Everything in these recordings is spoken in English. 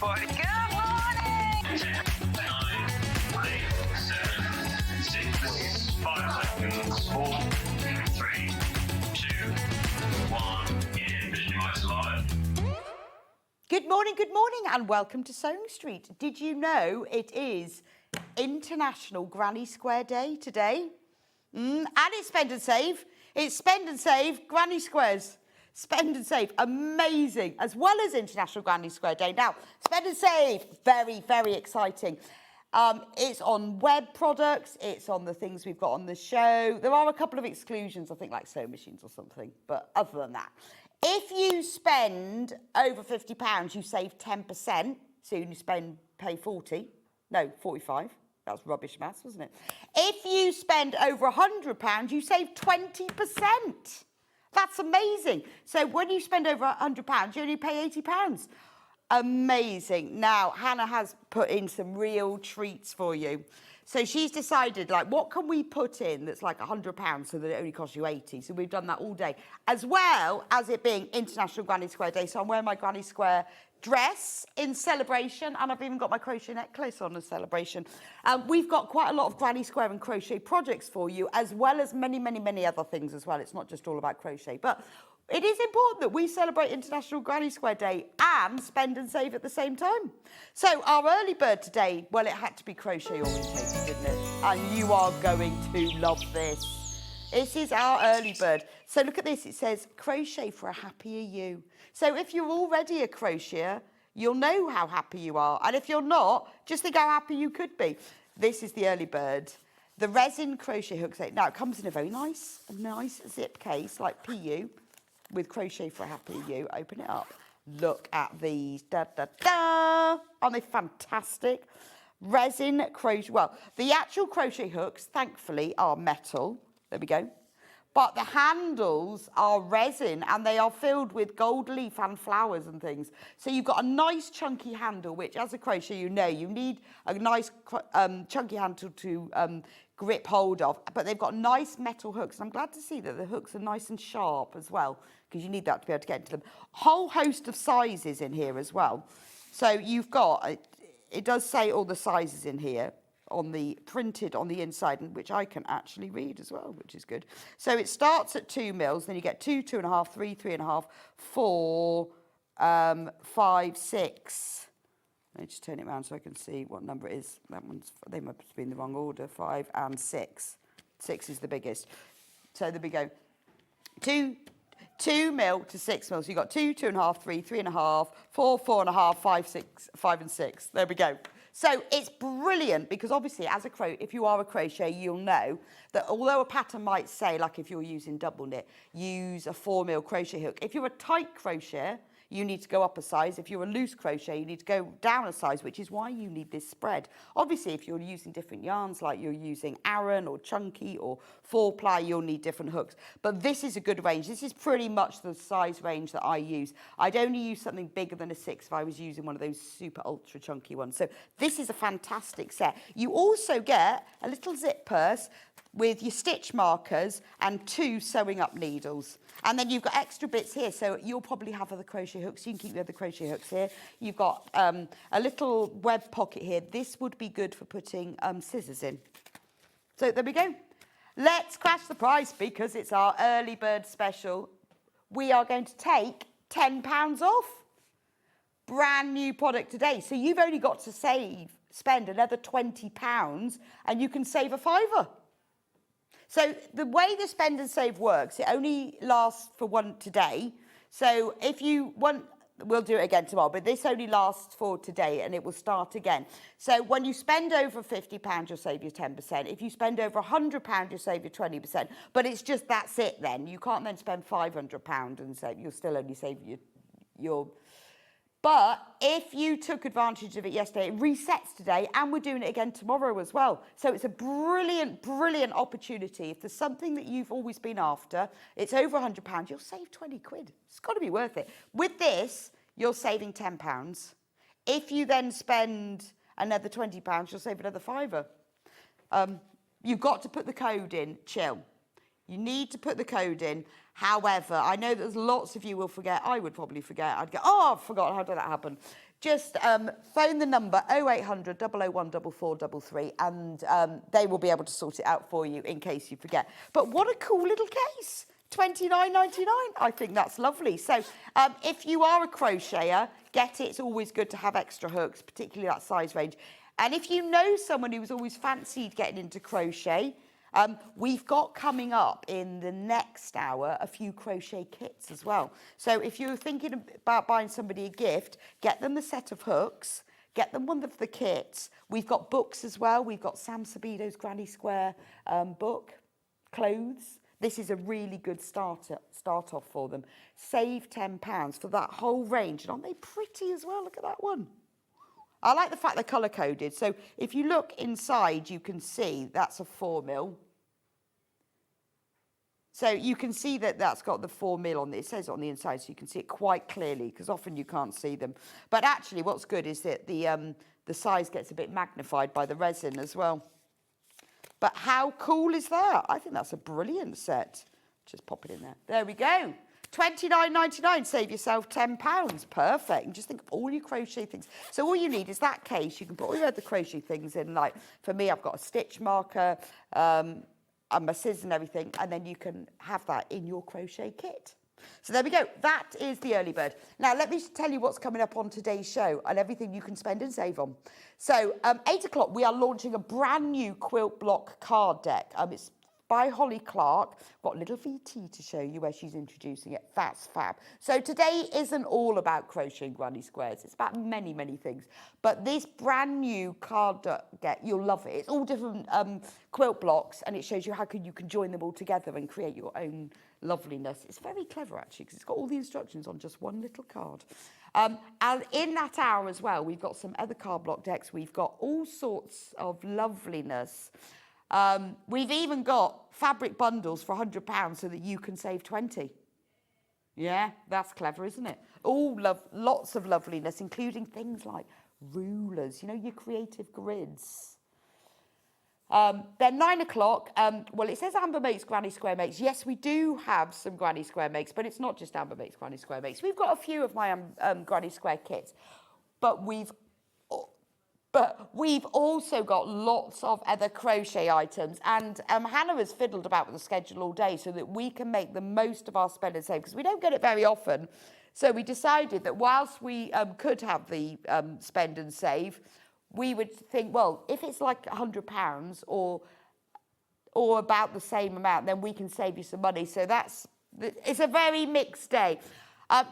everybody. Good morning! 10, 9, 8, 7, 6, 5 seconds, 4, 3, 2, 1, and visualize live. Good morning, and welcome to Sewing Street. Did you know it is International Granny Square Day today? And it's Spend and Save. It's Spend and Save Granny Squares. Spend and Save, amazing, as well as International Granny Square Day. Now, Spend and Save, very, very exciting. It's on web products, it's on the things we've got on the show. There are a couple of exclusions, I think, like sewing machines or something, but other than that. If you spend over £50, you save 10%. So you pay 40. No, 45. That was rubbish maths, wasn't it? If you spend over £100, you save 20%. That's amazing. So when you spend over £100, you only pay £80. Amazing. Now, Hannah has put in some real treats for you. So she's decided, like, what can we put in that's like £100 so that it only costs you 80? So we've done that all day, as well as it being International Granny Square Day. So I'm wearing my Granny Square dress in celebration, and I've even got my crochet necklace on as celebration. We've got quite a lot of Granny Square and crochet projects for you, as well as many, many, many other things as well. It's not just all about crochet, but it is important that we celebrate International Granny Square Day and spend and save at the same time. So our early bird today, well, it had to be crochet orientated, didn't it? And you are going to love this. This is our early bird. So look at this, it says, crochet for a happier you. So if you're already a crocheter, you'll know how happy you are. And if you're not, just think how happy you could be. This is the early bird. The resin crochet hook set. Now, it comes in a very nice zip case, like PU, with crochet for a happier you. Open it up. Look at these. Da, da, da. Aren't they fantastic? Resin crochet. Well, the actual crochet hooks, thankfully, are metal. There we go. But the handles are resin, and they are filled with gold leaf and flowers and things. So you've got a nice chunky handle, which as a crochet, you know, you need a nice chunky handle to grip hold of. But they've got nice metal hooks. And I'm glad to see that the hooks are nice and sharp as well, because you need that to be able to get into them. Whole host of sizes in here as well. So you've got, it does say all the sizes in here, printed on the inside, which I can actually read as well, which is good. So it starts at 2 mils, then you get 2, 2.5, 3, 3.5, 4, 5, 6. Let me just turn it around so I can see what number it is. They must have been in the wrong order. 5 and 6. 6 is the biggest. So there we go. 2 mil to 6 mil. So you've got 2, 2.5, 3, 3.5, 4, 4.5, 5, 6, 5 and 6. There we go. So it's brilliant because obviously if you are a crochet, you'll know that although a pattern might say, like if you're using double knit, use a 4 mil crochet hook. If you're a tight crocheter, you need to go up a size. If you're a loose crochet, you need to go down a size, which is why you need this spread. Obviously, if you're using different yarns, like you're using Aran or Chunky or 4-ply, you'll need different hooks. But this is a good range. This is pretty much the size range that I use. I'd only use something bigger than a 6 if I was using one of those super ultra chunky ones. So this is a fantastic set. You also get a little zip purse with your stitch markers and 2 sewing up needles. And then you've got extra bits here, so you'll probably have other crochet hooks. You can keep the other crochet hooks here. You've got a little web pocket here. This would be good for putting scissors in. So there we go. Let's crash the price because it's our early bird special. We are going to take £10 off. Brand new product today. So you've only got to spend another £20 and you can save a £5. So the way the spend and save works, it only lasts for one today. So if you want, we'll do it again tomorrow, but this only lasts for today and it will start again. So when you spend over £50, you'll save your 10%. If you spend over £100, you'll save your 20%. But it's just, that's it then. You can't then spend £500 and save, you'll still only save your. But if you took advantage of it yesterday, it resets today, and we're doing it again tomorrow as well. So it's a brilliant, brilliant opportunity. If there's something that you've always been after, it's over £100, you'll save 20 quid. It's got to be worth it. With this, you're saving £10. If you then spend another £20, you'll save another £5. You've got to put the code in, CHILL. You need to put the code in. However, I know there's lots of you will forget. I would probably forget. I'd go, oh, I forgot. How did that happen? Just phone the number 0800 001 4433 and they will be able to sort it out for you in case you forget. But what a cool little case. $29.99. I think that's lovely. So if you are a crocheter, get it. It's always good to have extra hooks, particularly that size range. And if you know someone who's always fancied getting into crochet, we've got coming up in the next hour a few crochet kits as well. So if you're thinking about buying somebody a gift, get them the set of hooks, get them one of the kits. We've got books as well. We've got Sam Sabido's Granny Square book, clothes. This is a really good start off for them. Save £10 for that whole range. And aren't they pretty as well? Look at that one. I like the fact they're colour coded. So if you look inside, you can see that's a 4mm. So you can see that that's got the 4mm on it. It says it on the inside, so you can see it quite clearly, because often you can't see them. But actually, what's good is that the size gets a bit magnified by the resin as well. But how cool is that? I think that's a brilliant set. Just pop it in there. There we go. $29.99, save yourself £10. Perfect. And just think of all your crochet things. So all you need is that case. You can put all your other crochet things in. Like for me, I've got a stitch marker and my scissors and everything. And then you can have that in your crochet kit. So there we go. That is the early bird. Now, let me tell you what's coming up on today's show and everything you can spend and save on. So 8 o'clock, we are launching a brand new quilt block card deck. It's by Holly Clarke. Got a little VT to show you where she's introducing it. That's fab. So today isn't all about crocheting granny squares. It's about many, many things. But this brand new card deck, you'll love it. It's all different quilt blocks, and it shows you how you can join them all together and create your own loveliness. It's very clever, actually, because it's got all the instructions on just one little card. And in that hour as well, we've got some other card block decks. We've got all sorts of loveliness. We've even got fabric bundles for £100 so that you can save 20. Yeah, that's clever, isn't it? Lots of loveliness, including things like rulers, you know, your creative grids. Then 9 o'clock, well, it says Amber makes Granny Square makes. Yes, we do have some Granny Square makes, but it's not just Amber makes Granny Square makes. We've got a few of my Granny Square kits, but we've also got lots of other crochet items. And Hannah has fiddled about with the schedule all day so that we can make the most of our spend and save, because we don't get it very often. So we decided that whilst we could have the spend and save, we would think, well, if it's like £100 or about the same amount, then we can save you some money. So it's a very mixed day.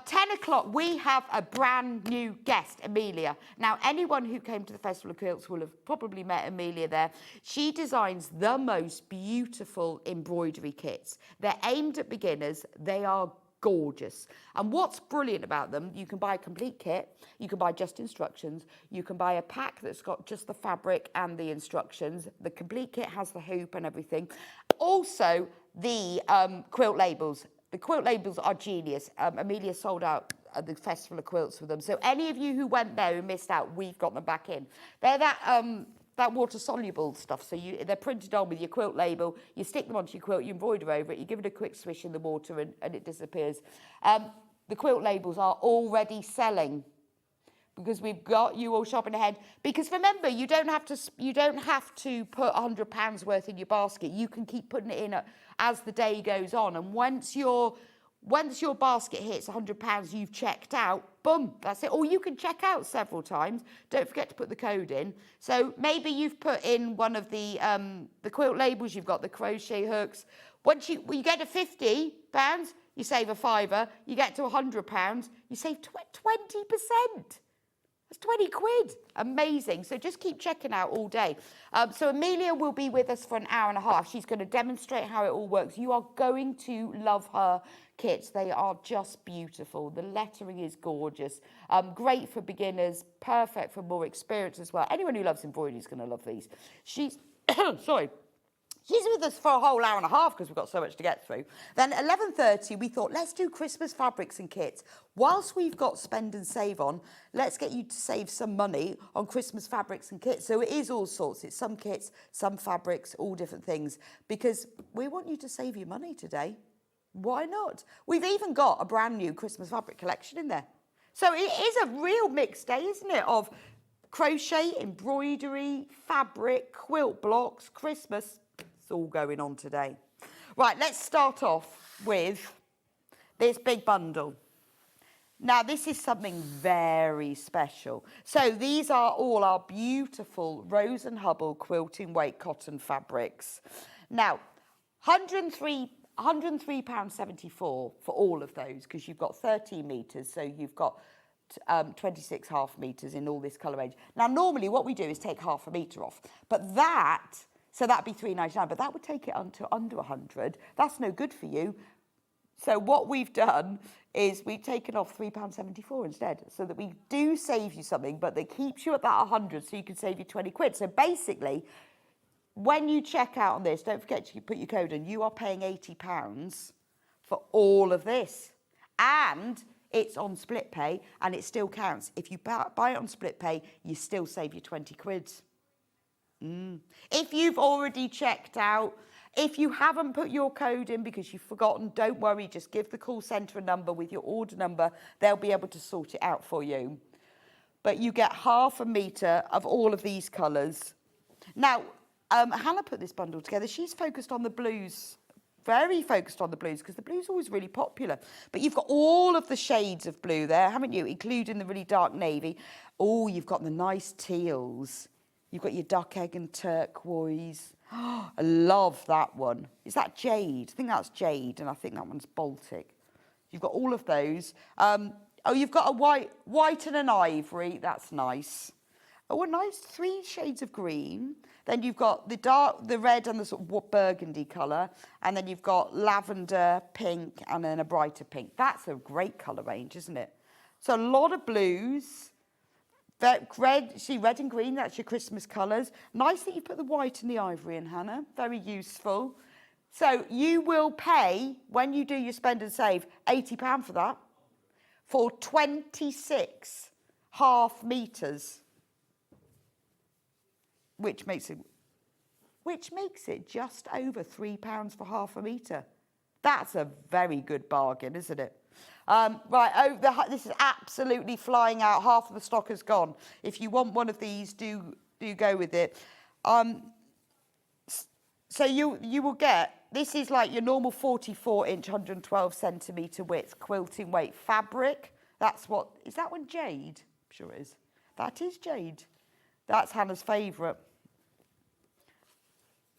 10 o'clock, we have a brand new guest, Amelia. Now, anyone who came to the Festival of Quilts will have probably met Amelia there. She designs the most beautiful embroidery kits. They're aimed at beginners. They are gorgeous. And what's brilliant about them, you can buy a complete kit, you can buy just instructions, you can buy a pack that's got just the fabric and the instructions. The complete kit has the hoop and everything. Also, the quilt labels. The quilt labels are genius. Amelia sold out at the Festival of Quilts with them. So any of you who went there who missed out, we've got them back in. They're that water-soluble stuff. So they're printed on with your quilt label. You stick them onto your quilt, you embroider over it, you give it a quick swish in the water and it disappears. The quilt labels are already selling because we've got you all shopping ahead. Because remember, you don't have to put £100 worth in your basket. You can keep putting it in as the day goes on. And once your basket hits £100 you've checked out, boom, that's it. Or you can check out several times. Don't forget to put the code in. So maybe you've put in one of the quilt labels, you've got the crochet hooks. Once you get to £50, you save a fiver. You get to £100, you save 20%. That's 20 quid. Amazing. So just keep checking out all day. So Amelia will be with us for an hour and a half. She's going to demonstrate how it all works. You are going to love her kits. They are just beautiful. The lettering is gorgeous. Great for beginners. Perfect for more experience as well. Anyone who loves embroidery is going to love these. She's, sorry. She's with us for a whole hour and a half because we've got so much to get through. Then 11:30, we thought, let's do Christmas fabrics and kits. Whilst we've got spend and save on, let's get you to save some money on Christmas fabrics and kits. So it is all sorts. It's some kits, some fabrics, all different things, because we want you to save your money today. Why not? We've even got a brand new Christmas fabric collection in there. So it is a real mixed day, isn't it, of crochet, embroidery, fabric, quilt blocks, Christmas. It's all going on today. Right, let's start off with this big bundle. Now, this is something very special. So these are all our beautiful Rose and Hubble quilting weight cotton fabrics. Now, £103.74 for all of those, because you've got 13 metres, so you've got 26 half metres in all this colour range. Now, normally what we do is take half a metre off, but so that'd be £3.99, but that would take it under 100. That's no good for you. So what we've done is we've taken off £3.74 instead, so that we do save you something, but that keeps you at that 100, so you can save you 20 quid. So basically, when you check out on this, don't forget to put your code in, you are paying £80 for all of this. And it's on split pay, and it still counts. If you buy it on split pay, you still save you 20 quid. If you've already checked out, if you haven't put your code in because you've forgotten, don't worry, just give the call centre a number with your order number. They'll be able to sort it out for you. But you get half a metre of all of these colours. Now, Hannah put this bundle together. She's focused on the blues, very focused on the blues, because the blue's always really popular. But you've got all of the shades of blue there, haven't you? Including the really dark navy. Oh, you've got the nice teals. You've got your duck egg and turquoise. Oh, I love that one. Is that jade? I think that's jade, and I think that one's Baltic. You've got all of those. Oh, you've got a white and an ivory. That's nice. Oh, a nice 3 shades of green. Then you've got the red and the sort of burgundy colour. And then you've got lavender, pink, and then a brighter pink. That's a great colour range, isn't it? So a lot of blues. Red, see, red and green, that's your Christmas colours. Nice that you put the white and the ivory in, Hannah. Very useful. So you will pay, when you do your spend and save, £80 for that. For 26 half metres. Which makes it just over £3 for half a metre. That's a very good bargain, isn't it? Right, this is absolutely flying out. Half of the stock is gone. If you want one of these, do go with it. So you will get, this is like your normal 44-inch, 112-centimetre width quilting weight fabric. Is that one jade? I'm sure it is. That is jade. That's Hannah's favourite.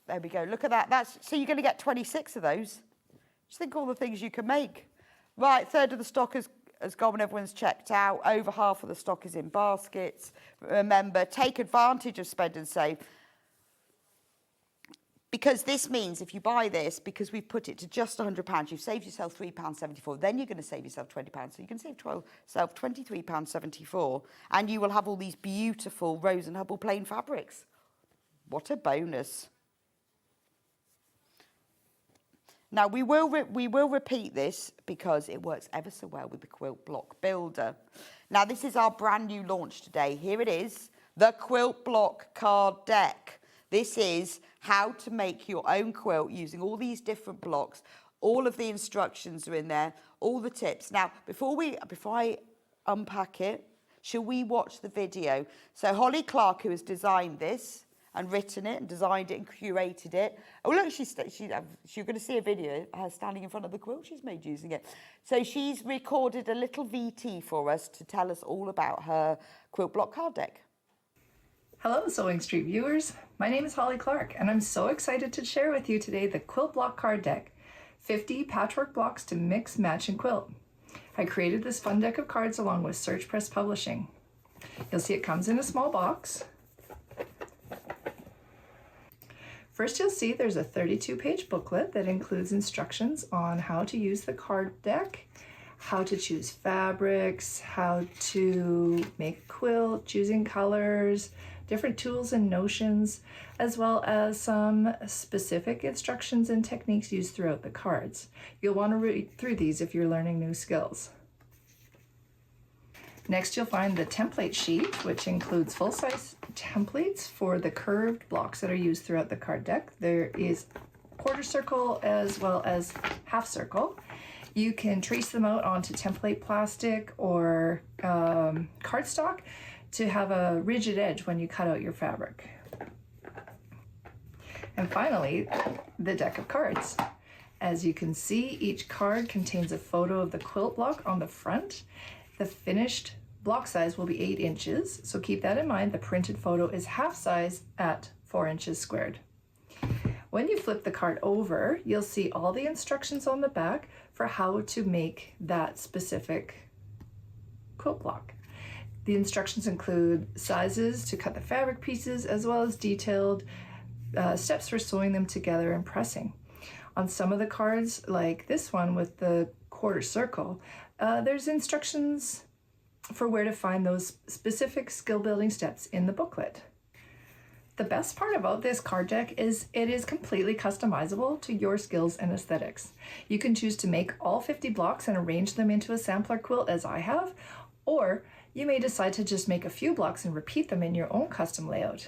There we go. Look at that. So you're going to get 26 of those. Just think all the things you can make. Right, third of the stock has gone when everyone's checked out. Over half of the stock is in baskets. Remember, take advantage of spend and save. Because this means if you buy this, because we've put it to just £100, you've saved yourself £3.74. Then you're going to save yourself £20. So you can save yourself £23.74. And you will have all these beautiful Rose and Hubble plain fabrics. What a bonus. Now, we will repeat this because it works ever so well with the Quilt Block Builder. Now, this is our brand new launch today. Here it is, the Quilt Block Card Deck. This is how to make your own quilt using all these different blocks. All of the instructions are in there, all the tips. Now, before I unpack it, shall we watch the video? So Holly Clarke, who has designed this, and written it and designed it and curated it. Oh, look, you're going to see a video of her standing in front of the quilt she's made using it. So she's recorded a little VT for us to tell us all about her Quilt Block Card Deck. Hello, SewingStreet viewers. My name is Holly Clarke, and I'm so excited to share with you today the Quilt Block Card Deck, 50 patchwork blocks to mix, match, and quilt. I created this fun deck of cards along with Search Press Publishing. You'll see it comes in a small box. First, you'll see there's a 32-page booklet that includes instructions on how to use the card deck, how to choose fabrics, how to make a quilt, choosing colors, different tools and notions, as well as some specific instructions and techniques used throughout the cards. You'll want to read through these if you're learning new skills. Next, you'll find the template sheet, which includes full-size templates for the curved blocks that are used throughout the card deck. There is quarter circle as well as half circle. You can trace them out onto template plastic or cardstock to have a rigid edge when you cut out your fabric. And finally, the deck of cards. As you can see, each card contains a photo of the quilt block on the front. The finished block size will be 8 inches, so keep that in mind. The printed photo is half size at 4 inches squared. When you flip the card over, you'll see all the instructions on the back for how to make that specific quilt block. The instructions include sizes to cut the fabric pieces, as well as detailed steps for sewing them together and pressing. On some of the cards, like this one with the quarter circle, there's instructions for where to find those specific skill building steps in the booklet. The best part about this card deck is it is completely customizable to your skills and aesthetics. You can choose to make all 50 blocks and arrange them into a sampler quilt as I have, or you may decide to just make a few blocks and repeat them in your own custom layout.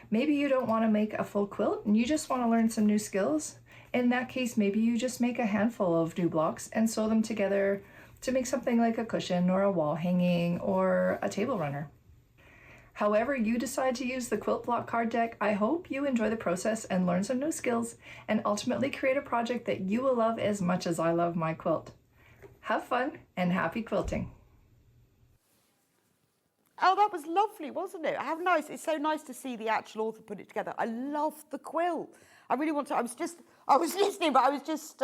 Maybe you don't want to make a full quilt and you just want to learn some new skills. In that case, maybe you just make a handful of new blocks and sew them together to make something like a cushion or a wall hanging or a table runner. However you decide to use the quilt block card deck, I hope you enjoy the process and learn some new skills and ultimately create a project that you will love as much as I love my quilt. Have fun and happy quilting. Oh, that was lovely, wasn't it? How nice. It's so nice to see the actual author put it together. I love the quilt. I really want to, I was listening, but I was just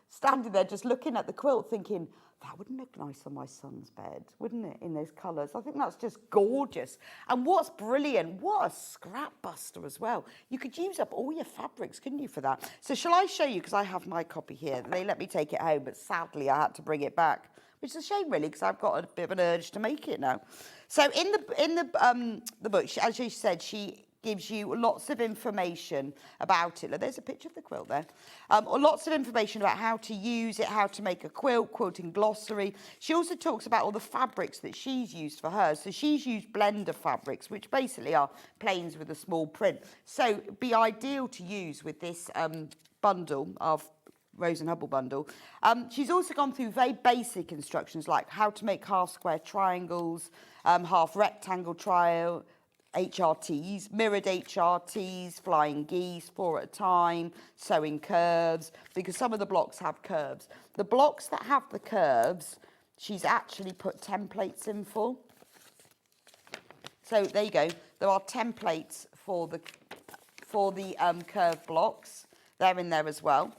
standing there just looking at the quilt thinking, that would look nice on my son's bed, wouldn't it, in those colours? I think that's just gorgeous. And what's brilliant, what a scrap buster as well. You could use up all your fabrics, couldn't you, for that? So shall I show you, because I have my copy here. They let me take it home, but sadly I had to bring it back, which is a shame, really, because I've got a bit of an urge to make it now. So in the book, as she said, she gives you lots of information about it. Look, there's a picture of the quilt there. Lots of information about how to use it, how to make a quilt, quilting glossary. She also talks about all the fabrics that she's used for hers. So she's used blender fabrics, which basically are plains with a small print. So it'd be ideal to use with this bundle of Rose and Hubble bundle. She's also gone through very basic instructions like how to make half square triangles, half rectangle triangle, HRTs, mirrored HRTs, flying geese, 4 at a time, sewing curves, because some of the blocks have curves. The blocks that have the curves, she's actually put templates in for. So there you go. There are templates for the curved blocks. They're in there as well.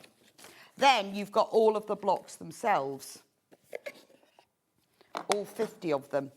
Then you've got all of the blocks themselves, all 50 of them.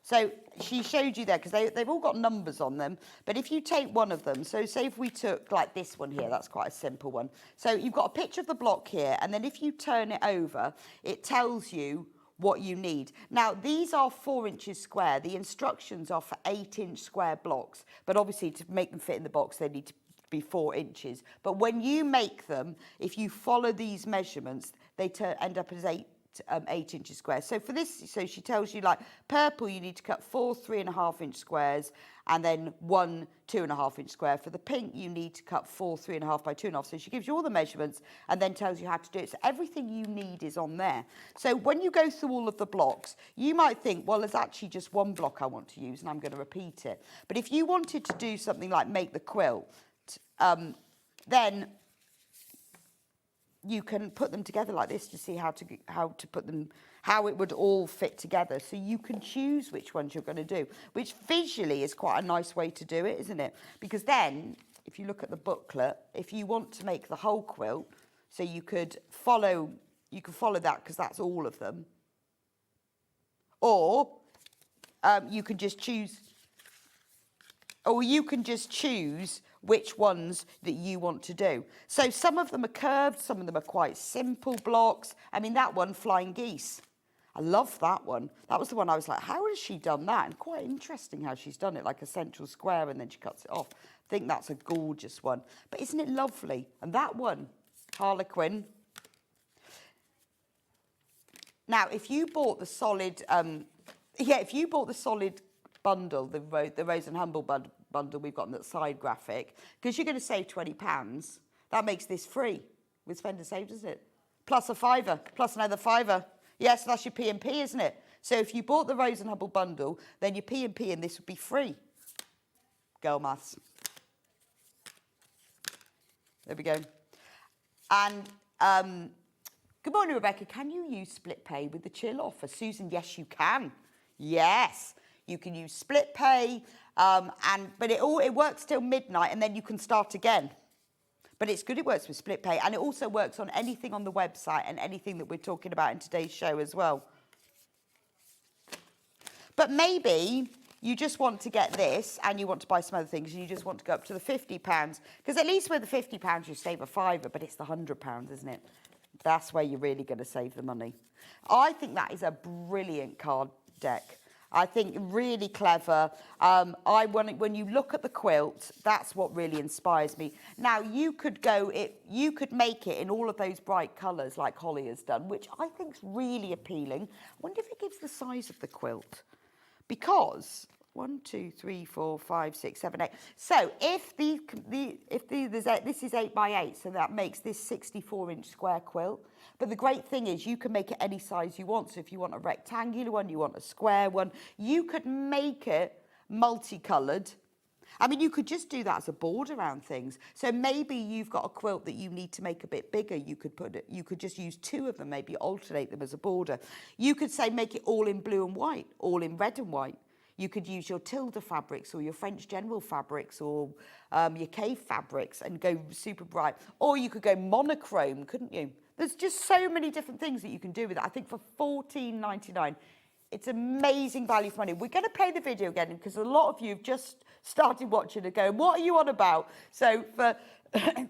So she showed you there, because they've all got numbers on them. But if you take one of them, so say if we took like this one here, that's quite a simple one. So you've got a picture of the block here, and then if you turn it over, it tells you what you need. Now, these are 4 inches square. The instructions are for 8-inch square blocks. But obviously, to make them fit in the box, they need to be 4 inches. But when you make them, if you follow these measurements, they end up as 8 inches square. So for this, so she tells you like purple, you need to cut 4 3.5-inch squares and then 1 2.5-inch square. For the pink, you need to cut 4 3.5 by 2.5. So she gives you all the measurements and then tells you how to do it. So everything you need is on there. So when you go through all of the blocks, you might think, well, there's actually just one block I want to use and I'm going to repeat it. But if you wanted to do something like make the quilt, then you can put them together like this to see how to put them, how it would all fit together. So you can choose which ones you're going to do, which visually is quite a nice way to do it, isn't it? Because then, if you look at the booklet, if you want to make the whole quilt, so you could follow that because that's all of them, or you can just choose. Or you can just choose which ones that you want to do. So some of them are curved, some of them are quite simple blocks. I mean, that one, Flying Geese. I love that one. That was the one I was like, how has she done that? And quite interesting how she's done it, like a central square and then she cuts it off. I think that's a gorgeous one. But isn't it lovely? And that one, Harlequin. Now, if you bought the solid, if you bought the solid bundle, the Rose and Humble bundle we've got in that side graphic, because you're going to save £20, that makes this free with Spend and Save, doesn't it? Plus a £5, plus another £5. Yes, that's your P&P, isn't it? So if you bought the Rose and Humble bundle, then your P&P and this would be free. Girl maths. There we go. And good morning, Rebecca. Can you use split pay with the chill offer? Susan, yes, you can. Yes, you can use split pay, but it works till midnight and then you can start again. But it's good it works with split pay, and it also works on anything on the website and anything that we're talking about in today's show as well. But maybe you just want to get this and you want to buy some other things and you just want to go up to the £50, because at least with the £50 you save a £5, but it's the £100, isn't it? That's where you're really going to save the money. I think that is a brilliant card deck. I think really clever. When you look at the quilt, that's what really inspires me. Now, you could make it in all of those bright colours like Holly has done, which I think is really appealing. I wonder if it gives the size of the quilt. Because 1, 2, 3, 4, 5, 6, 7, 8. So if this is 8 by 8, so that makes this 64-inch square quilt. But the great thing is you can make it any size you want. So if you want a rectangular one, you want a square one, you could make it multicoloured. I mean, you could just do that as a border around things. So maybe you've got a quilt that you need to make a bit bigger. You could just use 2 of them, maybe alternate them as a border. You could say make it all in blue and white, all in red and white. You could use your Tilda fabrics or your French General fabrics or your Cave fabrics and go super bright. Or you could go monochrome, couldn't you? There's just so many different things that you can do with it. I think for $14.99, it's amazing value for money. We're going to play the video again because a lot of you have just started watching and going, what are you on about? So for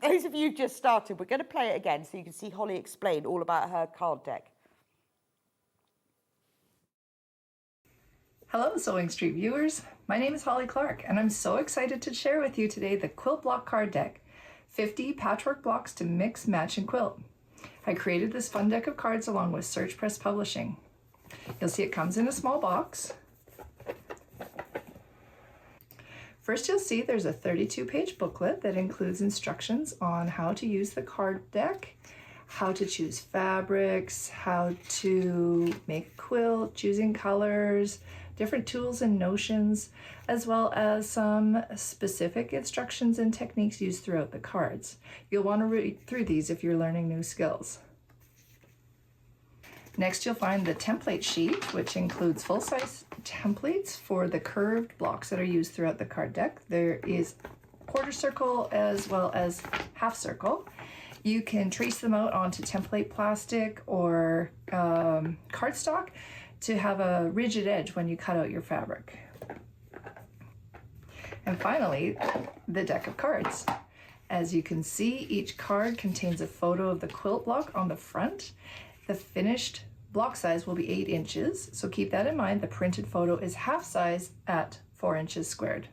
those of you who just started, we're going to play it again so you can see Holly explain all about her card deck. Hello, SewingStreet viewers. My name is Holly Clarke, and I'm so excited to share with you today the Quilt Block Card Deck, 50 patchwork blocks to mix, match, and quilt. I created this fun deck of cards along with Search Press Publishing. You'll see it comes in a small box. First, you'll see there's a 32-page booklet that includes instructions on how to use the card deck, how to choose fabrics, how to make a quilt, choosing colors, different tools and notions, as well as some specific instructions and techniques used throughout the cards. You'll want to read through these if you're learning new skills. Next, you'll find the template sheet, which includes full-size templates for the curved blocks that are used throughout the card deck. There is quarter circle as well as half circle. You can trace them out onto template plastic or cardstock to have a rigid edge when you cut out your fabric. And finally, the deck of cards. As you can see, each card contains a photo of the quilt block on the front. The finished block size will be 8 inches, so keep that in mind. The printed photo is half size at 4 inches squared.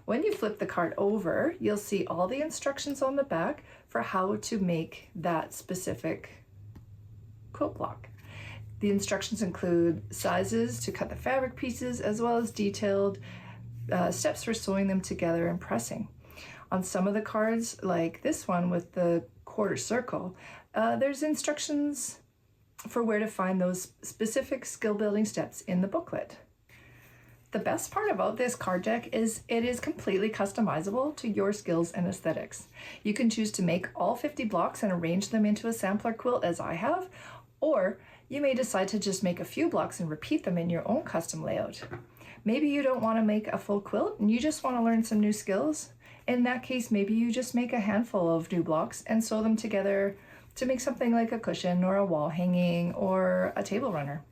When you flip the card over, you'll see all the instructions on the back for how to make that specific quilt block. The instructions include sizes to cut the fabric pieces, as well as detailed steps for sewing them together and pressing. On some of the cards, like this one with the quarter circle, there's instructions for where to find those specific skill building steps in the booklet. The best part about this card deck is it is completely customizable to your skills and aesthetics. You can choose to make all 50 blocks and arrange them into a sampler quilt as I have, or you may decide to just make a few blocks and repeat them in your own custom layout. Maybe you don't want to make a full quilt and you just want to learn some new skills. In that case, maybe you just make a handful of new blocks and sew them together to make something like a cushion or a wall hanging or a table runner.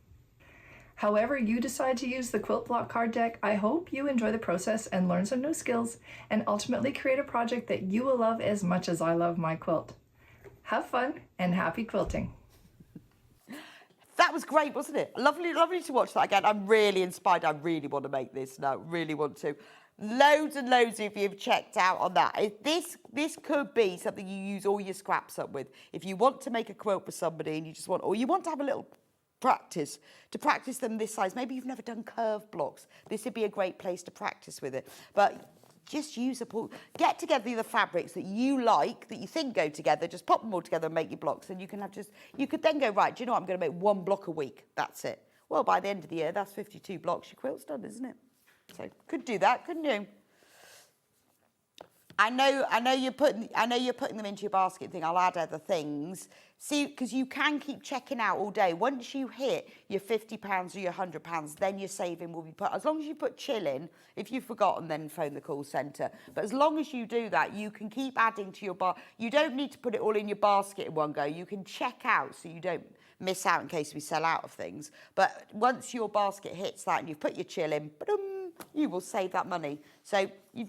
However you decide to use the quilt block card deck, I hope you enjoy the process and learn some new skills and ultimately create a project that you will love as much as I love my quilt. Have fun and happy quilting. That was great, wasn't it? Lovely, lovely to watch that again. I'm really inspired. I really want to make this now. Really want to. Loads and loads of you have checked out on that. This could be something you use all your scraps up with. If you want to make a quilt for somebody and you just want, or you want to have a little practice, to practice them this size. Maybe you've never done curved blocks. This would be a great place to practice with it. But just use a pool. Get together the fabrics that you like, that you think go together, just pop them all together and make your blocks. And you can have you could then go, right, do you know what, I'm going to make one block a week. That's it. Well, by the end of the year, that's 52 blocks. Your quilt's done, isn't it? So, could do that, couldn't you? I know you're putting them into your basket thing. I'll add other things. See, because you can keep checking out all day. Once you hit your £50 or your £100, then your saving will be put. As long as you put chill in, if you've forgotten, then phone the call centre. But as long as you do that, you can keep adding to your bar. You don't need to put it all in your basket in one go. You can check out so you don't miss out in case we sell out of things. But once your basket hits that and you've put your chill in, you will save that money. So you're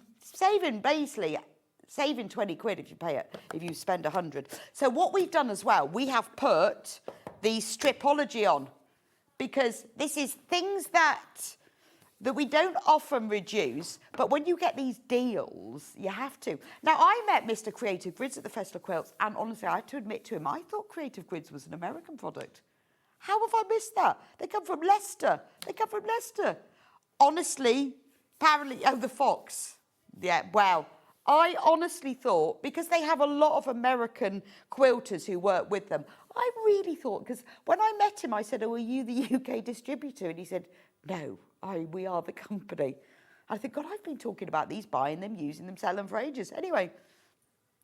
saving 20 quid if you pay it, if you spend 100. So what we've done as well, we have put the stripology on, because this is things that we don't often reduce, but when you get these deals, you have to. Now, I met Mr. Creative Grids at the Festival of Quilts, and honestly, I have to admit to him, I thought Creative Grids was an American product. How have I missed that? They come from Leicester. Honestly, apparently, the Fox. Yeah, wow. I honestly thought, because they have a lot of American quilters who work with them, I really thought, because when I met him, I said, oh, are you the UK distributor? And he said, no, we are the company. I think, God, I've been talking about these, buying them, using them, selling them for ages. Anyway,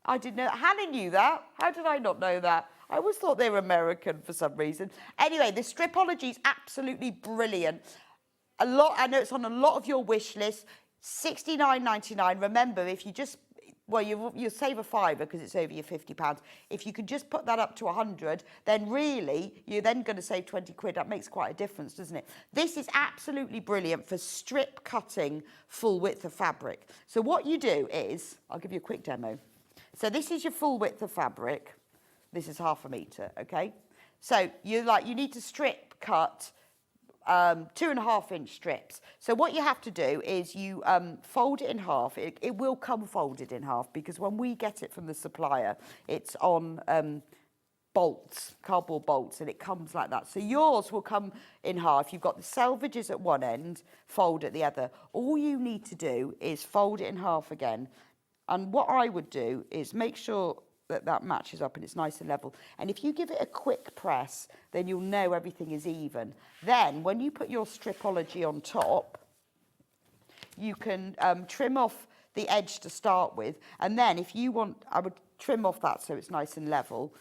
I didn't know. Hannah knew that. How did I not know that? I always thought they were American for some reason. Anyway, the stripology is absolutely brilliant. I know it's on a lot of your wish list. £69.99. Remember, if you just, well, you'll save a fiver because it's over your £50. If you could just put that up to 100, then really you're then going to save 20 quid. That makes quite a difference, doesn't it? This is absolutely brilliant for strip cutting full width of fabric. So what you do is, I'll give you a quick demo. So this is your full width of fabric. This is 1/2 metre, okay? So you need to strip cut 2.5 inch strips. So what you have to do is you fold it in half. It will come folded in half because when we get it from the supplier, it's on bolts, cardboard bolts, and it comes like that. So yours will come in half. You've got the selvages at one end, fold at the other. All you need to do is fold it in half again. And what I would do is make sure that matches up and it's nice and level. And if you give it a quick press, then you'll know everything is even. Then when you put your stripology on top, you can trim off the edge to start with. And then if you want, I would trim off that so it's nice and level.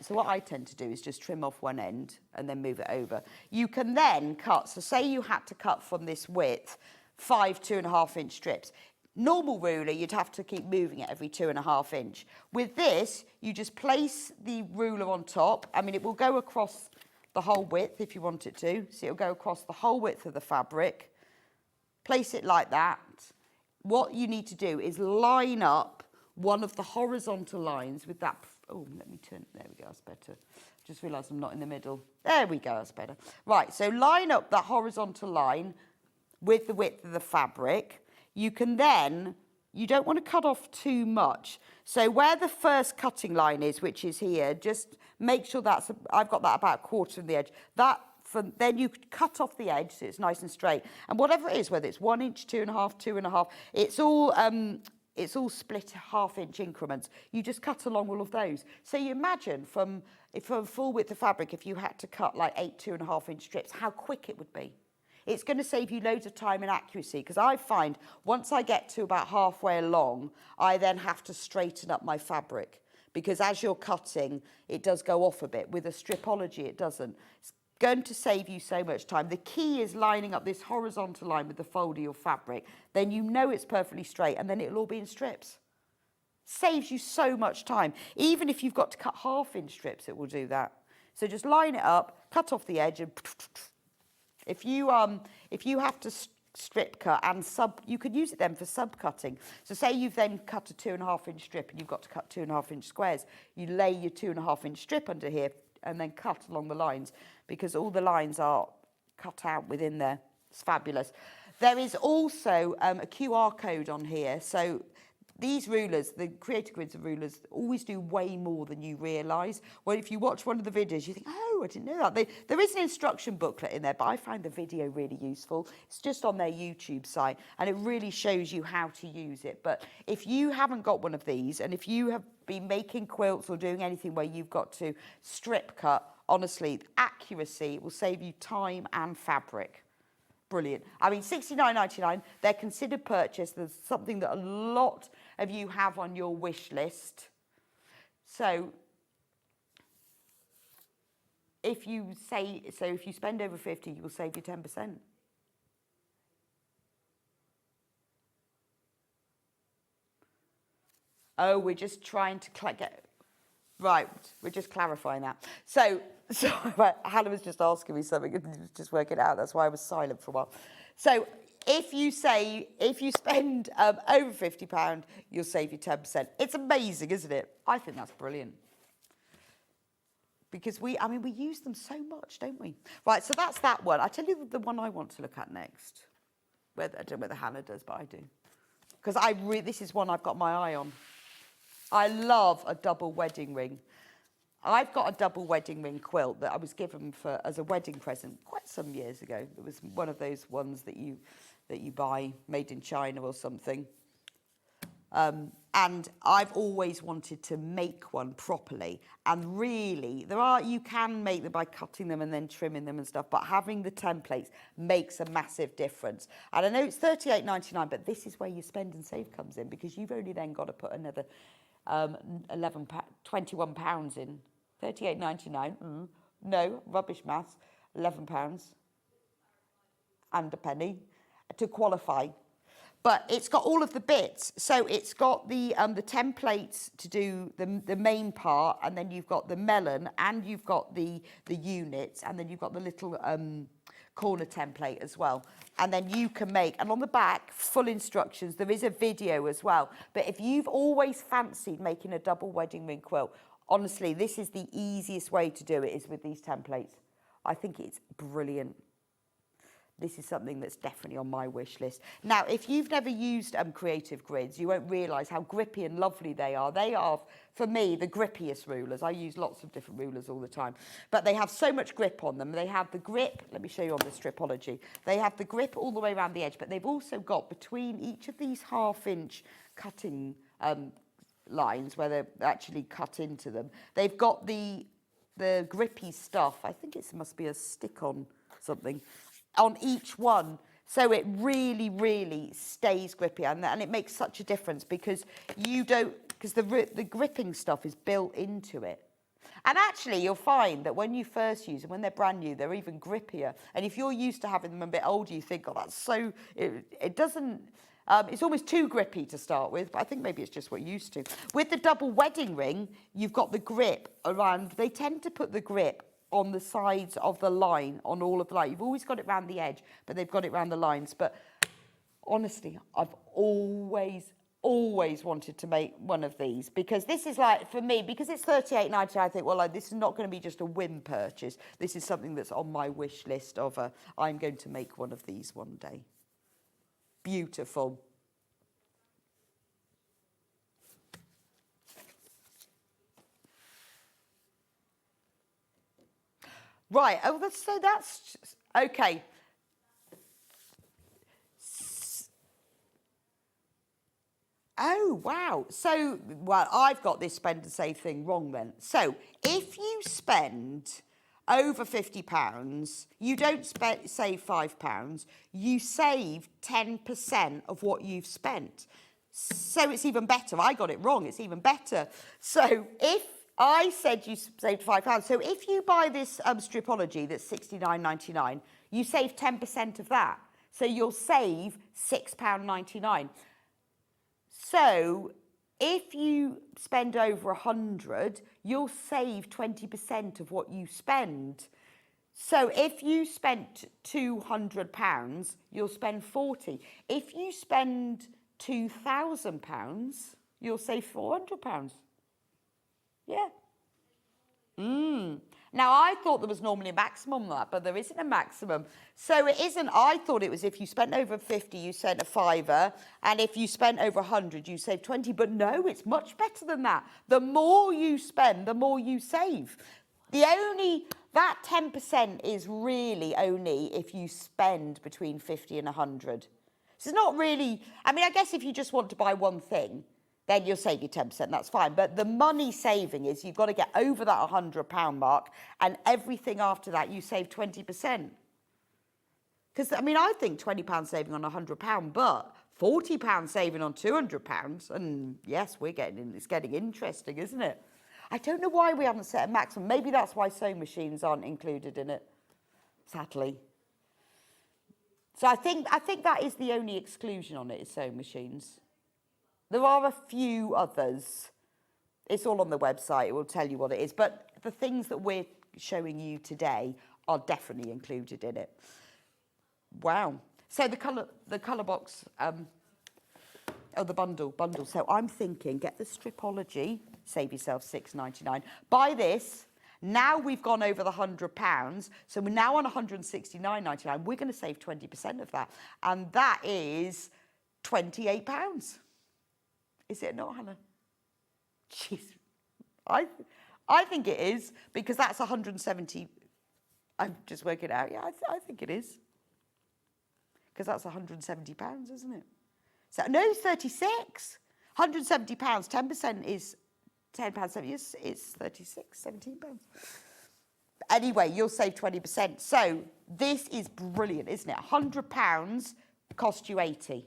So what I tend to do is just trim off one end and then move it over. You can then cut, so say you had to cut from this width 5 2.5 inch strips. Normal ruler, you'd have to keep moving it every 2.5 inch. With this, you just place the ruler on top. I mean, it will go across the whole width if you want it to. So it'll go across the whole width of the fabric. Place it like that. What you need to do is line up one of the horizontal lines with that. Oh, let me turn. There we go, that's better. Just realised I'm not in the middle. There we go, that's better. Right, so line up that horizontal line with the width of the fabric. You can then, you don't want to cut off too much. So where the first cutting line is, which is here, just make sure that's, I've got that about 1/4 of the edge. Then you cut off the edge so it's nice and straight. And whatever it is, whether it's 1 inch, 2.5, 2.5, it's all split 1/2 inch increments. You just cut along all of those. So you imagine from full width of fabric, if you had to cut like 8 2.5 inch strips, how quick it would be. It's going to save you loads of time and accuracy because I find once I get to about halfway along, I then have to straighten up my fabric because as you're cutting, it does go off a bit. With a stripology, it doesn't. It's going to save you so much time. The key is lining up this horizontal line with the fold of your fabric. Then you know it's perfectly straight and then it'll all be in strips. Saves you so much time. Even if you've got to cut 1/2 inch strips, it will do that. So just line it up, cut off the edge and If you have to strip cut and you could use it then for sub cutting. So say you've then cut a 2.5 inch strip and you've got to cut 2.5 inch squares. You lay your 2.5 inch strip under here and then cut along the lines, because all the lines are cut out within there. It's fabulous. There is also a QR code on here. So these rulers, the Creator Grids of rulers, always do way more than you realise. Well, if you watch one of the videos, you think, oh, I didn't know that. There is an instruction booklet in there, but I find the video really useful. It's just on their YouTube site, and it really shows you how to use it. But if you haven't got one of these, and if you have been making quilts or doing anything where you've got to strip cut, honestly, accuracy will save you time and fabric. Brilliant. I mean, $69.99, they're considered purchase. There's something that a lot of you have on your wish list. So if you spend over 50, you will save you 10%. Oh, we're just trying to get right. We're just clarifying that. So Hannah was just asking me something and just working it out. That's why I was silent for a while. So if you spend over £50, you'll save you 10%. It's amazing, isn't it? I think that's brilliant. Because we use them so much, don't we? Right, so that's that one. I tell you the one I want to look at next. I don't know whether Hannah does, but I do. Because this is one I've got my eye on. I love a double wedding ring. I've got a double wedding ring quilt that I was given as a wedding present quite some years ago. It was one of those ones that you buy made in China or something. And I've always wanted to make one properly. And really, you can make them by cutting them and then trimming them and stuff, but having the templates makes a massive difference. And I know it's $38.99, but this is where your spend and save comes in, because you've only then got to put another £21 in. $38.99. No, rubbish maths. £11 and a penny to qualify. But it's got all of the bits. So it's got the templates to do the main part, and then you've got the melon, and you've got the units, and then you've got the little corner template as well. And then you can make, and on the back, full instructions. There is a video as well. But if you've always fancied making a double wedding ring quilt, honestly, this is the easiest way to do it, is with these templates. I think it's brilliant. This is something that's definitely on my wish list. Now, if you've never used Creative Grids, you won't realise how grippy and lovely they are. They are, for me, the grippiest rulers. I use lots of different rulers all the time. But they have so much grip on them. They have the grip, let me show you on the Stripology. They have the grip all the way around the edge, but they've also got, between each of these half-inch cutting lines, where they're actually cut into them, they've got the grippy stuff. I think it must be a stick-on something on each one, so it really, really stays grippy, and it makes such a difference, because the gripping stuff is built into it. And actually, you'll find that when you first use them, when they're brand new, they're even grippier. And if you're used to having them a bit older, you think, oh, that's so, it doesn't, it's almost too grippy to start with, but I think maybe it's just what you're used to. With the double wedding ring, you've got the grip around, they tend to put the grip on the sides of the line, on all of the line. You've always got it around the edge, but they've got it around the lines. But honestly, I've always wanted to make one of these, because this is like, for me, because it's $38.90, I think, well, this is not going to be just a whim purchase. This is something that's on my wish list of I'm going to make one of these one day. Beautiful. Right, so that's okay. Oh, wow. So, well, I've got this spend and save thing wrong then. So, if you spend over £50, you don't save £5, you save 10% of what you've spent. So it's even better. I got it wrong. It's even better. So if I said you saved £5, so if you buy this Stripology that's $69.99, you save 10% of that. So you'll save £6.99. So if you spend over 100, you'll save 20% of what you spend. So if you spent £200, you'll spend 40. If you spend £2,000, you'll save £400. Yeah. Now, I thought there was normally a maximum on that, but there isn't a maximum. So it isn't, I thought it was if you spent over 50, you sent a fiver, and if you spent over 100, you save 20. But no, it's much better than that. The more you spend, the more you save. That 10% is really only if you spend between 50 and 100. So it's not really, I mean, I guess if you just want to buy one thing, then you'll save your 10%, that's fine. But the money saving is you've got to get over that £100 mark, and everything after that, you save 20%. Because, I mean, I think £20 saving on £100, but £40 saving on £200, and yes, it's getting interesting, isn't it? I don't know why we haven't set a maximum. Maybe that's why sewing machines aren't included in it, sadly. So I think that is the only exclusion on it, is sewing machines. There are a few others. It's all on the website. It will tell you what it is. But the things that we're showing you today are definitely included in it. Wow. So the colour box, the bundle. So I'm thinking, get the Stripology, save yourself £6.99. Buy this. Now we've gone over the £100, so we're now on £169.99. We're going to save 20% of that, and that is £28. Is it not, Hannah? Jeez, I think it is, because that's 170. I'm just working it out. Yeah, I think it is, because that's £170, isn't it? So no, 36. £170. 10% is £10.70. It's 36, £17. Anyway, you'll save 20%. So this is brilliant, isn't it? £100 cost you 80.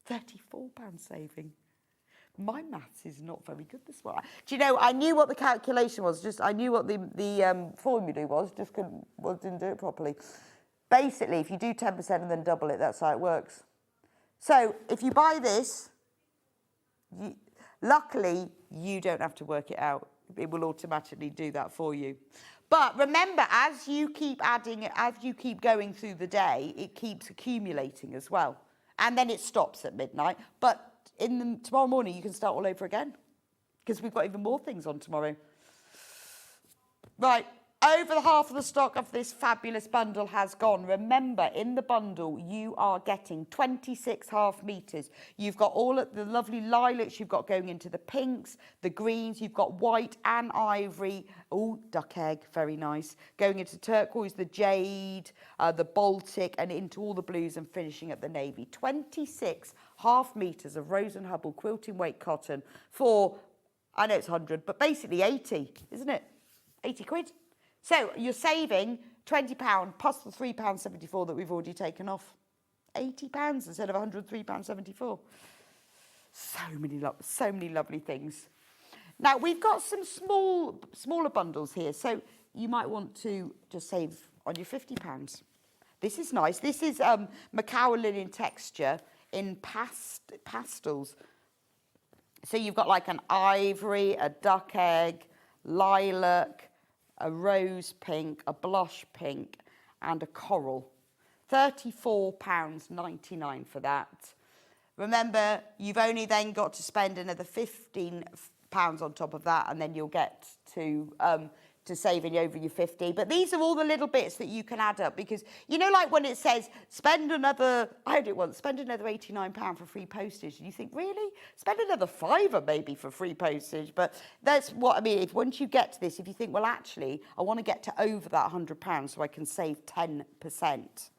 £34 saving. My maths is not very good this morning. Do you know, I knew what the calculation was, I knew what the formula was, didn't do it properly. Basically, if you do 10% and then double it, that's how it works. So if you buy this, luckily, you don't have to work it out. It will automatically do that for you. But remember, as you keep adding, as you keep going through the day, it keeps accumulating as well. And then it stops at midnight. But tomorrow morning, you can start all over again, because we've got even more things on tomorrow. Right, over the half of the stock of this fabulous bundle has gone. Remember, in the bundle, you are getting 26 half metres. You've got all of the lovely lilacs you've got going into the pinks, the greens. You've got white and ivory. Oh, duck egg, very nice. Going into turquoise, the jade, the Baltic, and into all the blues and finishing at the navy. 26 half metres of Rose and Hubble quilting weight cotton for, I know it's 100, but basically 80, isn't it? 80 quid. So you're saving £20 plus the £3.74 that we've already taken off. £80 instead of £103.74. So many lovely things. Now we've got some smaller bundles here, so you might want to just save on your £50. This is nice. This is Macao linen texture in pastels. So you've got like an ivory, a duck egg, lilac, a rose pink, a blush pink, and a coral. £34.99 for that. Remember, you've only then got to spend another £15 on top of that, and then you'll get to saving over your 50. But these are all the little bits that you can add up, because you know, like when it says spend another, I had it once, spend another £89 for free postage, and you think, really? Spend another £5 maybe for free postage. But that's what I mean. If once you get to this, if you think, well, actually, I want to get to over that £100 so I can save 10%,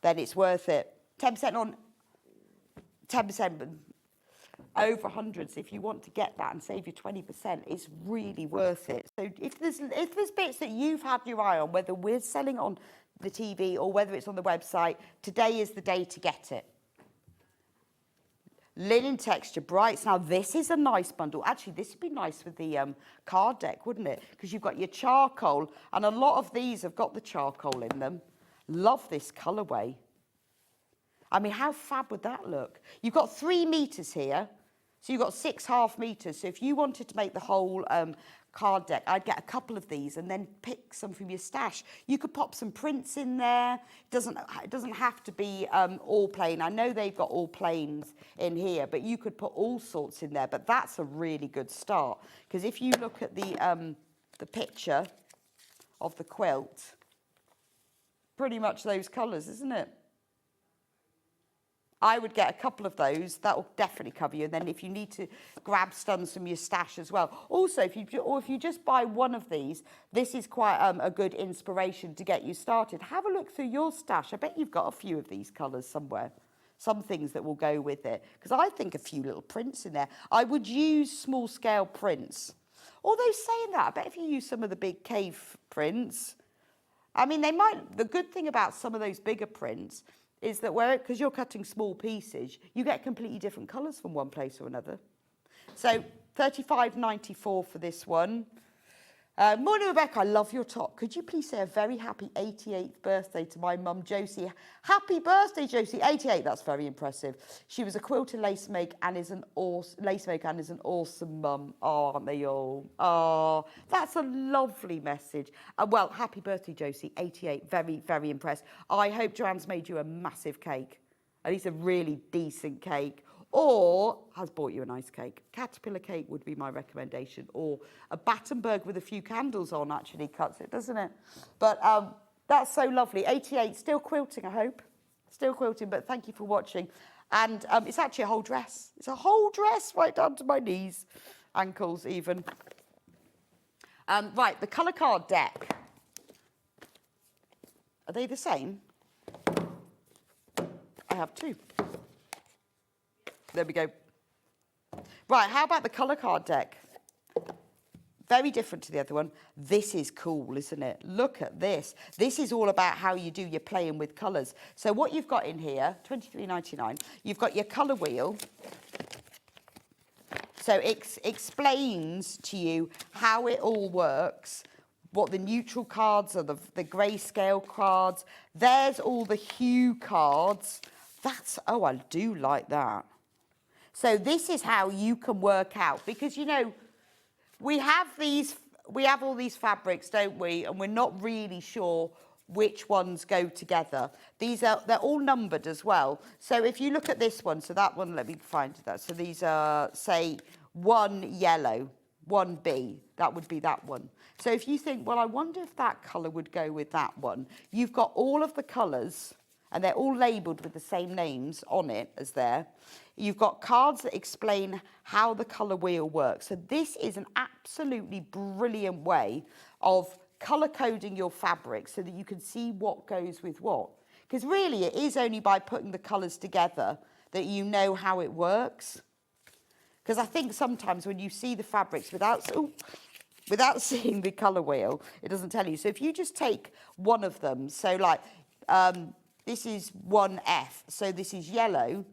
then it's worth it. 10% on 10%. Over hundreds, if you want to get that and save your 20%, it's really worth it. So if there's bits that you've had your eye on, whether we're selling on the TV or whether it's on the website, today is the day to get it. Linen texture, brights. Now this is a nice bundle. Actually, this would be nice with the card deck, wouldn't it? Because you've got your charcoal, and a lot of these have got the charcoal in them. Love this colourway. I mean, how fab would that look? You've got 3 metres here. So you've got 6 half metres. So if you wanted to make the whole card deck, I'd get a couple of these and then pick some from your stash. You could pop some prints in there. It doesn't have to be all plain. I know they've got all plains in here, but you could put all sorts in there. But that's a really good start, because if you look at the picture of the quilt, pretty much those colours, isn't it? I would get a couple of those. That will definitely cover you. And then if you need to grab stems from your stash as well. Also, if you just buy one of these, this is quite a good inspiration to get you started. Have a look through your stash. I bet you've got a few of these colours somewhere. Some things that will go with it. Because I think a few little prints in there. I would use small scale prints. Although saying that, I bet if you use some of the big cave prints, I mean, they might, the good thing about some of those bigger prints is that because you're cutting small pieces, you get completely different colours from one place or another. So £35.94 for this one. Morning, Rebecca, I love your top. Could you please say a very happy 88th birthday to my mum, Josie? Happy birthday, Josie. 88, that's very impressive. She was a quilter lacemaker and is an awesome mum. Oh, aren't they all? Oh, that's a lovely message. Well, happy birthday, Josie. 88, very, very impressed. I hope Joanne's made you a massive cake, at least a really decent cake, or has bought you a nice cake. Caterpillar cake would be my recommendation, or a Battenberg with a few candles on actually cuts it, doesn't it? But that's so lovely. 88, still quilting, I hope. Still quilting, but thank you for watching. And it's actually a whole dress. It's a whole dress right down to my knees, ankles even. Right, the colour card deck. Are they the same? I have two. There we go. Right, how about the colour card deck? Very different to the other one. This is cool, isn't it? Look at this. This is all about how you do your playing with colours. So what you've got in here, £23.99, you've got your colour wheel. So it explains to you how it all works, what the neutral cards are, the grayscale cards. There's all the hue cards. Oh, I do like that. So this is how you can work out, because, you know, we have all these fabrics, don't we? And we're not really sure which ones go together. They're all numbered as well. So if you look at this one, so that one, let me find that. So these are, say, 1 yellow, 1B, that would be that one. So if you think, well, I wonder if that colour would go with that one, you've got all of the colours, and they're all labelled with the same names on it as there. You've got cards that explain how the colour wheel works. So this is an absolutely brilliant way of colour coding your fabric so that you can see what goes with what. Because really it is only by putting the colours together that you know how it works. Because I think sometimes when you see the fabrics without seeing the colour wheel, it doesn't tell you. So if you just take one of them, so like this is 1F, so this is yellow,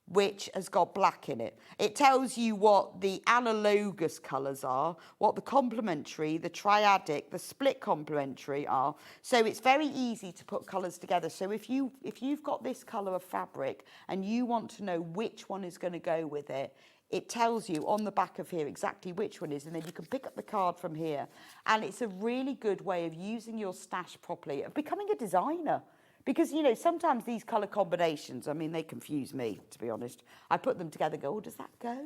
which has got black in it. It tells you what the analogous colours are, what the complementary, the triadic, the split complementary are. So it's very easy to put colours together. So if you've got this colour of fabric and you want to know which one is going to go with it, it tells you on the back of here exactly which one is, and then you can pick up the card from here. And it's a really good way of using your stash properly, of becoming a designer. Because, you know, sometimes these colour combinations, I mean, they confuse me, to be honest. I put them together and go, oh, does that go?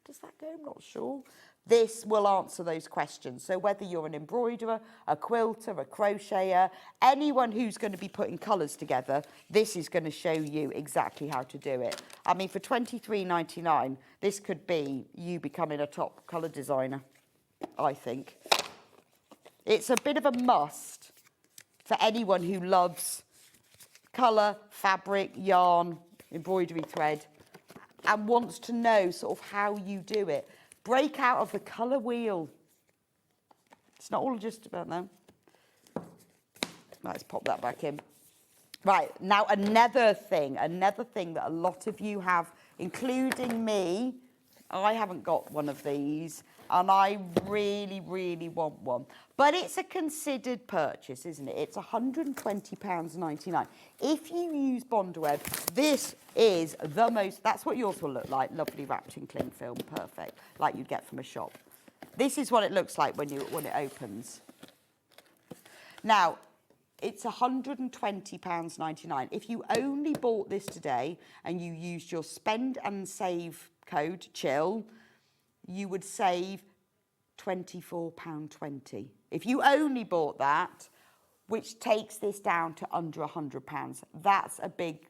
Does that go? I'm not sure. This will answer those questions. So whether you're an embroiderer, a quilter, a crocheter, anyone who's going to be putting colours together, this is going to show you exactly how to do it. I mean, for £23.99, this could be you becoming a top colour designer, I think. It's a bit of a must for anyone who loves colour, fabric, yarn, embroidery thread, and wants to know sort of how you do it. Break out of the colour wheel. It's not all just about them. Let's pop that back in. Right, now another thing that a lot of you have, including me, I haven't got one of these, and I really, really want one. But it's a considered purchase, isn't it? It's £120.99. If you use Bondweb, this is the most, that's what yours will look like, lovely wrapped in cling film, perfect, like you'd get from a shop. this is what it looks like when it opens. Now, it's £120.99. If you only bought this today and you used your spend and save code, CHILL, you would save £24.20. If you only bought that, which takes this down to under £100. That's a big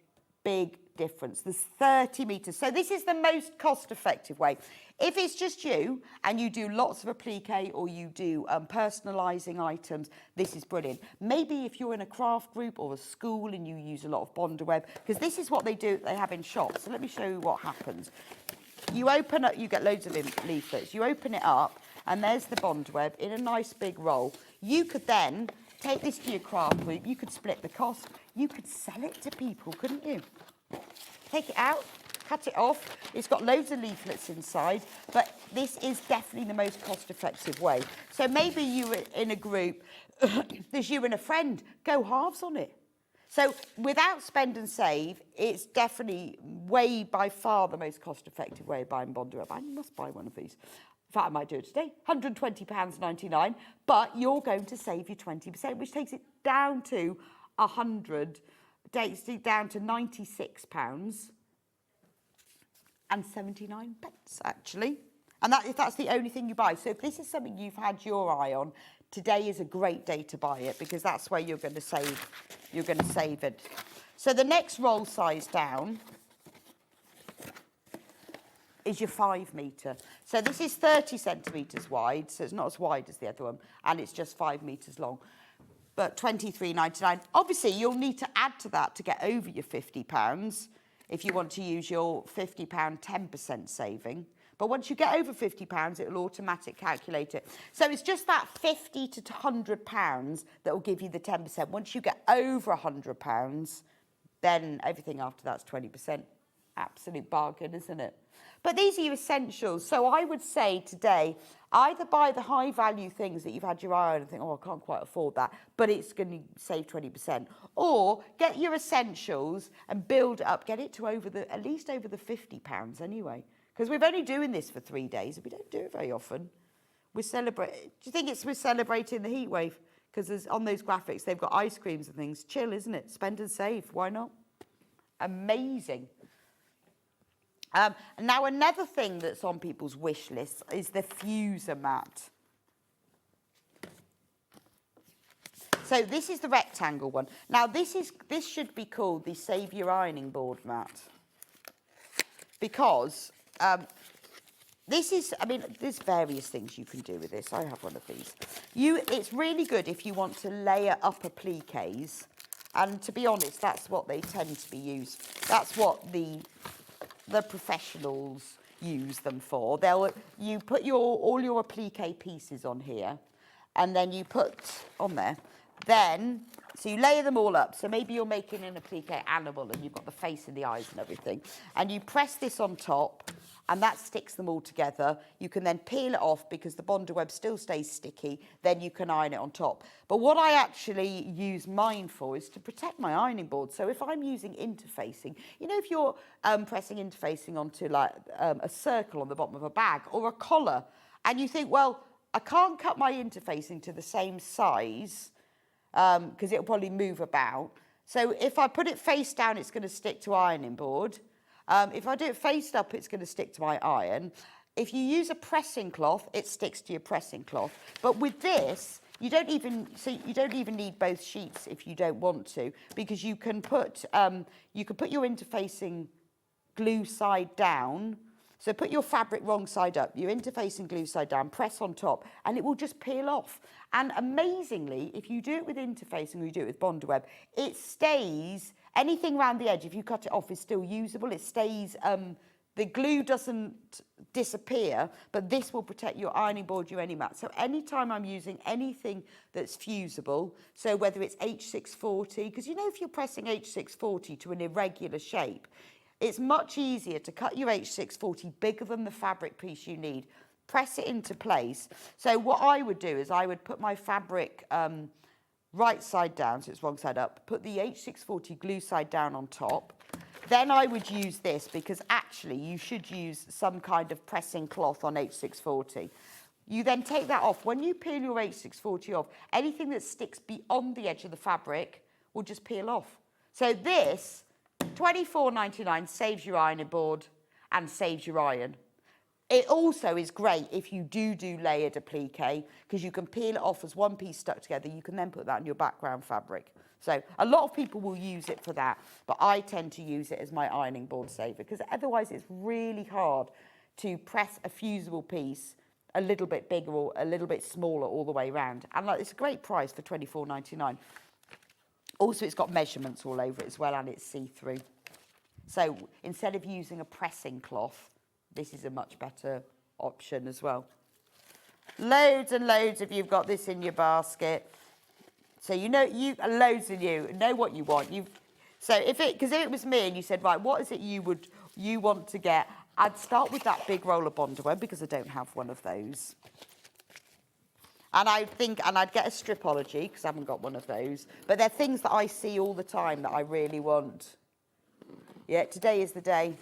difference. There's 30 metres. So this is the most cost-effective way. If it's just you and you do lots of applique or you do personalising items, this is brilliant. Maybe if you're in a craft group or a school and you use a lot of Bondweb, because this is what they have in shops. So let me show you what happens. You open up, you get loads of leaflets. You open it up and there's the Bondweb in a nice big roll. You could then take this to your craft group. You could split the cost. You could sell it to people, couldn't you? Take it out, cut it off. It's got loads of leaflets inside, but this is definitely the most cost-effective way. So maybe you were in a group, there's you and a friend, go halves on it. So without spend and save, it's definitely by far the most cost-effective way of buying Bondweb. I must buy one of these. In fact, I might do it today. £120.99, but you're going to save your 20%, which takes it down to takes it down to £96.79, actually. And if that's the only thing you buy. So if this is something you've had your eye on, today is a great day to buy it because that's where you're going to save. You're going to save it. So the next roll size down is your 5 metre. So this is 30 centimetres wide, so it's not as wide as the other one, and it's just 5 metres long. But £23.99. Obviously, you'll need to add to that to get over your £50 if you want to use your £50 10% saving. But once you get over £50, it will automatically calculate it. So it's just that £50 to £100 that will give you the 10%. Once you get over £100, then everything after that's 20%. Absolute bargain, isn't it? But these are your essentials. So I would say today, either buy the high value things that you've had your eye on and think, oh, I can't quite afford that, but it's going to save 20%. Or get your essentials and build up, get it to at least over the £50 anyway. Because we're only doing this for 3 days and we don't do it very often. Do you think we're celebrating the heat wave? Because on those graphics, they've got ice creams and things. Chill, isn't it? Spend and save. Why not? Amazing. Now, another thing that's on people's wish lists is the fuser mat. So this is the rectangle one. Now, this should be called the Save Your Ironing Board mat. Because there's various things you can do with this. I have one of these. It's really good if you want to layer up appliques. And to be honest, that's what they tend to be used. That's what the professionals use them for. You put all your applique pieces on here, and then you put on there. So you layer them all up. So maybe you're making an applique animal, and you've got the face and the eyes and everything. And you press this on top, and that sticks them all together. You can then peel it off because the Bondweb still stays sticky. Then you can iron it on top. But what I actually use mine for is to protect my ironing board. So if I'm using interfacing, if you're pressing interfacing onto like a circle on the bottom of a bag or a collar, and you think, well, I can't cut my interfacing to the same size because it'll probably move about. So if I put it face down, it's going to stick to ironing board. If I do it face up, it's going to stick to my iron. If you use a pressing cloth, it sticks to your pressing cloth. But with this, you don't even need both sheets if you don't want to, because you can put your interfacing glue side down. So put your fabric wrong side up, your interfacing glue side down, press on top, and it will just peel off. And amazingly, if you do it with interfacing or you do it with Bondweb, it stays, anything around the edge, if you cut it off, is still usable. It stays, the glue doesn't disappear, but this will protect your ironing board, your any mat. So anytime I'm using anything that's fusible, so whether it's H640, because if you're pressing H640 to an irregular shape, it's much easier to cut your H640 bigger than the fabric piece you need. Press it into place. So what I would do is I would put my fabric right side down, so it's wrong side up, put the H640 glue side down on top. Then I would use this because actually you should use some kind of pressing cloth on H640. You then take that off. When you peel your H640 off, anything that sticks beyond the edge of the fabric will just peel off. So this, £24.99, saves your ironing board and saves your iron. It also is great if you do layered applique, because you can peel it off as one piece stuck together. You can then put that in your background fabric. So a lot of people will use it for that, but I tend to use it as my ironing board saver, because otherwise it's really hard to press a fusible piece a little bit bigger or a little bit smaller all the way around. And like, it's a great price for £24.99. Also, it's got measurements all over it as well, and it's see-through. So instead of using a pressing cloth, this is a much better option as well. Loads and loads of you've got this in your basket. So you know, loads of you know what you want. Because if it was me and you said, right, what is it you want to get? I'd start with that big roll of Bondaweb, because I don't have one of those. And I'd get a Stripology, because I haven't got one of those. But they're things that I see all the time that I really want. Yeah, today is the day.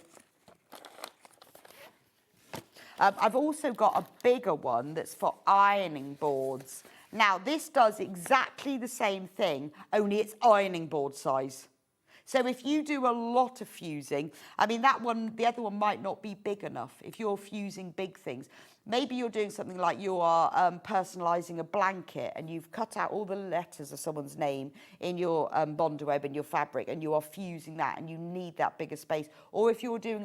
I've also got a bigger one that's for ironing boards. Now, this does exactly the same thing, only it's ironing board size. So if you do a lot of fusing, I mean, the other one might not be big enough if you're fusing big things. Maybe you're doing something like you are personalising a blanket and you've cut out all the letters of someone's name in your Bondaweb and your fabric, and you are fusing that and you need that bigger space. Or if you're doing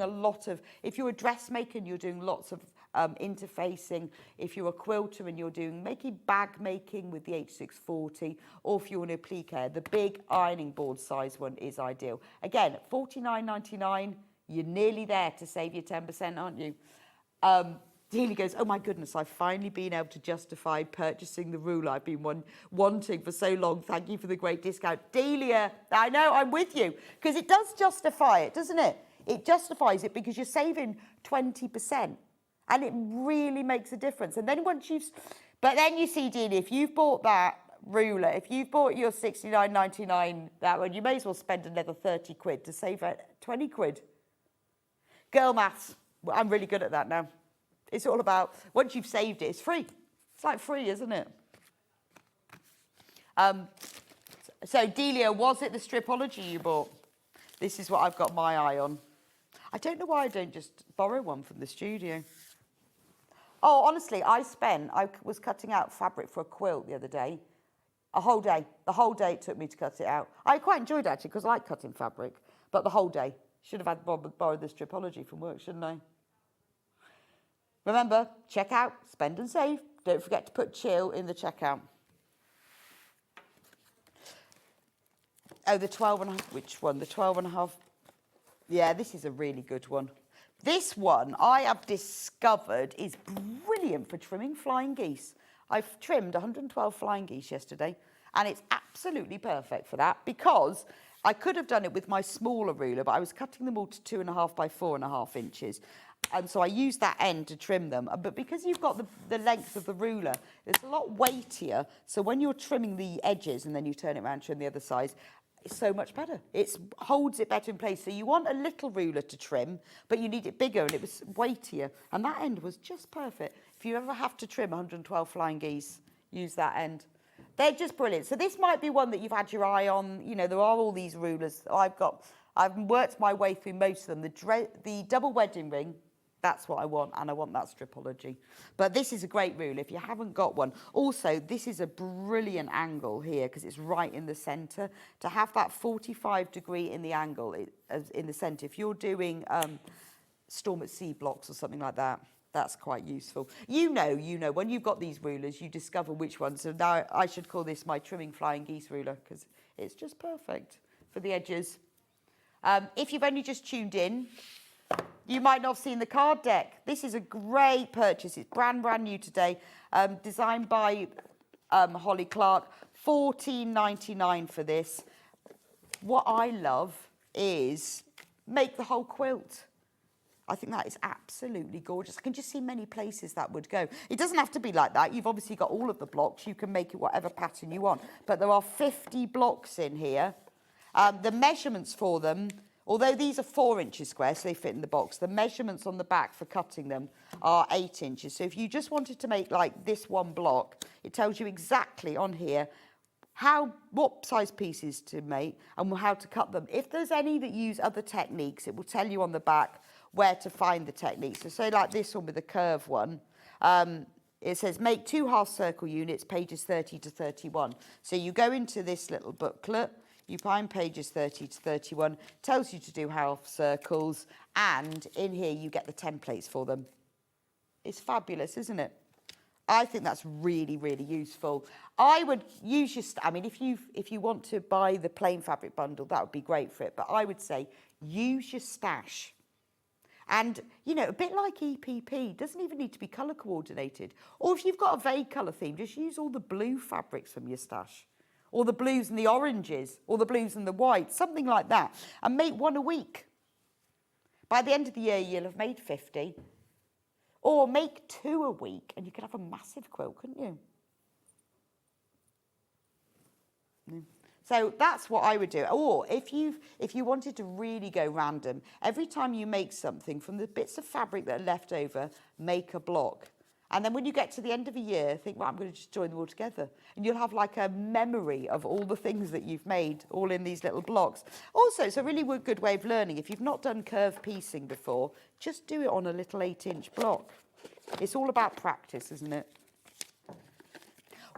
if you're a dressmaker and you're doing lots of interfacing, if you're a quilter and you're making bag making with the H640, or if you're an applique, the big ironing board size one is ideal. Again, £49.99, you're nearly there to save your 10%, aren't you? Delia goes, oh my goodness, I've finally been able to justify purchasing the ruler I've been wanting for so long. Thank you for the great discount. Delia, I know, I'm with you, because it does justify it, doesn't it? It justifies it because you're saving 20%, and it really makes a difference. And then but then you see, Delia, if you've bought that ruler, if you've bought your £69.99, that one, you may as well spend another 30 quid to save 20 quid. Girl maths, I'm really good at that now. It's all about, once you've saved it, it's free. It's like free, isn't it? So, Delia, was it the Stripology you bought? This is what I've got my eye on. I don't know why I don't just borrow one from the studio. Oh, honestly, I was cutting out fabric for a quilt the other day. A whole day. The whole day it took me to cut it out. I quite enjoyed it, actually, because I like cutting fabric. But the whole day. Should have had borrowed the Stripology from work, shouldn't I? Remember, check out, spend and save. Don't forget to put chill in the checkout. Oh, the 12.5, which one? The 12.5. Yeah, this is a really good one. This one I have discovered is brilliant for trimming flying geese. I've trimmed 112 flying geese yesterday, and it's absolutely perfect for that, because I could have done it with my smaller ruler, but I was cutting them all to 2.5 by 4.5 inches. And so I used that end to trim them. But because you've got the length of the ruler, it's a lot weightier. So when you're trimming the edges and then you turn it around and trim the other side, it's so much better. It holds it better in place. So you want a little ruler to trim, but you need it bigger, and it was weightier. And that end was just perfect. If you ever have to trim 112 flying geese, use that end. They're just brilliant. So this might be one that you've had your eye on. You know, there are all these rulers. I've worked my way through most of them. The double wedding ring, that's what I want, and I want that Stripology. But this is a great ruler if you haven't got one. Also, this is a brilliant angle here, because it's right in the centre. To have that 45-degree in the angle in the centre, if you're doing Storm at Sea blocks or something like that, that's quite useful. You know, when you've got these rulers, you discover which ones. So now I should call this my trimming flying geese ruler, because it's just perfect for the edges. If you've only just tuned in, you might not have seen the card deck. This is a great purchase. It's brand new today. Designed by Holly Clarke. £14.99 for this. What I love is make the whole quilt. I think that is absolutely gorgeous. I can just see many places that would go. It doesn't have to be like that. You've obviously got all of the blocks. You can make it whatever pattern you want. But there are 50 blocks in here. The measurements for them, Although these are 4 inches square, so they fit in the box, the measurements on the back for cutting them are 8 inches. So if you just wanted to make like this one block, it tells you exactly on here what size pieces to make and how to cut them. If there's any that use other techniques, it will tell you on the back where to find the techniques. So say like this one with the curve one, it says make 2 half circle units, pages 30 to 31. So you go into this little booklet, you find pages 30 to 31, tells you to do half circles, and in here you get the templates for them. It's fabulous, isn't it? I think that's really, really useful. I would use your, I mean, if you want to buy the plain fabric bundle, that would be great for it. But I would say use your stash. And, you know, a bit like EPP, doesn't even need to be colour coordinated. Or if you've got a vague colour theme, just use all the blue fabrics from your stash. Or the blues and the oranges, or the blues and the whites, something like that. And make 1 a week. By the end of the year, you'll have made 50. Or make 2 a week, and you could have a massive quilt, couldn't you? So that's what I would do. Or if you wanted to really go random, every time you make something from the bits of fabric that are left over, make a block. And then when you get to the end of a year, think, well, I'm going to just join them all together. And you'll have like a memory of all the things that you've made, all in these little blocks. Also, it's a really good way of learning. If you've not done curve piecing before, just do it on a little 8-inch block. It's all about practice, isn't it?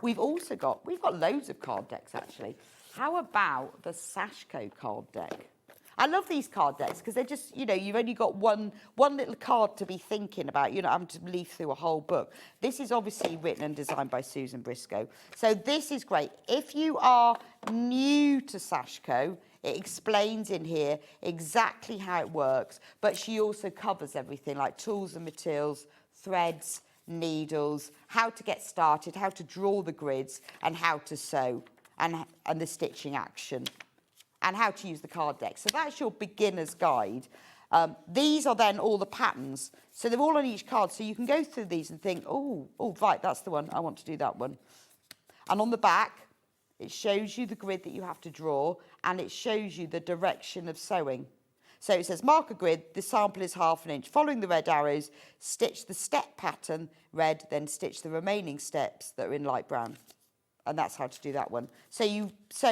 We've got loads of card decks, actually. How about the Sashko card deck? I love these card decks because they're just, you know, you've only got one little card to be thinking about. You're not having to leaf through a whole book. This is obviously written and designed by Susan Briscoe. So this is great. If you are new to Sashko, it explains in here exactly how it works, but she also covers everything like tools and materials, threads, needles, how to get started, how to draw the grids, and how to sew, and the stitching action, and how to use the card deck. So that's your beginner's guide. These are then all the patterns. So they're all on each card. So you can go through these and think, oh, right, that's the one. I want to do that one. And on the back, it shows you the grid that you have to draw, and it shows you the direction of sewing. So it says, mark a grid, the sample is 1/2 inch. Following the red arrows, stitch the step pattern red, then stitch the remaining steps that are in light brown. And that's how to do that one. So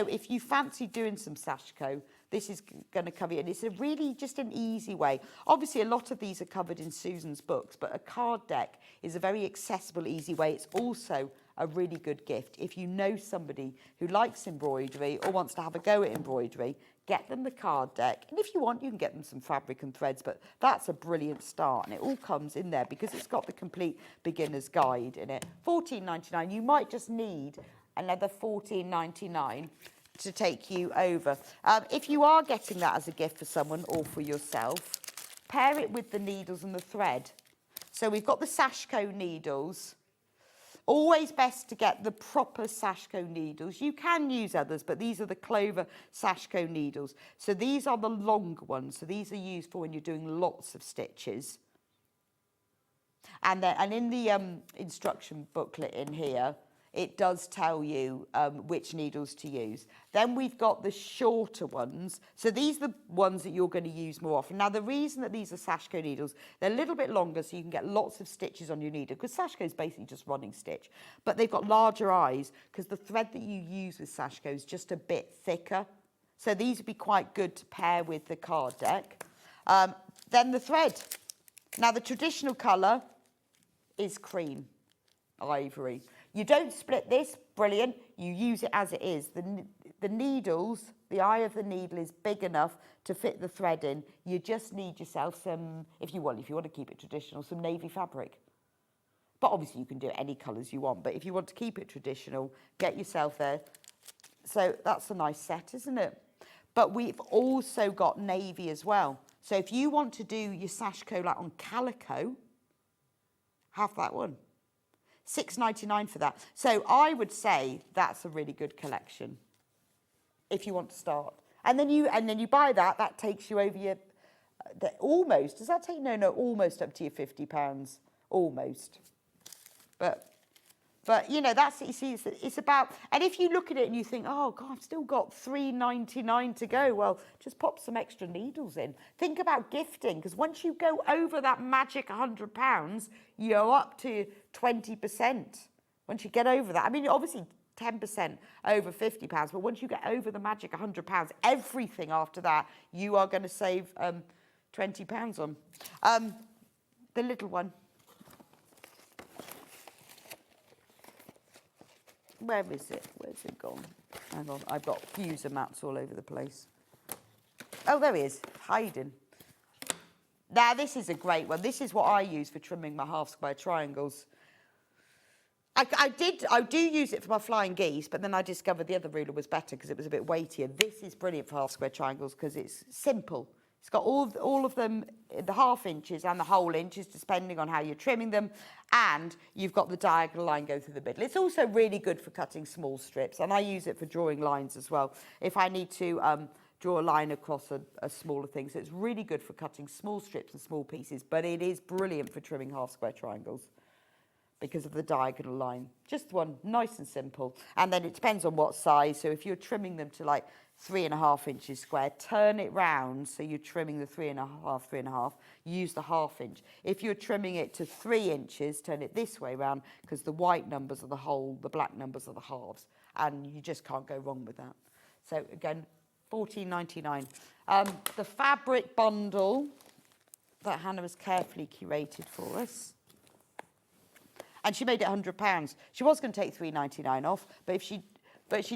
if you fancy doing some Sashko, this is going to cover you. And it's a really just an easy way. Obviously, a lot of these are covered in Susan's books, but a card deck is a very accessible, easy way. It's also a really good gift. If you know somebody who likes embroidery or wants to have a go at embroidery, get them the card deck. And if you want, you can get them some fabric and threads, but that's a brilliant start. And it all comes in there because it's got the complete beginner's guide in it. $14.99. You might just need another $14.99 to take you over. If you are getting that as a gift for someone or for yourself, pair it with the needles and the thread. So we've got the Sashko needles. Always best to get the proper Sashko needles. You can use others, but these are the Clover Sashko needles. So these are the long ones. So these are used for when you're doing lots of stitches. And in the instruction booklet in here, it does tell you which needles to use. Then we've got the shorter ones. So these are the ones that you're going to use more often. Now, the reason that these are Sashko needles, they're a little bit longer so you can get lots of stitches on your needle, because Sashko is basically just running stitch. But they've got larger eyes because the thread that you use with Sashko is just a bit thicker. So these would be quite good to pair with the card deck. Then the thread. Now, the traditional colour is cream, ivory. You don't split this, brilliant. You use it as it is. The needles, the eye of the needle is big enough to fit the thread in. You just need yourself some, if you want to keep it traditional, some navy fabric. But obviously you can do it any colours you want. But if you want to keep it traditional, get yourself there. So that's a nice set, isn't it? But we've also got navy as well. So if you want to do your Sashko like on calico, have that one. $6.99 for that. So I would say that's a really good collection if you want to start. And then you buy that. That takes you over your almost. Does that take no almost up to your £50? Almost. But But, you know, that's, you see, it's about, and if you look at it and you think, oh, God, I've still got $3.99 to go, well, just pop some extra needles in. Think about gifting, because once you go over that magic £100, you're up to 20%. Once you get over that, I mean, obviously 10% over £50, but once you get over the magic £100, everything after that, you are going to save £20 on. The little one. Where is it? Where's it gone? Hang on, I've got fuser mats all over the place. Oh, there he is, hiding. Now, this is a great one. This is what I use for trimming my half square triangles. I do use it for my flying geese, but then I discovered the other ruler was better because it was a bit weightier. This is brilliant for half square triangles because it's simple. It's got all of them, the half inches and the whole inches, depending on how you're trimming them. And you've got the diagonal line go through the middle. It's also really good for cutting small strips. And I use it for drawing lines as well. If I need to draw a line across a smaller thing. So it's really good for cutting small strips and small pieces. But it is brilliant for trimming half square triangles because of the diagonal line. Just one, nice and simple. And then it depends on what size. So if you're trimming them to like 3.5 inches square, turn it round so you're trimming the 3.5, use the ½ inch. If you're trimming it to 3 inches, turn it this way round because the white numbers are the whole, the black numbers are the halves, and you just can't go wrong with that. So again, $14.99. The fabric bundle that Hannah has carefully curated for us. And she made it £100. She was going to take $3.99 off, but she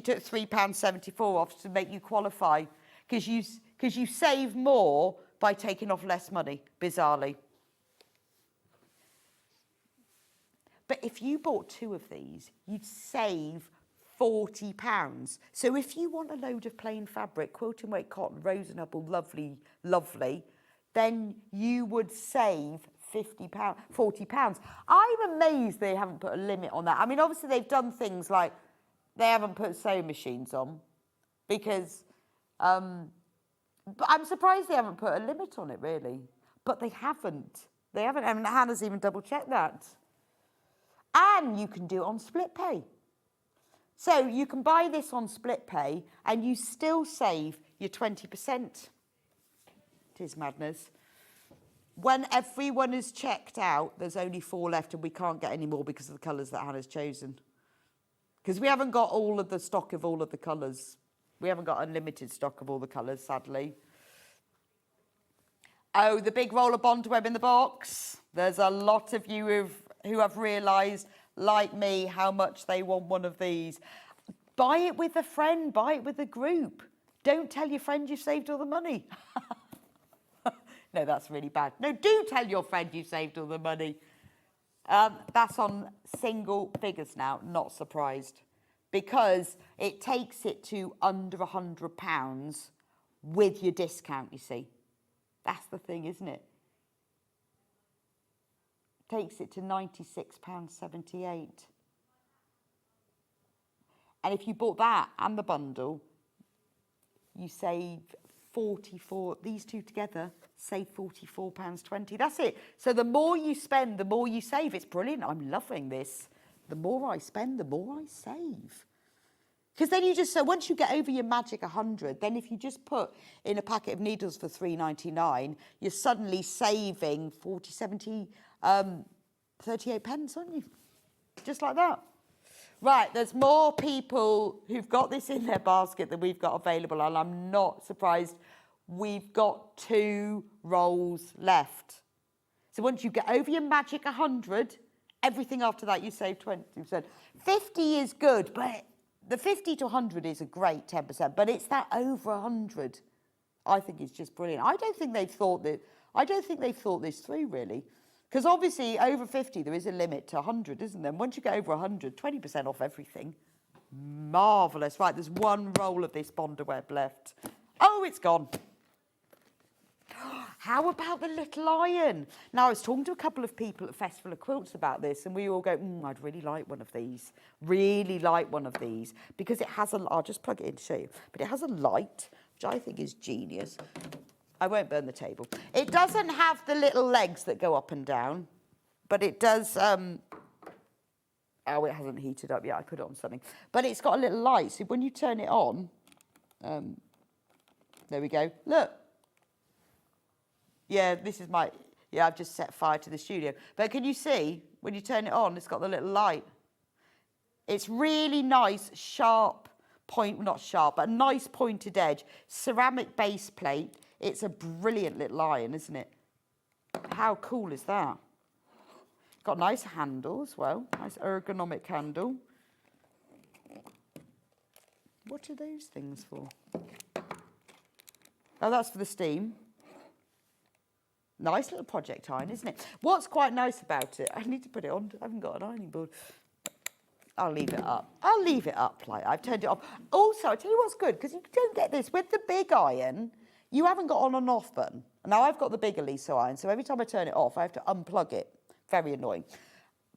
took £3.74 off to make you qualify, because you save more by taking off less money, bizarrely. But if you bought 2 of these, you'd save £40. So if you want a load of plain fabric, quilt and weight cotton, rose and apple, lovely, lovely, then you would save £40. I'm amazed they haven't put a limit on that. I mean, obviously they've done things like they haven't put sewing machines on because, but I'm surprised they haven't put a limit on it really. But they haven't. They haven't, and Hannah's even double checked that. And you can do it on split pay. So you can buy this on split pay and you still save your 20%. It is madness. When everyone is checked out, there's only 4 left and we can't get any more because of the colours that Hannah's chosen. Because we haven't got all of the stock of all of the colours. We haven't got unlimited stock of all the colours, sadly. Oh, the big roll of bond web in the box. There's a lot of you who have realised, like me, how much they want one of these. Buy it with a friend, buy it with a group. Don't tell your friend you've saved all the money. No, that's really bad. No, do tell your friend you saved all the money. That's on single figures now, not surprised. Because it takes it to under £100 with your discount, you see. That's the thing, isn't it? Takes it to £96.78. And if you bought that and the bundle, you save 44, these two together save £44.20. That's it. So the more you spend, the more you save. It's brilliant. I'm loving this. The more I spend, the more I save. Because then you just, so once you get over your magic 100, then if you just put in a packet of needles for £3.99, you're suddenly saving 38 pence, aren't you? Just like that. Right, there's more people who've got this in their basket than we've got available, and I'm not surprised. We've got 2 rolls left. So once you get over your magic 100, everything after that you save 20%. 50 is good, but the 50 to 100 is a great 10%, but it's that over 100 I think is just brilliant. I don't think they've thought this through really. Because obviously over 50 there is a limit to 100, isn't there? Once you get over 100, 20% off everything. Marvellous. Right, there's 1 roll of this Bonder web left. Oh, it's gone. How about the little iron? Now, I was talking to a couple of people at Festival of Quilts about this, and we all go, I'd really like one of these. Really like one of these. Because it has I'll just plug it in to show you. But it has a light, which I think is genius. I won't burn the table. It doesn't have the little legs that go up and down, but it does Oh, it hasn't heated up yet. I put it on something. But it's got a little light. So when you turn it on, there we go. Look. Yeah, this is my, yeah, I've just set fire to the studio. But can you see, when you turn it on, it's got the little light. It's really nice, sharp point, not sharp, but a nice pointed edge. Ceramic base plate. It's a brilliant little iron, isn't it? How cool is that? Got a nice handle as well. Nice ergonomic handle. What are those things for? Oh, that's for the steam. Nice little project iron, isn't it? What's quite nice about it, I need to put it on. I haven't got an ironing board. I'll leave it up. I'll leave it up, like I've turned it off. Also, I'll tell you what's good, because you don't get this. With the big iron, you haven't got on and off button. Now, I've got the big Eliso iron, so every time I turn it off, I have to unplug it. Very annoying.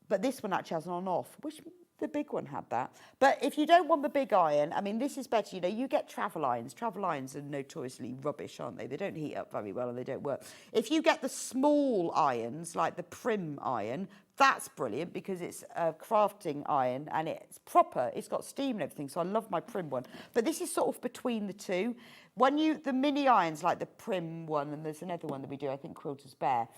But this one actually has an on and off. Wish the big one had that. But if you don't want the big iron, I mean, this is better. You know, you get travel irons. Travel irons are notoriously rubbish, aren't they? They don't heat up very well and they don't work. If you get the small irons, like the Prim iron, that's brilliant because it's a crafting iron and it's proper. It's got steam and everything, so I love my Prim one. But this is sort of between the two. The mini irons, like the Prim one, and there's another one that we do, I think Quilter's Bear,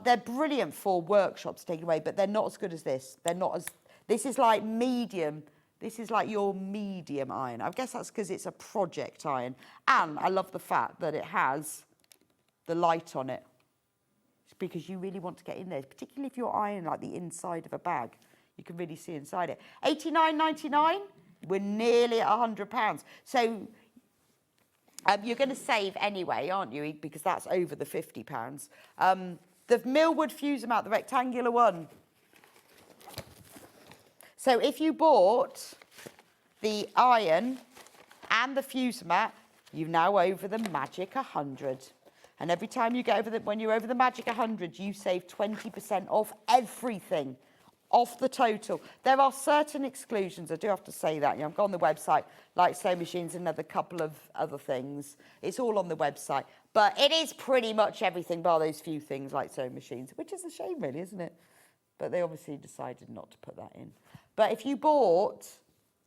they're brilliant for workshops taken away, but they're not as good as this. They're not as... This is like medium. This is like your medium iron. I guess that's because it's a project iron. And I love the fact that it has the light on it. It's because you really want to get in there, particularly if you're ironing like the inside of a bag. You can really see inside it. $89.99. We're nearly at £100. So you're going to save anyway, aren't you? Because that's over the £50. The Millwood fuse amount, the rectangular one. So if you bought the iron and the fuse mat, you're now over the magic 100. And every time you get over when you're over the magic 100, you save 20% off everything, off the total. There are certain exclusions, I do have to say that. You know, I've gone on the website, like sewing machines and another couple of other things. It's all on the website. But it is pretty much everything bar those few things like sewing machines, which is a shame really, isn't it? But they obviously decided not to put that in. But if you bought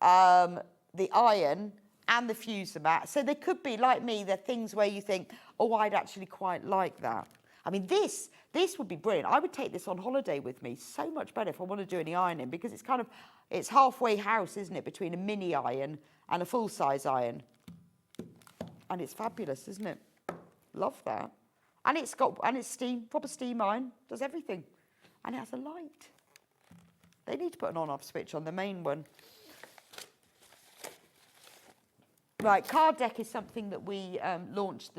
the iron and the fuse mat, so there could be, like me, there are things where you think, oh, I'd actually quite like that. I mean, this would be brilliant. I would take this on holiday with me. So much better if I want to do any ironing, because it's kind of, it's halfway house, isn't it, between a mini iron and a full-size iron. And it's fabulous, isn't it? Love that. And it's steam, proper steam iron, does everything. And it has a light. They need to put an on-off switch on the main one. Right, card deck is something that we launched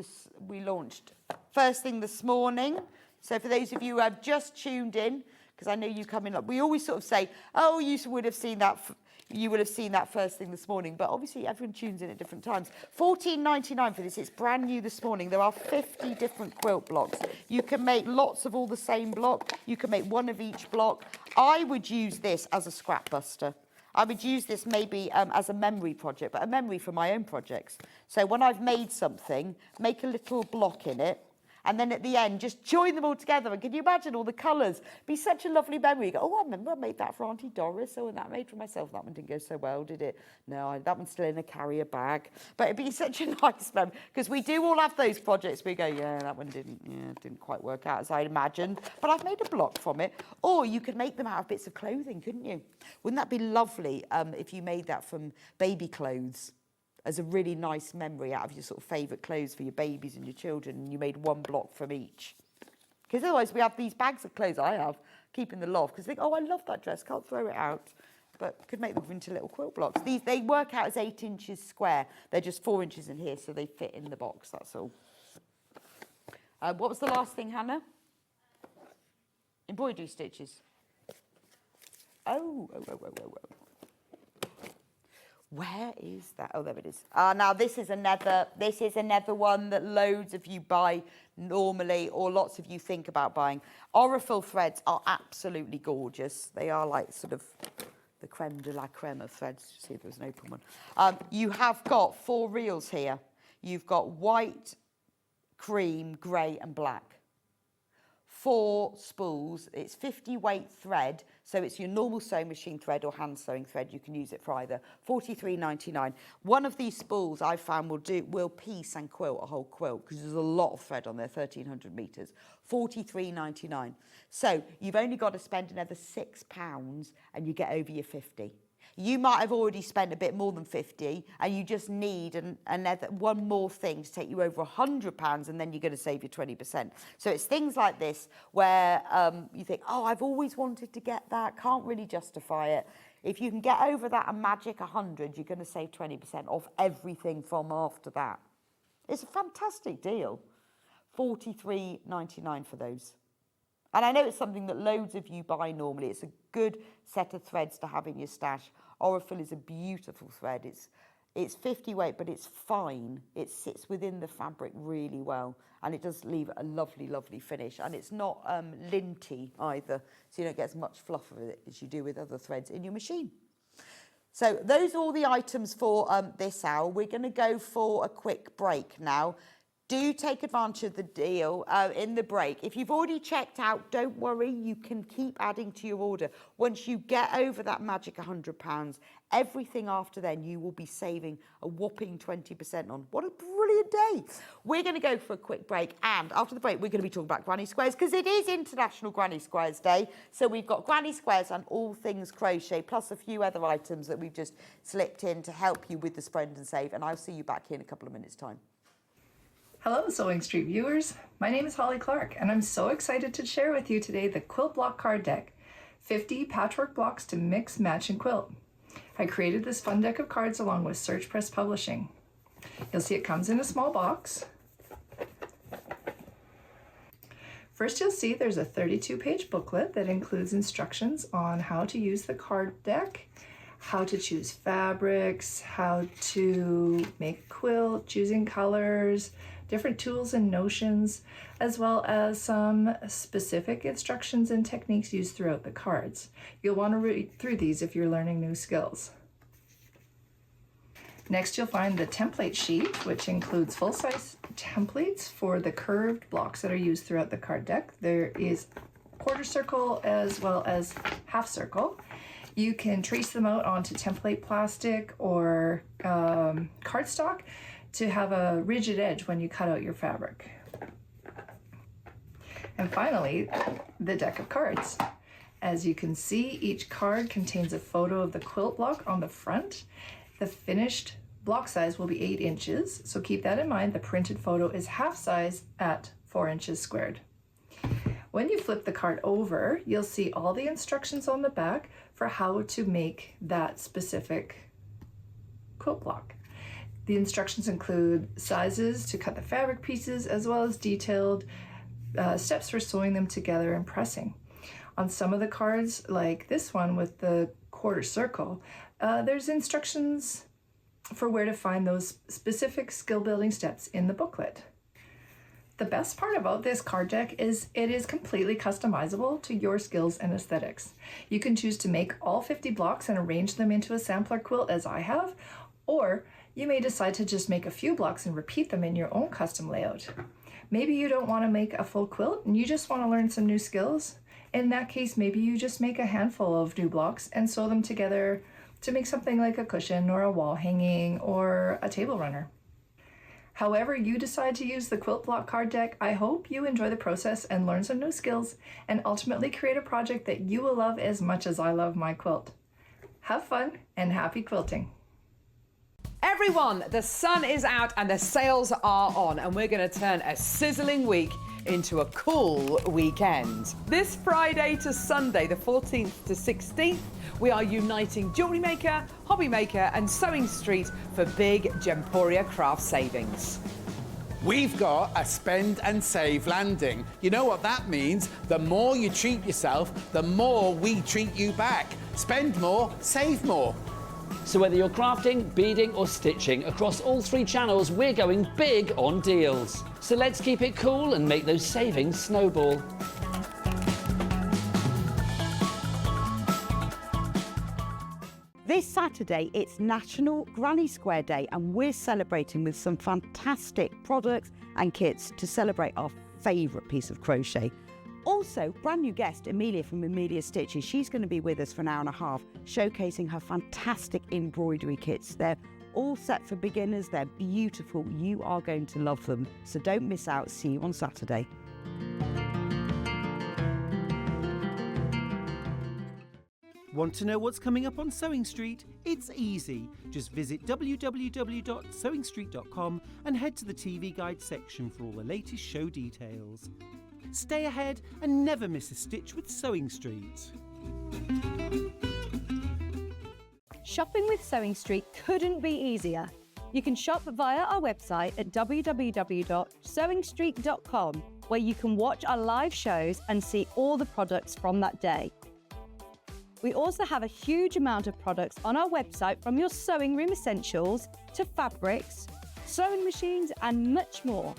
first thing this morning. So for those of you who have just tuned in, because I know you come in, we always sort of say, oh, you would have seen that first thing this morning, but obviously everyone tunes in at different times. $14.99 for this. It's brand new this morning. There are 50 different quilt blocks. You can make lots of all the same block. You can make one of each block. I would use this as a scrap buster. I would use this maybe as a memory project, but a memory for my own projects. So when I've made something, make a little block in it, and then at the end, just join them all together. And can you imagine all the colours? Be such a lovely memory. You go, oh, I remember I made that for Auntie Doris. Oh, and that I made for myself. That one didn't go so well, did it? No, that one's still in a carrier bag. But it'd be such a nice memory. Because we do all have those projects. We go, yeah, that one didn't quite work out as I imagined. But I've made a block from it. Or you could make them out of bits of clothing, couldn't you? Wouldn't that be lovely if you made that from baby clothes? As a really nice memory out of your sort of favourite clothes for your babies and your children, and you made one block from each. Because otherwise we have these bags of clothes, I have, keep in the loft, because think, oh, I love that dress, can't throw it out. But could make them into little quilt blocks. They work out as 8 inches square. They're just 4 inches in here, so they fit in the box, that's all. What was the last thing, Hannah? Embroidery stitches. Oh. Where is that? Oh, there it is. Now this is another one that loads of you buy normally, or lots of you think about buying. Aurifil threads are absolutely gorgeous. They are like sort of the creme de la creme of threads. See, there was an open one. You have got 4 reels here. You've got white, cream, grey, and black. 4 spools. It's 50 weight thread, so it's your normal sewing machine thread or hand sewing thread. You can use it for either. $43.99. One of these spools I found will piece and quilt a whole quilt, because there's a lot of thread on there, 1,300 meters. $43.99. So you've only got to spend another £6 and you get over your 50. You might have already spent a bit more than 50 and you just need another one more thing to take you over £100, and then you're going to save your 20%. So it's things like this where you think, oh, I've always wanted to get that, can't really justify it. If you can get over that and magic 100, you're going to save 20% off everything from after that. It's a fantastic deal. $43.99 for those. And I know it's something that loads of you buy normally. It's a good set of threads to have in your stash. Aurifil is a beautiful thread. It's 50 weight, but it's fine. It sits within the fabric really well, and it does leave a lovely, lovely finish. And it's not linty either, so you don't get as much fluff of it as you do with other threads in your machine. So those are all the items for this hour. We're going to go for a quick break now. Do take advantage of the deal in the break. If you've already checked out, don't worry, you can keep adding to your order. Once you get over that magic £100, everything after then you will be saving a whopping 20% on. What a brilliant day. We're going to go for a quick break, and after the break we're going to be talking about granny squares, because it is International Granny Squares Day. So we've got granny squares and all things crochet, plus a few other items that we've just slipped in to help you with the spend and save, and I'll see you back here in a couple of minutes' time. Hello, Sewing Street viewers. My name is Holly Clarke, and I'm so excited to share with you today the Quilt Block Card Deck, 50 patchwork blocks to mix, match, and quilt. I created this fun deck of cards along with Search Press Publishing. You'll see it comes in a small box. First, you'll see there's a 32-page booklet that includes instructions on how to use the card deck, how to choose fabrics, how to make a quilt, choosing colors, different tools and notions, as well as some specific instructions and techniques used throughout the cards. You'll want to read through these if you're learning new skills. Next, you'll find the template sheet, which includes full-size templates for the curved blocks that are used throughout the card deck. There is quarter circle as well as half circle. You can trace them out onto template plastic or cardstock to have a rigid edge when you cut out your fabric. And finally, the deck of cards. As you can see, each card contains a photo of the quilt block on the front. The finished block size will be 8 inches, so keep that in mind. The printed photo is half size at 4 inches squared. When you flip the card over, you'll see all the instructions on the back for how to make that specific quilt block. The instructions include sizes to cut the fabric pieces, as well as detailed steps for sewing them together and pressing. On some of the cards, like this one with the quarter circle, there's instructions for where to find those specific skill building steps in the booklet. The best part about this card deck is it is completely customizable to your skills and aesthetics. You can choose to make all 50 blocks and arrange them into a sampler quilt, as I have, or you may decide to just make a few blocks and repeat them in your own custom layout. Maybe you don't want to make a full quilt and you just want to learn some new skills. In that case, maybe you just make a handful of new blocks and sew them together to make something like a cushion or a wall hanging or a table runner. However you decide to use the Quilt Block Card Deck, I hope you enjoy the process and learn some new skills and ultimately create a project that you will love as much as I love my quilt. Have fun and happy quilting. Everyone, the sun is out and the sales are on, and we're going to turn a sizzling week into a cool weekend. This Friday to Sunday, the 14th to 16th, we are uniting jewellery maker, hobby maker and Sewing Street for big Gemporia craft savings. We've got a spend and save landing. You know what that means? The more you treat yourself, the more we treat you back. Spend more, save more. So whether you're crafting, beading or stitching, across all 3 channels we're going big on deals. So let's keep it cool and make those savings snowball. This Saturday, it's National Granny Square Day, and we're celebrating with some fantastic products and kits to celebrate our favourite piece of crochet. Also, brand new guest, Amelia from Amelia Stitches. She's going to be with us for an hour and a half, showcasing her fantastic embroidery kits. They're all set for beginners. They're beautiful. You are going to love them. So don't miss out. See you on Saturday. Want to know what's coming up on Sewing Street? It's easy. Just visit www.sewingstreet.com and head to the TV Guide section for all the latest show details. Stay ahead and never miss a stitch with Sewing Street. Shopping with Sewing Street couldn't be easier. You can shop via our website at www.sewingstreet.com, where you can watch our live shows and see all the products from that day. We also have a huge amount of products on our website, from your sewing room essentials to fabrics, sewing machines and much more.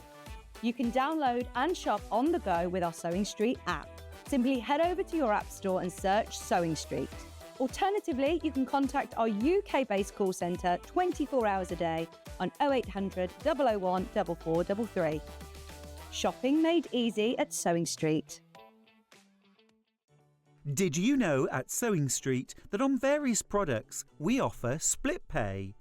You can download and shop on the go with our Sewing Street app. Simply head over to your app store and search Sewing Street. Alternatively, you can contact our UK-based call centre 24 hours a day on 0800 001 4433. Shopping made easy at Sewing Street. Did you know at Sewing Street that on various products we offer split pay?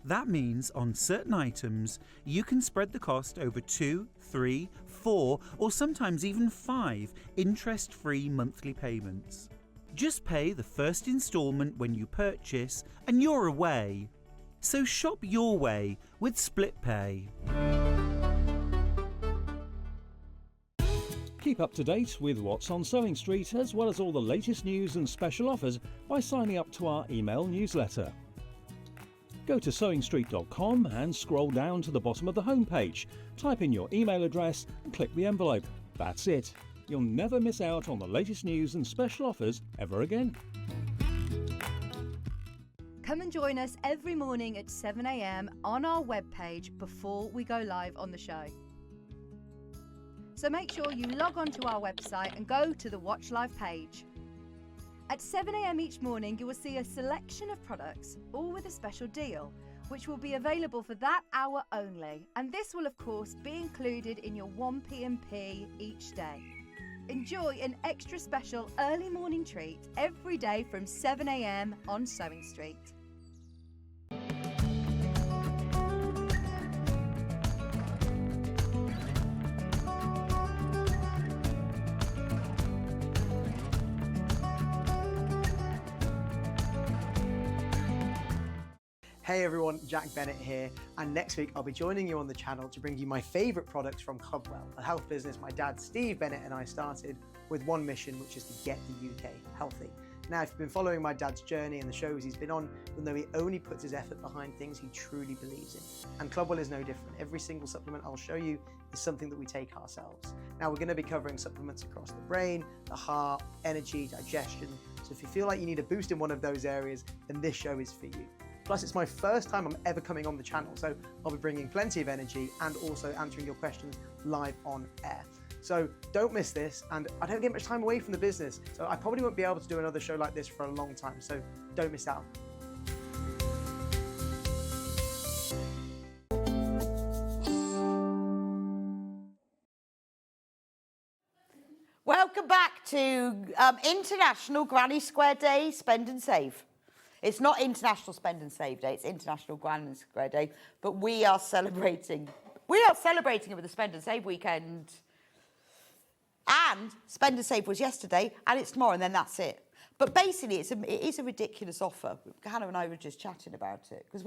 That means on certain items you can spread the cost over 2, 3, 4 or sometimes even 5 interest-free monthly payments. Just pay the first instalment when you purchase and you're away. So shop your way with split pay. Keep up to date with what's on Sewing Street, as well as all the latest news and special offers, by signing up to our email newsletter. Go to SewingStreet.com and scroll down to the bottom of the homepage. Type in your email address and click the envelope. That's it. You'll never miss out on the latest news and special offers ever again. Come and join us every morning at 7 a.m. on our webpage before we go live on the show. So make sure you log on to our website and go to the Watch Live page. At 7 a.m. each morning, you will see a selection of products, all with a special deal, which will be available for that hour only. And this will, of course, be included in your 1p&p each day. Enjoy an extra special early morning treat every day from 7 a.m. on Sewing Street. Hey everyone, Jack Bennett here, and next week I'll be joining you on the channel to bring you my favourite products from Clubwell, a health business my dad Steve Bennett and I started with one mission, which is to get the UK healthy. Now, if you've been following my dad's journey and the shows he's been on, you'll know he only puts his effort behind things he truly believes in. And Clubwell is no different. Every single supplement I'll show you is something that we take ourselves. Now, we're going to be covering supplements across the brain, the heart, energy, digestion. So if you feel like you need a boost in one of those areas, then this show is for you. Plus, it's my first time I'm ever coming on the channel, so I'll be bringing plenty of energy and also answering your questions live on air. So don't miss this, and I don't get much time away from the business, so I probably won't be able to do another show like this for a long time, so don't miss out. Welcome back to International Granny Square Day Spend and Save. It's not International Spend and Save Day, it's International Granny Square Day, but we are celebrating it with the Spend and Save weekend. And Spend and Save was yesterday, and it's tomorrow, and then that's it. But basically, it is a ridiculous offer. Hannah and I were just chatting about it, because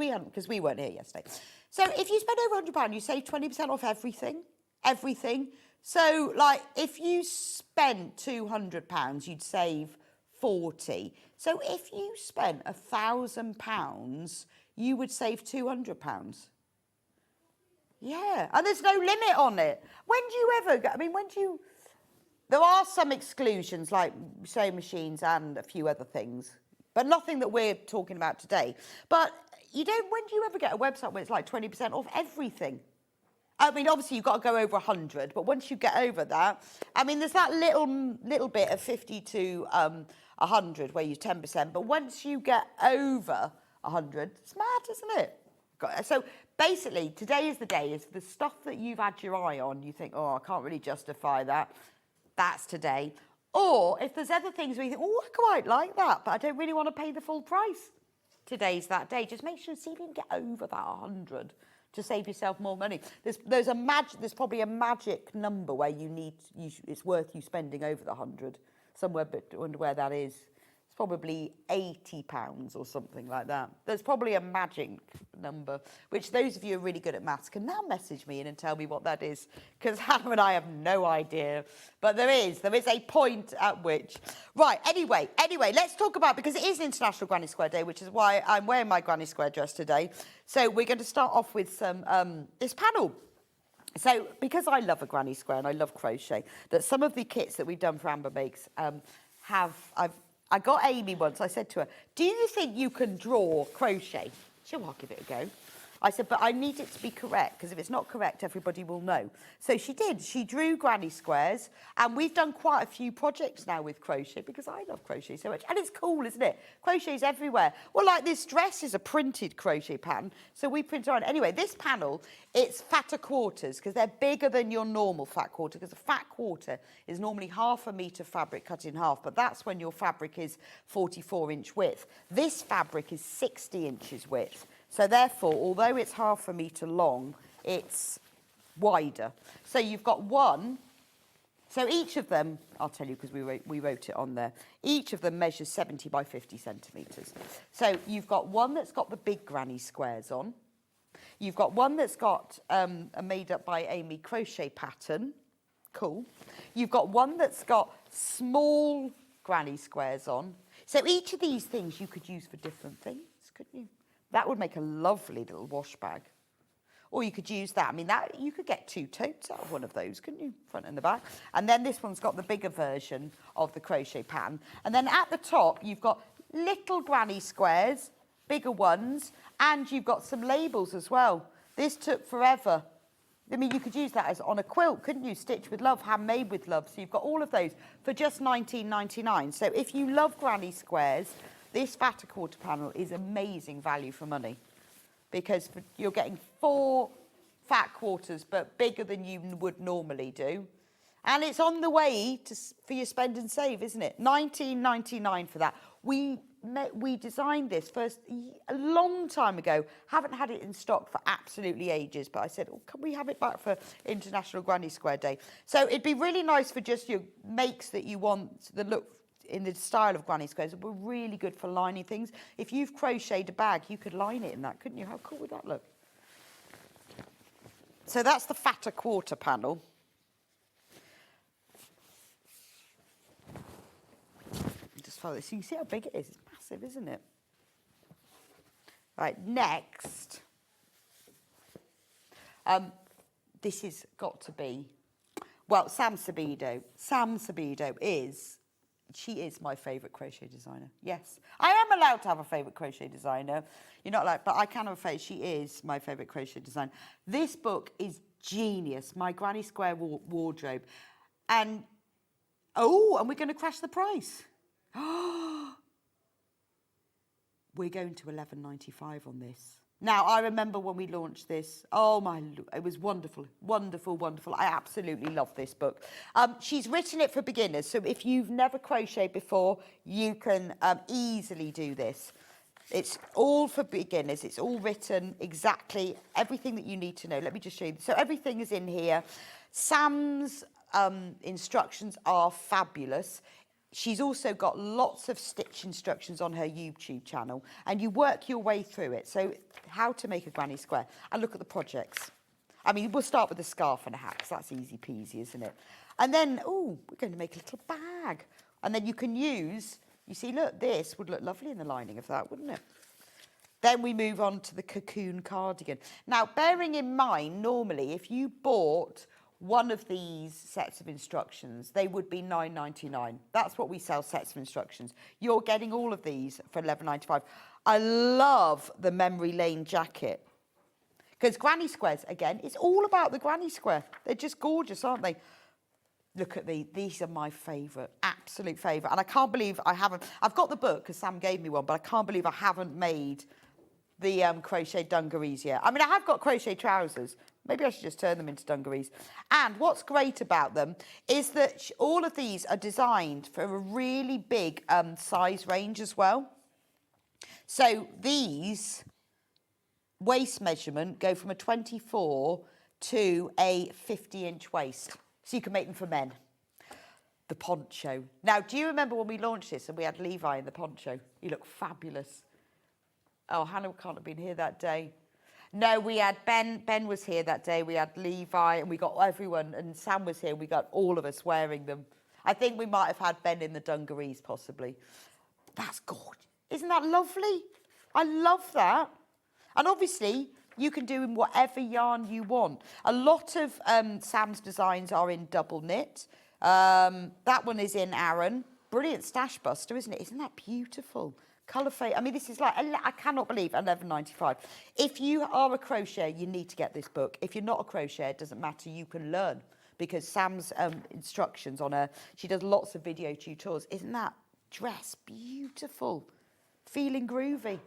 we weren't here yesterday. So if you spend over £100, you save 20% off everything. Everything. So, like, if you spent £200, you'd save 40. So if you spent £1,000, you would save £200. Yeah, and there's no limit on it. When do you ever go? I mean, there are some exclusions like sewing machines and a few other things, but nothing that we're talking about today. But when do you ever get a website where it's like 20% off everything? I mean, obviously you've got to go over 100, but once you get over that, I mean, there's that little bit of 50 to 100 where you're 10%, but once you get over 100, it's mad, isn't it? So basically, today is the day. Is the stuff that you've had your eye on, you think, oh, I can't really justify that. that's today. Or if there's other things where you think, oh, I quite like that, but I don't really want to pay the full price, today's that day. Just make sure, see if you can get over that 100 to save yourself more money. There's probably a magic number where it's worth you spending over the 100. Somewhere, but I wonder where that is. It's probably £80 or something like that. There's probably a magic number, which those of you who are really good at maths can now message me in and tell me what that is, because Hannah and I have no idea. But there is a point at which. Right, anyway, let's talk about, because it is International Granny Square Day, which is why I'm wearing my Granny Square dress today. So we're going to start off with some this panel. So, because I love a granny square and I love crochet, that some of the kits that we've done for Amber Makes I got Amy once, I said to her, do you think you can draw crochet? She said, well, I'll give it a go. I said, but I need it to be correct, because if it's not correct, everybody will know. So she did. She drew granny squares, and we've done quite a few projects now with crochet, because I love crochet so much. And it's cool, isn't it? Crochet's everywhere. Well, like this dress is a printed crochet pattern, so we print it on. Anyway, this panel, it's fatter quarters, because they're bigger than your normal fat quarter, because a fat quarter is normally ½ metre fabric cut in half, but that's when your fabric is 44-inch width. This fabric is 60 inches width. So therefore, although it's ½ metre long, it's wider. So you've got one. So each of them, I'll tell you because we wrote it on there, each of them measures 70 by 50 centimetres. So you've got one that's got the big granny squares on. You've got one that's got a made up by Amy crochet pattern. Cool. You've got one that's got small granny squares on. So each of these things you could use for different things, couldn't you? That would make a lovely little wash bag. Or you could use that. I mean, you could get 2 totes out of one of those, couldn't you? Front and the back. And then this one's got the bigger version of the crochet pattern. And then at the top, you've got little granny squares, bigger ones, and you've got some labels as well. This took forever. I mean, you could use that as on a quilt, couldn't you? Stitch with love, handmade with love. So you've got all of those for just £19.99. So if you love granny squares, this fatter quarter panel is amazing value for money, because you're getting 4 fat quarters, but bigger than you would normally do. And it's on the way for your spend and save, isn't it? £19.99 for that. We designed this first a long time ago. Haven't had it in stock for absolutely ages, but I said, oh, can we have it back for International Granny Square Day? So it'd be really nice for just your makes that you want the look in the style of granny squares. It would be really good for lining things. If you've crocheted a bag, you could line it in that, couldn't you? How cool would that look? So that's the fatter quarter panel. Just follow this. So you see how big it is? It's massive, isn't it? Right, next. This has got to be, well, Sam Sabido. Sam Sabido she is my favourite crochet designer. Yes, I am allowed to have a favourite crochet designer. You're not allowed, but I can have a favourite. She is my favourite crochet designer. This book is genius, My Granny Square Wardrobe. And, and we're going to crash the price. We're going to £11.95 on this. Now, I remember when we launched this. Oh, it was wonderful, wonderful, wonderful. I absolutely love this book. She's written it for beginners, so if you've never crocheted before, you can easily do this. It's all for beginners. It's all written exactly, everything that you need to know. Let me just show you. So everything is in here. Sam's instructions are fabulous. She's also got lots of stitch instructions on her YouTube channel, and you work your way through it. So how to make a granny square. And look at the projects. I mean, we'll start with a scarf and a hat, because that's easy peasy, isn't it? And then, we're going to make a little bag. And then you can use, you see, look, this would look lovely in the lining of that, wouldn't it? Then we move on to the cocoon cardigan. Now, bearing in mind, normally, if you bought one of these sets of instructions, they would be £9.99. That's what we sell, sets of instructions. You're getting all of these for £11.95. I love the memory lane jacket, because granny squares, again, it's all about the granny square. They're just gorgeous, aren't they? Look at these are my favourite, absolute favourite. And I can't believe I haven't, I've got the book because Sam gave me one, but I can't believe I haven't made the crochet dungarees yet. I mean, I have got crochet trousers. Maybe I should just turn them into dungarees. And what's great about them is that all of these are designed for a really big size range as well. So these waist measurement go from a 24 to a 50-inch waist. So you can make them for men. The poncho. Now, do you remember when we launched this and we had Levi in the poncho? He looked fabulous. Oh, Hannah can't have been here that day. No, we had Ben. Ben was here that day. We had Levi and we got everyone, and Sam was here. We got all of us wearing them. I think we might have had Ben in the dungarees, possibly. That's gorgeous. Isn't that lovely? I love that. And obviously, you can do in whatever yarn you want. A lot of Sam's designs are in double knit. That one is in Aran. Brilliant stash buster, isn't it? Isn't that beautiful? Colour fade. I mean, this is like, I cannot believe, $11.95. If you are a crocheter, you need to get this book. If you're not a crocheter, it doesn't matter. You can learn because Sam's instructions on her, she does lots of video tutorials. Isn't that dress beautiful? Feeling groovy.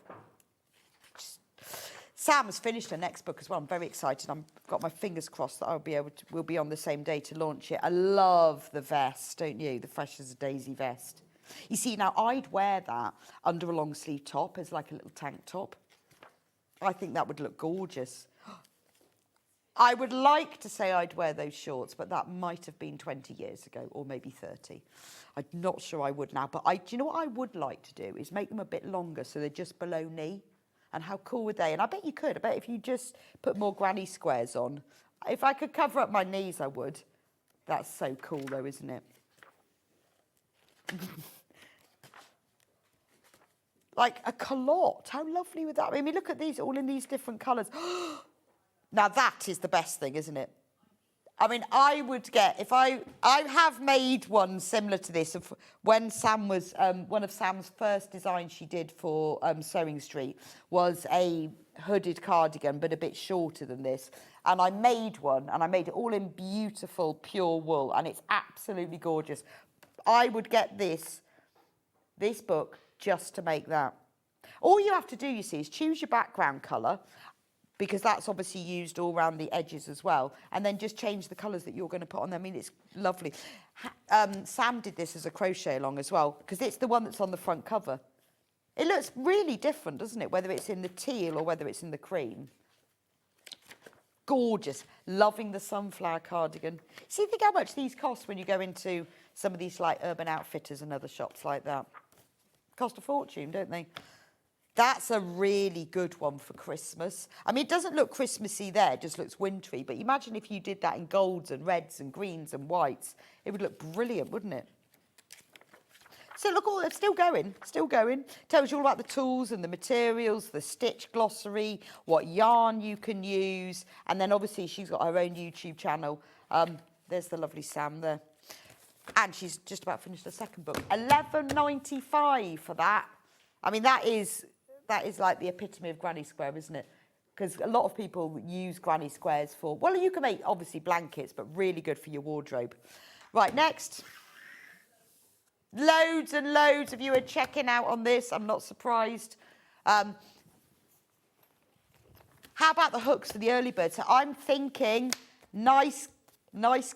Sam has finished her next book as well. I'm very excited. I've got my fingers crossed that we'll be on the same day to launch it. I love the vest, don't you? The Fresh as a Daisy vest. You see, now I'd wear that under a long sleeve top as like a little tank top. I think that would look gorgeous. I would like to say I'd wear those shorts, but that might have been 20 years ago or maybe 30. I'm not sure I would now, but do you know what I would like to do is make them a bit longer so they're just below knee. And how cool would they? And I bet you could. I bet if you just put more granny squares on, if I could cover up my knees, I would. That's so cool though, isn't it? Like a culotte. How lovely would that be? I mean, look at these, all in these different colours. Now that is the best thing, isn't it? I mean, I would get, I have made one similar to this of when Sam was, one of Sam's first designs she did for SewingStreet was a hooded cardigan, but a bit shorter than this. And I made one, and I made it all in beautiful, pure wool, and it's absolutely gorgeous. I would get this book just to make that. All you have to do, you see, is choose your background colour, because that's obviously used all around the edges as well, and then just change the colours that you're going to put on them. I mean, it's lovely. Sam did this as a crochet along as well, because it's the one that's on the front cover. It looks really different, doesn't it, whether it's in the teal or whether it's in the cream. Gorgeous. Loving the sunflower cardigan. See, think how much these cost when you go into some of these like Urban Outfitters and other shops like that. Cost a fortune, don't they? That's a really good one for Christmas. I mean, it doesn't look Christmassy there, it just looks wintry. But imagine if you did that in golds and reds and greens and whites. It would look brilliant, wouldn't it? So look, it's still going, still going. Tells you all about the tools and the materials, the stitch glossary, what yarn you can use. And then obviously she's got her own YouTube channel. There's the lovely Sam there. And she's just about finished her second book. $11.95 for that. I mean, that is like the epitome of granny square, isn't it? Because a lot of people use granny squares for, well, you can make obviously blankets, but really good for your wardrobe. Right, next. Loads and loads of you are checking out on this. I'm not surprised. How about the hooks for the early bird? So I'm thinking nice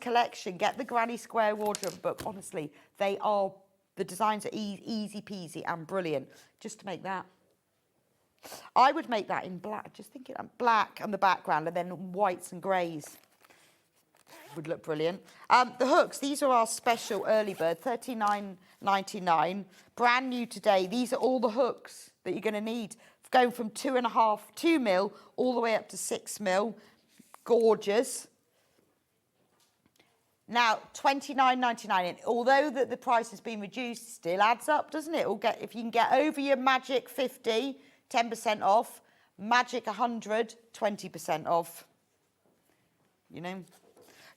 collection. Get the Granny Square wardrobe book. Honestly, the designs are easy peasy and brilliant. Just to make that. I would make that in black. Just thinking black on the background and then whites and greys. Would look brilliant. The hooks, these are our special early bird, $39.99. Brand new today. These are all the hooks that you're going to need. Going from 2 mil, all the way up to 6 mil. Gorgeous. Now, $29.99. And although the price has been reduced, still adds up, doesn't it? If you can get over your magic 50, 10% off. Magic 100, 20% off. You know?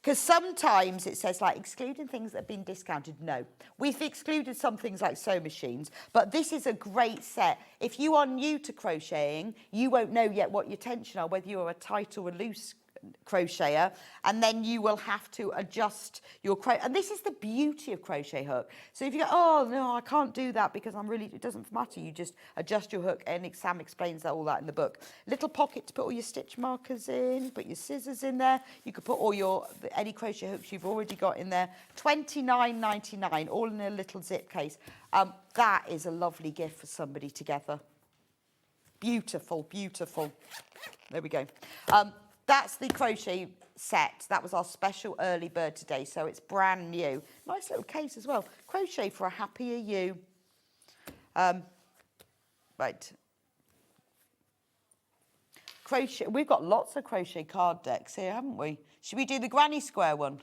Because sometimes it says, like, excluding things that have been discounted. No. We've excluded some things like sewing machines, but this is a great set. If you are new to crocheting, you won't know yet what your tension are, whether you're a tight or a loose crocheter, and then you will have to adjust your crochet. And this is the beauty of crochet hook. So if you go, oh no, I can't do that because it doesn't matter. You just adjust your hook, and Sam explains all that in the book. Little pocket to put all your stitch markers in, put your scissors in there. You could put all any crochet hooks you've already got in there. $29.99, all in a little zip case. That is a lovely gift for somebody together. Beautiful, beautiful. There we go. That's the crochet set. That was our special early bird today, so it's brand new. Nice little case as well. Crochet for a happier you. Right. Crochet. We've got lots of crochet card decks here, haven't we? Should we do the granny square one?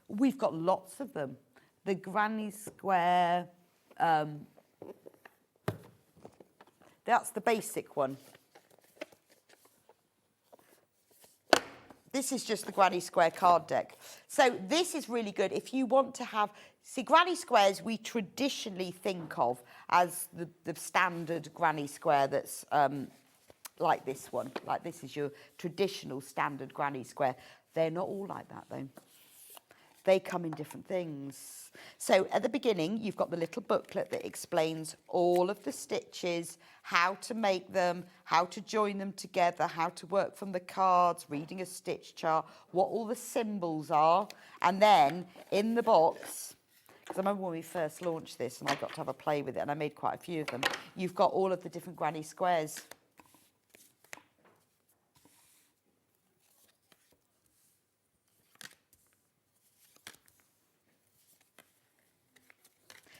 We've got lots of them. The granny square. That's the basic one. This is just the granny square card deck. So this is really good if you want to have, see, granny squares we traditionally think of as the standard granny square that's like this one. Like this is your traditional standard granny square. They're not all like that though. They come in different things. So at the beginning, you've got the little booklet that explains all of the stitches, how to make them, how to join them together, how to work from the cards, reading a stitch chart, what all the symbols are. And then in the box, because I remember when we first launched this and I got to have a play with it and I made quite a few of them, you've got all of the different granny squares.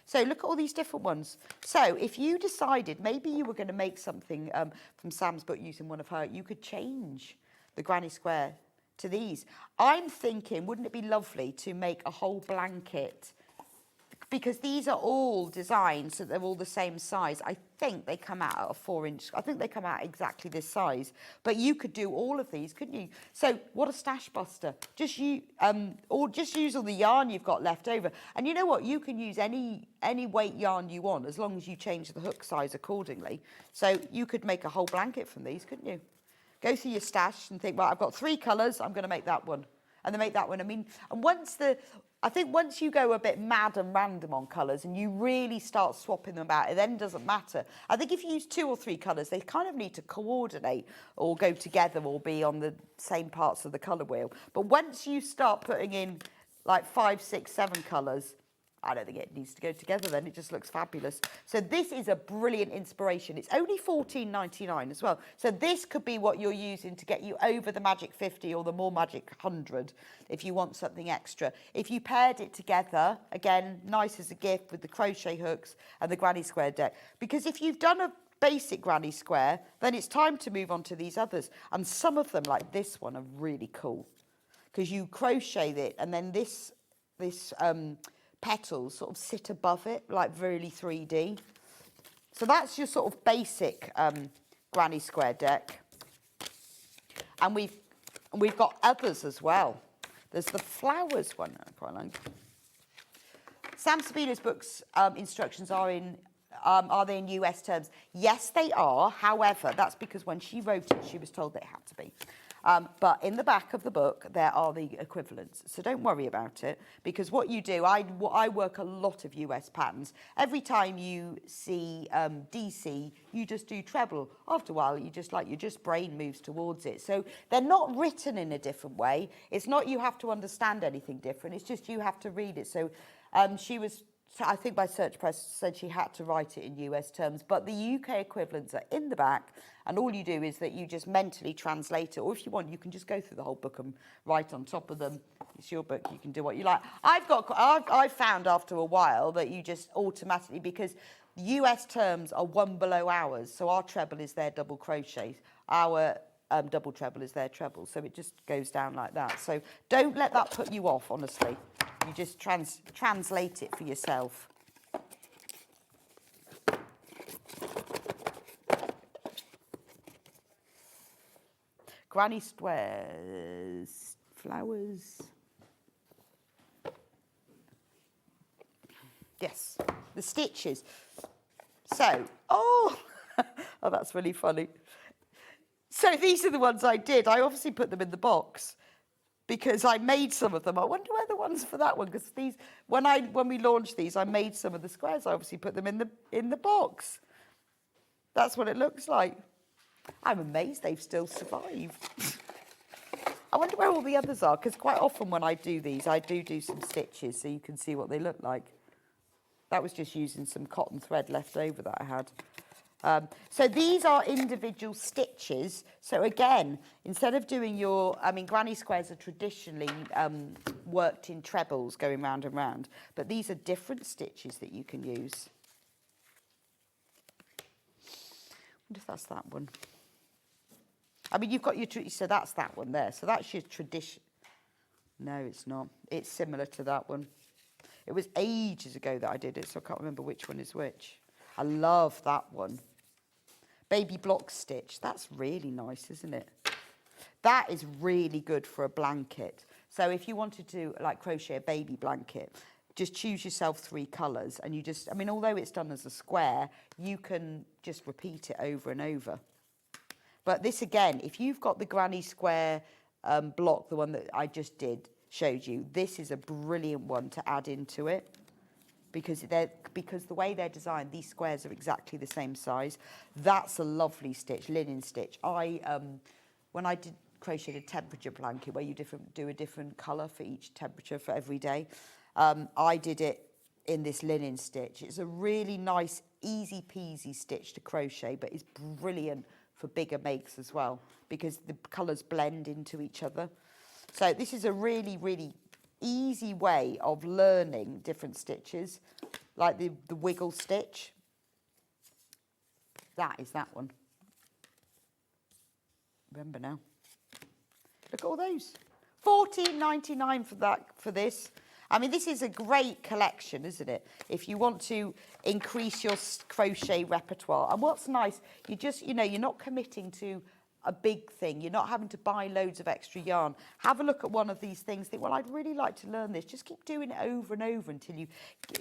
So look at all these different ones. So if you decided maybe you were going to make something from Sam's book using one of her, you could change the granny square to these. I'm thinking, wouldn't it be lovely to make a whole blanket? Because these are all designed so they're all the same size. I think they come out at a 4-inch. I think they come out exactly this size. But you could do all of these, couldn't you? So what a stash buster. Just use all the yarn you've got left over. And you know what? You can use any weight yarn you want as long as you change the hook size accordingly. So you could make a whole blanket from these, couldn't you? Go through your stash and think, right, I've got 3 colours. I'm going to make that one. And then make that one. I mean, and I think once you go a bit mad and random on colours and you really start swapping them about, it then doesn't matter. I think if you use 2 or 3 colours, they kind of need to coordinate or go together or be on the same parts of the colour wheel. But once you start putting in like 5, 6, 7 colours, I don't think it needs to go together then. It just looks fabulous. So this is a brilliant inspiration. It's only $14.99 as well. So this could be what you're using to get you over the magic 50 or the more magic 100 if you want something extra. If you paired it together, again, nice as a gift with the crochet hooks and the granny square deck. Because if you've done a basic granny square, then it's time to move on to these others. And some of them, like this one, are really cool. Because you crochet it and then this petals sort of sit above it, like really 3D. So that's your sort of basic granny square deck. And we've got others as well. There's the flowers one I quite like. Sam Sabina's books instructions are they in US terms? Yes, they are. However, that's because when she wrote it, she was told that it had to be. But in the back of the book, there are the equivalents. So don't worry about it, because what you do, I work a lot of US patterns. Every time you see DC, you just do treble. After a while, your brain moves towards it. So they're not written in a different way. It's not you have to understand anything different. It's just you have to read it. So I think my search press said she had to write it in US terms, but the UK equivalents are in the back, and all you do is that you just mentally translate it, or if you want, you can just go through the whole book and write on top of them. It's your book, you can do what you like. I've found after a while that you just automatically, because US terms are 1 below ours, so our treble is their double crochet. Our double treble is their treble, so it just goes down like that. So don't let that put you off, honestly. You just translate it for yourself. Granny squares, flowers. Yes, the stitches. So, oh, that's really funny. So these are the ones I did. I obviously put them in the box because I made some of them. I wonder where the ones for that one, because these, when we launched these, I made some of the squares. I obviously put them in the box. That's what it looks like. I'm amazed they've still survived. I wonder where all the others are, because quite often when I do these, I do some stitches so you can see what they look like. That was just using some cotton thread left over that I had. So these are individual stitches. So again, instead of doing granny squares are traditionally worked in trebles going round and round, but these are different stitches that you can use. I wonder if that's that one. I mean, you've got your, so that's that one there. So that's your tradition. No, it's not. It's similar to that one. It was ages ago that I did it, so I can't remember which one is which. I love that one. Baby block stitch. That's really nice, isn't it? That is really good for a blanket. So if you wanted to like crochet a baby blanket, just choose yourself 3 colours and you just, I mean, although it's done as a square, you can just repeat it over and over. But this again, if you've got the granny square block, the one that I just showed you, this is a brilliant one to add into it. Because the way they're designed, these squares are exactly the same size. That's a lovely stitch, linen stitch. When I did crocheted a temperature blanket where you do a different colour for each temperature for every day, I did it in this linen stitch. It's a really nice, easy peasy stitch to crochet, but it's brilliant for bigger makes as well because the colours blend into each other. So this is a really, really easy way of learning different stitches, like the wiggle stitch. That is that one. Remember now. Look at all those. $14.99 for this. I mean, this is a great collection, isn't it? If you want to increase your crochet repertoire. And what's nice, you're not committing to a big thing. You're not having to buy loads of extra yarn. Have a look at one of these things. Think, well, I'd really like to learn this. Just keep doing it over and over until you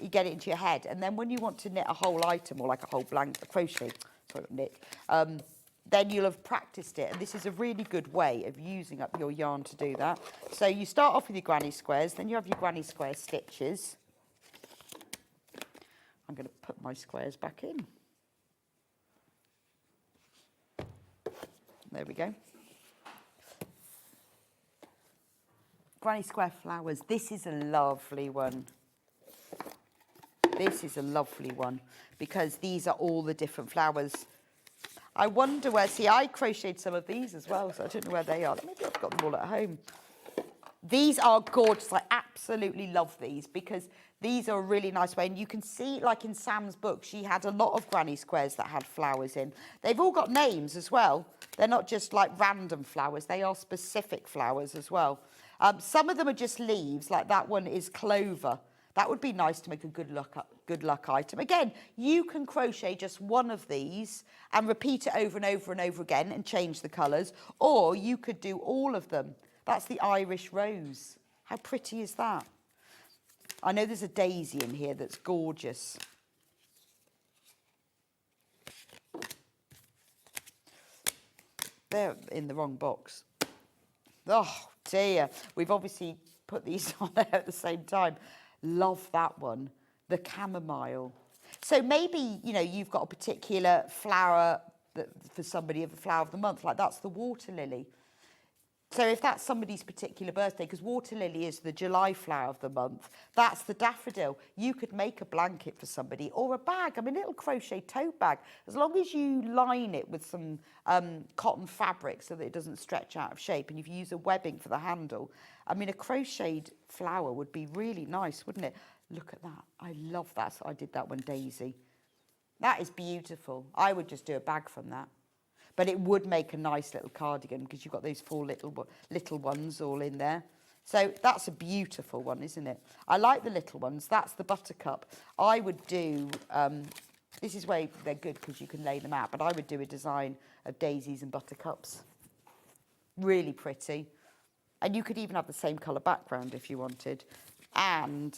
get it into your head. And then when you want to knit a whole item or like a whole crochet, then you'll have practiced it. And this is a really good way of using up your yarn to do that. So you start off with your granny squares, then you have your granny square stitches. I'm going to put my squares back in. There we go. Granny square flowers. This is a lovely one. This is a lovely one because these are all the different flowers. I wonder where, see, I crocheted some of these as well, so I don't know where they are. Maybe I've got them all at home. These are gorgeous. I absolutely love these because these are a really nice way. And you can see, like in Sam's book, she had a lot of granny squares that had flowers in. They've all got names as well. They're not just like random flowers. They are specific flowers as well. Some of them are just leaves, like that one is clover. That would be nice to make a good luck item. Again, you can crochet just one of these and repeat it over and over and over again and change the colours. Or you could do all of them. That's the Irish rose. How pretty is that? I know there's a daisy in here that's gorgeous. They're in the wrong box. Oh, dear. We've obviously put these on there at the same time. Love that one. The chamomile. So maybe, you've got a particular flower that for somebody, of a flower of the month, like that's the water lily. So if that's somebody's particular birthday, because water lily is the July flower of the month, that's the daffodil. You could make a blanket for somebody or a bag, a little crochet tote bag, as long as you line it with some cotton fabric so that it doesn't stretch out of shape, and if you use a webbing for the handle. A crocheted flower would be really nice, wouldn't it? Look at that. I love that. So I did that one, Daisy. That is beautiful. I would just do a bag from that. But it would make a nice little cardigan because you've got those 4 little ones all in there. So that's a beautiful one, isn't it? I like the little ones. That's the buttercup. I would do, this is where they're good because you can lay them out, but I would do a design of daisies and buttercups. Really pretty. And you could even have the same colour background if you wanted. And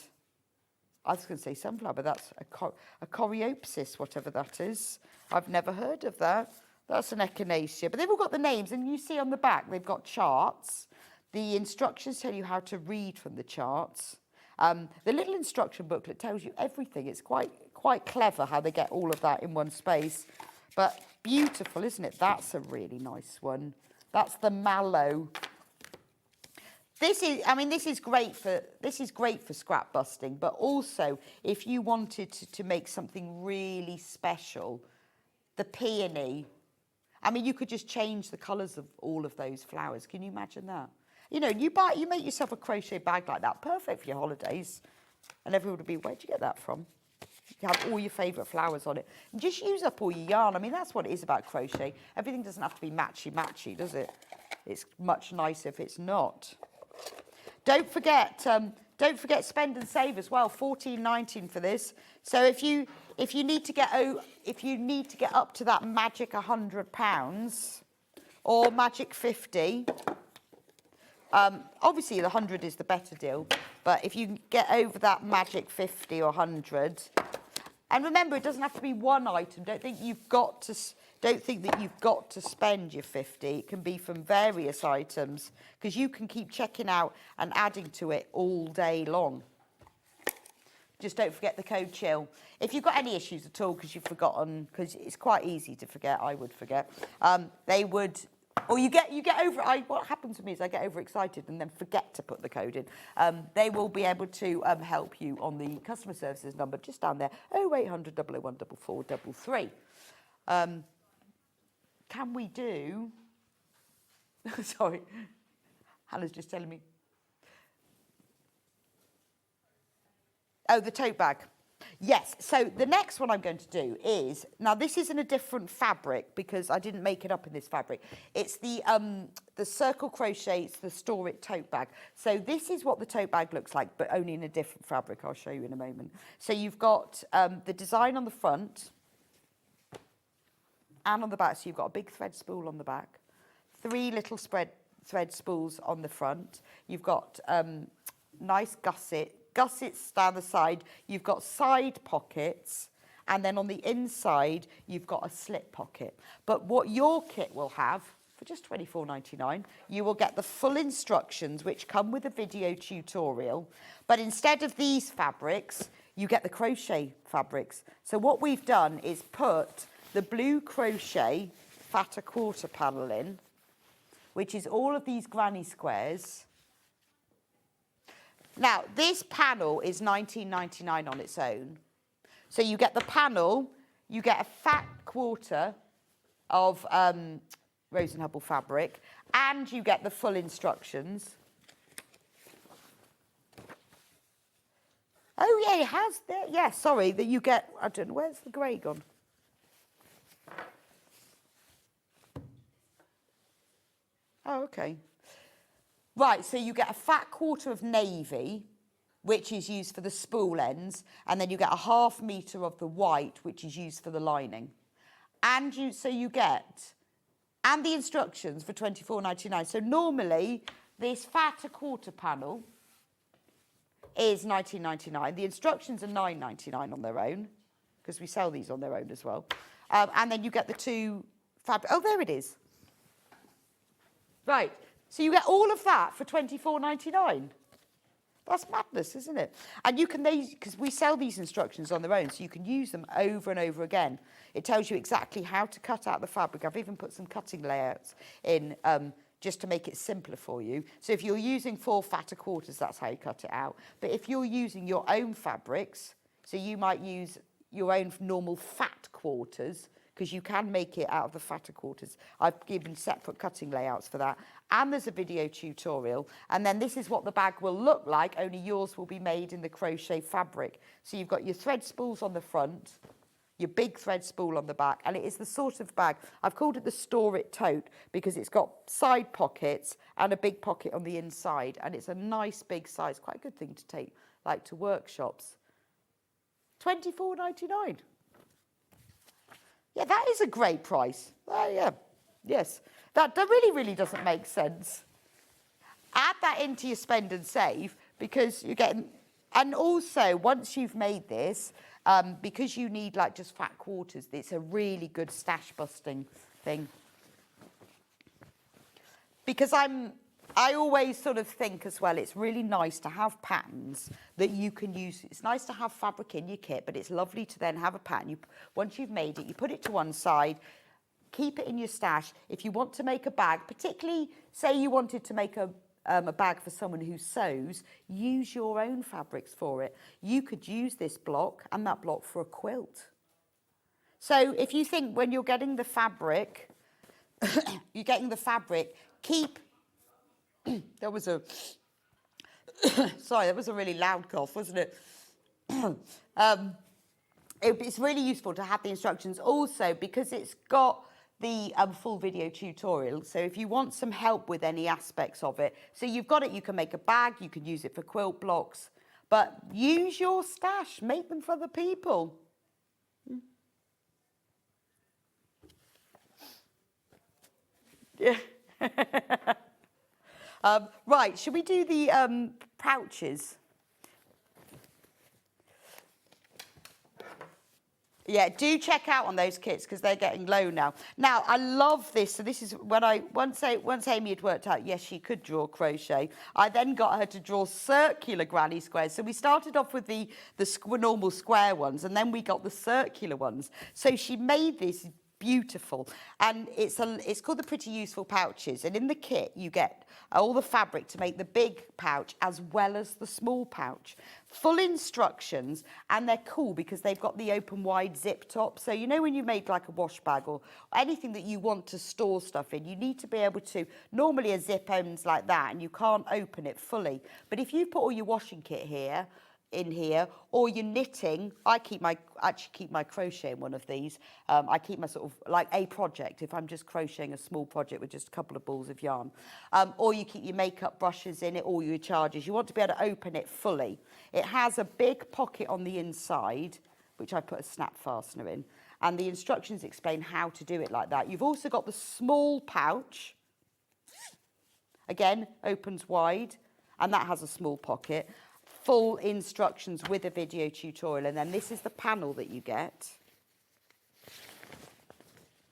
I was going to say sunflower, but that's a coreopsis, whatever that is. I've never heard of that. That's an echinacea. But they've all got the names, and you see on the back they've got charts. The instructions tell you how to read from the charts. The little instruction booklet tells you everything. It's quite clever how they get all of that in one space. But beautiful, isn't it? That's a really nice one. That's the mallow. This is great for scrap busting, but also if you wanted to make something really special, the peony. I mean, you could just change the colours of all of those flowers. Can you imagine that? You know, you make yourself a crochet bag like that, perfect for your holidays. And everyone would be, where'd you get that from? You have all your favourite flowers on it. And just use up all your yarn. I mean, that's what it is about crochet. Everything doesn't have to be matchy-matchy, does it? It's much nicer if it's not. Don't forget spend and save as well. $14.19 for this. So if you need to get up to that magic £100 or magic 50, obviously the 100 is the better deal. But if you get over that magic 50 or 100, and remember, it doesn't have to be one item. Don't think that you've got to spend your 50. It can be from various items, because you can keep checking out and adding to it all day long. Just don't forget the code CHILL. If you've got any issues at all because you've forgotten, because it's quite easy to forget, I would forget, they would, or you get over it. What happens to me is I get overexcited and then forget to put the code in. They will be able to help you on the customer services number just down there, 0800 001 4433. Can we do... Sorry, Hannah's just telling me. Oh, the tote bag. Yes, so the next one I'm going to do is... Now, this is in a different fabric because I didn't make it up in this fabric. It's the circle crochet, it's the Store It tote bag. So this is what the tote bag looks like, but only in a different fabric. I'll show you in a moment. So you've got the design on the front and on the back. So you've got a big thread spool on the back, 3 little thread spools on the front. You've got nice gussets down the side. You've got side pockets, and then on the inside you've got a slip pocket. But what your kit will have, for just $24.99, you will get the full instructions, which come with a video tutorial. But instead of these fabrics, you get the crochet fabrics. So what we've done is put the blue crochet fat ¼ panel in, which is all of these granny squares. Now, this panel is $19.99 on its own. So you get the panel, you get a fat ¼ of Rose and Hubble fabric, and you get the full instructions. Oh, yeah, it has there. Yeah, sorry, that you get, I don't know, where's the grey gone? Oh, okay. Right, so you get a fat ¼ of navy, which is used for the spool ends, and then you get a ½ metre of the white, which is used for the lining. And you get the instructions for $24.99. So normally, this fat ¼ panel is $19.99. The instructions are $9.99 on their own, because we sell these on their own as well. And then you get the 2 fabric. Oh, there it is. Right. So you get all of that for $24.99. That's madness, isn't it? And you can, because we sell these instructions on their own, so you can use them over and over again. It tells you exactly how to cut out the fabric. I've even put some cutting layouts in just to make it simpler for you. So if you're using 4 fat ¼ that's how you cut it out. But if you're using your own fabrics, so you might use your own normal fat quarters, because you can make it out of the fatter quarters. I've given separate cutting layouts for that. And there's a video tutorial. And then this is what the bag will look like, only yours will be made in the crochet fabric. So you've got your thread spools on the front, your big thread spool on the back, and it is the sort of bag, I've called it the Store It tote, because it's got side pockets and a big pocket on the inside. And it's a nice big size, quite a good thing to take, like to workshops. $24.99. Yeah, that is a great price. Yeah, yes. That really, really doesn't make sense. Add that into your spend and save, because you're getting... And also, once you've made this, because you need like just fat quarters, it's a really good stash busting thing. Because I always sort of think as well, it's really nice to have patterns that you can use. It's nice to have fabric in your kit, but it's lovely to then have a pattern. Once you've made it, you put it to one side, keep it in your stash. If you want to make a bag, particularly say you wanted to make a bag for someone who sews, use your own fabrics for it. You could use this block and that block for a quilt. So if you think when you're getting the fabric, keep, that was a, sorry, that was a really loud cough, wasn't it? It's really useful to have the instructions also because it's got the full video tutorial. So if you want some help with any aspects of it, so you've got it, you can make a bag, you can use it for quilt blocks, but use your stash, make them for other people. Yeah. Right, should we do the pouches? Yeah, do check out on those kits because they're getting low now. Now, I love this. So this is when once Amy had worked out, yes, she could draw crochet, I then got her to draw circular granny squares. So we started off with the normal square ones, and then we got the circular ones. So she made this beautiful, and it's called the Pretty Useful Pouches, and in the kit you get all the fabric to make the big pouch as well as the small pouch. Full instructions, and they're cool because they've got the open wide zip top. So you know when you make like a wash bag or anything that you want to store stuff in, you need to be able to, normally a zip ends like that and you can't open it fully, but if you put all your washing kit in here, or you're knitting, I actually keep my crochet in one of these. I keep my sort of like a project if I'm just crocheting a small project with just a couple of balls of yarn, or you keep your makeup brushes in it, or your chargers. You want to be able to open it fully. It has a big pocket on the inside, which I put a snap fastener in, and the instructions explain how to do it like that. You've also got the small pouch, again opens wide, and that has a small pocket. Full instructions with a video tutorial, and then this is the panel that you get.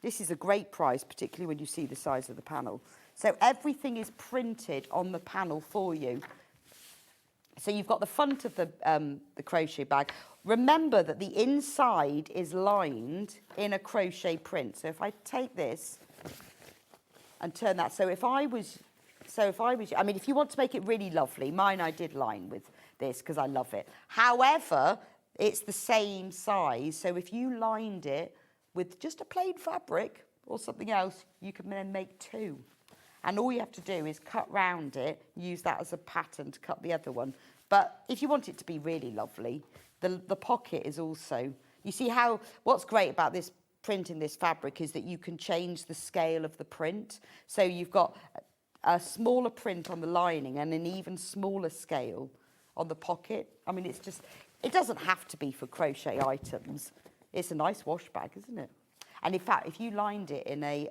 This is a great price, particularly when you see the size of the panel. So everything is printed on the panel for you. So you've got the front of the crochet bag. Remember that the inside is lined in a crochet print. So if I take this and turn that, if you want to make it really lovely, mine I did line with this because I love it. However, it's the same size, so if you lined it with just a plain fabric or something else, you can then make two. And all you have to do is cut round it, use that as a pattern to cut the other one. But if you want it to be really lovely, the pocket is also, you see how, what's great about this printing this fabric is that you can change the scale of the print. So you've got a smaller print on the lining and an even smaller scale on the pocket. I mean, it's just, it doesn't have to be for crochet items. It's a nice wash bag, isn't it? And in fact, if you lined it in a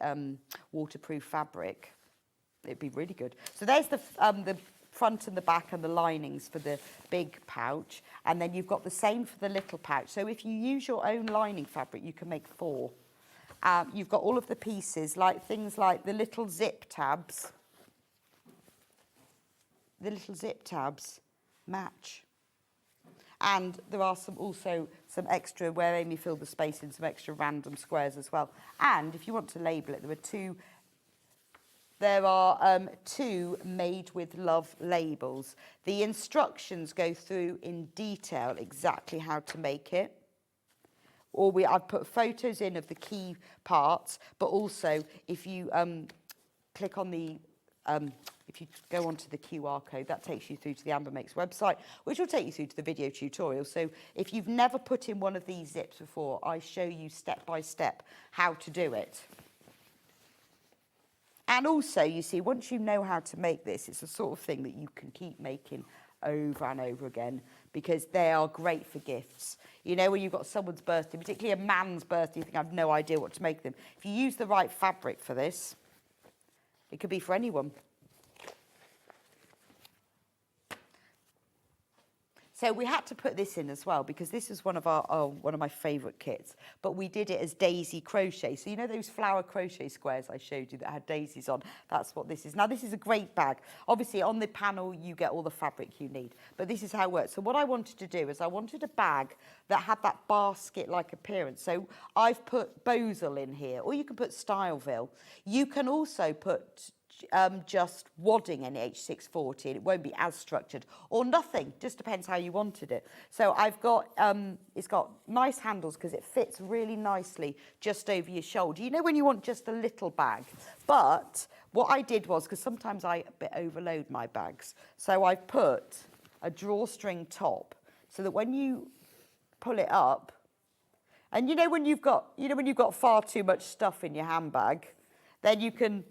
waterproof fabric, it'd be really good. So there's the front and the back and the linings for the big pouch. And then you've got the same for the little pouch. So if you use your own lining fabric, you can make 4. You've got all of the pieces, like things like the little zip tabs. The little zip tabs match. And there are also some extra, where Amy filled the space in, some extra random squares as well. And if you want to label it, there are two made with love labels. The instructions go through in detail exactly how to make it. I've put photos in of the key parts, but also if you click on the if you go onto the QR code, that takes you through to the Amber Makes website, which will take you through to the video tutorial. So if you've never put in one of these zips before, I show you step by step how to do it. And also, you see, once you know how to make this, it's the sort of thing that you can keep making over and over again, because they are great for gifts. You know, when you've got someone's birthday, particularly a man's birthday, you think, I have no idea what to make them. If you use the right fabric for this, it could be for anyone. So we had to put this in as well because this is one of my favourite kits. But we did it as daisy crochet. So you know those flower crochet squares I showed you that had daisies on? That's what this is. Now this is a great bag. Obviously on the panel you get all the fabric you need. But this is how it works. So what I wanted to do is I wanted a bag that had that basket-like appearance. So I've put Bosal in here, or you can put Styleville. You can also put just wadding in H640 and it won't be as structured, or nothing, just depends how you wanted it. So I've got it's got nice handles because it fits really nicely just over your shoulder, you know, when you want just a little bag. But what I did was, because sometimes I a bit overload my bags, so I put a drawstring top so that when you pull it up, and you know when you've got far too much stuff in your handbag, then you can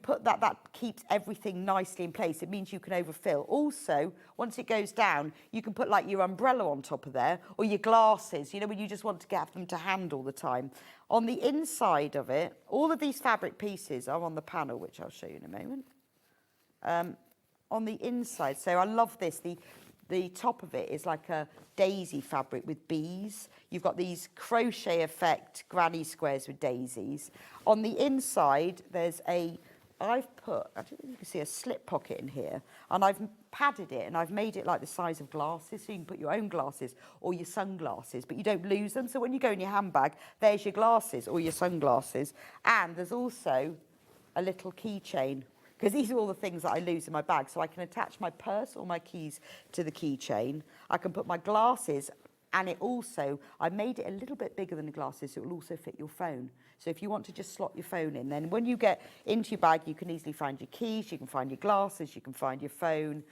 put that keeps everything nicely in place. It means you can overfill. Also, once it goes down, you can put like your umbrella on top of there, or your glasses, you know, when you just want to have them to hand all the time. On the inside of it, all of these fabric pieces are on the panel, which I'll show you in a moment. On the inside, so I love this, the top of it is like a daisy fabric with bees. You've got these crochet effect granny squares with daisies. On the inside, there's I've put, I don't know if you can see, a slip pocket in here. And I've padded it and I've made it like the size of glasses, so you can put your own glasses or your sunglasses, but you don't lose them. So when you go in your handbag, there's your glasses or your sunglasses. And there's also a little keychain, because these are all the things that I lose in my bag. So I can attach my purse or my keys to the keychain. I can put my glasses, and it also, I made it a little bit bigger than the glasses, so it will also fit your phone. So if you want to just slot your phone in, then when you get into your bag, you can easily find your keys, you can find your glasses, you can find your phone,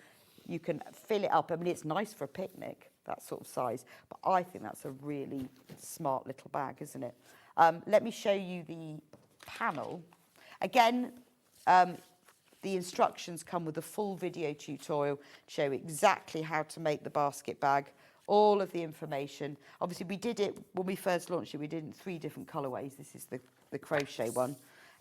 you can fill it up. I mean, it's nice for a picnic, that sort of size, but I think that's a really smart little bag, isn't it? Let me show you the panel. Again, the instructions come with a full video tutorial to show exactly how to make the basket bag, all of the information. Obviously, we did it, when we first launched it, we did it in 3 different colourways. This is the crochet one.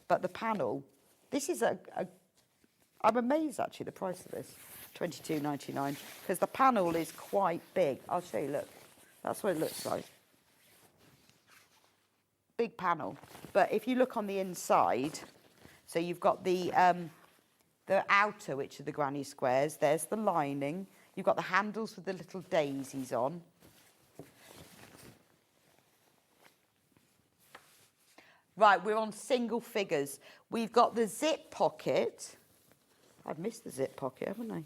But the panel, this is I'm amazed actually, the price of this, $22.99, because the panel is quite big. I'll show you, look. That's what it looks like. Big panel. But if you look on the inside, so you've got the outer, which are the granny squares. There's the lining. You've got the handles with the little daisies on. Right, we're on single figures. We've got the zip pocket. I've missed the zip pocket, haven't I?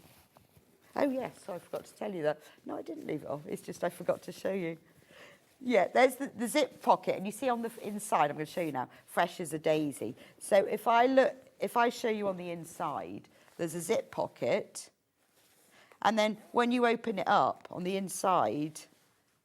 Oh, yes, so I forgot to tell you that. No, I didn't leave it off. It's just I forgot to show you. Yeah, there's the zip pocket. And you see on the inside, I'm going to show you now, fresh as a daisy. So if I show you on the inside, there's a zip pocket. And then when you open it up on the inside,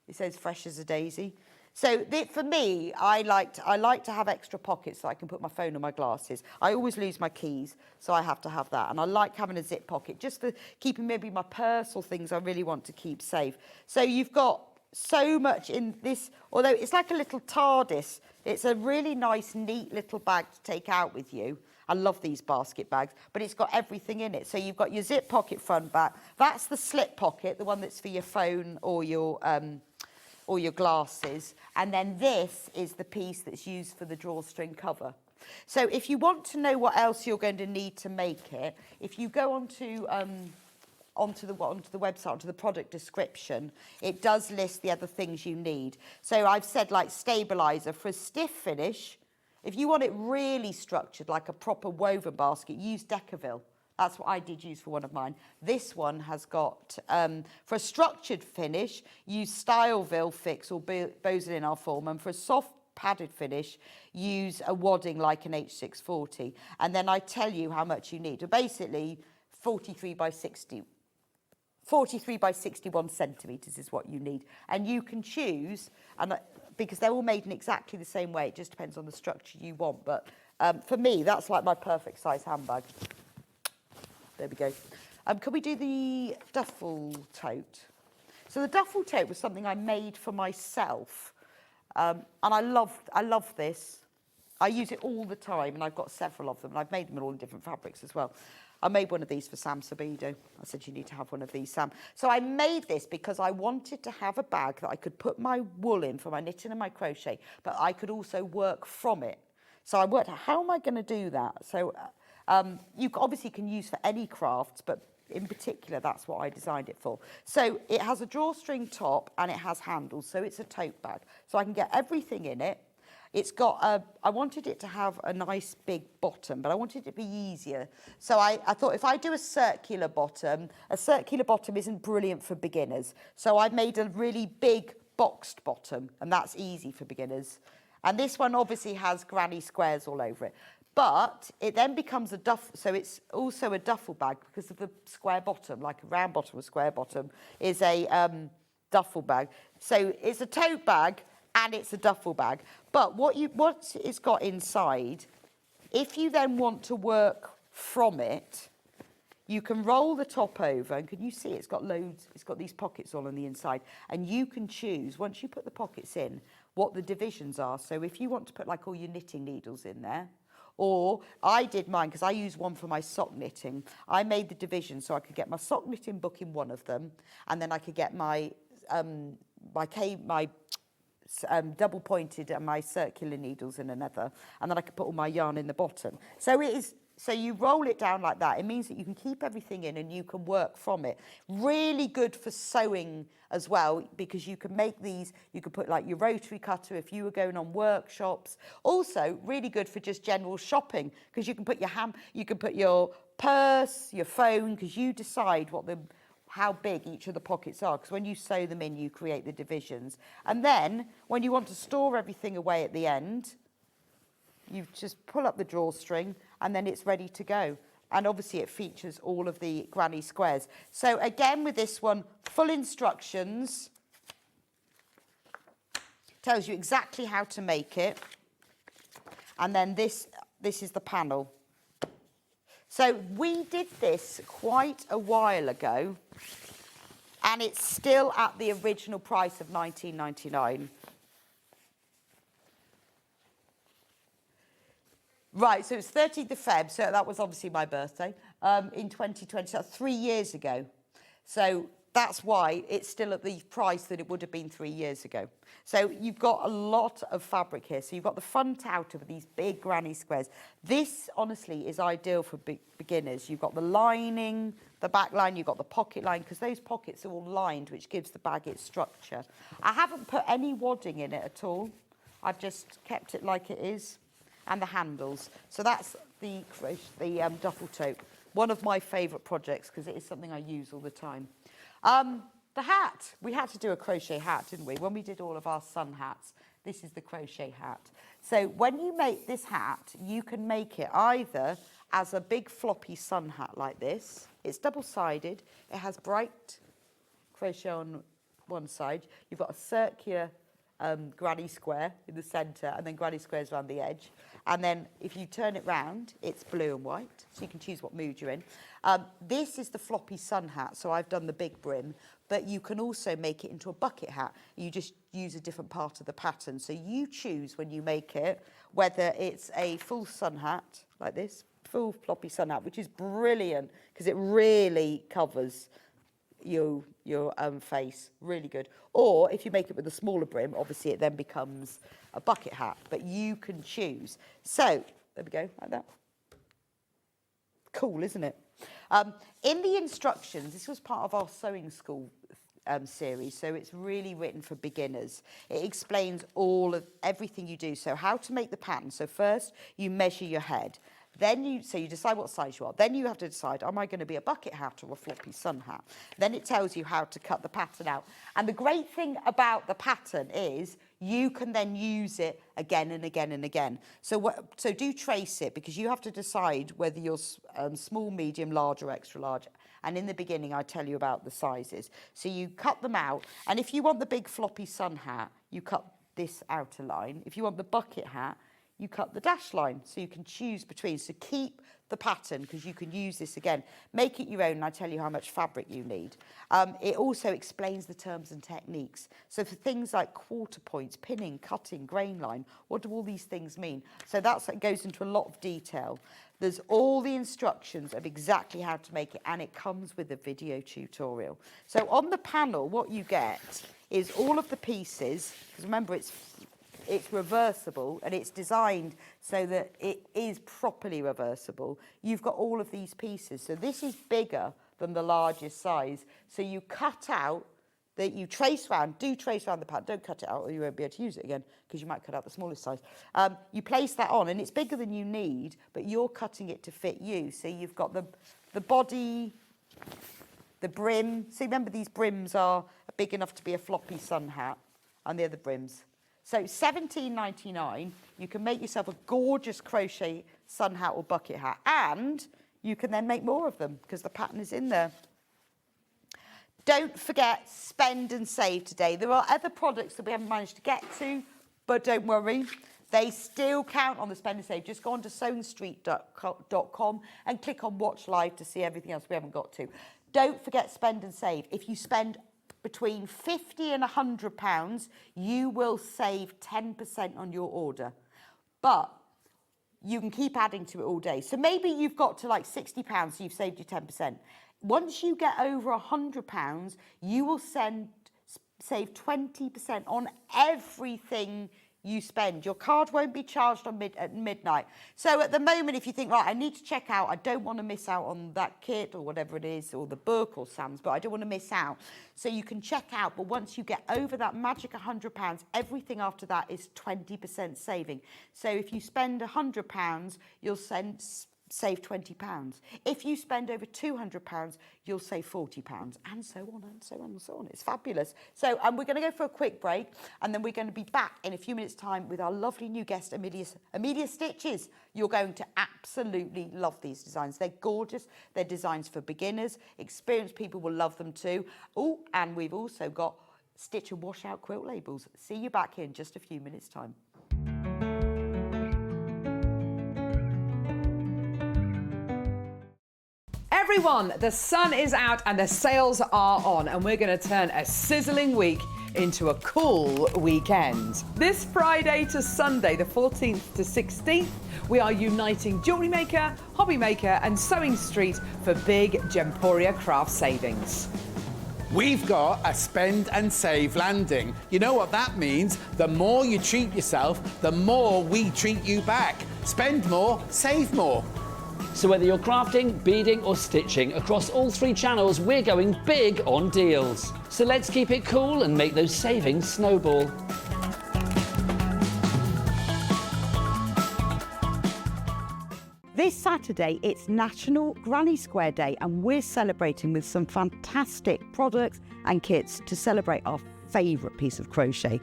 it says fresh as a daisy. So for me, I like to have extra pockets so I can put my phone or my glasses. I always lose my keys, so I have to have that. And I like having a zip pocket just for keeping maybe my purse or things I really want to keep safe. So you've got so much in this, although it's like a little TARDIS. It's a really nice, neat little bag to take out with you. I love these basket bags, but it's got everything in it. So you've got your zip pocket front back. That's the slip pocket, the one that's for your phone or your glasses. And then this is the piece that's used for the drawstring cover. So if you want to know what else you're going to need to make it, if you go onto the website, onto the product description, it does list the other things you need. So I've said like stabilizer for a stiff finish. If you want it really structured, like a proper woven basket, use Decaville. That's what I did use for one of mine. This one has got, for a structured finish, use Styleville Fix or Bosal in our form, and for a soft padded finish, use a wadding like an H640. And then I tell you how much you need. So basically, 43 by 61 centimetres is what you need. And you can choose, and because they're all made in exactly the same way, it just depends on the structure you want. But for me, that's like my perfect size handbag. There we go. Can we do the duffel tote? So the duffel tote was something I made for myself. And I love this. I use it all the time, and I've got several of them, and I've made them in all different fabrics as well. I made one of these for Sam Sabido. I said, you need to have one of these, Sam. So I made this because I wanted to have a bag that I could put my wool in for my knitting and my crochet, but I could also work from it. So I worked out, how am I going to do that? So you obviously can use for any crafts, but in particular, that's what I designed it for. So it has a drawstring top and it has handles, so it's a tote bag. So I can get everything in it. It's got I wanted it to have a nice big bottom, but I wanted it to be easier. So I thought if I do a circular bottom isn't brilliant for beginners. So I've made a really big boxed bottom, and that's easy for beginners. And this one obviously has granny squares all over it. But it then becomes a so it's also a duffel bag because of the square bottom, like a round bottom or square bottom is a duffel bag. So it's a tote bag and it's a duffel bag. But what it's got inside, if you then want to work from it, you can roll the top over, and can you see it's got loads, it's got these pockets all on the inside, and you can choose, once you put the pockets in, what the divisions are. So if you want to put like all your knitting needles in there, or I did mine because I use one for my sock knitting. I made the division so I could get my sock knitting book in one of them, and then I could get my double pointed and my circular needles in another, and then I could put all my yarn in the bottom. So it is. So you roll it down like that. It means that you can keep everything in and you can work from it. Really good for sewing as well, because you can make these, you could put like your rotary cutter if you were going on workshops. Also, really good for just general shopping, because you can put your purse, your phone, because you decide how big each of the pockets are, because when you sew them in, you create the divisions. And then when you want to store everything away at the end, you just pull up the drawstring and then it's ready to go. And obviously it features all of the granny squares. So again, with this one, full instructions. Tells you exactly how to make it. And then this is the panel. So we did this quite a while ago, and it's still at the original price of £19.99. Right, so it's 13th of Feb, so that was obviously my birthday, in 2020, so 3 years ago. So that's why it's still at the price that it would have been 3 years ago. So you've got a lot of fabric here. So you've got the front outer with these big granny squares. This, honestly, is ideal for beginners. You've got the lining, the back line, you've got the pocket line, because those pockets are all lined, which gives the bag its structure. I haven't put any wadding in it at all. I've just kept it like it is. And the handles. So that's the duffel tote. One of my favourite projects, because it is something I use all the time. The hat. We had to do a crochet hat, didn't we? When we did all of our sun hats, this is the crochet hat. So when you make this hat, you can make it either as a big floppy sun hat like this. It's double-sided. It has bright crochet on one side. You've got a circular granny square in the centre, and then granny squares around the edge. And then if you turn it round, it's blue and white, so you can choose what mood you're in. This is the floppy sun hat, so I've done the big brim, but you can also make it into a bucket hat. You just use a different part of the pattern. So you choose when you make it whether it's a full sun hat, like this, full floppy sun hat, which is brilliant, because it really covers your face, really good. Or if you make it with a smaller brim, obviously it then becomes a bucket hat, but you can choose. So there we go, like that. Cool, isn't it? In the instructions, this was part of our sewing school series, so it's really written for beginners. It explains everything you do. So how to make the pattern. So first you measure your head. Then you decide what size you are. Then you have to decide, am I going to be a bucket hat or a floppy sun hat? Then it tells you how to cut the pattern out. And the great thing about the pattern is you can then use it again and again and again. So do trace it, because you have to decide whether you're small, medium, large or extra large. And in the beginning, I tell you about the sizes. So you cut them out. And if you want the big floppy sun hat, you cut this outer line. If you want the bucket hat, you cut the dash line, so you can choose between. So keep the pattern, because you can use this again. Make it your own, and I tell you how much fabric you need. It also explains the terms and techniques. So for things like quarter points, pinning, cutting, grain line, what do all these things mean? So it goes into a lot of detail. There's all the instructions of exactly how to make it, and it comes with a video tutorial. So on the panel, what you get is all of the pieces, because remember it's reversible and it's designed so that it is properly reversible. You've got all of these pieces. So this is bigger than the largest size. So you cut out, that you trace round, do trace round the pattern, don't cut it out or you won't be able to use it again because you might cut out the smallest size. You place that on and it's bigger than you need, but you're cutting it to fit you. So you've got the body, the brim. So remember these brims are big enough to be a floppy sun hat, and they're the brims. So $17.99, you can make yourself a gorgeous crochet sun hat or bucket hat, and you can then make more of them because the pattern is in there. Don't forget, spend and save today. There are other products that we haven't managed to get to, but don't worry. They still count on the spend and save. Just go on to SewingStreet.com and click on Watch Live to see everything else we haven't got to. Don't forget, spend and save. If you spend between £50 and £100, you will save 10% on your order. But you can keep adding to it all day. So maybe you've got to like £60, so you've saved your 10%. Once you get over £100, you will save 20% on everything you spend. Your card won't be charged at midnight. So at the moment, if you think, right, I need to check out, I don't want to miss out on that kit or whatever it is, or the book or Sam's, but I don't want to miss out. So you can check out, but once you get over that magic £100, everything after that is 20% saving. So if you spend £100, you'll save £20. If you spend over £200, you'll save £40, and so on and so on and so on. It's fabulous. So we're going to go for a quick break, and then we're going to be back in a few minutes' time with our lovely new guest, Amelia Stitches. You're going to absolutely love these designs. They're gorgeous. They're designs for beginners. Experienced people will love them too. Oh, and we've also got stitch and wash out quilt labels. See you back in just a few minutes' time. Everyone, the sun is out and the sales are on, and we're going to turn a sizzling week into a cool weekend. This Friday to Sunday, the 14th to 16th, we are uniting jewellery maker, hobby maker and Sewing Street for big Gemporia craft savings. We've got a spend and save landing. You know what that means? The more you treat yourself, the more we treat you back. Spend more, save more. So whether you're crafting, beading or stitching, across all three channels we're going big on deals. So let's keep it cool and make those savings snowball. This Saturday, it's National Granny Square Day, and we're celebrating with some fantastic products and kits to celebrate our favourite piece of crochet.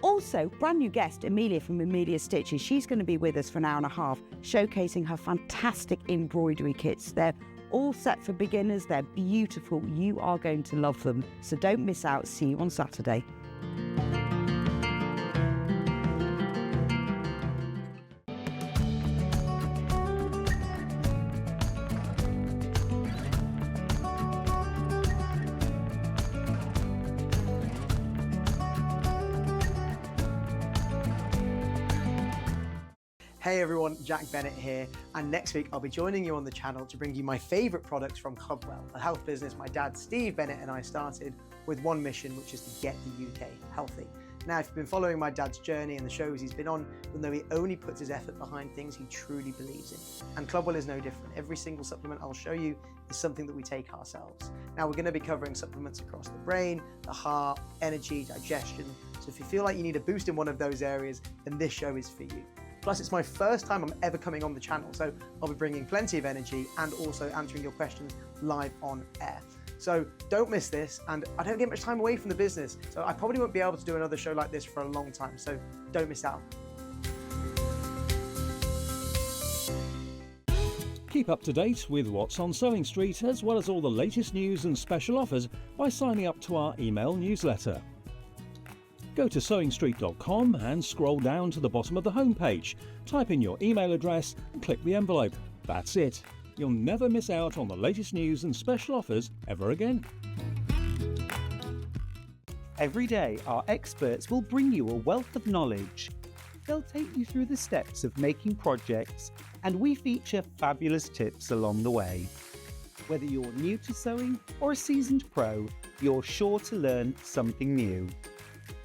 Also, brand new guest, Amelia from Amelia Stitches. She's going to be with us for an hour and a half, showcasing her fantastic embroidery kits. They're all set for beginners. They're beautiful. You are going to love them. So don't miss out. See you on Saturday. Hey everyone, Jack Bennett here, and next week I'll be joining you on the channel to bring you my favourite products from Clubwell, a health business my dad Steve Bennett and I started with one mission, which is to get the UK healthy. Now, if you've been following my dad's journey and the shows he's been on, you'll know he only puts his effort behind things he truly believes in. And Clubwell is no different. Every single supplement I'll show you is something that we take ourselves. Now, we're going to be covering supplements across the brain, the heart, energy, digestion. So if you feel like you need a boost in one of those areas, then this show is for you. Plus, it's my first time I'm ever coming on the channel, so I'll be bringing plenty of energy and also answering your questions live on air. So don't miss this, and I don't get much time away from the business, so I probably won't be able to do another show like this for a long time, so don't miss out. Keep up to date with what's on Sewing Street, as well as all the latest news and special offers by signing up to our email newsletter. Go to SewingStreet.com and scroll down to the bottom of the homepage. Type in your email address and click the envelope. That's it. You'll never miss out on the latest news and special offers ever again. Every day, our experts will bring you a wealth of knowledge. They'll take you through the steps of making projects and we feature fabulous tips along the way. Whether you're new to sewing or a seasoned pro, you're sure to learn something new.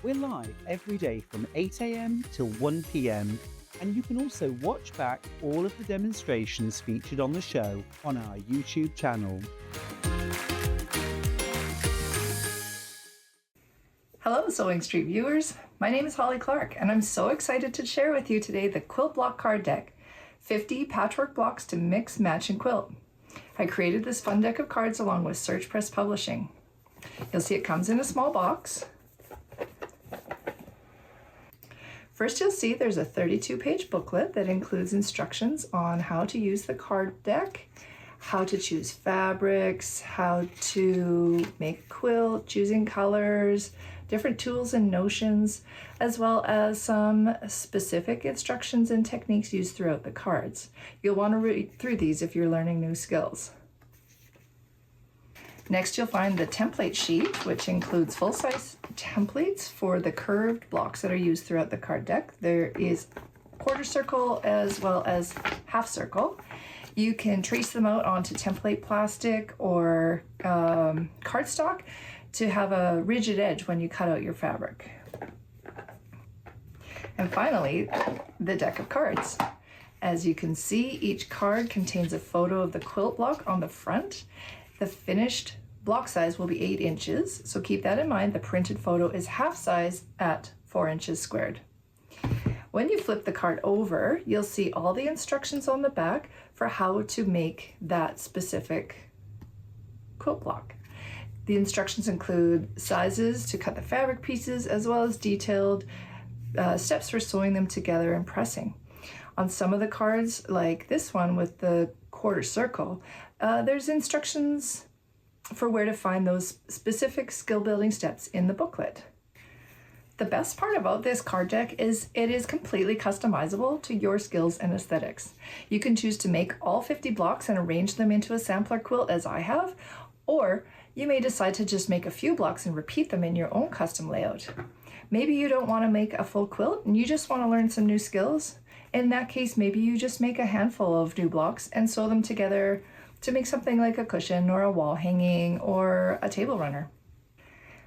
We're live every day from 8 a.m. till 1 p.m. and you can also watch back all of the demonstrations featured on the show on our YouTube channel. Hello, Sewing Street viewers. My name is Holly Clarke, and I'm so excited to share with you today the Quilt Block Card Deck, 50 patchwork blocks to mix, match, and quilt. I created this fun deck of cards along with Search Press Publishing. You'll see it comes in a small box. First, you'll see there's a 32-page booklet that includes instructions on how to use the card deck, how to choose fabrics, how to make a quilt, choosing colors, different tools and notions, as well as some specific instructions and techniques used throughout the cards. You'll want to read through these if you're learning new skills. Next, you'll find the template sheet, which includes full-size templates for the curved blocks that are used throughout the card deck. There is quarter circle as well as half circle. You can trace them out onto template plastic or cardstock to have a rigid edge when you cut out your fabric. And finally, the deck of cards. As you can see, each card contains a photo of the quilt block on the front. The finished block size will be 8 inches, so keep that in mind. The printed photo is half size at 4 inches squared. When you flip the card over, you'll see all the instructions on the back for how to make that specific quilt block. The instructions include sizes to cut the fabric pieces, as well as detailed steps for sewing them together and pressing. On some of the cards, like this one with the quarter circle, there's instructions for where to find those specific skill building steps in the booklet. The best part about this card deck is it is completely customizable to your skills and aesthetics. You can choose to make all 50 blocks and arrange them into a sampler quilt as I have, or you may decide to just make a few blocks and repeat them in your own custom layout. Maybe you don't want to make a full quilt and you just want to learn some new skills. In that case, maybe you just make a handful of new blocks and sew them together to make something like a cushion or a wall hanging or a table runner.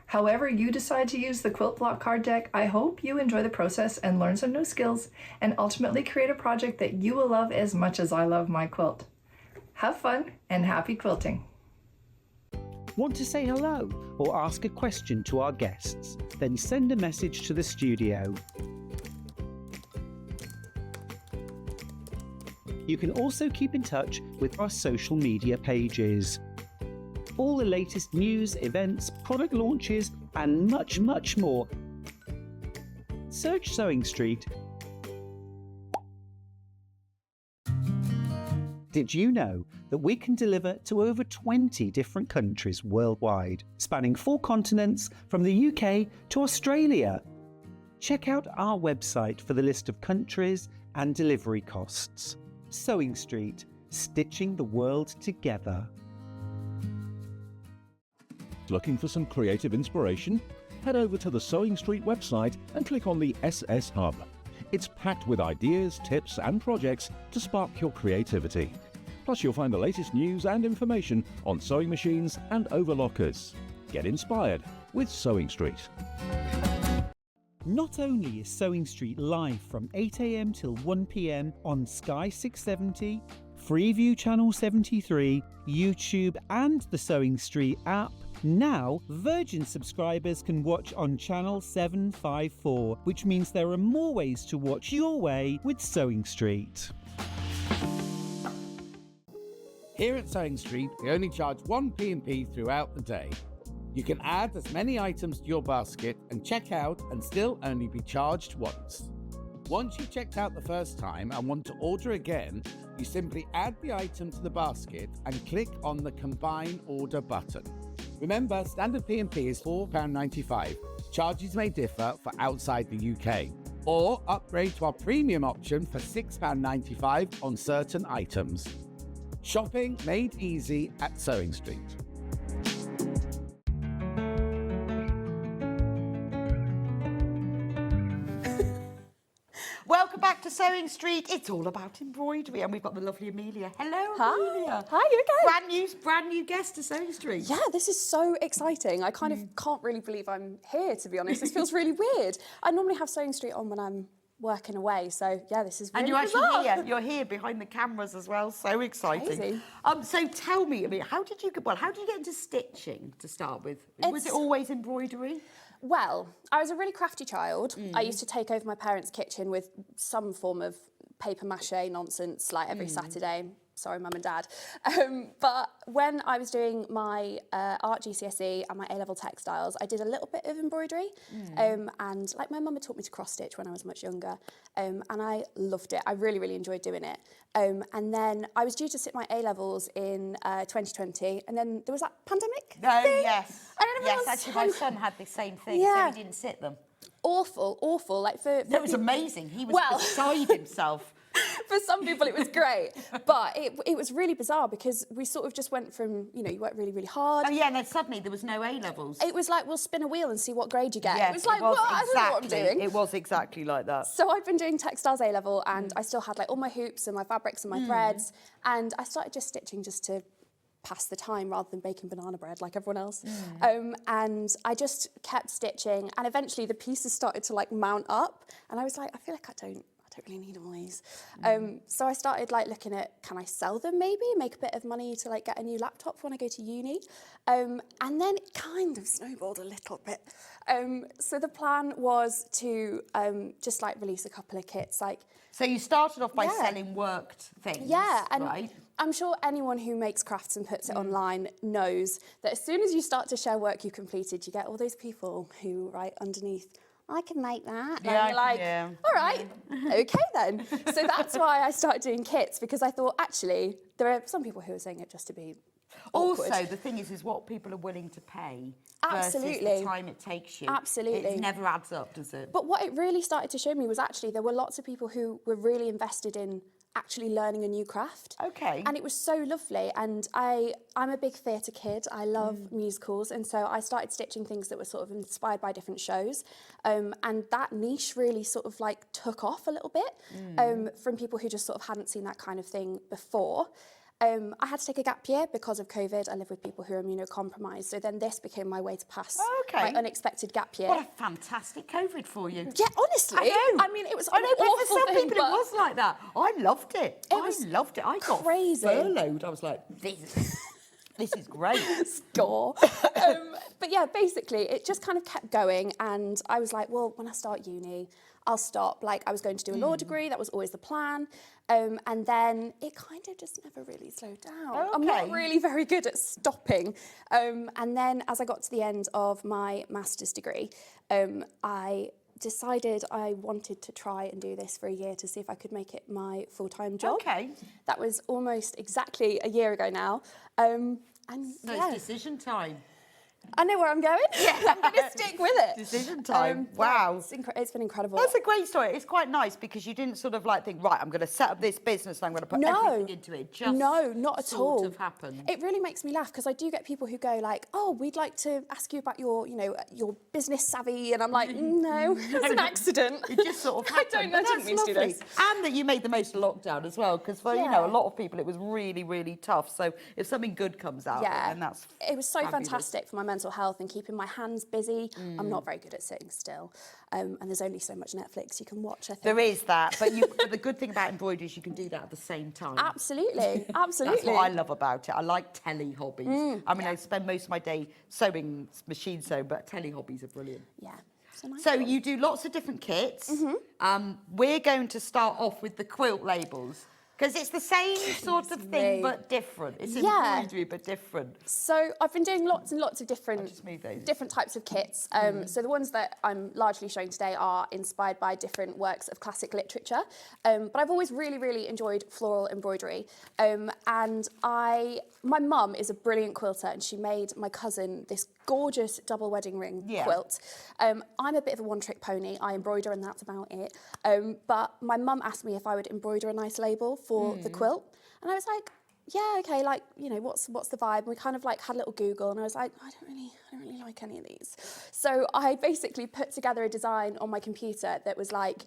However you decide to use the Quilt Block Card Deck, I hope you enjoy the process and learn some new skills and ultimately create a project that you will love as much as I love my quilt. Have fun and happy quilting. Want to say hello or ask a question to our guests? Then send a message to the studio. You can also keep in touch with our social media pages. All the latest news, events, product launches, and much, much more. Search Sewing Street. Did you know that we can deliver to over 20 different countries worldwide, spanning 4 continents from the UK to Australia? Check out our website for the list of countries and delivery costs. Sewing Street, stitching the world together. Looking for some creative inspiration? Head over to the Sewing Street website and click on the SS Hub. It's packed with ideas, tips and projects to spark your creativity. Plus you'll find the latest news and information on sewing machines and overlockers. Get inspired with Sewing Street. Not only is Sewing Street live from 8 a.m. till 1 p.m. on Sky 670, Freeview Channel 73, YouTube and the Sewing Street app, now Virgin subscribers can watch on Channel 754, which means there are more ways to watch your way with Sewing Street. Here at Sewing Street, we only charge 1 P&P throughout the day. You can add as many items to your basket and check out and still only be charged once. Once you've checked out the first time and want to order again, you simply add the item to the basket and click on the Combine Order button. Remember, standard P&P is £4.95. Charges may differ for outside the UK. Or upgrade to our premium option for £6.95 on certain items. Shopping made easy at Sewing Street. Welcome back to to Sewing Street. It's all about embroidery, and we've got the lovely Amelia. Hello, Hi. Amelia. Hi, you okay? Brand new guest to Sewing Street. Yeah, this is so exciting. I kind of can't really believe I'm here, to be honest. This feels really weird. I normally have Sewing Street on when I'm working away, so yeah, this is really And you're bizarre. actually here. You're here behind the cameras as well. So exciting. Crazy. So tell me, I mean, how did you get into stitching to start with? Was it always embroidery? Well, I was a really crafty child. I used to take over my parents' kitchen with some form of paper mache nonsense, like every Saturday. Sorry, Mum and Dad. But when I was doing my art GCSE and my A-level textiles, I did a little bit of embroidery. And like my mum had taught me to cross stitch when I was much younger. And I loved it. I really, really enjoyed doing it. And then I was due to sit my A-levels in 2020. And then there was that pandemic thing. Yes. And everyone Yes, was actually, my son had the same thing, Yeah. so he didn't sit them. awful. Like for That was amazing. He was Well- beside himself. For some people it was great, but it was really bizarre because we sort of just went from, you know, you work really, really hard. Oh yeah, and then suddenly there was no A-levels. It was like, we'll spin a wheel and see what grade you get. Yes, it was like, what? I don't know what I'm doing. It was exactly like that. So I've been doing textiles A-level and I still had like all my hoops and my fabrics and my threads, and I started just stitching just to pass the time rather than baking banana bread like everyone else. And I just kept stitching, and eventually the pieces started to like mount up, and I was like, I feel like I don't really need all these. So I started like looking at, can I sell them maybe, make a bit of money to like get a new laptop for when I go to uni? And then it kind of snowballed a little bit. So the plan was to just like release a couple of kits. Like, So you started off by selling worked things, yeah, and right? I'm sure anyone who makes crafts and puts it online knows that as soon as you start to share work you completed, you get all those people who write underneath, I can make that. Yeah, and you're like, all right, okay then. So that's why I started doing kits, because I thought, actually, there are some people who are saying it just to be awkward. Also, the thing is what people are willing to pay Absolutely. versus the time it takes you. Absolutely. It never adds up, does it? But what it really started to show me was actually there were lots of people who were really invested in actually learning a new craft. Okay. And it was so lovely. And I'm a big theatre kid. I love musicals. And so I started stitching things that were sort of inspired by different shows. And that niche really sort of like took off a little bit from people who just sort of hadn't seen that kind of thing before. I had to take a gap year because of COVID. I live with people who are immunocompromised. So then this became my way to pass my unexpected gap year. What a fantastic COVID for you. Yeah, honestly. I mean, it was I know, but for awful some thing, people it but was like that. I loved it. I was loved it. I got crazy. furloughed. I was like, this is great. Score. But yeah, basically, it just kind of kept going. And I was like, well, when I start uni, I'll stop. Like, I was going to do a law degree. That was always the plan. And then it kind of just never really slowed down. I'm not really very good at stopping. And then as I got to the end of my master's degree, I decided I wanted to try and do this for a year to see if I could make it my full-time job. Okay. That was almost exactly a year ago now. And So yeah. it's decision time. I know where I'm going. Yeah. I'm going to stick with it. Decision time. Wow. It's been incredible. That's a great story. It's quite nice because you didn't sort of like think, right, I'm going to set up this business and I'm going to put everything into it. Just no, not at all. Sort of happened. It really makes me laugh because I do get people who go like, oh, we'd like to ask you about your, you know, your business savvy. And I'm like, no, it's an accident. It just sort of happened. I didn't mean to do this. And that you made the most of lockdown as well, because for, you know, a lot of people it was really, really tough. So if something good comes out, then that's it was so fabulous. fantastic for my mental health and keeping my hands busy. I'm not very good at sitting still. And there's only so much Netflix you can watch, I think. There is that, but the good thing about embroidery is you can do that at the same time. Absolutely, absolutely. That's what I love about it. I like telly hobbies. I mean, I spend most of my day sewing, machine sewing, but telly hobbies are brilliant. Yeah. So you do lots of different kits. We're going to start off with the quilt labels. Because it's the same sort of thing, but different. It's embroidery, but different. So I've been doing lots and lots of different types of kits. So the ones that I'm largely showing today are inspired by different works of classic literature. But I've always really, really enjoyed floral embroidery. And my mum is a brilliant quilter, and she made my cousin this gorgeous double wedding ring quilt. I'm a bit of a one-trick pony. I embroider and that's about it. But my mum asked me if I would embroider a nice label for the quilt. And I was like, yeah, okay, like, you know, what's the vibe? And we kind of like had a little Google, and I was like, I don't really like any of these. So I basically put together a design on my computer that was like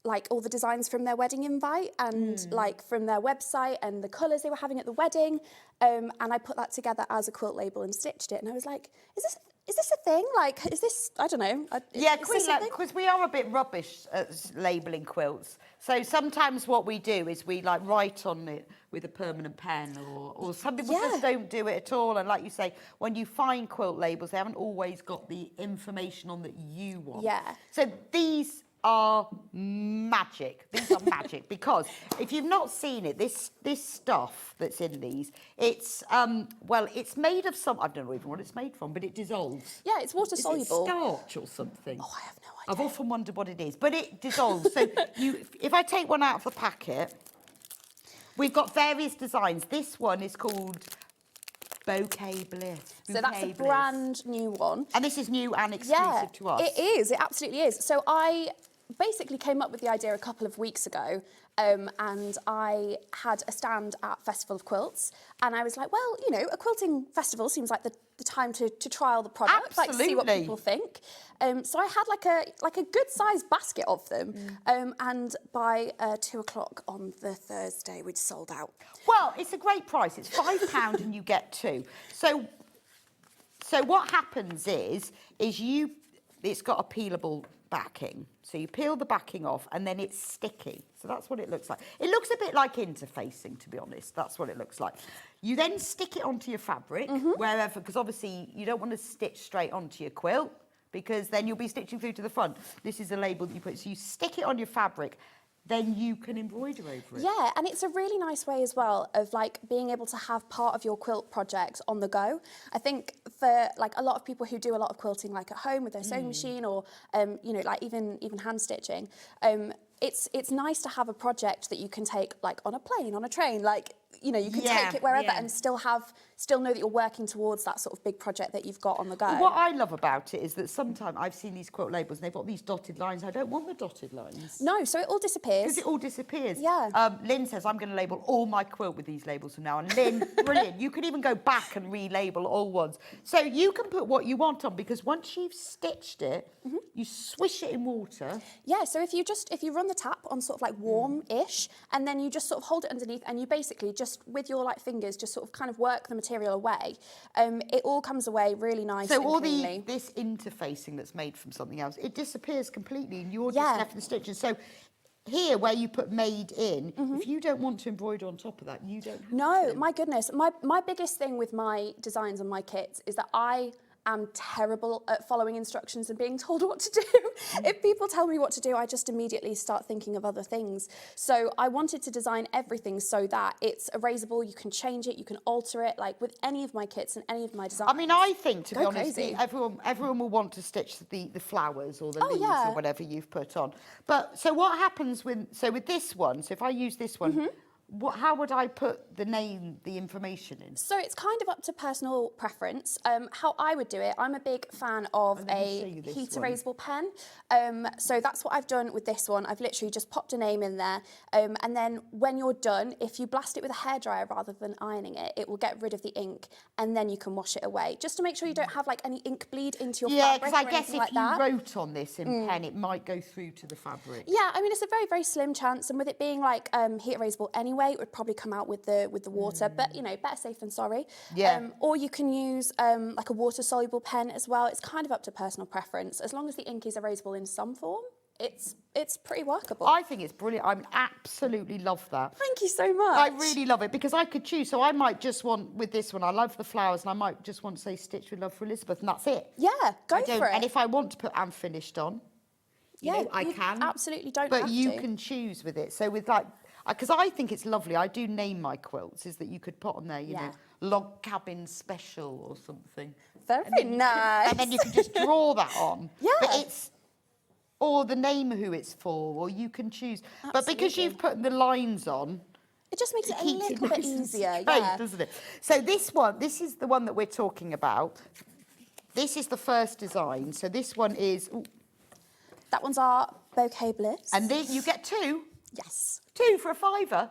like all the designs from their wedding invite and like from their website and the colours they were having at the wedding. And I put that together as a quilt label and stitched it. And I was like, is this a thing? Like, is this, I don't know. Because we are a bit rubbish at labelling quilts. So sometimes what we do is we like write on it with a permanent pen, or some people just don't do it at all. And like you say, when you find quilt labels, they haven't always got the information on that you want. Yeah. So these are magic. These are magic because if you've not seen it, this stuff that's in these, it's it's made of some, I don't know even what it's made from, but it dissolves. Yeah, it's water soluble. Is it starch or something? Oh, I have no idea. I've often wondered what it is, but it dissolves. So if I take one out of the packet, we've got various designs. This one is called Bouquet Bliss. So that's a brand new one. And this is new and exclusive to us. It is. It absolutely is. So I basically came up with the idea a couple of weeks ago, and I had a stand at Festival of Quilts, and I was like, well, you know, a quilting festival seems like the time to trial the product, like see what people think. So I had like a good sized basket of them, and by 2 o'clock on the Thursday, we'd sold out. Well, it's a great price. It's £5 and you get 2. So what happens is it's got a peelable backing. So you peel the backing off and then it's sticky. So that's what it looks like. It looks a bit like interfacing, to be honest. That's what it looks like. You then stick it onto your fabric, wherever, because obviously you don't want to stitch straight onto your quilt because then you'll be stitching through to the front. This is a label that you put. So you stick it on your fabric, then you can embroider over it. Yeah, and it's a really nice way as well of like being able to have part of your quilt project on the go. I think for like a lot of people who do a lot of quilting like at home with their sewing machine or you know, like even hand stitching, it's nice to have a project that you can take like on a plane, on a train, like, you know, you can take it wherever and still know that you're working towards that sort of big project that you've got on the go. What I love about it is that sometimes I've seen these quilt labels and they've got these dotted lines. I don't want the dotted lines. No, so it all disappears. Because it all disappears. Yeah. Lynn says, I'm going to label all my quilt with these labels from now on. Lynn, brilliant. You can even go back and relabel all ones. So you can put what you want on because once you've stitched it, you swish it in water. Yeah, so if you run the tap on sort of like warm-ish and then you just sort of hold it underneath and you basically just with your like fingers just sort of kind of work the material away, it all comes away really nice. So and all cleanly. this interfacing that's made from something else, it disappears completely and you're just left with the stitches. So here where you put made in, if you don't want to embroider on top of that, you don't have No, to. my goodness. My biggest thing with my designs and my kits is that I am terrible at following instructions and being told what to do. If people tell me what to do, I just immediately start thinking of other things. So I wanted to design everything so that it's erasable, you can change it, you can alter it, like with any of my kits and any of my designs. I mean, I think, to be Go honest, crazy. everyone will want to stitch the flowers or the leaves or whatever you've put on. But so what happens with this one? So if I use this one, how would I put the name, the information in? So it's kind of up to personal preference. How I would do it, I'm a big fan of a heat erasable pen. So that's what I've done with this one. I've literally just popped a name in there. And then when you're done, if you blast it with a hairdryer rather than ironing it, it will get rid of the ink and then you can wash it away. Just to make sure you don't have like any ink bleed into your fabric. Yeah, because I guess if like you wrote on this in pen, it might go through to the fabric. Yeah, I mean, it's a very, very slim chance. And with it being like heat erasable anyway, it would probably come out with the water, but you know, better safe than sorry. Yeah. Or you can use like a water soluble pen as well. It's kind of up to personal preference. As long as the ink is erasable in some form, it's pretty workable. I think it's brilliant. I absolutely love that. Thank you so much. I really love it because I could choose. So I might just want, with this one, I love the flowers and I might just want to say Stitch with Love for Elizabeth and that's it. Yeah, go for it. And if I want to put unfinished on, you know, I can. Absolutely don't but have you to. can choose with it. So with like, because I think it's lovely. I do name my quilts, is that you could put on there, you know, log cabin special or something. Very nice. And then you can just draw that on. Yeah. But it's, or the name who it's for, or you can choose. Absolutely. But because you've put the lines on, it just makes it a keeps little bit nice and easier, straight, doesn't it? So this is the one that we're talking about. This is the first design. So this one is... Ooh. That one's our Bouquet Bliss. And then you get 2. Yes. 2 for £5.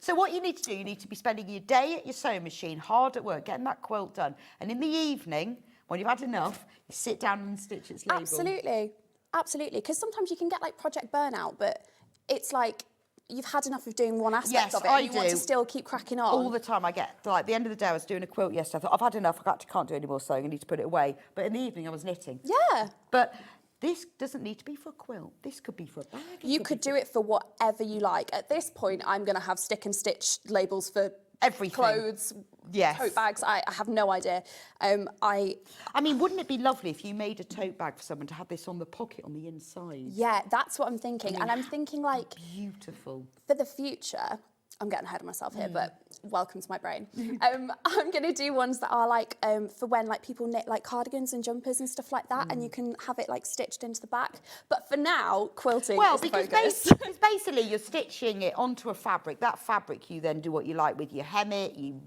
So what you need to do, you need to be spending your day at your sewing machine, hard at work, getting that quilt done. And in the evening, when you've had enough, you sit down and stitch its label. Absolutely. Absolutely. Because sometimes you can get like project burnout, but it's like you've had enough of doing one aspect Yes, of it. I And you want to do. still keep cracking on. All the time I get, like, at the end of the day, I was doing a quilt yesterday. I thought, I've had enough. I can't do any more sewing. I need to put it away. But in the evening, I was knitting. Yeah. But this doesn't need to be for a quilt. This could be for a bag. You could do it for whatever you like. At this point, I'm going to have stick and stitch labels for everything. Clothes, yes. tote bags. I have no idea. I mean, wouldn't it be lovely if you made a tote bag for someone to have this on the pocket on the inside? Yeah, that's what I'm thinking. I mean, and I'm thinking, like, beautiful. For the future, I'm getting ahead of myself here, but welcome to my brain. I'm going to do ones that are like for when like people knit like cardigans and jumpers and stuff like that, and you can have it like stitched into the back. But for now, quilting is the focus. Because basically you're stitching it onto a fabric. That fabric you then do what you like with. You hem it, you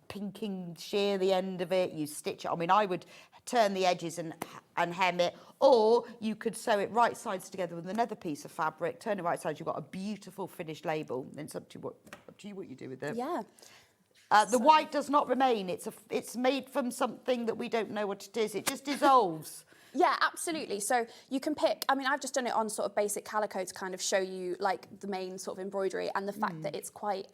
pinking shear the end of it, you stitch it. I mean, I would turn the edges and hem it, or you could sew it right sides together with another piece of fabric, turn it right sides, you've got a beautiful finished label. Then it's up to you what you do with it. Yeah. The white does not remain. It's made from something that we don't know what it is. It just dissolves. Yeah, absolutely. So you can pick, I mean, I've just done it on sort of basic calico to kind of show you like the main sort of embroidery and the fact that it's quite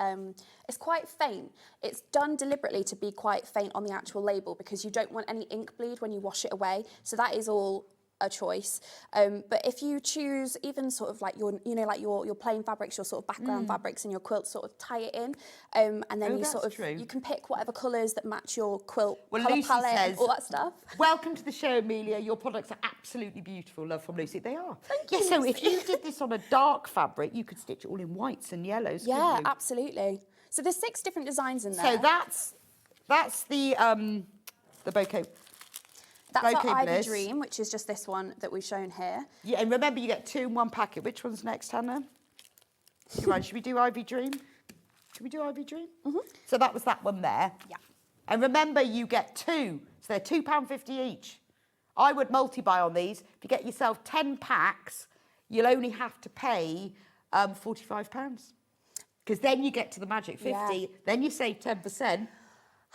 faint. It's done deliberately to be quite faint on the actual label because you don't want any ink bleed when you wash it away. So that is all a choice. But if you choose even sort of like your, you know, like your plain fabrics, your sort of background fabrics in your quilt, sort of tie it in, and then you sort of, you can pick whatever colours that match your quilt colour palette and all that stuff. Welcome to the show, Amelia. Your products are absolutely beautiful. Love from Lucy. They are. Thank you. you, So Lucy. if you did this on a dark fabric, you could stitch it all in whites and yellows. Yeah, couldn't you? absolutely. So there's 6 different designs in there. So that's the bouquet. That's bouquet our Ivy bliss. Dream, which is just this one that we've shown here. Yeah, and remember you get 2 in 1 packet. Which one's next, Hannah? Should we do Ivy Dream? Should we do Ivy Dream? So that was that one there. Yeah. And remember, you get 2, so they're £2.50 each. I would multi-buy on these. If you get yourself 10 packs, you'll only have to pay £45. Because then you get to the magic 50, then you save 10%.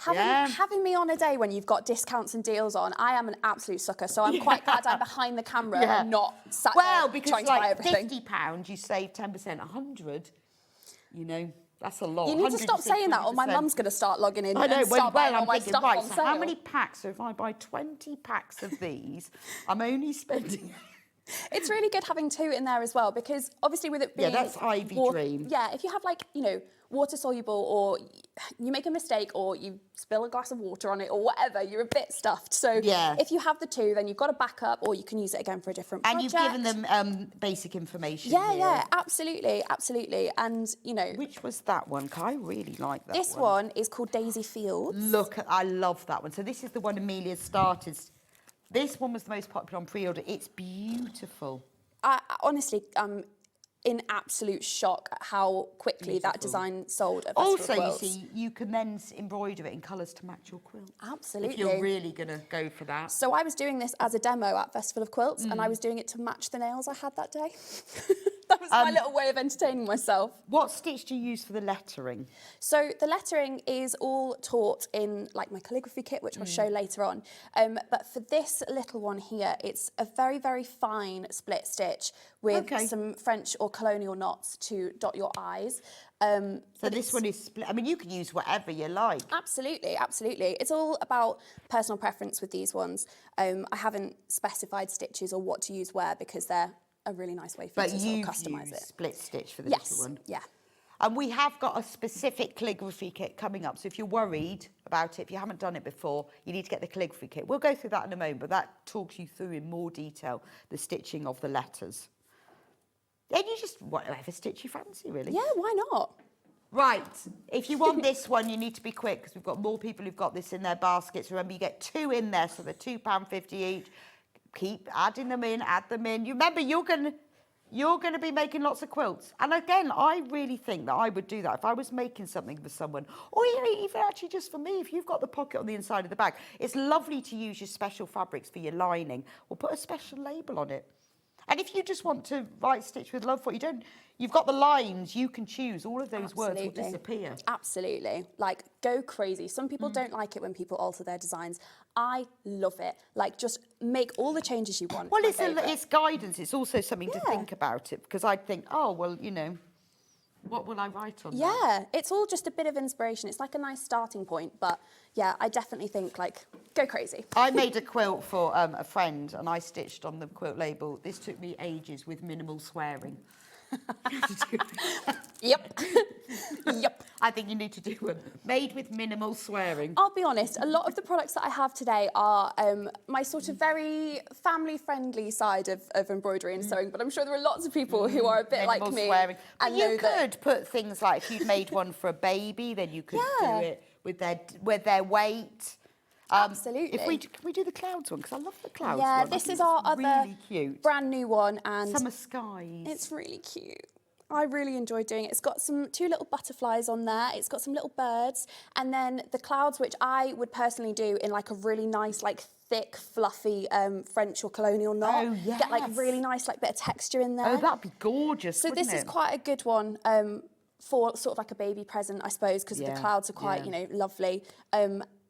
Having me on a day when you've got discounts and deals on, I am an absolute sucker. So I'm quite glad I'm behind the camera and not sat there because trying to buy like everything. £50, you save 10%. 100, you know, that's a lot. You need to stop saying that, or my mum's going to start logging in and start buying all my stuff on so sale. how many packs? So if I buy 20 packs of these, I'm only spending... It's really good having 2 in there as well, because obviously with it being... Yeah, that's Ivy Dream. Yeah, if you have like, you know, water soluble, or you make a mistake, or you spill a glass of water on it, or whatever, you're a bit stuffed. So if you have the 2, then you've got a backup, or you can use it again for a different project. And you've given them basic information. Yeah, absolutely, absolutely. And, you know... Which was that one? I really like that This one is called Daisy Fields. Look, I love that one. So this is the one Amelia started. This one was the most popular on pre-order. It's beautiful. I honestly, I'm in absolute shock at how quickly that design sold at Festival Also, Quilts. you see, you can then embroider it in colours to match your quilt. Absolutely. If you're really going to go for that. So I was doing this as a demo at Festival of Quilts, and I was doing it to match the nails I had that day. That was my little way of entertaining myself. What stitch do you use for the lettering? So the lettering is all taught in like my calligraphy kit, which I'll show later on. But for this little one here, it's a very, very fine split stitch with some French or colonial knots to dot your eyes. So this one is split. I mean, you can use whatever you like. Absolutely, absolutely. It's all about personal preference with these ones. I haven't specified stitches or what to use where, because they're a really nice way for you to sort of customise it. Split stitch for the little one. Yeah. And we have got a specific calligraphy kit coming up. So if you're worried about it, if you haven't done it before, you need to get the calligraphy kit. We'll go through that in a moment, but that talks you through in more detail the stitching of the letters. Then you just, whatever stitch you fancy, really. Yeah, why not? Right, if you want this one, you need to be quick, because we've got more people who've got this in their baskets. Remember, you get 2 in there, so they're £2.50 each. Keep adding them in, add them in. You remember, you're going to be making lots of quilts. And again, I really think that I would do that if I was making something for someone, or even actually just for me. If you've got the pocket on the inside of the bag, it's lovely to use your special fabrics for your lining, or put a special label on it. And if you just want to write Stitch with Love for it, you've got the lines, you can choose. All of those words will disappear. Absolutely. Like, go crazy. Some people don't like it when people alter their designs. I love it. Like, just make all the changes you want. Well, it's guidance. It's also something to think about it, because I'd think, oh, well, you know, what will I write on that? Yeah, it's all just a bit of inspiration. It's like a nice starting point, but yeah, I definitely think, like, go crazy. I made a quilt for a friend, and I stitched on the quilt label. This took me ages with minimal swearing. Yep. Yep. I think you need to do one made with minimal swearing. I'll be honest, a lot of the products that I have today are my sort of very family-friendly side of embroidery and sewing, but I'm sure there are lots of people who are a bit Minimal like me. Swearing. And But you know that- could put things like, if you'd made one for a baby, then you could do it with their weight. Absolutely. Can we do the clouds one? Because I love the clouds Yeah, one. this I is think our it's other really cute. brand new one, and Summer skies. it's really cute. I really enjoyed doing it. It's got two little butterflies on there. It's got some little birds, and then the clouds, which I would personally do in like a really nice, like thick, fluffy French or colonial knot. Oh, Get like yes. really nice, like bit of texture in there. Oh, that'd be gorgeous. So this is quite a good one for sort of like a baby present, I suppose, because the clouds are quite, you know, lovely.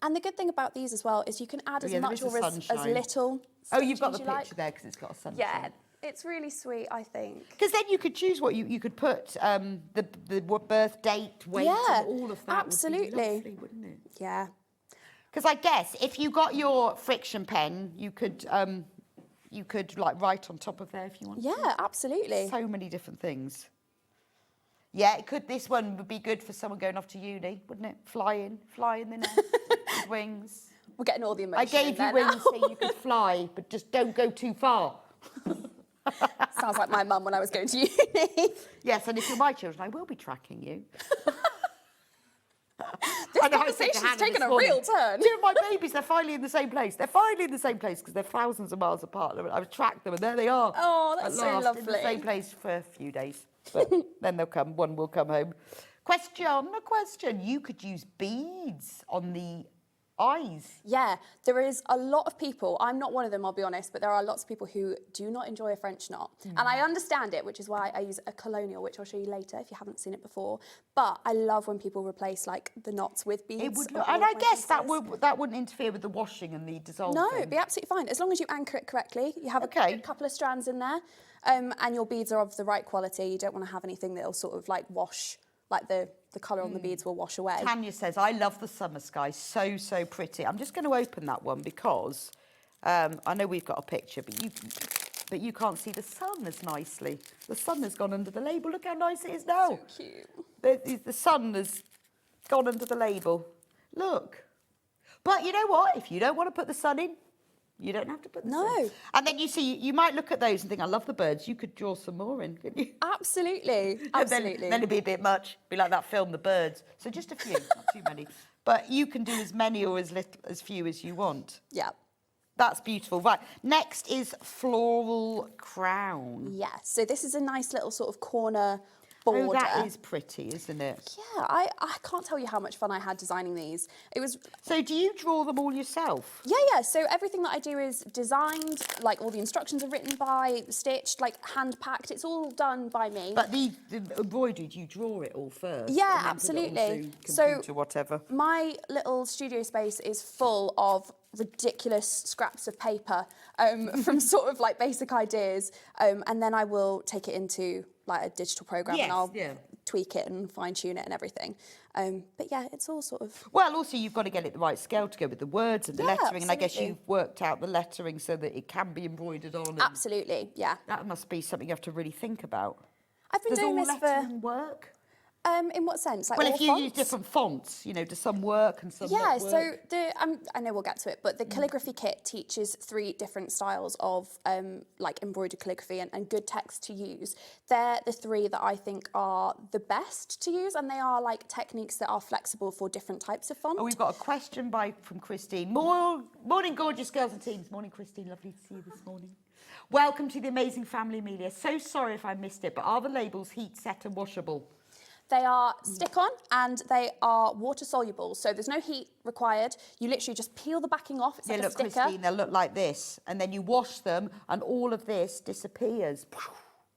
And the good thing about these as well is you can add as much or as little. Oh, you've got the stitching picture you like. there because it's got a sunshine. Yeah, it's really sweet, I think. Because then you could choose what you could put the birth date, weight, and all of that. Absolutely. Would be lovely, wouldn't it? Yeah. Because I guess if you got your friction pen, you could like write on top of there if you wanted. Yeah, absolutely. So many different things. Yeah, it could. This one would be good for someone going off to uni, wouldn't it? Fly in the nest with wings. We're getting all the emotion. I gave you wings so you could fly, but just don't go too far. Sounds like my mum when I was going to uni. Yes, and if you're my children, I will be tracking you. This conversation's taken a real turn. Two of my babies, they're finally in the same place. They're finally in the same place because they're thousands of miles apart. I've tracked them and there they are. Oh, that's at so last, lovely. In the same place for a few days. But then they'll come, one will come home. A question. You could use beads on the eyes. Yeah, there is a lot of people, I'm not one of them, I'll be honest, but there are lots of people who do not enjoy a French knot. And I understand it, which is why I use a colonial, which I'll show you later if you haven't seen it before. But I love when people replace like the knots with beads. It would look, and I guess that wouldn't interfere with the washing and the dissolving. No, it'd be absolutely fine. As long as you anchor it correctly, you have a good couple of strands in there, and your beads are of the right quality. You don't want to have anything that'll sort of like wash, like the colour on the beads will wash away. Tanya says, I love the summer sky, so pretty. I'm just going to open that one because I know we've got a picture, but you can't see the sun as nicely. The sun has gone under the label. Look how nice it is now. So cute. The sun has gone under the label. Look. But you know what? If you don't want to put the sun in, you don't have to put the sun in. And then you see, you might look at those and think, I love the birds. You could draw some more in, couldn't you? Absolutely. Absolutely. Then it'd be a bit much. Be like that film, The Birds. So just a few, not too many. But you can do as many or as few as you want. Yeah. That's beautiful. Right, next is floral crown. Yeah, so this is a nice little sort of corner border. Oh, that is pretty, isn't it? Yeah, I can't tell you how much fun I had designing these. It was... So do you draw them all yourself? Yeah, so everything that I do is designed, like all the instructions are written by, stitched, like hand-packed. It's all done by me. But the embroidery, do you draw it all first? Yeah, and then absolutely. Put it onto computer, whatever. My little studio space is full of ridiculous scraps of paper from sort of like basic ideas, and then I will take it into like a digital program and I'll tweak it and fine-tune it and everything. But yeah, it's all sort of... Well, also you've got to get it the right scale to go with the words and the lettering, absolutely. and I guess you've worked out the lettering so that it can be embroidered on. And absolutely, yeah. That must be something you have to really think about. I've been doing this for... Does all lettering work? In what sense? Like well, all if you fonts? use different fonts, you know, does some work and some not work? So I know we'll get to it, but the calligraphy kit teaches 3 different styles of like embroidered calligraphy and good text to use. They're the 3 that I think are the best to use, and they are like techniques that are flexible for different types of font. Oh, we've got a question from Christine. Morning, gorgeous girls and teams. Morning, Christine. Lovely to see you this morning. Welcome to the amazing family, Amelia. So sorry if I missed it, but are the labels heat set and washable? They are stick-on and they are water-soluble, so there's no heat required. You literally just peel the backing off. It's like a sticker. Christine, they'll look like this, and then you wash them, and all of this disappears.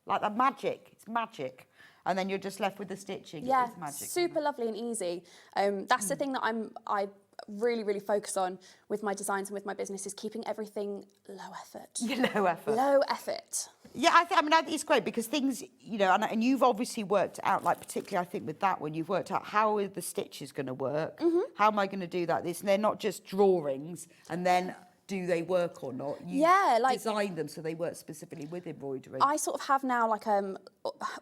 Like that magic. It's magic. And then you're just left with the stitching. Yeah, it's magic. super lovely and easy. That's the thing that I really, really focus on with my designs and with my business, is keeping everything low effort. Low effort. Low effort. Yeah, I think it's great because things, you know, and you've obviously worked out, like particularly I think with that one, you've worked out how are the stitches going to work, how am I going to do that, this, and they're not just drawings, and then do they work or not? You design them so they work specifically with embroidery. I sort of have now like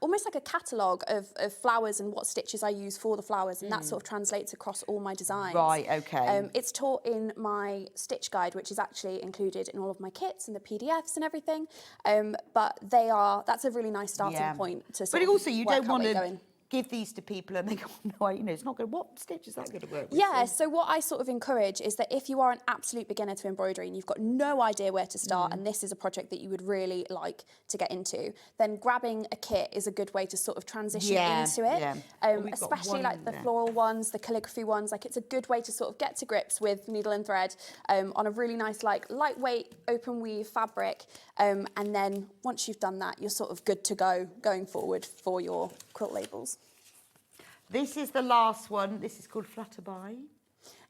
almost like a catalogue of flowers and what stitches I use for the flowers, and that sort of translates across all my designs. Right, okay. It's taught in my stitch guide, which is actually included in all of my kits and the PDFs and everything. But that's a really nice starting point to sort But of also you work don't out want where you're to going. give these to people and they go, no, you know, it's not going to, what stitch is that going to work with? Yeah, so what I sort of encourage is that if you are an absolute beginner to embroidery and you've got no idea where to start, and this is a project that you would really like to get into, then grabbing a kit is a good way to sort of transition into it. Especially like the floral ones, the calligraphy ones, like it's a good way to sort of get to grips with needle and thread on a really nice, like lightweight open weave fabric. And then once you've done that, you're sort of good to go going forward for your quilt labels. This is the last one. This is called Flutterby.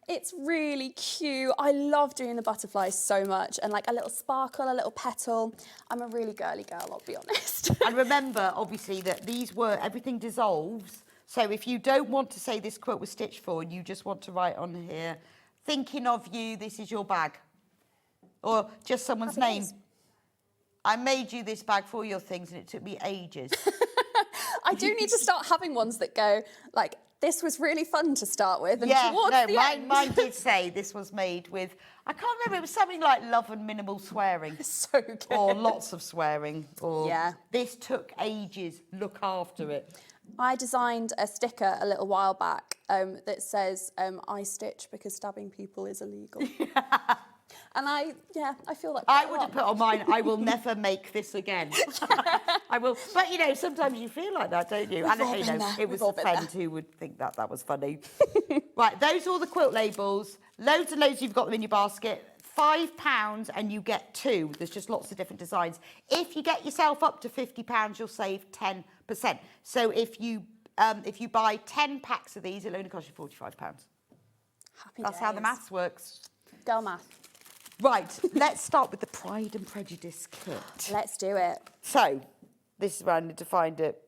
It's really cute. I love doing the butterflies so much, and like a little sparkle, a little petal. I'm a really girly girl, I'll be honest. And remember, obviously, that everything dissolves. So if you don't want to say this quilt was stitched for, and you just want to write on here, thinking of you, this is your bag. Or just someone's name. I made you this bag for your things, and it took me ages. I do need to start having ones that go, like, this was really fun to start with. And towards the end. Mine did say this was made with, I can't remember, it was something like love and minimal swearing. So good. Or lots of swearing. Or this took ages, look after it. I designed a sticker a little while back that says, I stitch because stabbing people is illegal. And I feel like I would have put on mine, I will never make this again. I will, but you know, sometimes you feel like that, don't you? And you know, it was a friend who would think that was funny. Right, those are all the quilt labels. Loads and loads, you've got them in your basket. £5 and you get 2. There's just lots of different designs. If you get yourself up to £50, you'll save 10%. So if you buy 10 packs of these, it'll only cost you £45. That's how the maths works. Girl math. Right, let's start with the Pride and Prejudice kit. Let's do it. So, this is where I need to find it.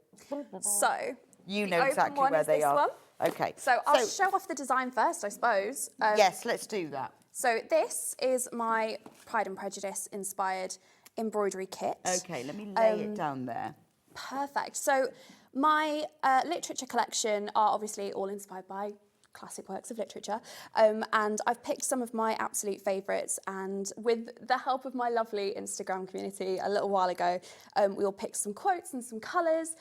So, you know exactly where they are. Okay. So I'll show off the design first, I suppose. Yes, let's do that. So this is my Pride and Prejudice inspired embroidery kit. Okay, let me lay it down there. Perfect. So my literature collection are obviously all inspired by classic works of literature, and I've picked some of my absolute favourites, and with the help of my lovely Instagram community a little while ago, we all picked some quotes and some colours,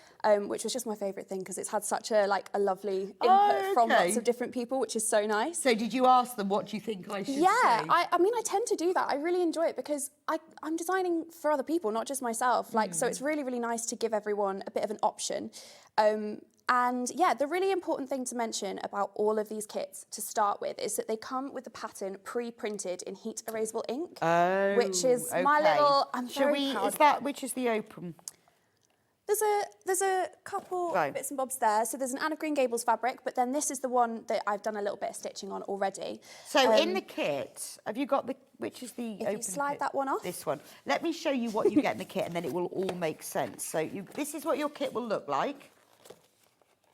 which was just my favourite thing because it's had such a lovely input from lots of different people, which is so nice. So did you ask them, what do you think I should say? I mean, I tend to do that. I really enjoy it because I'm designing for other people, not just myself. So it's really, really nice to give everyone a bit of an option. And yeah, the really important thing to mention about all of these kits to start with is that they come with the pattern pre-printed in heat erasable ink, which is my little. I'm very proud of that. Which is the open? There's a couple bits and bobs there. So there's an Anne of Green Gables fabric, but then this is the one that I've done a little bit of stitching on already. So in the kit, have you got which is the if open you slide kit? that one off. This one. Let me show you what you get in the kit, and then it will all make sense. So this is what your kit will look like.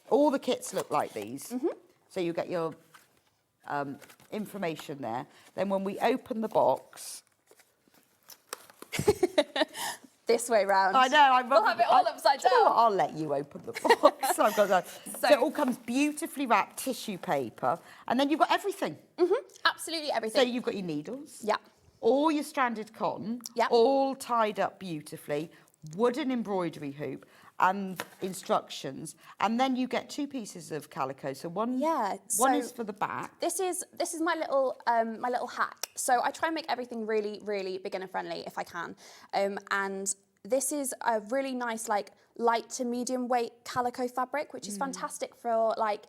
All the kits look like these. So you get your information there. Then when we open the box... This way round. I know. We'll have it all upside down. I'll let you open the box. I've got that. So it all comes beautifully wrapped tissue paper. And then you've got everything. Absolutely everything. So you've got your needles. Yeah. All your stranded cotton. Yeah. All tied up beautifully. Wooden embroidery hoop. And instructions, and then you get 2 pieces of calico. So one is for the back. This is my little hack. So I try and make everything really, really beginner friendly if I can. And this is a really nice, like, light to medium weight calico fabric, which is fantastic for, like,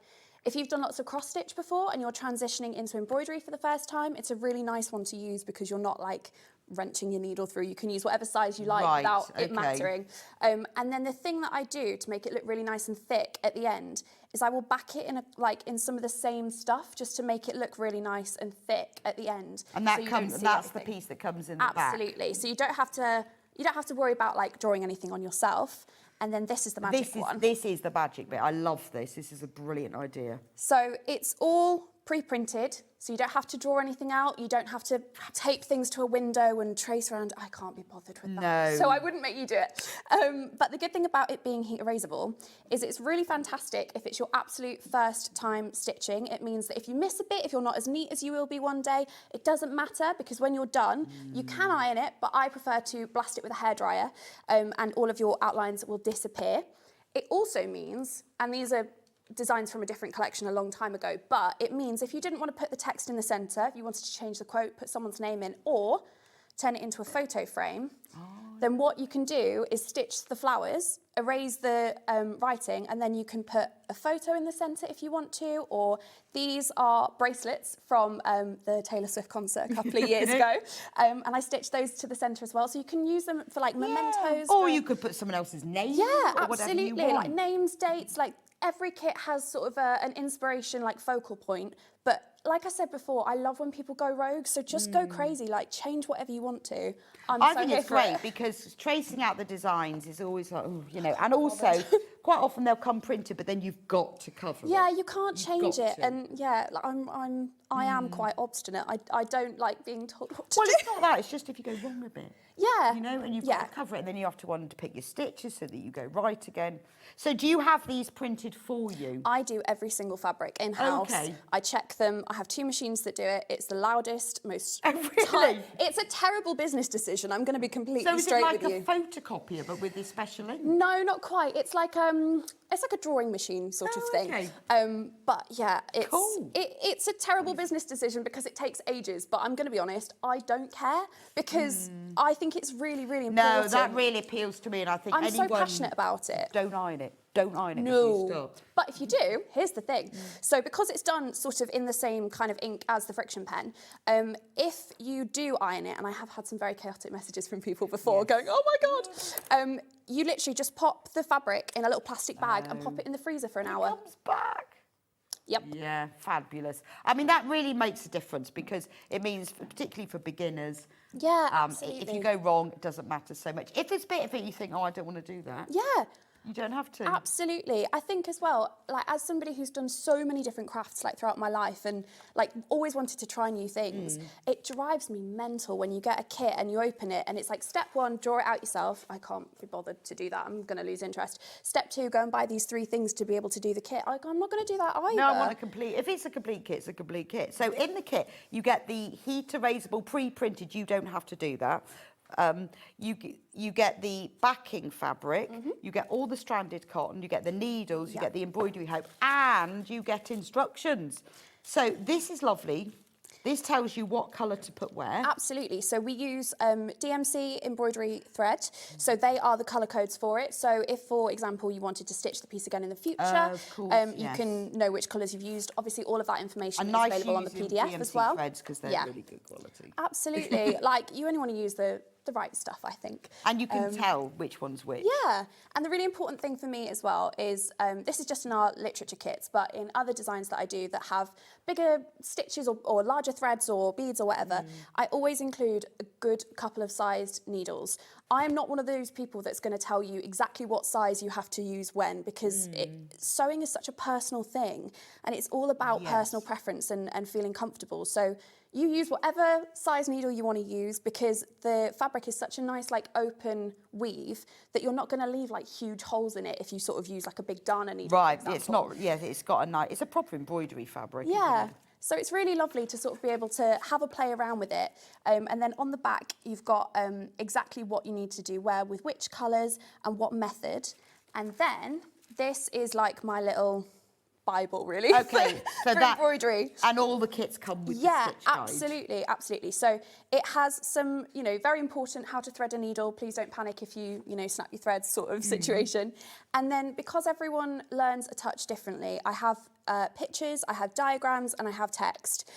if you've done lots of cross stitch before and you're transitioning into embroidery for the first time, it's a really nice one to use because you're not, like, wrenching your needle through. You can use whatever size you like without it mattering. And then the thing that I do to make it look really nice and thick at the end is I will back it in in some of the same stuff just to make it look really nice and thick at the end. And that that's the piece that comes in the back. Absolutely. So you don't have to worry about like drawing anything on yourself. And then this is the magic one. This is the magic bit. I love this. This is a brilliant idea. So it's all pre-printed, so you don't have to draw anything out. You don't have to tape things to a window and trace around. I can't be bothered with that. No. So I wouldn't make you do it. But the good thing about it being heat erasable is it's really fantastic if it's your absolute first time stitching. It means that if you miss a bit, if you're not as neat as you will be one day, it doesn't matter because when you're done, you can iron it, but I prefer to blast it with a hairdryer and all of your outlines will disappear. It also means, and these are designs from a different collection a long time ago, but it means if you didn't want to put the text in the centre, if you wanted to change the quote, put someone's name in, or turn it into a photo frame, then what you can do is stitch the flowers, erase the writing, and then you can put a photo in the centre if you want to, or these are bracelets from the Taylor Swift concert a couple of years ago, and I stitched those to the centre as well, so you can use them for like mementos. Or you could put someone else's name. Yeah, or whatever you absolutely, want. like names, dates, like every kit has sort of an inspiration, like focal point, but like I said before, I love when people go rogue, so just go crazy, like change whatever you want to. I think it's great because tracing out the designs is always like, oh, you know, and also quite often they'll come printed, but then you've got to cover it. Yeah, you can't change it, to. and yeah, like, I am quite obstinate. I don't like being told what to do. Well, it's not that. It's just if you go wrong a bit. Yeah. You know, and you've got to cover it, and then you have to want to pick your stitches so that you go right again. So do you have these printed for you? I do every single fabric in-house. Okay. I check them. I have 2 machines that do it. It's the loudest, most Really? It's a terrible business decision. I'm going to be completely So is straight it like with a you. photocopier, but with this special ink? No, not quite. It's like a drawing machine sort of thing. Okay. But yeah, it's Cool. it's a terrible business decision because it takes ages. But I'm going to be honest, I don't care because I think it's really, really important. No, that really appeals to me, and I think I'm so passionate about it. Don't iron it. Don't iron it. No. If you stop. But if you do, here's the thing. So because it's done sort of in the same kind of ink as the friction pen, if you do iron it, and I have had some very chaotic messages from people before going, oh my God, you literally just pop the fabric in a little plastic bag and pop it in the freezer for an hour. It comes back. Yep. Yeah, fabulous. I mean, that really makes a difference because it means, particularly for beginners, Yeah, absolutely. if you go wrong, it doesn't matter so much. If there's a bit of it you think, oh, I don't want to do that. Yeah. You don't have to. Absolutely. I think as well, like as somebody who's done so many different crafts like throughout my life and like always wanted to try new things, it drives me mental when you get a kit and you open it and it's like step 1, draw it out yourself. I can't be bothered to do that. I'm going to lose interest. Step 2, go and buy these 3 things to be able to do the kit. Like, I'm not going to do that either. No, I want a complete. If it's a complete kit, it's a complete kit. So in the kit, you get the heat erasable pre-printed. You don't have to do that. You get the backing fabric, you get all the stranded cotton, you get the needles, you get the embroidery hoop, and you get instructions. So this is lovely. This tells you what colour to put where. Absolutely. So we use DMC embroidery thread. So they are the colour codes for it. So if, for example, you wanted to stitch the piece again in the future, of course, you can know which colours you've used. Obviously, all of that information is nice available on the using PDF DMC as well. threads because they're really good quality. Absolutely. Like, you only want to use the right stuff, I think. And you can tell which one's which. Yeah, and the really important thing for me as well is, this is just in our literature kits, but in other designs that I do that have bigger stitches or larger threads or beads or whatever, I always include a good couple of sized needles. I am not one of those people that's going to tell you exactly what size you have to use when, because sewing is such a personal thing and it's all about personal preference and feeling comfortable. So you use whatever size needle you want to use because the fabric is such a nice like open weave that you're not going to leave like huge holes in it if you sort of use like a big darner needle. Right, it's not, it's got a nice, it's a proper embroidery fabric. Yeah. Isn't it? So it's really lovely to sort of be able to have a play around with it. And then on the back, you've got exactly what you need to do where with which colours and what method. And then this is like my little Bible, really. Okay, so for that embroidery. And all the kits come with the stitch guide. Absolutely, absolutely. So it has some, very important how to thread a needle. Please don't panic if you, snap your threads sort of situation. And then because everyone learns a touch differently, I have pictures, I have diagrams, and I have text,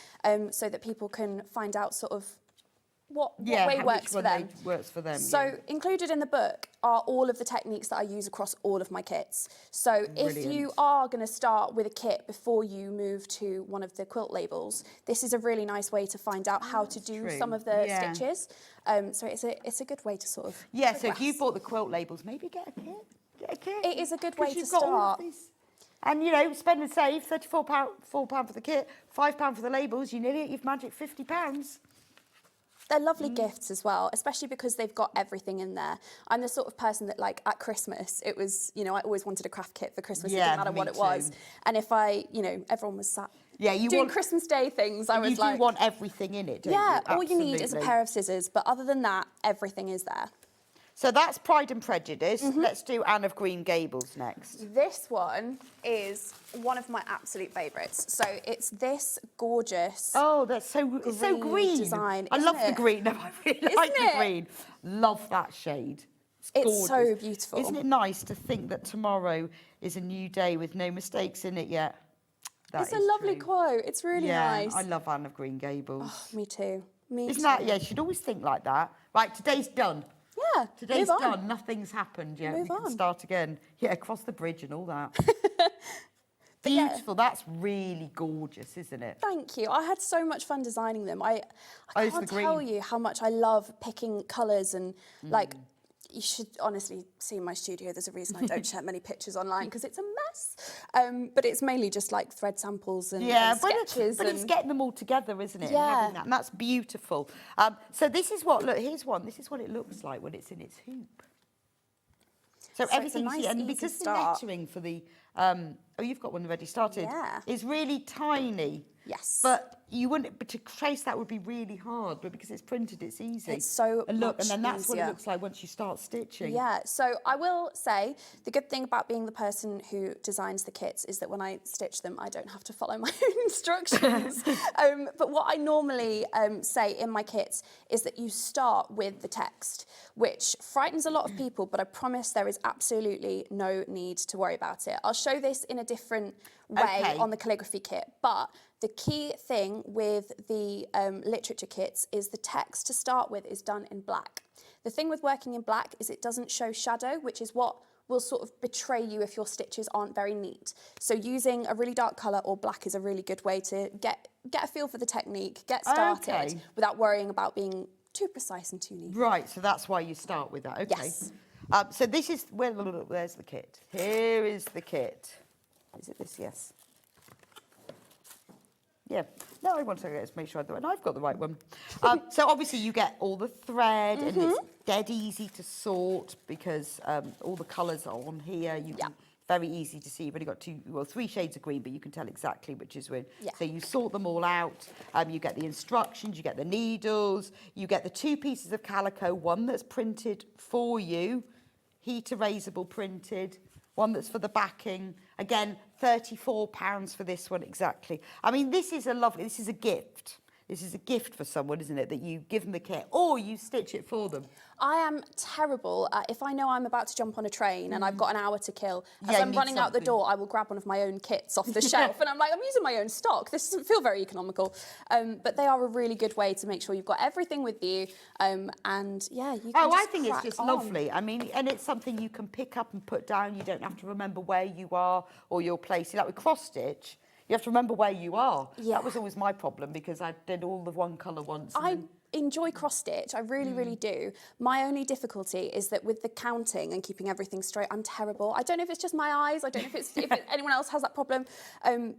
so that people can find out sort of what way works for them. So included in the book are all of the techniques that I use across all of my kits. So if you are going to start with a kit before you move to one of the quilt labels, this is a really nice way to find out how to do some of the stitches. So it's a good way to sort of so if you bought the quilt labels, maybe get a kit. It is a good way to start. And spend and save £34 for the kit, £5 for the labels. You've magic £50. They're lovely gifts as well, especially because they've got everything in there. I'm the sort of person that, like, at Christmas, it was, I always wanted a craft kit for Christmas. It didn't matter what it was. And if everyone was sat doing Christmas Day things, I was like... You do want everything in it, don't you? All you need is a pair of scissors. But other than that, everything is there. So that's Pride and Prejudice. Let's do Anne of Green Gables next. This one is one of my absolute favourites. So it's this gorgeous... Oh, that's so green. Design, I love the green. No, I really like the green. Love that shade. It's so beautiful. Isn't it nice to think that tomorrow is a new day with no mistakes in it yet? It's a lovely quote. It's really nice. I love Anne of Green Gables. Oh, me too. Isn't that... Yeah, you should always think like that. Right, today's done. Yeah, today's done. Nothing's happened yet. We can start again. Yeah, across the bridge and all that. Beautiful. That's really gorgeous, isn't it? Thank you. I had so much fun designing them. I can't tell you how much I love picking colours and like. You should honestly see my studio. There's a reason I don't share many pictures online because it's a mess. But it's mainly just like thread samples and sketches. But it's getting them all together, isn't it? Yeah. And that's beautiful. So this is what, look, here's one. This is what it looks like when it's in its hoop. So everything's nice, and because the lettering for the, you've got one already started, is really tiny. Yes. But you wouldn't. But to trace that would be really hard. But because it's printed, it's easy. It's so and look, much and then that's easier. what it looks like once you start stitching. Yeah. So I will say the good thing about being the person who designs the kits is that when I stitch them, I don't have to follow my own instructions. But what I normally say in my kits is that you start with the text, which frightens a lot of people. But I promise there is absolutely no need to worry about it. I'll show this in a different way on the calligraphy kit, but the key thing with the literature kits is the text to start with is done in black. The thing with working in black is it doesn't show shadow, which is what will sort of betray you if your stitches aren't very neat. So using a really dark colour or black is a really good way to get a feel for the technique, get started without worrying about being too precise and too neat. Right, so that's why you start with that, okay. Yes. So this is, where's the kit? Here is the kit. Is it this? Yes. Yeah. No, I want to make sure I've got the right one. So obviously you get all the thread and it's dead easy to sort because all the colours are on here. You can, very easy to see. You've only got 3 shades of green, but you can tell exactly which is which. Yeah. So you sort them all out. You get the instructions, you get the needles, you get the 2 pieces of calico, one that's printed for you, heat erasable printed, one that's for the backing. Again, £34 for this one, exactly. I mean, this is a gift. This is a gift for someone, isn't it? That you give them the kit or you stitch it for them. I am terrible at, if I know I'm about to jump on a train and I've got an hour to kill, as I'm running out the door, I will grab one of my own kits off the shelf and I'm like, I'm using my own stock. This doesn't feel very economical. But they are a really good way to make sure you've got everything with you. And yeah, you can I think it's just lovely. I mean, and it's something you can pick up and put down. You don't have to remember where you are or your place. Like with cross stitch, you have to remember where you are. Yeah. That was always my problem because I did all the one colour once. I enjoy cross stitch, I really, really do. My only difficulty is that with the counting and keeping everything straight, I'm terrible. I don't know if it's just my eyes, I don't know if anyone else has that problem,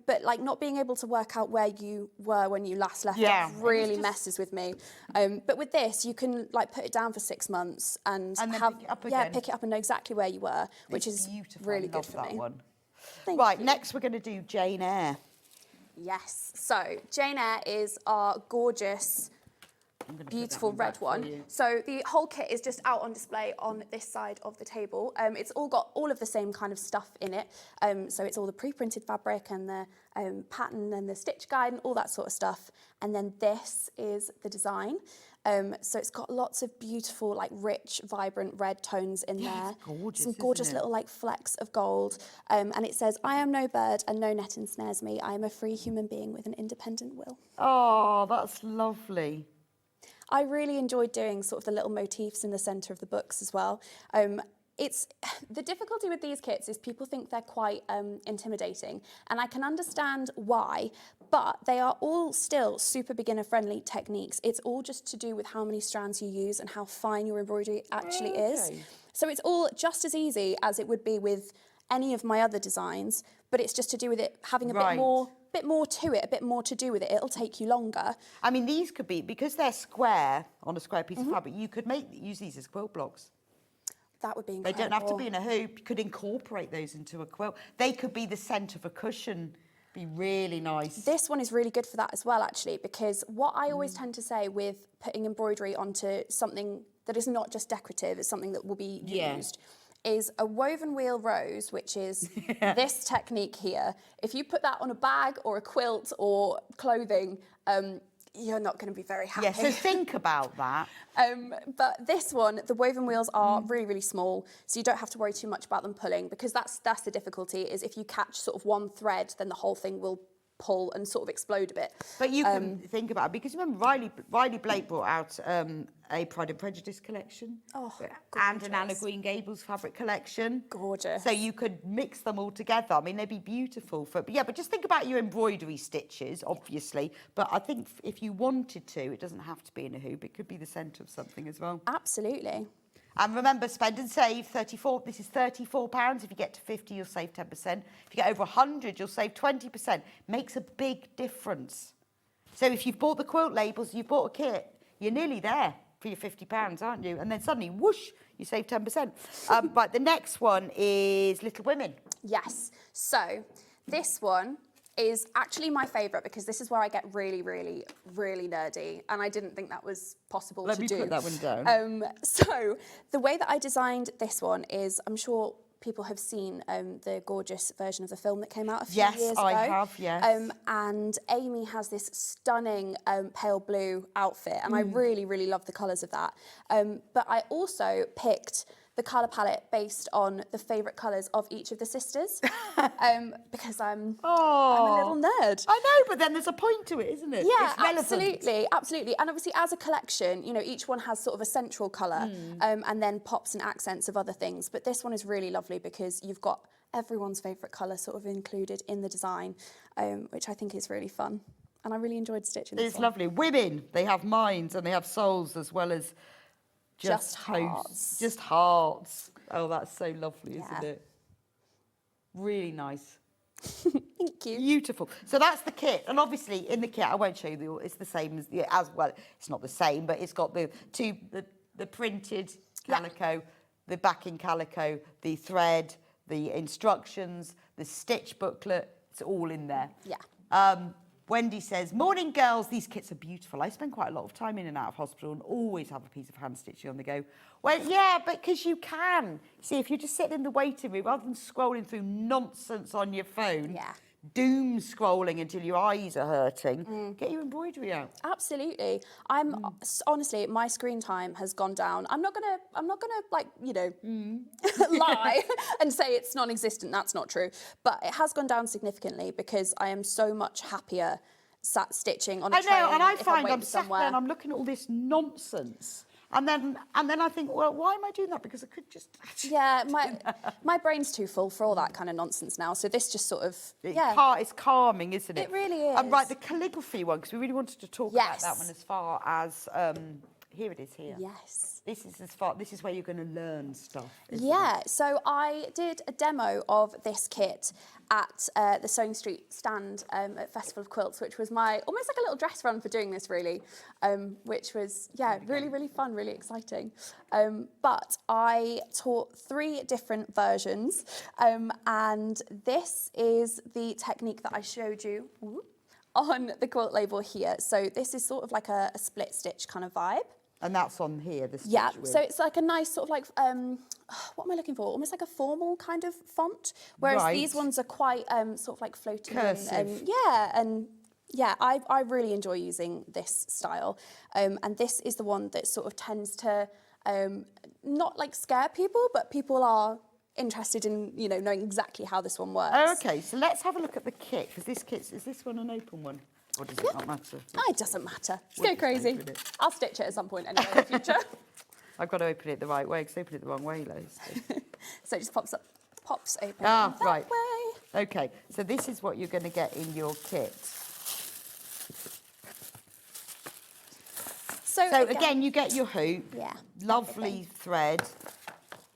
but like not being able to work out where you were when you last left really messes with me. But with this, you can like put it down for 6 months and have, pick it up again. pick it up and know exactly where you were, which is really good for me. One. Thank you. Next we're going to do Jane Eyre. Yes, so Jane Eyre is our gorgeous beautiful red one. So the whole kit is just out on display on this side of the table. It's all got all of the same kind of stuff in it. So it's all the pre-printed fabric and the pattern and the stitch guide and all that sort of stuff. And then this is the design. So it's got lots of beautiful, like rich, vibrant red tones in there. It's gorgeous, some gorgeous isn't it? little like flecks of gold. And it says, "I am no bird and no net ensnares me. I am a free human being with an independent will." Oh, that's lovely. I really enjoyed doing sort of the little motifs in the centre of the books as well. It's the difficulty with these kits is people think they're quite intimidating, and I can understand why, but they are all still super beginner friendly techniques. It's all just to do with how many strands you use and how fine your embroidery actually is. So it's all just as easy as it would be with any of my other designs, but it's just to do with it having a bit more to it, a bit more to do with it. It'll take you longer. I mean, these could be, because they're square on a square piece of fabric, you could use these as quilt blocks. That would be They incredible. don't have to be in a hoop. You could incorporate those into a quilt. They could be the centre of a cushion. Be really nice. This one is really good for that as well, actually, because what I always tend to say with putting embroidery onto something that is not just decorative, it's something that will be used, is a woven wheel rose, which is this technique here. If you put that on a bag or a quilt or clothing, you're not going to be very happy. Yeah, so think about that. But this one, the woven wheels are really, really small, so you don't have to worry too much about them pulling, because that's the difficulty, is if you catch sort of one thread, then the whole thing will pull and sort of explode a bit. But you can think about it, because remember Riley Blake brought out a Pride and Prejudice collection. And an Anna Green Gables fabric collection. Gorgeous. So you could mix them all together. I mean, they'd be beautiful. But just think about your embroidery stitches, obviously. But I think if you wanted to, it doesn't have to be in a hoop. It could be the centre of something as well. Absolutely. And remember, spend and save, 34. This is £34. If you get to 50, you'll save 10%. If you get over 100, you'll save 20%. Makes a big difference. So if you've bought the quilt labels, you've bought a kit, you're nearly there for your £50, aren't you? And then suddenly, whoosh, you save 10%. Right, the next one is Little Women. Yes. So this one is actually my favourite, because this is where I get really, really, really nerdy, and I didn't think that was possible to do. Let me put that one down. So the way that I designed this one is, I'm sure people have seen the gorgeous version of the film that came out a few years ago. Yes, I have, yes. And Amy has this stunning pale blue outfit, and I really, really love the colours of that. But I also picked the colour palette based on the favourite colours of each of the sisters, because I'm a little nerd. I know, but then there's a point to it, isn't it? Yeah, it's relevant. absolutely, absolutely. And obviously, as a collection, each one has sort of a central colour, and then pops and accents of other things. But this one is really lovely because you've got everyone's favourite colour sort of included in the design, which I think is really fun. And I really enjoyed stitching this It's one. lovely. Women, they have minds and they have souls as well as just hearts. Just hearts. Oh, that's so lovely, Yeah. isn't it? Really nice. Thank you. Beautiful. So that's the kit. And obviously in the kit, I won't show you, it's the same as well. It's not the same, but it's got the printed calico, the backing calico, the thread, the instructions, the stitch booklet. It's all in there. Yeah. Wendy says, morning girls, these kits are beautiful. I spend quite a lot of time in and out of hospital and always have a piece of hand stitching on the go. Well, yeah, but because you can. See, if you're just sitting in the waiting room, rather than scrolling through nonsense on your phone, doom scrolling until your eyes are hurting, get your embroidery out. Absolutely. Honestly, my screen time has gone down. I'm not gonna like, lie and say it's non-existent. That's not true. But it has gone down significantly because I am so much happier sat stitching on a train. I know, and I if find waiting I'm sat there and I'm looking at all this nonsense. And then I think, well, why am I doing that? Because I could just... Yeah, my brain's too full for all that kind of nonsense now. So this just sort of, It's calming, isn't it? It really is. Right, the calligraphy one, because we really wanted to talk about that one as far as... here it is here. Yes. This is where you're going to learn stuff. Yeah, so I did a demo of this kit at the SewingStreet stand at Festival of Quilts, which was almost like a little dress run for doing this, really, which was, really, really fun, really exciting. But I taught 3 different versions, and this is the technique that I showed you on the quilt label here. So this is sort of like a split stitch kind of vibe. And that's on here, the stitch Yeah, width. so it's like a nice sort of like, what am I looking for? Almost like a formal kind of font, whereas Right. these ones are quite sort of like floating. Cursive. Yeah, I really enjoy using this style. And this is the one that sort of tends to not like scare people, but people are interested in, you know, knowing exactly how this one works. Oh, okay, so let's have a look at the kit, because this kit, is this one an open one? Or does it not matter? Oh, it doesn't matter. Let's We'll go just crazy. open it. I'll stitch it at some point anyway in the future. I've got to open it the right way, because I opened it the wrong way, Lois. So it just pops open Ah, that right. way. Okay, so this is what you're going to get in your kit. So again, you get your hoop. Yeah. Lovely thread.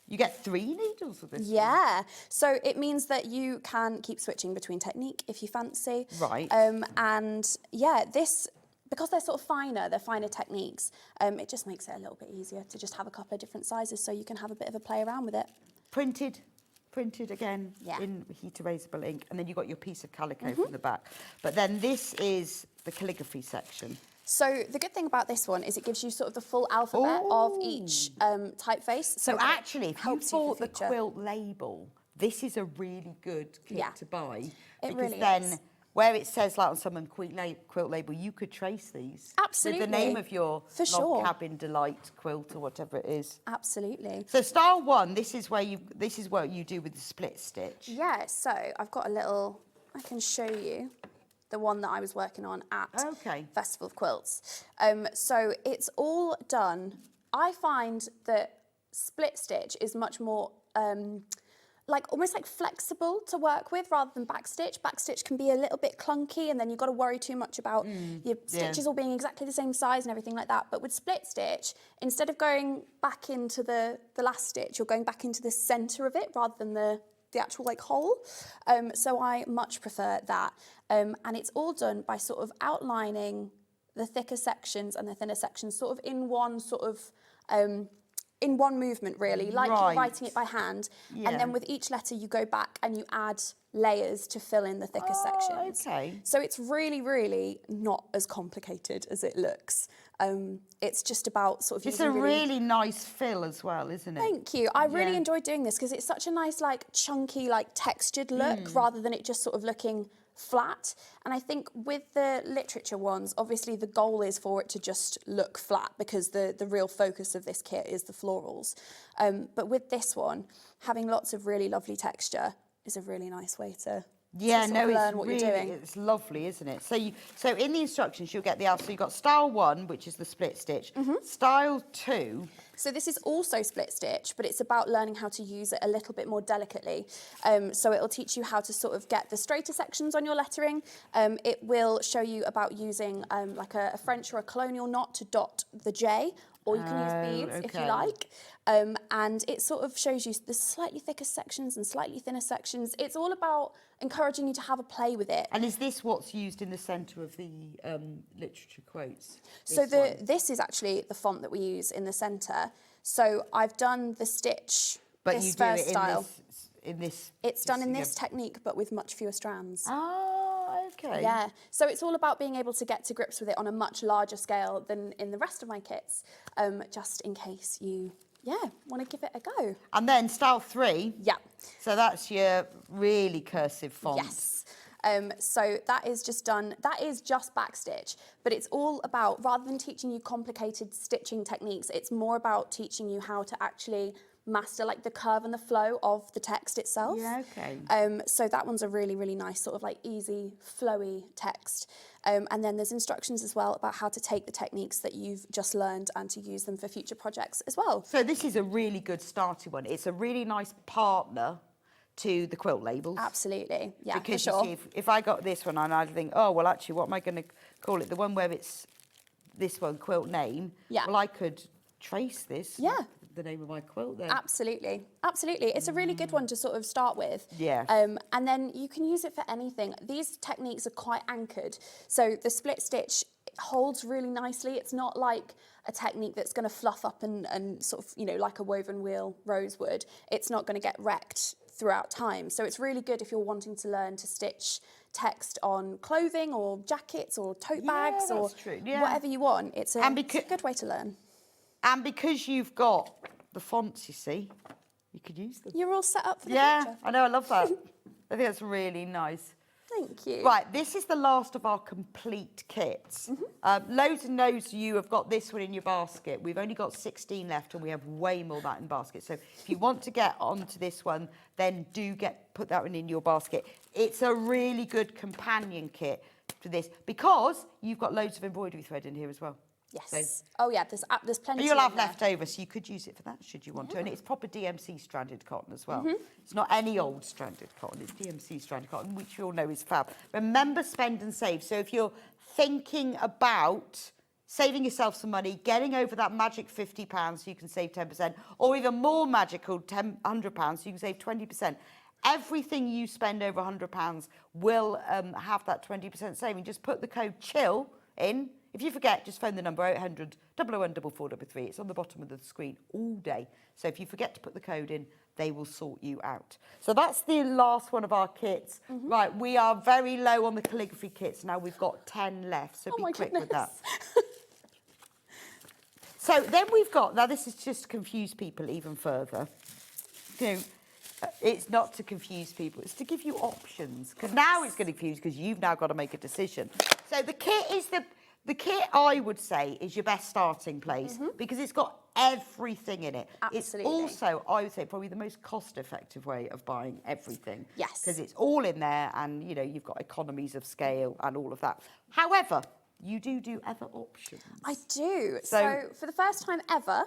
You get 3 needles with this one. Yeah, so it means that you can keep switching between technique if you fancy. Right. And yeah, this, because they're sort of finer, they're finer techniques, it just makes it a little bit easier to just have a couple of different sizes so you can have a bit of a play around with it. Printed again Yeah. in heat erasable ink, and then you've got your piece of calico from the back. But then this is the calligraphy section. So the good thing about this one is it gives you sort of the full alphabet of each typeface. So it actually, if you helps you for bought the future. quilt label, this is a really good kit Yeah. to buy. It because really then, is. where it says like on some quilt label, you could trace these. Absolutely. With the name of your For log sure. cabin delight quilt or whatever it is. Absolutely. So style 1, this is what you do with the split stitch. Yeah, so I've got a little, I can show you the one that I was working on at Festival of Quilts. So it's all done. I find that split stitch is much more like almost like flexible to work with rather than backstitch. Backstitch can be a little bit clunky and then you've got to worry too much about your stitches all being exactly the same size and everything like that. But with split stitch, instead of going back into the last stitch, you're going back into the centre of it rather than the actual like hole. So I much prefer that. And it's all done by sort of outlining the thicker sections and the thinner sections sort of in one sort of in one movement really, like you're writing it by hand. And then with each letter you go back and you add layers to fill in the thicker sections. Okay. So it's really, really not as complicated as it looks. It's just about sort of It's using a really nice fill as well, isn't it? Thank you. I really enjoyed doing this because it's such a nice, like, chunky, like, textured look rather than it just sort of looking flat. And I think with the literature ones, obviously the goal is for it to just look flat because the real focus of this kit is the florals. But with this one, having lots of really lovely texture is a really nice way to learn what you're doing. It's lovely, isn't it? So in the instructions you'll get the alpha. So you've got style 1, which is the split stitch. Style 2. So this is also split stitch, but it's about learning how to use it a little bit more delicately. So it'll teach you how to sort of get the straighter sections on your lettering. It will show you about using like a French or a colonial knot to dot the J, or you can use beads if you like. And it sort of shows you the slightly thicker sections and slightly thinner sections. It's all about encouraging you to have a play with it. And is this what's used in the centre of the literature quotes? So this is actually the font that we use in the centre. So I've done the stitch, but this you do first it style. in this. It's done in this technique, but with much fewer strands. Oh, okay. Yeah, so it's all about being able to get to grips with it on a much larger scale than in the rest of my kits, just in case you, want to give it a go. And then style 3. Yeah. So that's your really cursive font. Yes. So that is just backstitch, but it's all about, rather than teaching you complicated stitching techniques, it's more about teaching you how to actually master like the curve and the flow of the text itself. Yeah, okay. So that one's a really, really nice sort of like easy, flowy text. And then there's instructions as well about how to take the techniques that you've just learned and to use them for future projects as well. So this is a really good starting one. It's a really nice partner to the quilt labels. Absolutely, yeah, because for sure. you see, if I got this one and I'd think, oh, well, actually, what am I going to call it? The one where it's this one, quilt name. Yeah. Well, I could trace this. Yeah. The name of my quilt there. Absolutely, absolutely. It's a really good one to sort of start with. Yeah. And then you can use it for anything. These techniques are quite anchored. So the split stitch holds really nicely. It's not like a technique that's going to fluff up and sort of, like a woven wheel rose would. It's not going to get wrecked throughout time. So it's really good if you're wanting to learn to stitch text on clothing or jackets or tote bags or true. Yeah. whatever you want. It's a good way to learn. And because you've got the fonts, you see, you could use them. You're all set up for the Yeah, future. I know, I love that. I think that's really nice. Thank you. Right, this is the last of our complete kits. Loads and loads of you have got this one in your basket. We've only got 16 left and we have way more of that in basket. So if you want to get onto this one, then put that one in your basket. It's a really good companion kit to this because you've got loads of embroidery thread in here as well. Yes. Oh yeah, there's plenty. You'll have in there. left over, so you could use it for that should you want to. And it's proper DMC stranded cotton as well. It's not any old stranded cotton, it's DMC stranded cotton, which you all know is fab. Remember, spend and save. So if you're thinking about saving yourself some money, getting over that magic £50 so you can save 10%, or even more magical £100 so you can save 20%. Everything you spend over £100 will have that 20% saving. Just put the code CHILL in. If you forget, just phone the number 800 001 4433. It's on the bottom of the screen all day. So if you forget to put the code in, they will sort you out. So that's the last one of our kits. Right, we are very low on the calligraphy kits now. We've got 10 left, so be quick with that. So then we've got, now this is just to confuse people even further. You know, it's not to confuse people, it's to give you options. Because now it's going to confuse because you've now got to make a decision. So the kit is the kit, I would say, is your best starting place because it's got everything in it. Absolutely. It's also, I would say, probably the most cost-effective way of buying everything. Yes. Because it's all in there and, you know, you've got economies of scale and all of that. However, you do other options. I do. So for the first time ever,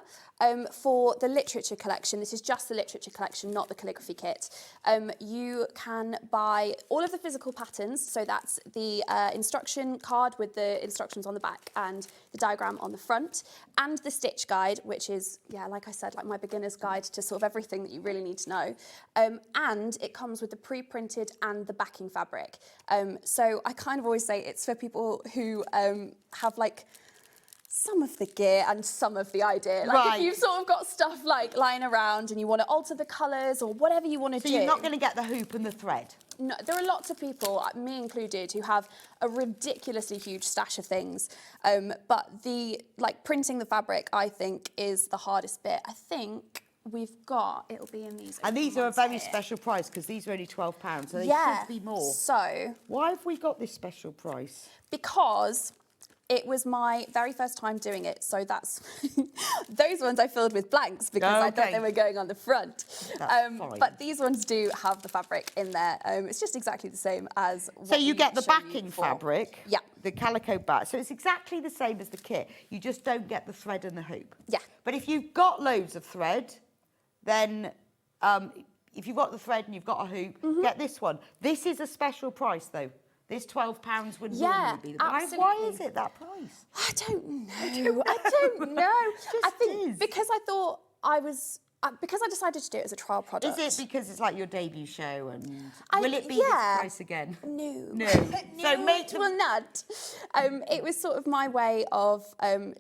for the literature collection, this is just the literature collection, not the calligraphy kit, you can buy all of the physical patterns. So that's the instruction card with the instructions on the back and the diagram on the front, and the stitch guide, which is, yeah, like I said, like my beginner's guide to sort of everything that you really need to know. And it comes with the pre-printed and the backing fabric. So I kind of always say it's for people who have like some of the gear and some of the idea. Like if you've sort of got stuff like lying around and you want to alter the colours or whatever you want to do. So you're not going to get the hoop and the thread? No, there are lots of people, me included, who have a ridiculously huge stash of things. But the printing the fabric, I think, is the hardest bit. I think we've got, it'll be in these. And these are a very special price because these are only £12, so they should be more. So why have we got this special price? Because it was my very first time doing it, so that's those ones I filled with blanks because I thought they were going on the front. But these ones do have the fabric in there. It's just exactly the same as what So you get the backing fabric, the calico back. So it's exactly the same as the kit. You just don't get the thread and the hoop. Yeah. But if you've got loads of thread, then if you've got the thread and you've got a hoop, get this one. This is a special price though. This £12 would normally be the price. Why is it that price? I don't know. I don't know. I think because I thought I was... because I decided to do it as a trial product. Is it because it's like your debut show and will it be this price again? No. No. So it will not. It was sort of my way of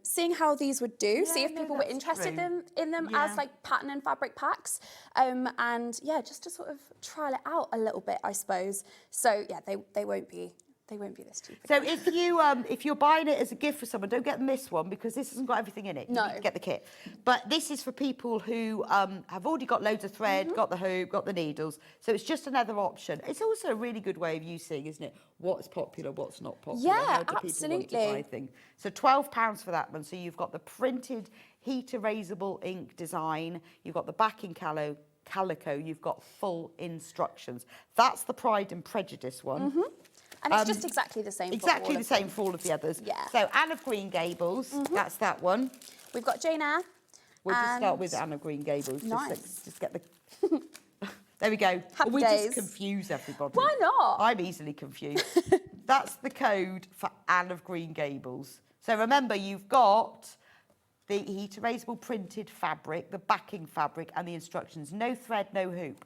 seeing how these would do, see if people were interested in them as like pattern and fabric packs. And yeah, just to sort of trial it out a little bit, I suppose. So yeah, they won't be this cheap. So if you're buying it as a gift for someone, don't get them this one because this hasn't got everything in it. No. You need to get the kit. But this is for people who have already got loads of thread, got the hoop, got the needles. So it's just another option. It's also a really good way of you seeing, isn't it, what's popular, what's not popular. Yeah, how do people want to buy things. So £12 for that one. So you've got the printed heat erasable ink design. You've got the backing calico. You've got full instructions. That's the Pride and Prejudice one. And it's just exactly the same. Exactly the same for all of the others. Yeah. So Anne of Green Gables, that's that one. We've got Jane Eyre. We'll just start with Anne of Green Gables. Nice. Just get the... There we go. Happy we days. just confuse everybody. Why not? I'm easily confused. That's the code for Anne of Green Gables. So remember, you've got the heat erasable printed fabric, the backing fabric, and the instructions. No thread, no hoop.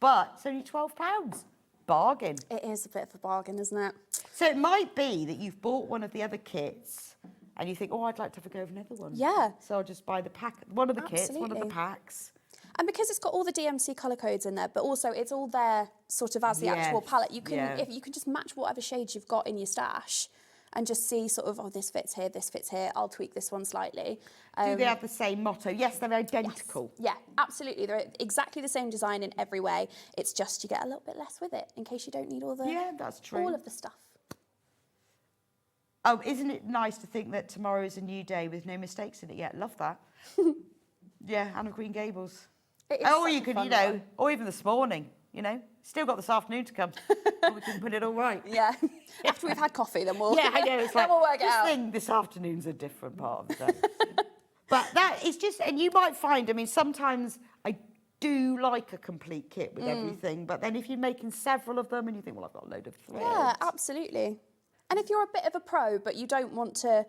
But it's only £12. Bargain. It is a bit of a bargain, isn't it? So it might be that you've bought one of the other kits and you think, oh, I'd like to have a go of another one. Yeah. So I'll just buy the pack, one of the kits, one of the packs. And because it's got all the DMC colour codes in there, but also it's all there sort of as the actual palette, you can if you can just match whatever shades you've got in your stash and just see sort of, oh, this fits here, I'll tweak this one slightly. Do they have the same motto? Yes, they're identical. Yes. Yeah, absolutely. They're exactly the same design in every way. It's just you get a little bit less with it in case you don't need all the that's true. all of the stuff. Oh, isn't it nice to think that tomorrow is a new day with no mistakes in it yet? Love that. Yeah, Anne of Green Gables. Or you could, or even this morning, still got this afternoon to come. And we can put it all right. Yeah. After we've had coffee, then we'll. Yeah, I know. It's then like, we'll work it out. This afternoon's a different part of the day. But that is just, and you might find, I mean, sometimes I do like a complete kit with everything, but then if you're making several of them and you think, well, I've got a load of threads. Yeah, absolutely. And if you're a bit of a pro, but you don't want to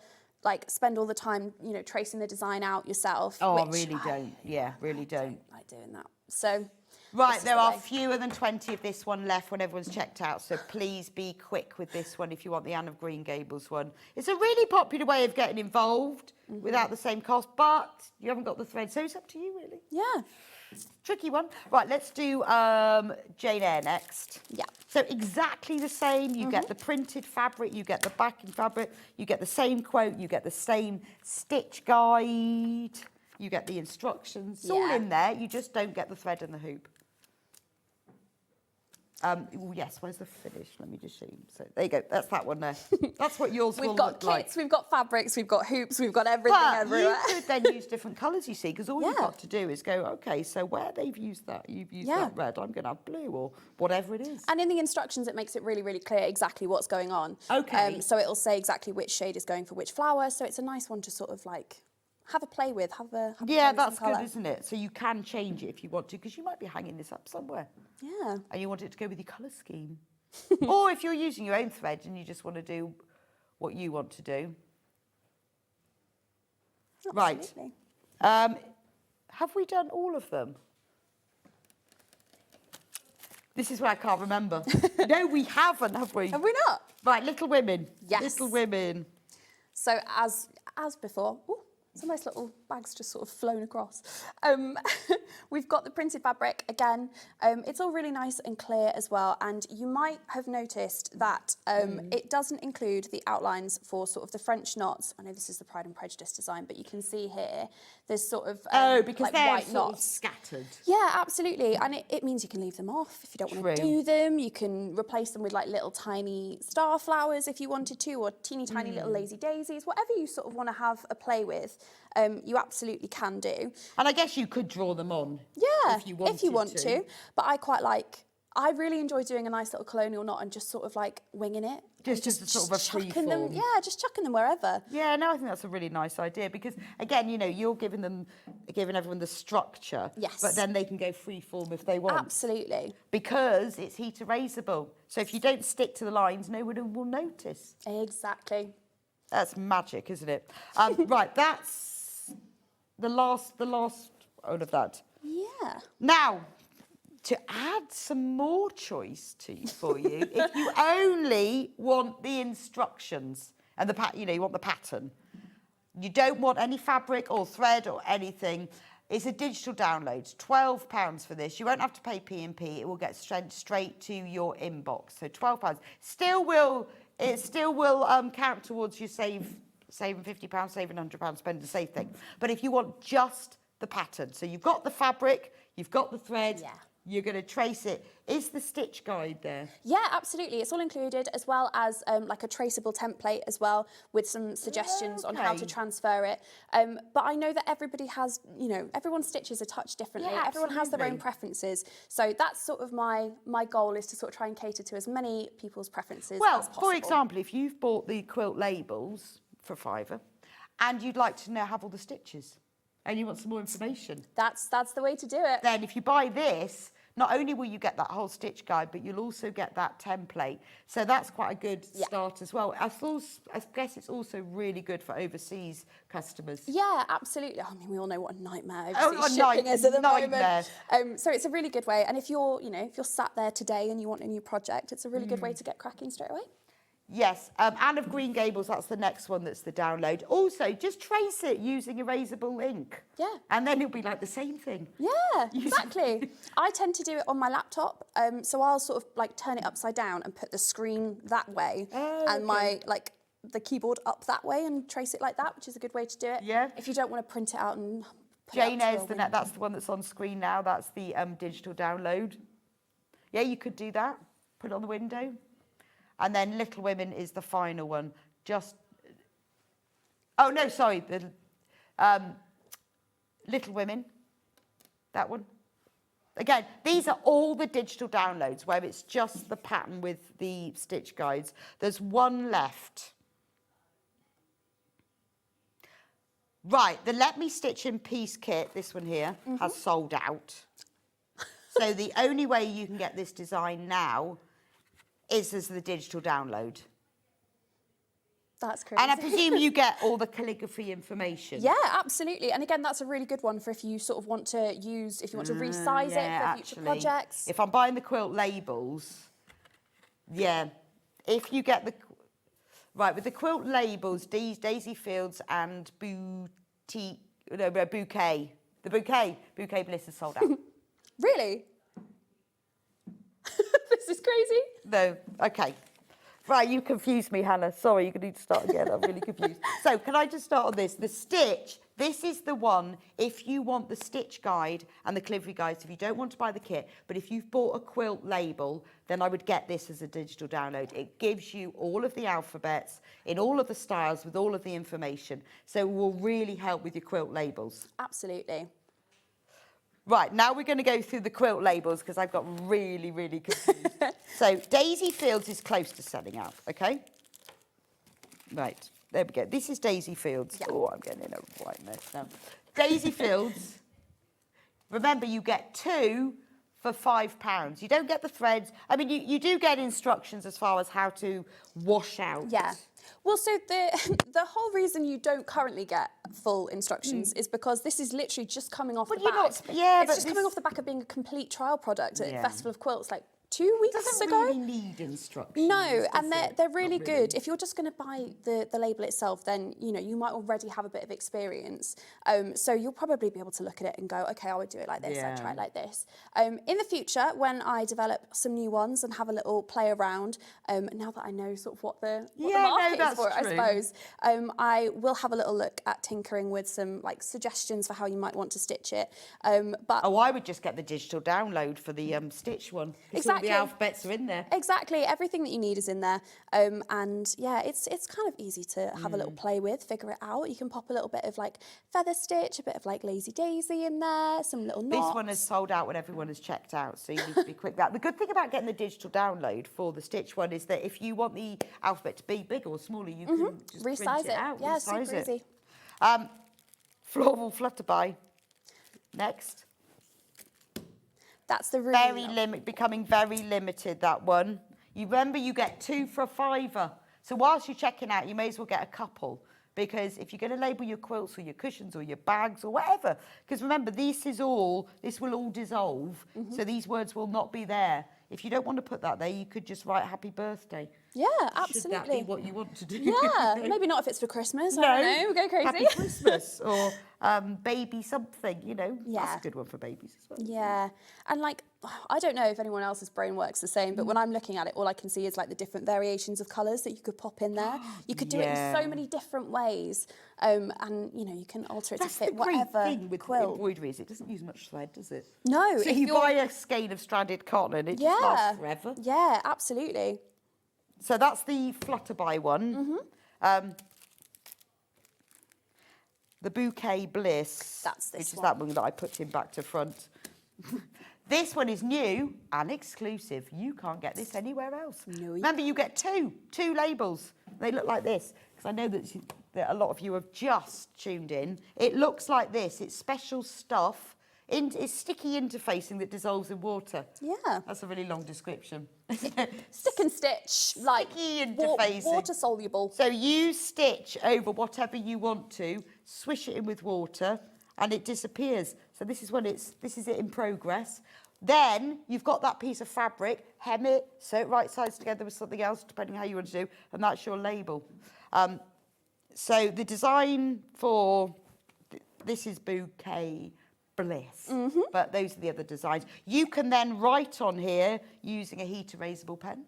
spend all the time, tracing the design out yourself. Oh, really don't. Yeah, really don't. I like doing that. So. Right, there are fewer than 20 of this one left when everyone's checked out, so please be quick with this one if you want the Anne of Green Gables one. It's a really popular way of getting involved without the same cost, but you haven't got the thread, so it's up to you, really. Yeah. Tricky one. Right, let's do Jane Eyre next. Yeah. So exactly the same. You get the printed fabric, you get the backing fabric, you get the same quote, you get the same stitch guide, you get the instructions. It's all in there. You just don't get the thread and the hoop. Yes, where's the finish? Let me just show you. So there you go. That's that one there. That's what yours will look like. We've got kits, we've got fabrics, we've got hoops, we've got everything everywhere. You could then use different colours, you see, because all you've got to do is go, okay, so where they've used that, you've used that red, I'm going to have blue or whatever it is. And in the instructions, it makes it really, really clear exactly what's going on. Okay. So it'll say exactly which shade is going for which flower. So it's a nice one to sort of have a play with, have a yeah, that's good, isn't it? So you can change it if you want to, because you might be hanging this up somewhere. Yeah. And you want it to go with your colour scheme. Or if you're using your own thread and you just want to do what you want to do. Absolutely. Right. Have we done all of them? This is where I can't remember. No, we haven't, have we? Have we not? Right, Little Women. Yes. Little Women. So as before, some nice little bags just sort of flown across. We've got the printed fabric again. It's all really nice and clear as well. And you might have noticed that it doesn't include the outlines for sort of the French knots. I know this is the Pride and Prejudice design, but you can see here there's sort of because like they're white sort knots. of scattered. Yeah, absolutely. And it means you can leave them off if you don't want to do them. You can replace them with like little tiny star flowers if you wanted to, or teeny tiny little lazy daisies, whatever you sort of want to have a play with. You absolutely can do. And I guess you could draw them on. Yeah, if you want to. But I really enjoy doing a nice little colonial knot and just sort of like winging it. Just sort of a free chucking them, form. yeah, just chucking them wherever. Yeah, no, I think that's a really nice idea because, again, you're giving everyone the structure. Yes. But then they can go free form if they want. Absolutely. Because it's heat erasable. So if you don't stick to the lines, no one will notice. Exactly. That's magic, isn't it? Right, that's the last all of that. Yeah. Now, to add some more choice for you, if you only want the instructions and you want the pattern, you don't want any fabric or thread or anything, it's a digital download. £12 for this. You won't have to pay P&P. It will get sent straight to your inbox. So £12. It still will count towards you saving £50, saving £100, spending the same thing. But if you want just the pattern, so you've got the fabric, you've got the thread, you're going to trace it. Is the stitch guide there? Yeah, absolutely. It's all included, as well as like a traceable template as well, with some suggestions on how to transfer it. But I know that everybody has, everyone stitches a touch differently. Yeah, everyone has their own preferences. So that's sort of my goal, is to sort of try and cater to as many people's preferences as possible. For example, if you've bought the quilt labels for £5 and you'd like to have all the stitches, and you want some more information. That's the way to do it. Then if you buy this, not only will you get that whole stitch guide, but you'll also get that template. So that's quite a good start as well. I guess it's also really good for overseas customers. Yeah, absolutely. I mean, we all know what a nightmare overseas shipping is at the moment. So it's a really good way. And if you're sat there today and you want a new project, it's a really good way to get cracking straight away. Yes, Anne of Green Gables, that's the next one that's the download. Also, just trace it using erasable ink. Yeah. And then it'll be like the same thing. Yeah, exactly. I tend to do it on my laptop, so I'll sort of like turn it upside down and put the screen that way and my the keyboard up that way and trace it like that, which is a good way to do it. Yeah. If you don't want to print it out and put Jane it up Eyre's that's the one that's on screen now. That's the digital download. Yeah, you could do that. Put it on the window. And then Little Women is the final one. Oh, no, sorry. Little Women, that one. Again, these are all the digital downloads where it's just the pattern with the stitch guides. There's one left. Right, the Let Me Stitch in Peace kit, this one here, has sold out. So the only way you can get this design now is as the digital download. That's crazy. And I presume you get all the calligraphy information. Yeah, absolutely. And again, that's a really good one for if you sort of want to use, if you want to resize it for future projects. If I'm buying the quilt labels, if you get the... Right, with the quilt labels, Daisy Fields and Bouquet, the Bouquet Bliss is sold out. Really? This is crazy. No, okay. Right, you confused me, Hannah. Sorry, you're going to need to start again. I'm really confused. So can I just start on this? The stitch, this is the one, if you want the stitch guide and the calligraphy guides, if you don't want to buy the kit, but if you've bought a quilt label, then I would get this as a digital download. It gives you all of the alphabets in all of the styles with all of the information. So it will really help with your quilt labels. Absolutely. Right, now we're going to go through the quilt labels because I've got really, really confused. So Daisy Fields is close to selling out, okay? Right, there we go. This is Daisy Fields. Yeah. Oh, I'm getting in a right mess now. Daisy Fields, remember you get 2 for £5. You don't get the threads. I mean, you do get instructions as far as how to wash out. Yeah. Well, so the whole reason you don't currently get full instructions is because this is literally just coming off the back. It's just coming off the back of being a complete trial product at Festival of Quilts, like 2 weeks doesn't ago. Really need instructions. No, and they're really good. If you're just going to buy the label itself, then you might already have a bit of experience. So you'll probably be able to look at it and go, okay, I would do it like this. I'd try it like this. In the future, when I develop some new ones and have a little play around, now that I know sort of what the market is for it, I suppose, I will have a little look at tinkering with some like suggestions for how you might want to stitch it. But I would just get the digital download for the stitch one. Exactly. The alphabets are in there. Exactly, everything that you need is in there. And yeah, it's kind of easy to have a little play with, figure it out. You can pop a little bit of like feather stitch, a bit of like lazy daisy in there, some little knots. This one is sold out when everyone has checked out, so you need to be quick. The good thing about getting the digital download for the stitch one is that if you want the alphabet to be bigger or smaller, you can just resize print it out. Yeah, resize super easy. Floral Flutterby. Next. That's the really becoming very limited, that one. You remember you get 2 for £5. So whilst you're checking out, you may as well get a couple. Because if you're going to label your quilts or your cushions or your bags or whatever, because remember, this will all dissolve. So these words will not be there. If you don't want to put that there, you could just write happy birthday. Yeah, absolutely. Should that be what you want to do? Yeah, maybe not if it's for Christmas. I don't know, go crazy. Happy Christmas or baby something, That's a good one for babies as well. Yeah, and like, I don't know if anyone else's brain works the same, but when I'm looking at it, all I can see is like the different variations of colours that you could pop in there. You could do it in so many different ways, and you can alter it to fit whatever That's the great thing with quilt. embroidery is it doesn't use much thread, does it? No. So if you buy a skein of stranded cotton, it just lasts forever. Yeah, absolutely. So that's the Flutterby one. The Bouquet Bliss. That's this which one. is that one that I put in back to front. This one is new and exclusive. You can't get this anywhere else. No. Remember, you get two labels. They look like this, because I know that a lot of you have just tuned in. It looks like this. It's special stuff. It's sticky interfacing that dissolves in water. Yeah. That's a really long description. Stick and stitch, like sticky interfacing. Water soluble. So you stitch over whatever you want to, swish it in with water, and it disappears. So this is it in progress. Then you've got that piece of fabric, hem it, sew it right sides together with something else, depending how you want to do, and that's your label. So the design for this is Bouquet Bliss, but those are the other designs. You can then write on here using a heat erasable pen.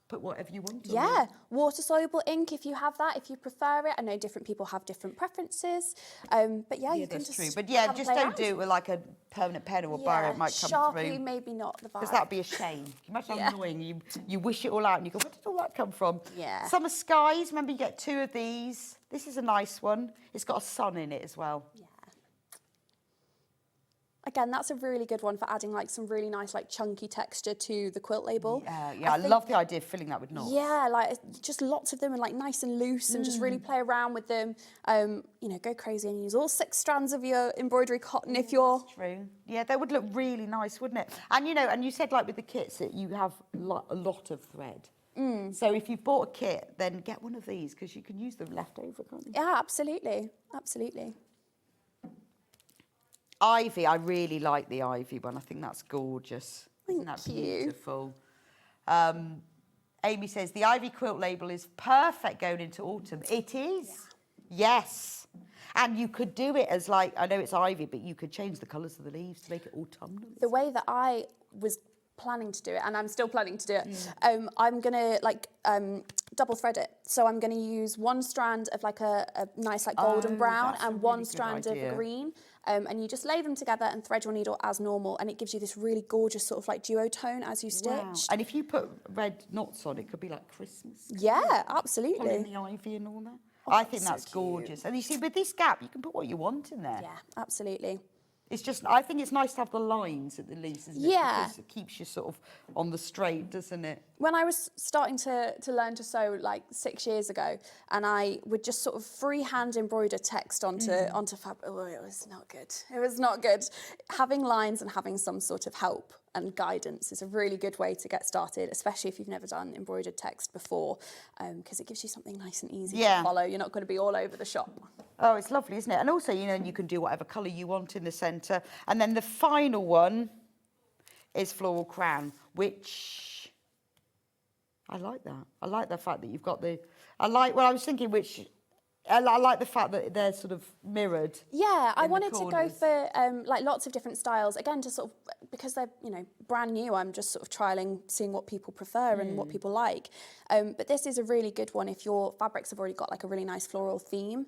Put whatever you want on Yeah, water-soluble ink if you have that, if you prefer it. I know different people have different preferences, but yeah, you can that's just true. But yeah, have a just play don't around. do it with like a permanent pen or a biro. It might come Sharpie, through. maybe not the vibe. Because that would be a shame. Can you imagine how annoying? You wish it all out and you go, where did all that come from? Yeah. Summer Skies, remember you get 2 of these. This is a nice one. It's got a sun in it as well. Yeah. Again, that's a really good one for adding like some really nice like chunky texture to the quilt label. I love the idea of filling that with knots. Yeah, like just lots of them and like nice and loose and just really play around with them. You know, go crazy and use all 6 strands of your embroidery cotton if you're... That's true. Yeah, that would look really nice, wouldn't it? And you know, and you said like with the kits that you have a lot of thread. So if you've bought a kit, then get one of these because you can use them left over, can't you? Yeah, absolutely. Absolutely. Ivy, I really like the ivy one. I think that's gorgeous. Isn't that Thank you. beautiful? Amy says, the ivy quilt label is perfect going into autumn. It is. Yeah. Yes. And you could do it as like, I know it's ivy, but you could change the colours of the leaves to make it autumnal. The way that I was planning to do it, and I'm still planning to do it, I'm going to like double thread it. So I'm going to use 1 strand of like a nice like golden brown and 1 strand of green. And you just lay them together and thread your needle as normal, and it gives you this really gorgeous sort of like duotone as you stitch. Wow. And if you put red knots on, it could be like Christmas. Yeah, absolutely. Pulling the ivy and all that. Oh, I think that's so cute. gorgeous. And you see, with this gap, you can put what you want in there. Yeah, absolutely. It's just, I think it's nice to have the lines at the least, isn't it? Yeah. Because it keeps you sort of on the straight, doesn't it? When I was starting to learn to sew like 6 years ago, and I would just sort of freehand embroider text onto fabric, oh, it was not good. It was not good. Having lines and having some sort of help and guidance is a really good way to get started, especially if you've never done embroidered text before, because it gives you something nice and easy to follow. You're not going to be all over the shop. Oh, it's lovely, isn't it? And also, you know, you can do whatever colour you want in the centre. And then the final one is Floral Crown, which I like that. I like the fact that you've got the... I like the fact that they're sort of mirrored. Yeah, I wanted to go for like lots of different styles. Again, to sort of, because they're, you know, brand new, I'm just sort of trialling, seeing what people prefer and what people like. But this is a really good one if your fabrics have already got like a really nice floral theme.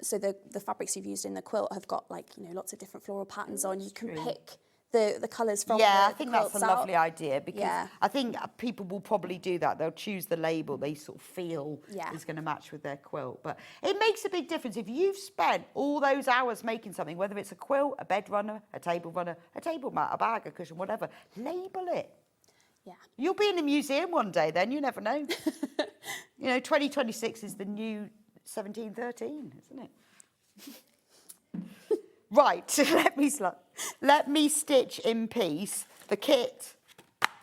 So the fabrics you've used in the quilt have got like, you know, lots of different floral patterns on. You can pick the colours from I think that's a lovely idea because Yeah. I think people will probably do that. They'll choose the label they sort of feel is going to match with their quilt. But it makes a big difference if you've spent all those hours making something, whether it's a quilt, a bed runner, a table mat, a bag, a cushion, whatever, label it. Yeah. You'll be in a museum one day then, you never know. You know, 2026 is the new 1713, isn't it? Right, let me stitch in peace. The kit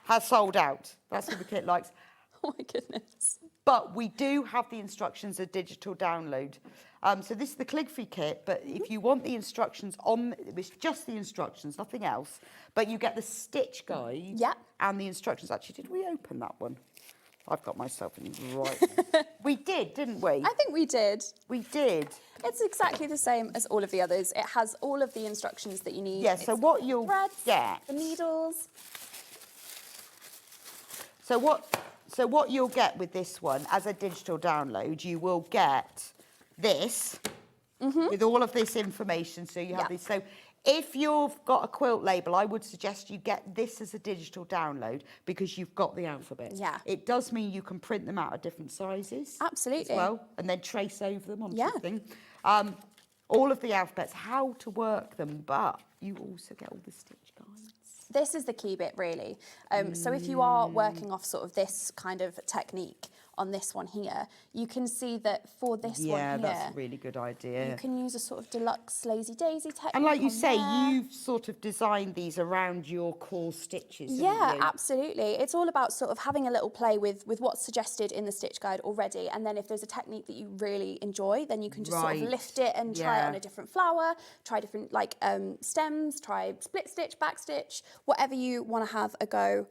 has sold out. That's what the kit likes. Oh my goodness. But we do have the instructions, a digital download. So this is the Calligraphy kit, but if you want the instructions it's just the instructions, nothing else. But you get the stitch guide and the instructions. Actually, did we open that one? I've got myself in right. We did, didn't we? I think we did. We did. It's exactly the same as all of the others. It has all of the instructions that you need. Yeah, so what you'll get... The needles. So what you'll get with this one, as a digital download, you will get this with all of this information. So you have this. So if you've got a quilt label, I would suggest you get this as a digital download because you've got the alphabet. Yeah. It does mean you can print them out at different sizes. Absolutely. As well, and then trace over them on something. All of the alphabets, how to work them, but you also get all the stitch guides. This is the key bit, really. So if you are working off sort of this kind of technique on this one here, you can see that for this one Yeah, here, that's a really good idea. you can use a sort of deluxe lazy daisy technique. And like you on say, there. you've sort of designed these around your core stitches, haven't Yeah, you? absolutely. It's all about sort of having a little play with what's suggested in the stitch guide already, and then if there's a technique that you really enjoy, then you can just sort of Right. lift it and try it Yeah. on a different flower, try different like stems, try split stitch, back stitch, whatever you want to have a go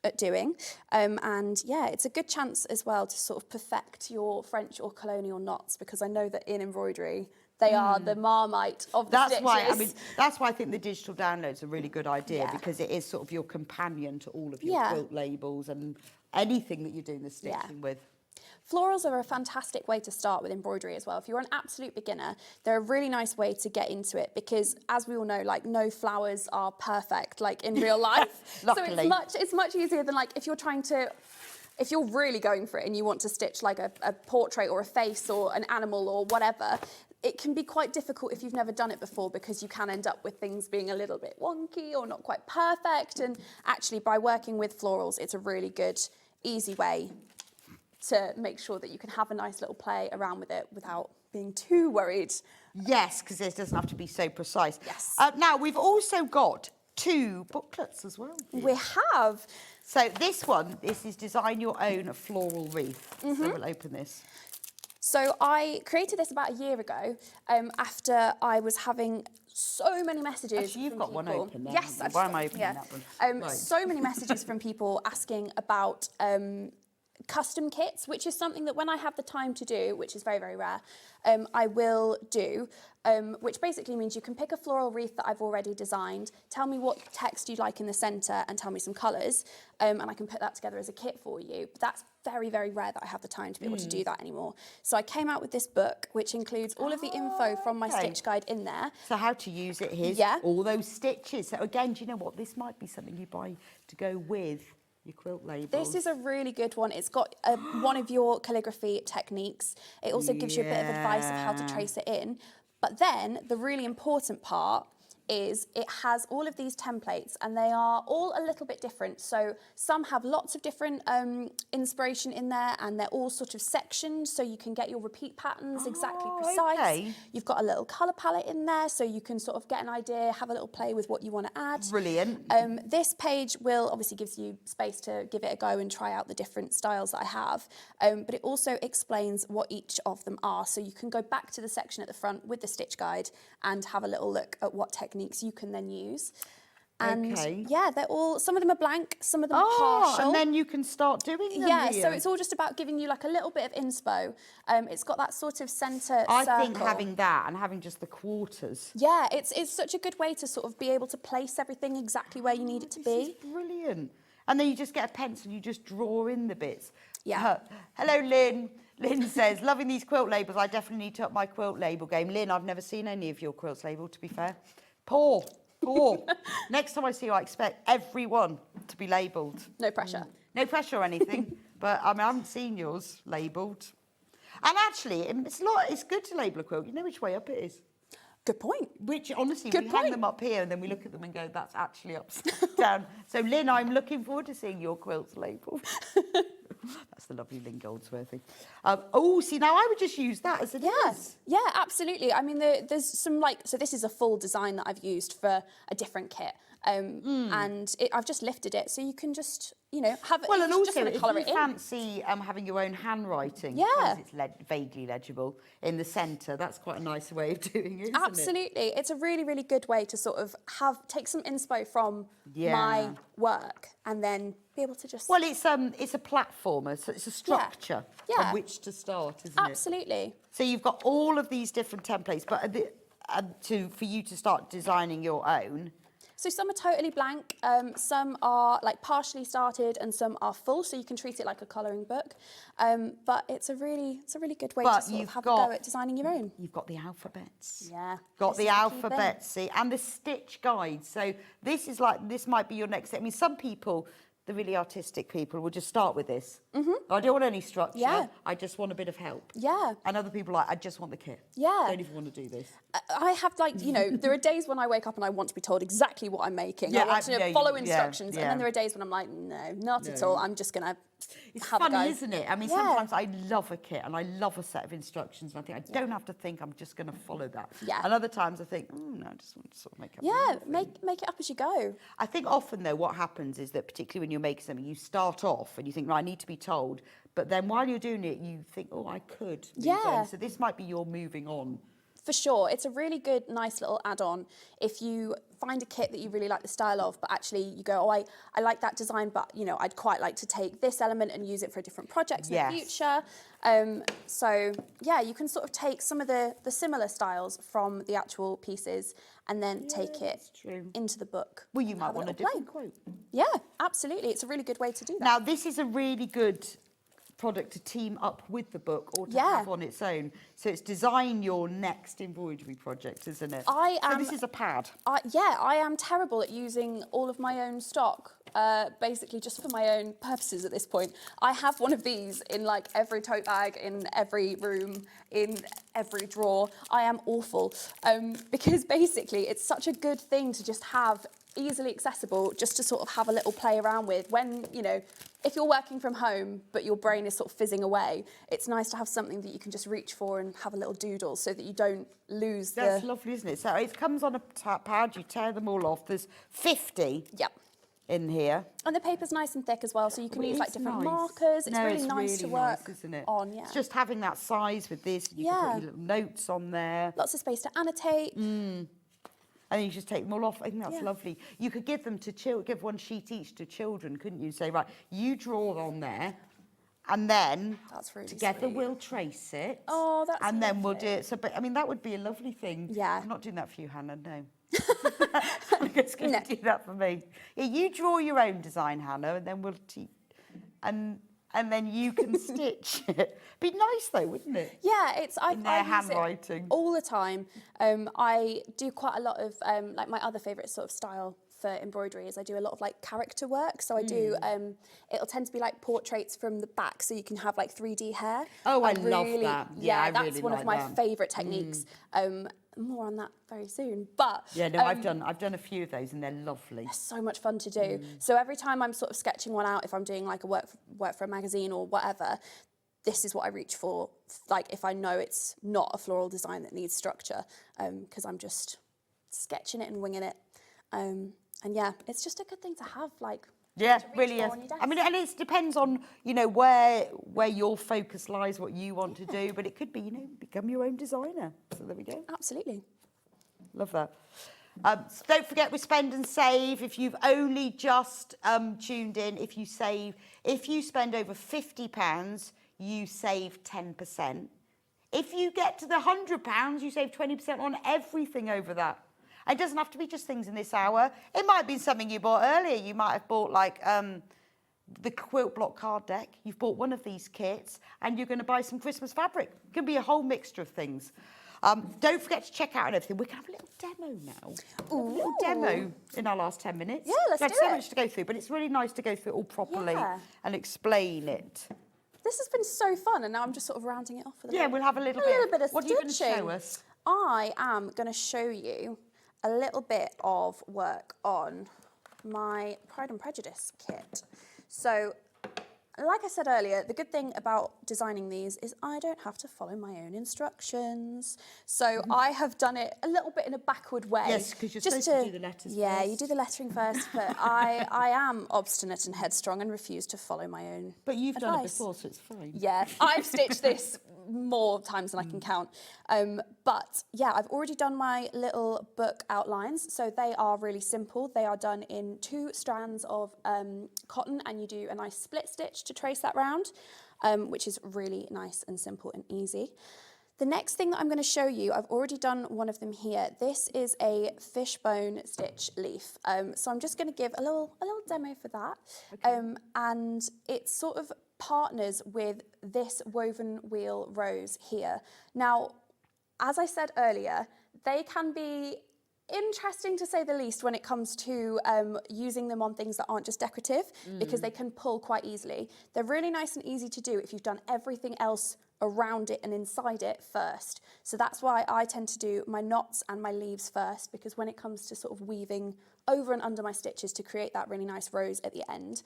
at doing. And yeah, it's a good chance as well to sort of perfect your French or colonial knots, because I know that in embroidery, they are the Marmite of the That's stitches. why, I mean, that's why I think the digital download's a really good idea, Yeah. because it is sort of your companion to all of your Yeah. quilt labels and anything that you're doing the stitching with. Florals are a fantastic way to start with embroidery as well. If you're an absolute beginner, they're a really nice way to get into it, because as we all know, like no flowers are perfect, like in real life. So Luckily. it's much easier than like if you're really going for it and you want to stitch like a portrait or a face or an animal or whatever, it can be quite difficult if you've never done it before, because you can end up with things being a little bit wonky or not quite perfect. And actually by working with florals, it's a really good, easy way to make sure that you can have a nice little play around with it without being too worried. Yes, because it doesn't have to be so precise. Yes. Now, we've also got 2 booklets as well. We have. So this is Design Your Own Floral Wreath. So we'll open this. So I created this about a year ago after I was having so many messages. Actually, you've from got one people. open there, Yes, haven't you? Why am I opening yeah. that one? Right. So many messages from people asking about custom kits, which is something that when I have the time to do, which is very, very rare, I will do, which basically means you can pick a floral wreath that I've already designed, tell me what text you'd like in the centre and tell me some colours, and I can put that together as a kit for you. But that's very, very rare that I have the time to be able to do that anymore. So I came out with this book, which includes all of the info from my stitch guide in there. So how to use it, here's Yeah. all those stitches. So again, do you know what? This might be something you buy to go with your quilt labels. This is a really good one. It's got one of your calligraphy techniques. It also gives you a bit of advice of how to trace it in. But then the really important part is it has all of these templates, and they are all a little bit different. So some have lots of different inspiration in there, and they're all sort of sectioned so you can get your repeat patterns exactly precise. Okay. You've got a little colour palette in there so you can sort of get an idea, have a little play with what you want to add. Brilliant. This page will obviously gives you space to give it a go and try out the different styles that I have, but it also explains what each of them are. So you can go back to the section at the front with the stitch guide and have a little look at what techniques you can then use. And yeah, they're all, some of them are blank, some of them are partial. And then you can start doing them. Yeah, here. so it's all just about giving you like a little bit of inspo. It's got that sort of centre I circle. think having that and having just the quarters. Yeah, it's such a good way to sort of be able to place everything exactly where you need it to be. This is brilliant. And then you just get a pencil, you just draw in the bits. Yeah. Hello, Lynn. Lynn says, loving these quilt labels. I definitely need to up my quilt label game. Lynn, I've never seen any of your quilts labelled, to be fair. Poor. Next time I see you, I expect everyone to be labelled. No pressure. No pressure or anything, but I mean, I haven't seen yours labelled. And actually, it's good to label a quilt. You know which way up it is. Good point. Which, honestly, Good we point. hang them up here and then we look at them and go, that's actually upside down. So, Lynn, I'm looking forward to seeing your quilts labelled. That's the lovely Lynn Goldsworthy. See, now I would just use that as it is. Yeah, absolutely. I mean, there's some so this is a full design that I've used for a different kit. And I've just lifted it so you can just, have it. Well, and just also, wanna if colour you it in. fancy having your own handwriting, Yeah. because it's vaguely legible in the centre, that's quite a nice way of doing it, isn't Absolutely. It's a really, really good way to sort of take some inspo from my work and then be able to just... Well, it's a platformer, so it's a structure Yeah. on which to start, isn't it? Absolutely. So you've got all of these different templates, but for you to start designing your own. So some are totally blank, some are like partially started and some are full, so you can treat it like a colouring book. But it's a really good way to sort of have a go at designing your own. You've got the alphabets. Yeah. Got the alphabets, see, and the stitch guide. So this might be your next step. I mean, some people, the really artistic people, will just start with this. I don't want any structure. Yeah. I just want a bit of help. Yeah. And other people are like, I just want the kit. Yeah. Don't even want to do this. I have there are days when I wake up and I want to be told exactly what I'm making. Yeah, I want to follow instructions. yeah. And then there are days when I'm like, no, not at all. I'm just going to It's have a funny, go. isn't it? I mean, Yeah. sometimes I love a kit and I love a set of instructions, and I think I don't have to think. I'm just going to follow that. Yeah. And other times I think, no, I just want to sort of make up. my Yeah, own thing. make it up as you go. I think often though, what happens is that particularly when you're making something, you start off and you think, right, I need to be told, but then while you're doing it, you think, oh, I could move Yeah. on. So this might be your moving on. For sure, it's a really good, nice little add-on if you find a kit that you really like the style of, but actually you go, oh, I like that design, but you know, I'd quite like to take this element and use it for a different project in the future. So yeah, you can sort of take some of the similar styles from the actual pieces and then take it into the book. Well, you might Have a want a little different quote. Yeah, absolutely. It's a really good way to do that. Now, this is a really good product to team up with the book or to have on its own. So it's design your next embroidery project, isn't it? So this is a pad. Yeah, I am terrible at using all of my own stock, basically just for my own purposes at this point. I have one of these in like every tote bag, in every room, in every drawer. I am awful because basically it's such a good thing to just have easily accessible, just to sort of have a little play around with when, you know, if you're working from home but your brain is sort of fizzing away, it's nice to have something that you can just reach for and have a little doodle so that you don't lose That's lovely, isn't it? So it comes on a pad, you tear them all off. There's 50 in here. And the paper's nice and thick as well, so you can use like different nice. markers. It's No, really nice to work isn't it? on, yeah. It's just having that size with this, you can put your little notes on there. Lots of space to annotate. And then you just take them all off. I think that's lovely. You could give them to give one sheet each to children, couldn't you? Say, right, you draw on there, and then together we'll trace it. Oh, that's and then we'll do it. So, but I mean, that would be a lovely thing. Yeah. I'm not doing that for you, Hannah. No. I'm just going to do that for me. Yeah, you draw your own design, Hannah, and then we'll and then you can stitch it. Be nice though, wouldn't it? Yeah, it's I their use handwriting it all the time. I do quite a lot of like my other favourite sort of style for embroidery is I do a lot of like character work. So I do it'll tend to be like portraits from the back, so you can have like 3D hair. Oh, I love that. Yeah, that's really one like of my that. favourite techniques. More on that very soon. But yeah, no, I've done a few of those and they're lovely. They're so much fun to do. So every time I'm sort of sketching one out, if I'm doing like a work for a magazine or whatever, this is what I reach for. Like if I know it's not a floral design that needs structure, because I'm just sketching it and winging it. And yeah, it's just a good thing to have. Like yeah, to reach really for is. on your desk. I mean, and it depends on, you know, where your focus lies, what you want to do. But it could be, you know, become your own designer. So there we go. Absolutely. Love that. So don't forget with Spend and Save. If you've only just tuned in, if you spend over £50, you save 10%. If you get to the £100, you save 20% on everything over that. It doesn't have to be just things in this hour. It might be something you bought earlier. You might have bought like the Quilt block card deck. You've bought one of these kits and you're going to buy some Christmas fabric. It can be a whole mixture of things. Don't forget to check out and everything. We can have a little demo now. A little demo in our last 10 minutes. Yeah, let's do There's so it. much to go through, but it's really nice to go through it all properly and explain it. This has been so fun, and now I'm just sort of rounding it off with Yeah, we'll have a little bit of What are you going to stitching. show us? I am going to show you a little bit of work on my Pride and Prejudice kit. So, like I said earlier, the good thing about designing these is I don't have to follow my own instructions. So I have done it a little bit in a backward way. Yes, because you're just supposed to do the letters Yeah, first. you do the lettering first, but I am obstinate and headstrong and refuse to follow my own But you've done it advice. before, so it's fine. Yeah, I've stitched this more times than I can count. But yeah, I've already done my little book outlines. So they are really simple. They are done in 2 strands of cotton, and you do a nice split stitch to trace that round, which is really nice and simple and easy. The next thing that I'm going to show you, I've already done one of them here. This is a fishbone stitch leaf. So I'm just going to give a little demo for that. Okay. And it sort of partners with this woven wheel rose here. Now, as I said earlier, they can be interesting to say the least when it comes to using them on things that aren't just decorative, because they can pull quite easily. They're really nice and easy to do if you've done everything else around it and inside it first. So that's why I tend to do my knots and my leaves first, because when it comes to sort of weaving over and under my stitches to create that really nice rose at the end,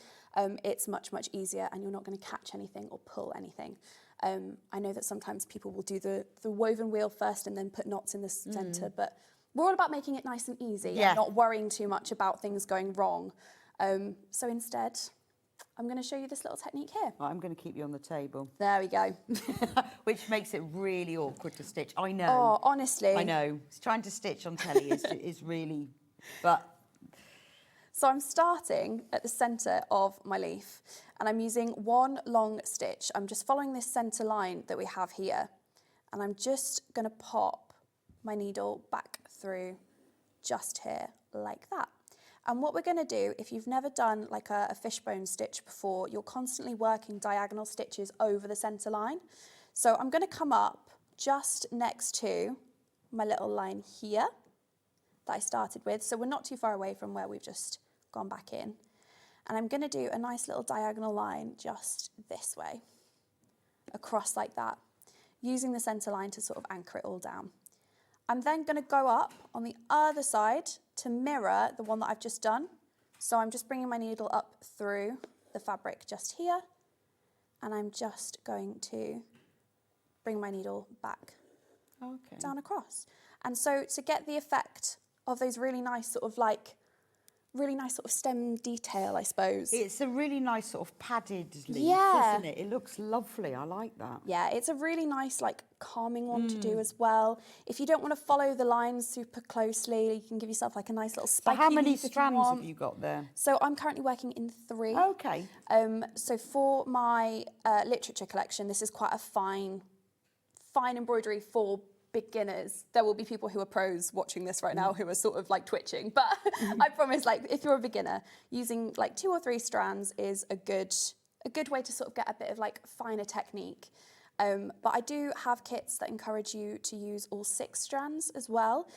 it's much, much easier, and you're not going to catch anything or pull anything. I know that sometimes people will do the woven wheel first and then put knots in the centre, but we're all about making it nice and easy and not worrying too much about things going wrong. So instead, I'm going to show you this little technique here. Right, I'm going to keep you on the table. There we go. Which makes it really awkward to stitch. I know. Oh, honestly. I know. Trying to stitch on telly is really, but... So I'm starting at the centre of my leaf, and I'm using one long stitch. I'm just following this centre line that we have here, and I'm just going to pop my needle back through just here like that. And what we're going to do, if you've never done like a fishbone stitch before, you're constantly working diagonal stitches over the centre line. So I'm going to come up just next to my little line here that I started with. So we're not too far away from where we've just gone back in. And I'm going to do a nice little diagonal line just this way, across like that, using the centre line to sort of anchor it all down. I'm then going to go up on the other side to mirror the one that I've just done. So I'm just bringing my needle up through the fabric just here, and I'm just going to bring my needle back down across. And so to get the effect of those really nice sort of like, really nice sort of stem detail, I suppose. It's a really nice sort of padded leaf, isn't it? It looks lovely. I like that. Yeah, it's a really nice, like, calming one to do as well. If you don't want to follow the lines super closely, you can give yourself like a nice little spiky So how many leaf if you strands want. have you got there? So I'm currently working in 3. Okay. So for my literature collection, this is quite a fine embroidery for beginners. There will be people who are pros watching this right now who are sort of like twitching, but I promise, like, if you're a beginner, using like 2 or 3 strands is a good way to sort of get a bit of like finer technique. But I do have kits that encourage you to use all 6 strands as well,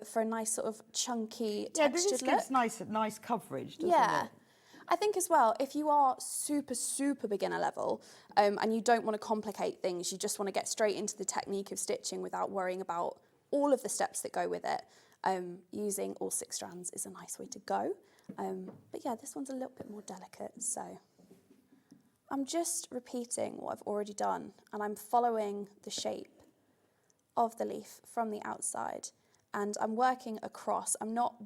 for a nice sort of chunky textured this look. gives nice coverage, doesn't it? I think as well, if you are super, super beginner level, and you don't want to complicate things, you just want to get straight into the technique of stitching without worrying about all of the steps that go with it, using all 6 strands is a nice way to go. But yeah, this one's a little bit more delicate, so I'm just repeating what I've already done, and I'm following the shape of the leaf from the outside, and I'm working across. I'm not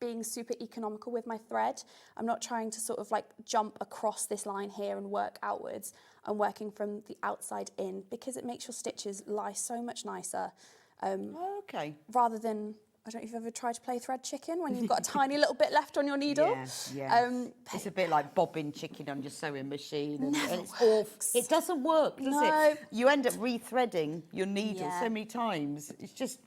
being super economical with my thread. I'm not trying to sort of like jump across this line here and work outwards. I'm working from the outside in, because it makes your stitches lie so much nicer. Rather than, I don't know if you've ever tried to play thread chicken when you've got a tiny little bit left on your needle. It's a bit like bobbing chicken on your sewing machine, and it's awful. It doesn't work, does it? You end up rethreading your needle so many times. It's just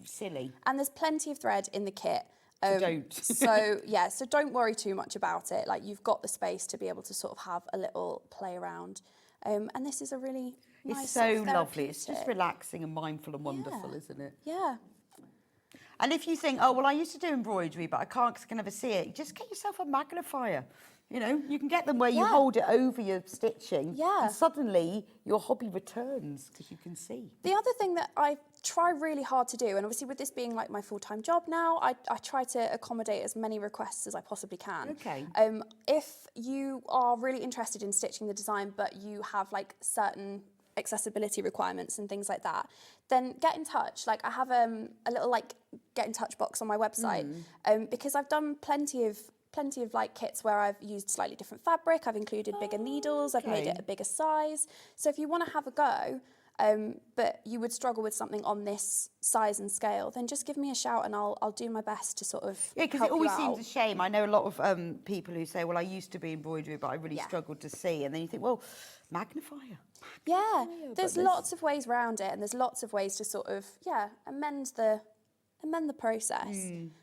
silly. And there's plenty of thread in the kit. So so don't worry too much about it. Like, you've got the space to be able to sort of have a little play around. And this is a really nice, it's so lovely. It's just relaxing and mindful and wonderful, isn't it? Yeah. And if you think, oh, well, I used to do embroidery, but I can't because I can never see it, just get yourself a magnifier. You know, you can get them where you hold it over your stitching. And suddenly your hobby returns because you can see. The other thing that I try really hard to do, and obviously with this being like my full-time job now, I try to accommodate as many requests as I possibly can. If you are really interested in stitching the design, but you have like certain accessibility requirements and things like that, then get in touch. Like, I have a little like get in touch box on my website, because I've done plenty of like kits where I've used slightly different fabric, I've included bigger needles, I've made it a bigger size. So if you want to have a go, but you would struggle with something on this size and scale, then just give me a shout and I'll do my best to sort of because it always seems a shame. I know a lot of people who say, well, I used to be embroidery, but I really struggled to see. And then you think, well, magnifier. There's lots of ways around it, and there's lots of ways to sort of, amend the process.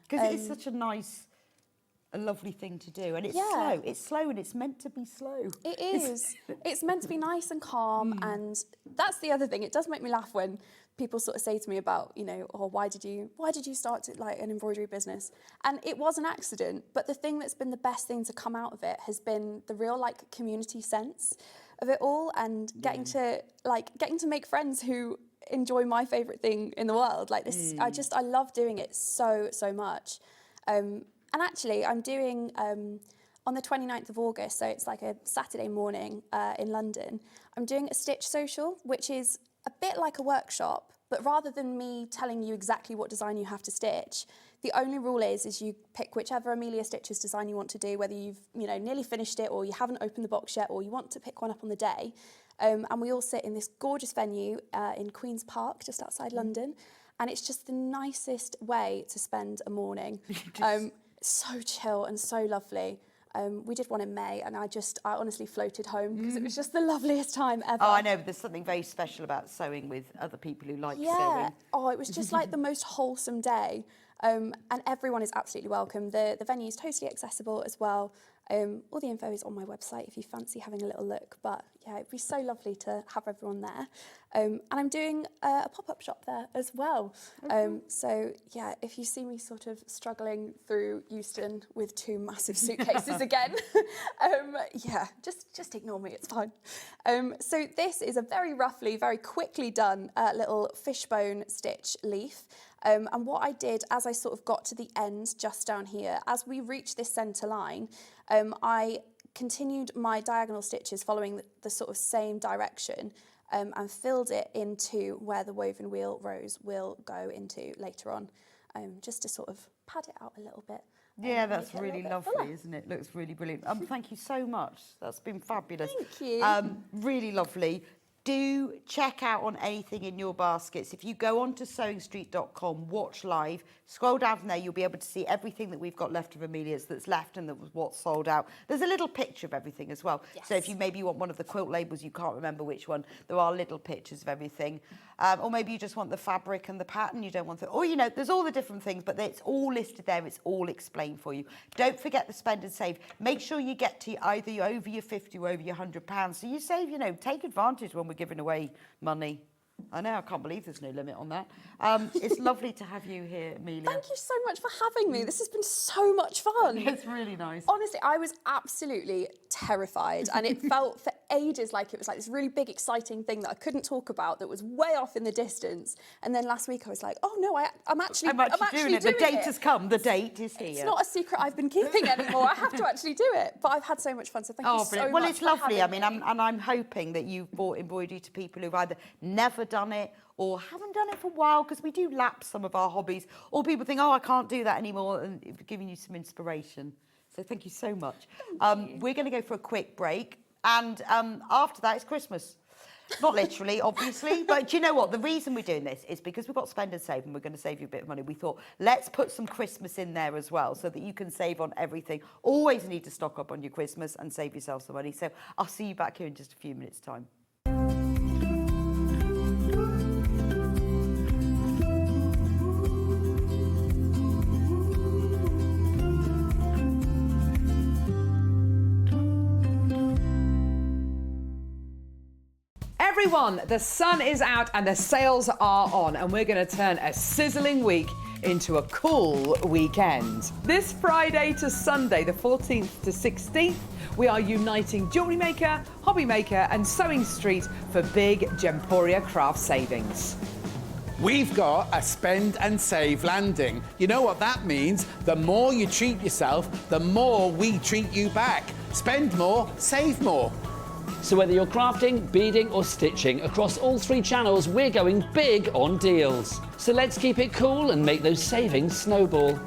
Because it's such a lovely thing to do, and it's slow. It's slow, and it's meant to be slow. It is. It's meant to be nice and calm, and that's the other thing. It does make me laugh when people sort of say to me about, you know, oh, why did you start like an embroidery business? And it was an accident, but the thing that's been the best thing to come out of it has been the real like community sense of it all, and getting to make friends who enjoy my favorite thing in the world. Like this, I love doing it so much. And actually, I'm doing on the 29th of August, so it's like a Saturday morning in London, I'm doing a stitch social, which is a bit like a workshop, but rather than me telling you exactly what design you have to stitch, the only rule is you pick whichever Amelia Stitches design you want to do, whether you've nearly finished it or you haven't opened the box yet or you want to pick one up on the day. And we all sit in this gorgeous venue in Queen's Park, just outside London. And it's just the nicest way to spend a morning. So chill and so lovely. We did one in May, and I honestly floated home because it was just the loveliest time ever. Oh, I know, but there's something very special about sewing with other people who like sewing. Oh, it was just like the most wholesome day. And everyone is absolutely welcome. The venue is totally accessible as well. All the info is on my website if you fancy having a little look. But yeah, it'd be so lovely to have everyone there. And I'm doing a pop-up shop there as well. So yeah, if you see me sort of struggling through Euston with 2 massive suitcases again, yeah, just ignore me, it's fine. So this is a very quickly done little fishbone stitch leaf. And what I did as I sort of got to the end just down here, as we reached this centre line, I continued my diagonal stitches following the sort of same direction and filled it into where the woven wheel rows will go into later on, just to sort of pad it out a little bit. Yeah, that's really lovely, isn't it? Looks really brilliant. Thank you so much. That's been fabulous. Thank you. Really lovely. Do check out on anything in your baskets. If you go on to SewingStreet.com, watch live, scroll down from there, you'll be able to see everything that we've got left of Amelia's that's left and what's sold out. There's a little picture of everything as well. Yes. So if you maybe want one of the quilt labels, you can't remember which one, there are little pictures of everything. Or maybe you just want the fabric and the pattern, you don't want the, or there's all the different things, but it's all listed there, it's all explained for you. Don't forget the spend and save. Make sure you get to either over your 50 or over your £100. So you save, take advantage when we're giving away money. I know, I can't believe there's no limit on that. It's lovely to have you here, Amelia. Thank you so much for having me. This has been so much fun. It's really nice. Honestly, I was absolutely terrified, and it felt for ages like it was like this really big, exciting thing that I couldn't talk about that was way off in the distance. And then last week I was like, oh no, I'm actually doing it. The date has come. The date is here. It's not a secret I've been keeping anymore. I have to actually do it. But I've had so much fun, so thank you so much. Well, it's lovely. I mean, I'm hoping that you've brought embroidery to people who've either never done it or haven't done it for a while, because we do lapse some of our hobbies, or people think, oh, I can't do that anymore, and it's giving you some inspiration. So thank you so much. We're going to go for a quick break, and after that, it's Christmas. Not literally, obviously, but do you know what? The reason we're doing this is because we've got spend and save, and we're going to save you a bit of money. We thought, let's put some Christmas in there as well, so that you can save on everything. Always need to stock up on your Christmas and save yourself some money. So I'll see you back here in just a few minutes' time. Everyone, the sun is out and the sales are on, and we're going to turn a sizzling week into a cool weekend. This Friday to Sunday, the 14th to 16th, we are uniting jewellery maker, hobby maker and Sewing Street for big Gemporia craft savings. We've got a spend and save landing. You know what that means? The more you treat yourself, the more we treat you back. Spend more, save more. So whether you're crafting, beading or stitching, across all 3 channels, we're going big on deals. So let's keep it cool and make those savings snowball.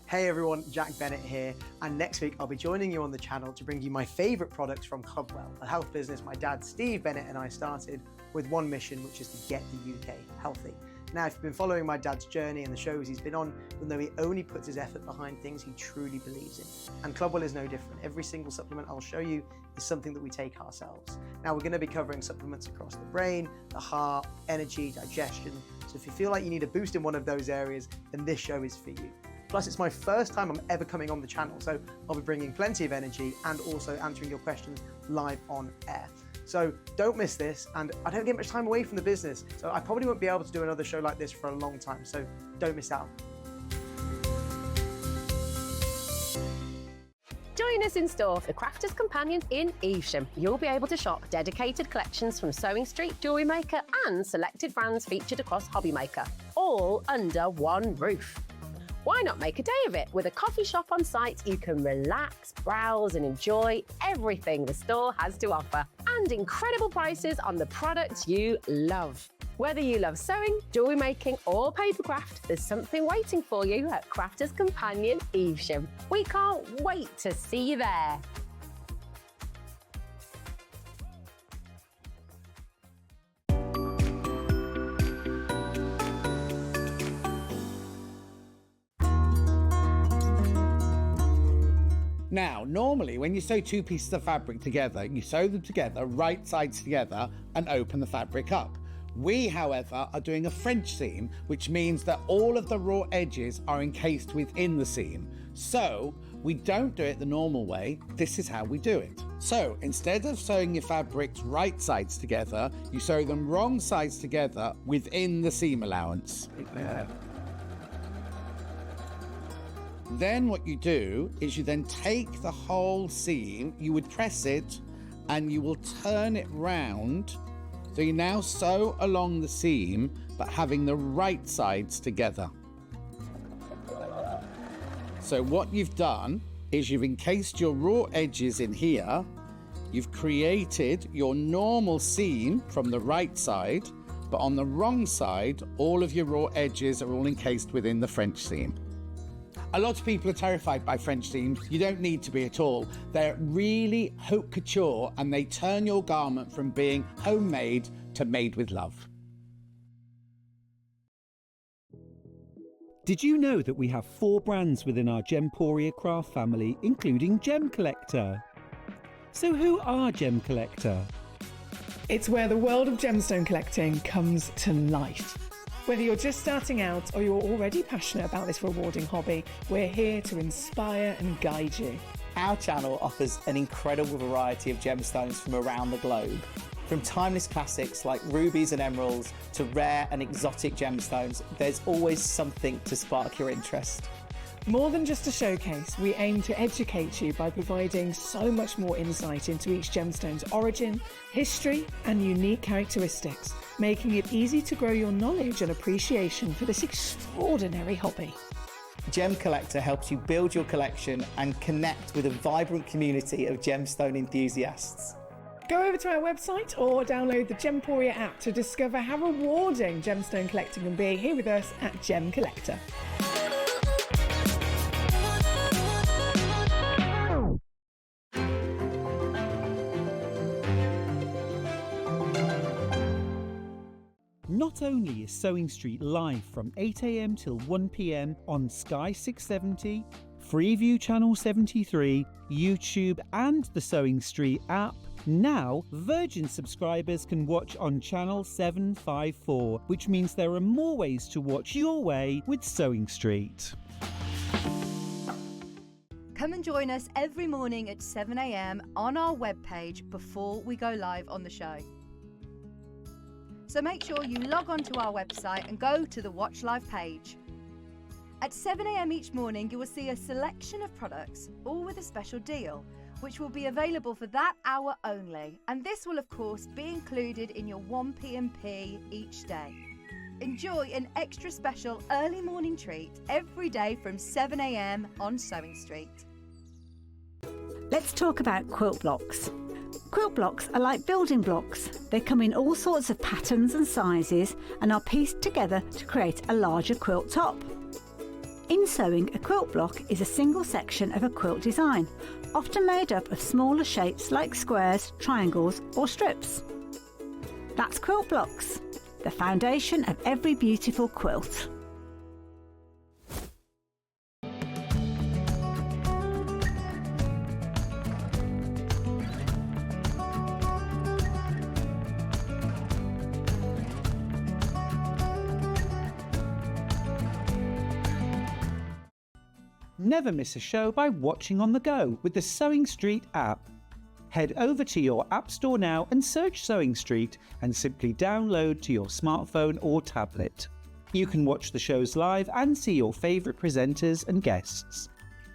Hey everyone, Jack Bennett here, and next week I'll be joining you on the channel to bring you my favourite products from Clubwell, a health business my dad Steve Bennett and I started with one mission, which is to get the UK healthy. Now, if you've been following my dad's journey and the shows he's been on, you'll know he only puts his effort behind things he truly believes in. And Clubwell is no different. Every single supplement I'll show you is something that we take ourselves. Now, we're going to be covering supplements across the brain, the heart, energy, digestion. So if you feel like you need a boost in one of those areas, then this show is for you. Plus, it's my first time I'm ever coming on the channel, so I'll be bringing plenty of energy and also answering your questions live on air. So don't miss this, and I don't get much time away from the business, so I probably won't be able to do another show like this for a long time, so don't miss out. Join us in store for the Crafter's Companion in Evesham. You'll be able to shop dedicated collections from SewingStreet, Jewellery Maker and selected brands featured across Hobby Maker, all under one roof. Why not make a day of it? With a coffee shop on site, you can relax, browse and enjoy everything the store has to offer, and incredible prices on the products you love. Whether you love sewing, jewellery making or papercraft, there's something waiting for you at Crafter's Companion Evesham. We can't wait to see you there. Now, normally when you sew two pieces of fabric together, you sew them together, right sides together, and open the fabric up. We, however, are doing a French seam, which means that all of the raw edges are encased within the seam. So we don't do it the normal way. This is how we do it. So instead of sewing your fabrics right sides together, you sew them wrong sides together within the seam allowance. Then what you do is you then take the whole seam, you would press it and you will turn it round. So you now sew along the seam, but having the right sides together. So what you've done is you've encased your raw edges in here. You've created your normal seam from the right side, but on the wrong side, all of your raw edges are all encased within the French seam. A lot of people are terrified by French seams. You don't need to be at all. They're really haute couture and they turn your garment from being homemade to made with love. Did you know that we have 4 brands within our Gemporia craft family, including Gem Collector? So who are Gem Collector? It's where the world of gemstone collecting comes to life. Whether you're just starting out or you're already passionate about this rewarding hobby, we're here to inspire and guide you. Our channel offers an incredible variety of gemstones from around the globe. From timeless classics like rubies and emeralds to rare and exotic gemstones, there's always something to spark your interest. More than just a showcase, we aim to educate you by providing so much more insight into each gemstone's origin, history, and unique characteristics, making it easy to grow your knowledge and appreciation for this extraordinary hobby. Gem Collector helps you build your collection and connect with a vibrant community of gemstone enthusiasts. Go over to our website or download the Gemporia app to discover how rewarding gemstone collecting can be here with us at Gem Collector. Not only is SewingStreet live from 8 AM till 1 PM on Sky 670, Freeview Channel 73, YouTube and the SewingStreet app, now Virgin subscribers can watch on Channel 754, which means there are more ways to watch your way with SewingStreet. Come and join us every morning at 7 AM on our webpage before we go live on the show. So make sure you log on to our website and go to the Watch Live page. At 7 AM each morning, you will see a selection of products, all with a special deal, which will be available for that hour only. And this will, of course, be included in your 1 PMP each day. Enjoy an extra special early morning treat every day from 7 AM on SewingStreet. Let's talk about quilt blocks. Quilt blocks are like building blocks. They come in all sorts of patterns and sizes and are pieced together to create a larger quilt top. In sewing, a quilt block is a single section of a quilt design, often made up of smaller shapes like squares, triangles or strips. That's quilt blocks, the foundation of every beautiful quilt. Never miss a show by watching on the go with the Sewing Street app. Head over to your App Store now and search Sewing Street and simply download to your smartphone or tablet. You can watch the shows live and see your favourite presenters and guests.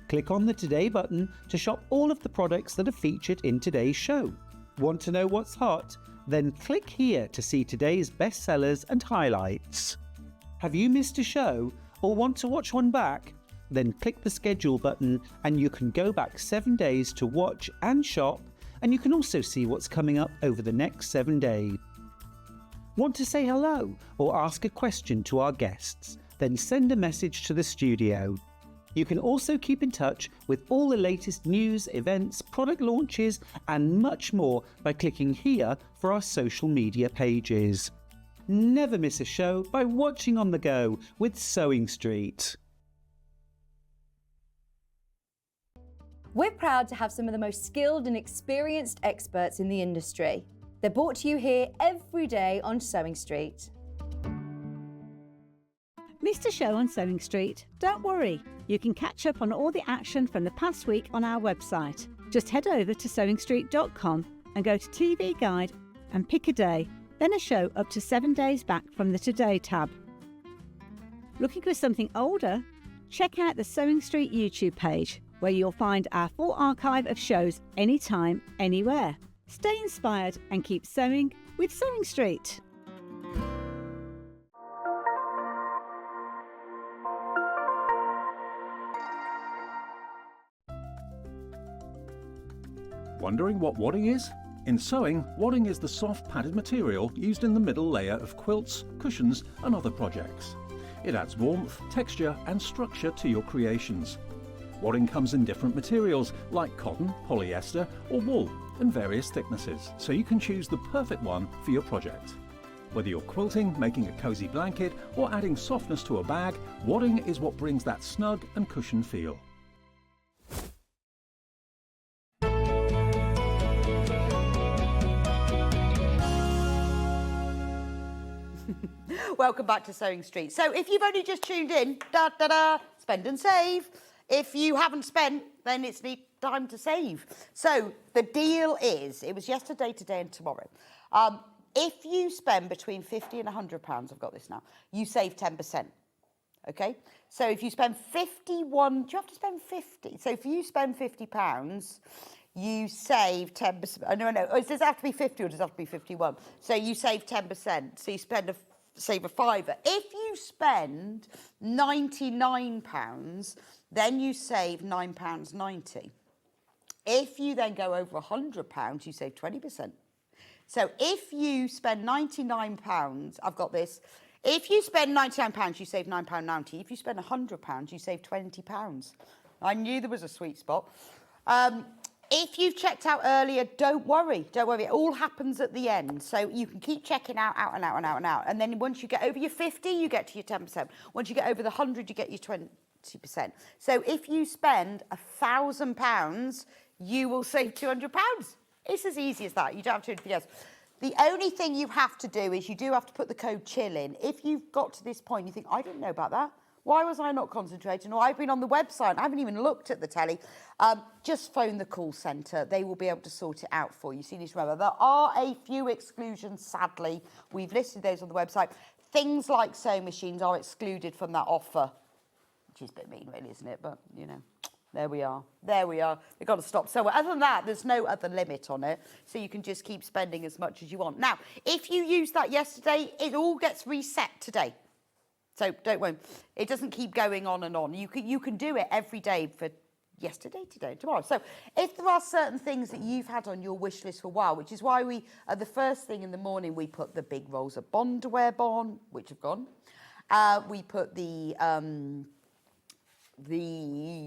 Click on the Today button to shop all of the products that are featured in today's show. Want to know what's hot? Then click here to see today's bestsellers and highlights. Have you missed a show or want to watch one back? Then click the schedule button and you can go back 7 days to watch and shop, and you can also see what's coming up over the next 7 days. Want to say hello or ask a question to our guests? Then send a message to the studio. You can also keep in touch with all the latest news, events, product launches and much more by clicking here for our social media pages. Never miss a show by watching on the go with Sewing Street. We're proud to have some of the most skilled and experienced experts in the industry. They're brought to you here every day on Sewing Street. Missed a show on Sewing Street? Don't worry, you can catch up on all the action from the past week on our website. Just head over to SewingStreet.com and go to TV Guide and pick a day, then a show up to 7 days back from the Today tab. Looking for something older? Check out the Sewing Street YouTube page, where you'll find our full archive of shows anytime, anywhere. Stay inspired and keep sewing with Sewing Street. Wondering what wadding is? In sewing, wadding is the soft padded material used in the middle layer of quilts, cushions and other projects. It adds warmth, texture and structure to your creations. Wadding comes in different materials like cotton, polyester or wool and various thicknesses, so you can choose the perfect one for your project. Whether you're quilting, making a cosy blanket or adding softness to a bag, wadding is what brings that snug and cushioned feel. Welcome back to Sewing Street. So if you've only just tuned in, spend and save. If you haven't spent, then it's time to save. So the deal is, it was yesterday, today and tomorrow. If you spend between £50 and £100, I've got this now, you save 10%. Okay? So if you spend 51, do you have to spend 50? So if you spend £50, you save 10%. Oh, no. Does it have to be 50 or does it have to be 51? So you save 10%. So you save a fiver. If you spend £99, then you save £9.90. If you then go over £100, you save 20%. So if you spend £99, I've got this. If you spend £99, you save £9.90. If you spend £100, you save £20. I knew there was a sweet spot. If you've checked out earlier, don't worry. Don't worry. It all happens at the end. So you can keep checking out. And then once you get over your 50, you get to your 10%. Once you get over the 100, you get your 20%. So if you spend £1,000, you will save £200. It's as easy as that. You don't have to do anything else. The only thing you have to do is you do have to put the code CHILL in. If you've got to this point, you think, I didn't know about that. Why was I not concentrating? Or I've been on the website, I haven't even looked at the telly. Just phone the call centre. They will be able to sort it out for you. So you need to remember, there are a few exclusions, sadly. We've listed those on the website. Things like sewing machines are excluded from that offer, which is a bit mean, really, isn't it? But, you know, there we are. There we are. We've got to stop. So other than that, there's no other limit on it. So you can just keep spending as much as you want. Now, if you used that yesterday, it all gets reset today. So don't worry, it doesn't keep going on and on. You can do it every day for yesterday, today, tomorrow. So if there are certain things that you've had on your wish list for a while, which is why we, the first thing in the morning, we put the big rolls of Bondware on, which have gone. We put the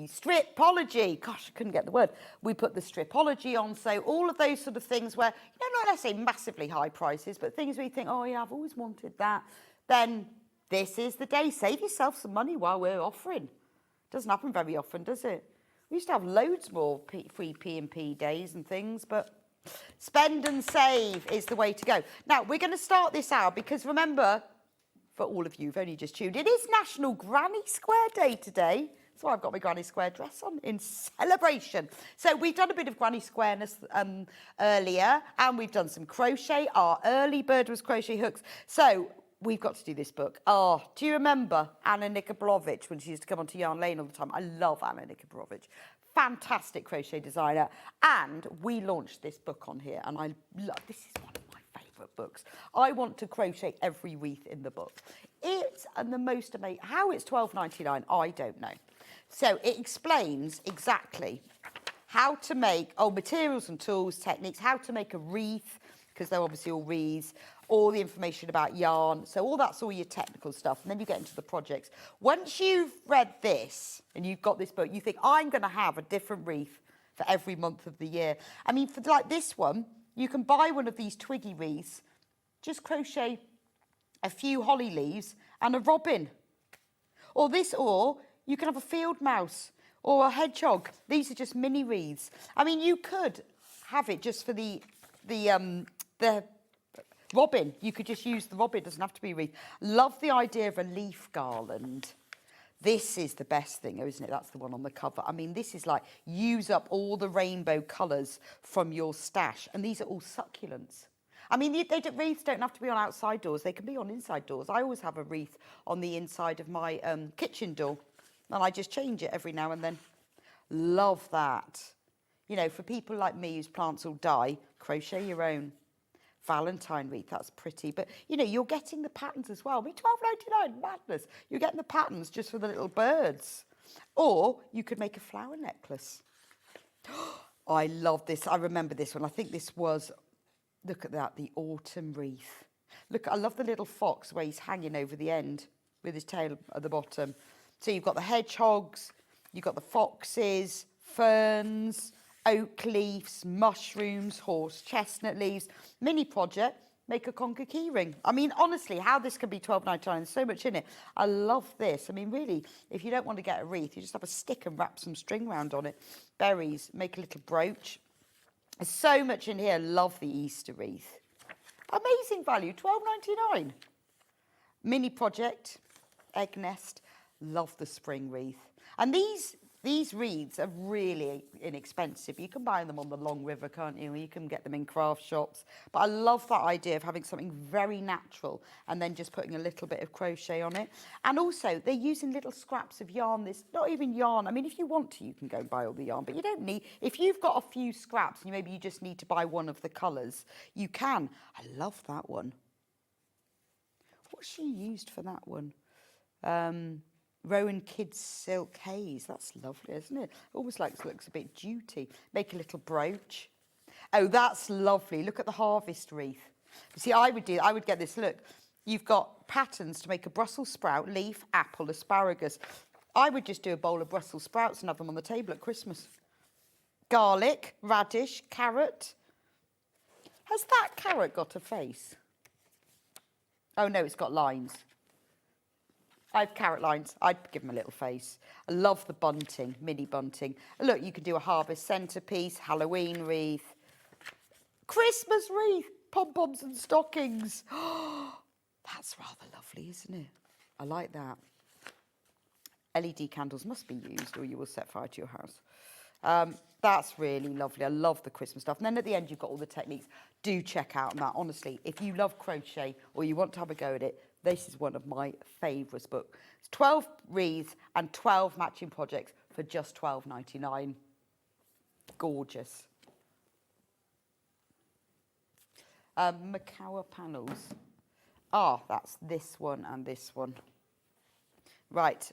Stripology, gosh, I couldn't get the word. We put the Stripology on. So all of those sort of things where, not let's say massively high prices, but things where you think, oh yeah, I've always wanted that. Then this is the day. Save yourself some money while we're offering. Doesn't happen very often, does it? We used to have loads more free P&P days and things, but spend and save is the way to go. Now, we're going to start this out because remember, for all of you who've only just tuned, it is National Granny Square Day today. That's why I've got my granny square dress on, in celebration. So we've done a bit of granny squareness earlier, and we've done some crochet. Our early bird was crochet hooks. So we've got to do this book. Oh, do you remember Anna Nikoprovich when she used to come onto Yarn Lane all the time? I love Anna Nikoprovich. Fantastic crochet designer. And we launched this book on here, and I love, this is one of my favourite books. I want to crochet every wreath in the book. It's the most amazing. How it's £12.99, I don't know. So it explains exactly how to make, materials and tools, techniques, how to make a wreath, because they're obviously all wreaths, all the information about yarn. So all that's all your technical stuff. And then you get into the projects. Once you've read this and you've got this book, you think, I'm going to have a different wreath for every month of the year. I mean, for like this one, you can buy one of these twiggy wreaths, just crochet a few holly leaves and a robin. Or you can have a field mouse or a hedgehog. These are just mini wreaths. I mean, you could have it just for the robin. You could just use the robin. It doesn't have to be a wreath. Love the idea of a leaf garland. This is the best thing, isn't it? That's the one on the cover. I mean, this is like, use up all the rainbow colours from your stash. And these are all succulents. I mean, wreaths don't have to be on outside doors. They can be on inside doors. I always have a wreath on the inside of my kitchen door. And I just change it every now and then. Love that. You know, for people like me whose plants will die, crochet your own. Valentine wreath, that's pretty. But, you know, you're getting the patterns as well. I mean, £12.99, madness. You're getting the patterns just for the little birds. Or you could make a flower necklace. I love this. I remember this one. I think this was, look at that, the autumn wreath. Look, I love the little fox where he's hanging over the end with his tail at the bottom. So you've got the hedgehogs, you've got the foxes, ferns, oak leaves, mushrooms, horse chestnut leaves. Mini project, make a conker keyring. I mean, honestly, how this can be £12.99, there's so much in it. I love this. I mean, really, if you don't want to get a wreath, you just have a stick and wrap some string around on it. Berries, make a little brooch. There's so much in here. Love the Easter wreath. Amazing value, £12.99. Mini project, egg nest. Love the spring wreath. And these wreaths are really inexpensive. You can buy them on the Long River, can't you? You can get them in craft shops. But I love that idea of having something very natural and then just putting a little bit of crochet on it. And also, they're using little scraps of yarn. This not even yarn. I mean, if you want to, you can go and buy all the yarn, but you don't need. If you've got a few scraps and maybe you just need to buy one of the colours, you can. I love that one. What's she used for that one? Rowan Kids Silk Haze. That's lovely, isn't it? Almost like it looks a bit duty. Make a little brooch. Oh, that's lovely. Look at the harvest wreath. See, I would get this. Look, you've got patterns to make a Brussels sprout, leaf, apple, asparagus. I would just do a bowl of Brussels sprouts and have them on the table at Christmas. Garlic, radish, carrot. Has that carrot got a face? Oh, no, it's got lines. I have carrot lines. I'd give them a little face. I love the bunting, mini bunting. Look, you can do a harvest centrepiece, Halloween wreath, Christmas wreath, pom-poms and stockings. That's rather lovely, isn't it? I like that. LED candles must be used or you will set fire to your house. That's really lovely. I love the Christmas stuff. And then at the end, you've got all the techniques. Do check out that. Honestly, if you love crochet or you want to have a go at it, this is one of my favourites books. It's 12 wreaths and 12 matching projects for just £12.99. Gorgeous. Macawa panels. Ah, that's this one and this one. Right.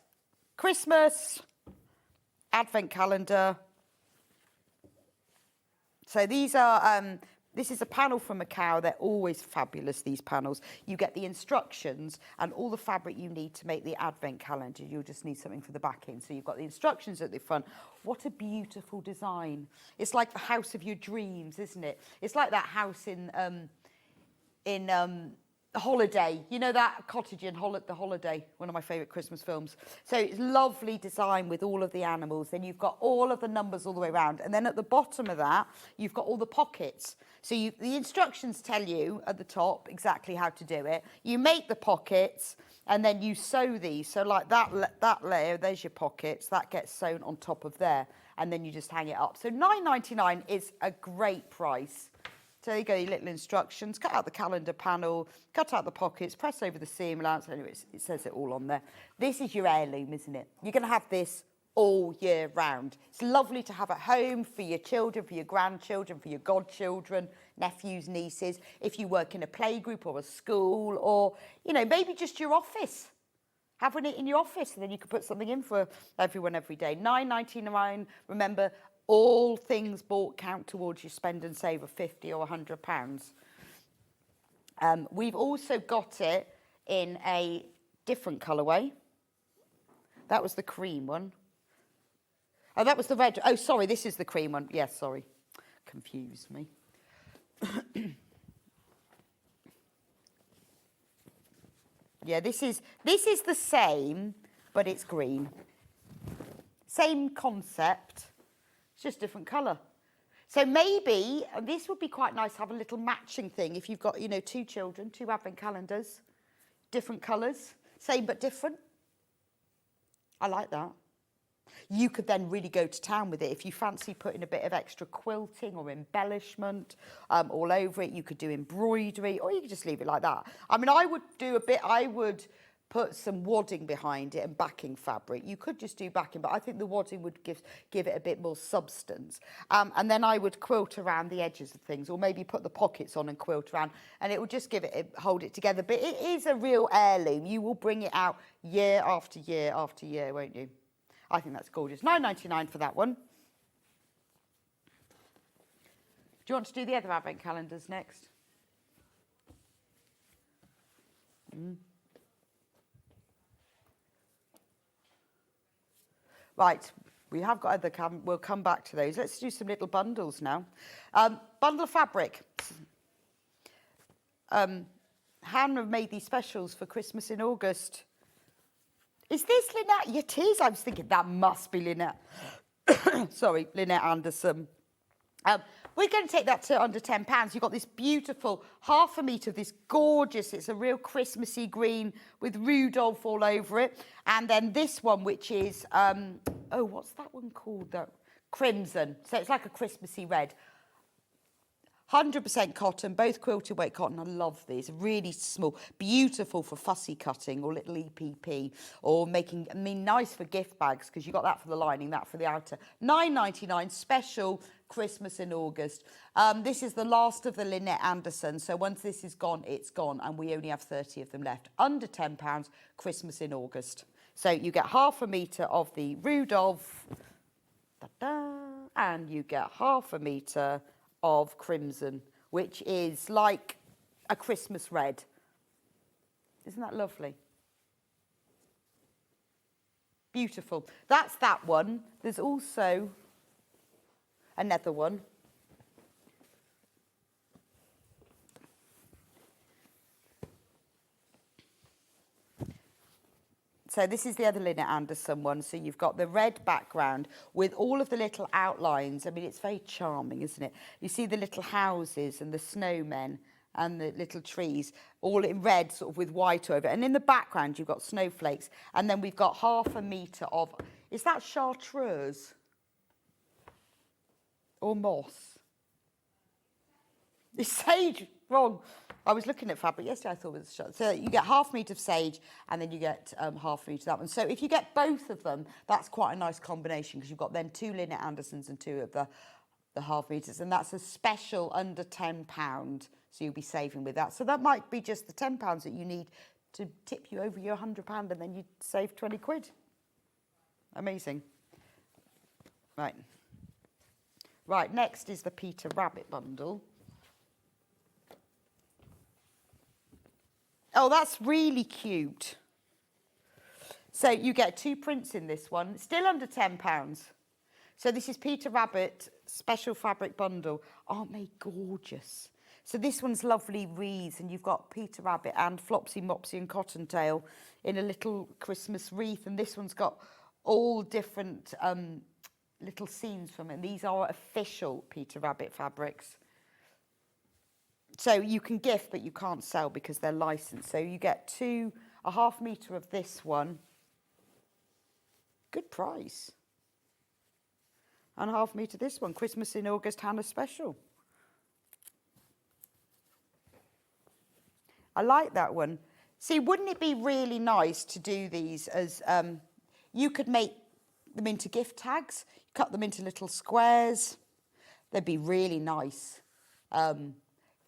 Christmas. Advent calendar. So these are... this is a panel from Macau. They're always fabulous, these panels. You get the instructions and all the fabric you need to make the advent calendar. You'll just need something for the backing. So you've got the instructions at the front. What a beautiful design. It's like the house of your dreams, isn't it? It's like that house in Holiday. You know that cottage in The Holiday, one of my favourite Christmas films. So it's lovely design with all of the animals. Then you've got all of the numbers all the way around. And then at the bottom of that, you've got all the pockets. So the instructions tell you at the top exactly how to do it. You make the pockets And then you sew these. So like that layer, there's your pockets. That gets sewn on top of there. And then you just hang it up. So £9.99 is a great price. So there you go, your little instructions. Cut out the calendar panel, cut out the pockets, press over the seam allowance. Anyway, it says it all on there. This is your heirloom, isn't it? You're going to have this all year round. It's lovely to have at home for your children, for your grandchildren, for your godchildren, nephews, nieces. If you work in a playgroup or a school or, you know, maybe just your office. Having it in your office, and then you can put something in for everyone every day. £9.99. Remember, all things bought count towards your spend and save of £50 or £100. We've also got it in a different colourway. That was the cream one. Oh, that was the red. Oh, sorry, this is the cream one. Yes, sorry. Confused me. Yeah, this is the same, but it's green. Same concept, it's just different colour. So maybe this would be quite nice to have a little matching thing if you've got, you know, 2 children, 2 advent calendars, different colours, same but different. I like that. You could then really go to town with it. If you fancy putting a bit of extra quilting or embellishment all over it, you could do embroidery, or you could just leave it like that. I mean, I would put some wadding behind it and backing fabric. You could just do backing, but I think the wadding would give it a bit more substance. And then I would quilt around the edges of things, or maybe put the pockets on and quilt around, and it would just hold it together. But it is a real heirloom. You will bring it out year after year after year, won't you? I think that's gorgeous. £9.99 for that one. Do you want to do the other advent calendars next? Right, we have got other, we'll come back to those. Let's do some little bundles now. Bundle of fabric. Hannah made these specials for Christmas in August. Is this Lynette? It is. I was thinking that must be Lynette. Sorry, Lynette Anderson. We're going to take that to under £10. You've got this beautiful ½ metre of this gorgeous, it's a real Christmassy green with Rudolph all over it. And then this one, which is, oh, what's that one called though? Crimson. So it's like a Christmassy red. 100% cotton, both quilted weight cotton. I love these, really small, beautiful for fussy cutting or little EPP, or making, I mean, nice for gift bags because you got that for the lining, that for the outer. £9.99, special Christmas in August. This is the last of the Lynette Anderson, so once this is gone, it's gone, and we only have 30 of them left. Under £10, Christmas in August. So you get ½ metre of the Rudolph, and you get ½ metre of crimson, which is like a Christmas red. Isn't that lovely? Beautiful. That's that one. There's also another one. So this is the other Lynette Anderson one. So you've got the red background with all of the little outlines. I mean, it's very charming, isn't it? You see the little houses and the snowmen and the little trees, all in red, sort of with white over it. And in the background, you've got snowflakes. And then we've got ½ metre of, is that chartreuse? Or moss? It's sage, wrong. I was looking at fabric yesterday, I thought it was, so you get ½ metre of sage and then you get ½ metre of that one. So if you get both of them, that's quite a nice combination because you've got then 2 Lynette Andersons and 2 of the ½ metres, and that's a special under £10, so you'll be saving with that. So that might be just the £10 that you need to tip you over your £100 and then you save 20 quid. Amazing. Right. Right, next is the Peter Rabbit bundle. Oh, that's really cute. So you get 2 prints in this one, still under £10. So this is Peter Rabbit Special Fabric Bundle. Aren't they gorgeous? So this one's lovely wreaths, and you've got Peter Rabbit and Flopsy, Mopsy and Cottontail in a little Christmas wreath, and this one's got all different little scenes from it. And these are official Peter Rabbit fabrics. So you can gift, but you can't sell because they're licensed. So you get 2 a ½ metre of this one. Good price. And a ½ metre this one, Christmas in August Hannah special. I like that one. See, wouldn't it be really nice to do these as, you could make them into gift tags, cut them into little squares. They'd be really nice.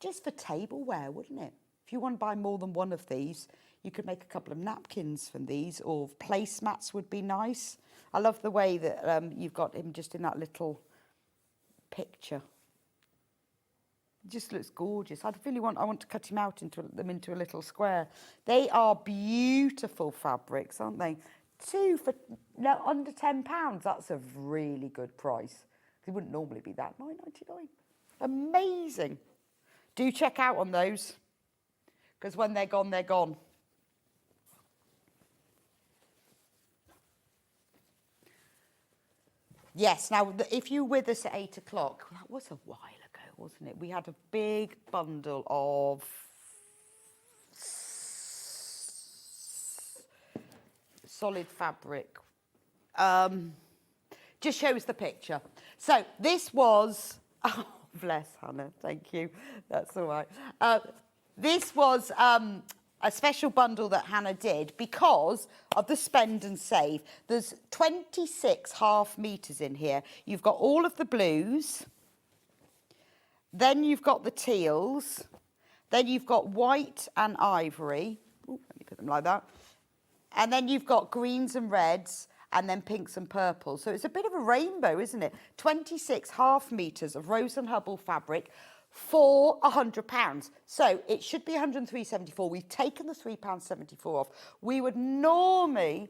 Just for tableware, wouldn't it? If you want to buy more than one of these, you could make a couple of napkins from these, or placemats would be nice. I love the way that you've got him just in that little picture. It just looks gorgeous. I want to cut him out into a little square. They are beautiful fabrics, aren't they? Under £10. That's a really good price. It wouldn't normally be that. £9.99. Amazing. Do check out on those, because when they're gone, they're gone. Yes, now, if you were with us at 8 o'clock, that was a while ago, wasn't it? We had a big bundle of solid fabric. Just shows the picture. So this was, oh, bless Hannah, thank you. That's all right. This was a special bundle that Hannah did because of the spend and save. There's 26 ½ metres in here. You've got all of the blues, then you've got the teals, then you've got white and ivory. Ooh, let me put them like that. And then you've got greens and reds, and then pinks and purples. So it's a bit of a rainbow, isn't it? 26 ½ metres of Rose and Hubble fabric for £100. So it should be £103.74. We've taken the £3.74 off. We would normally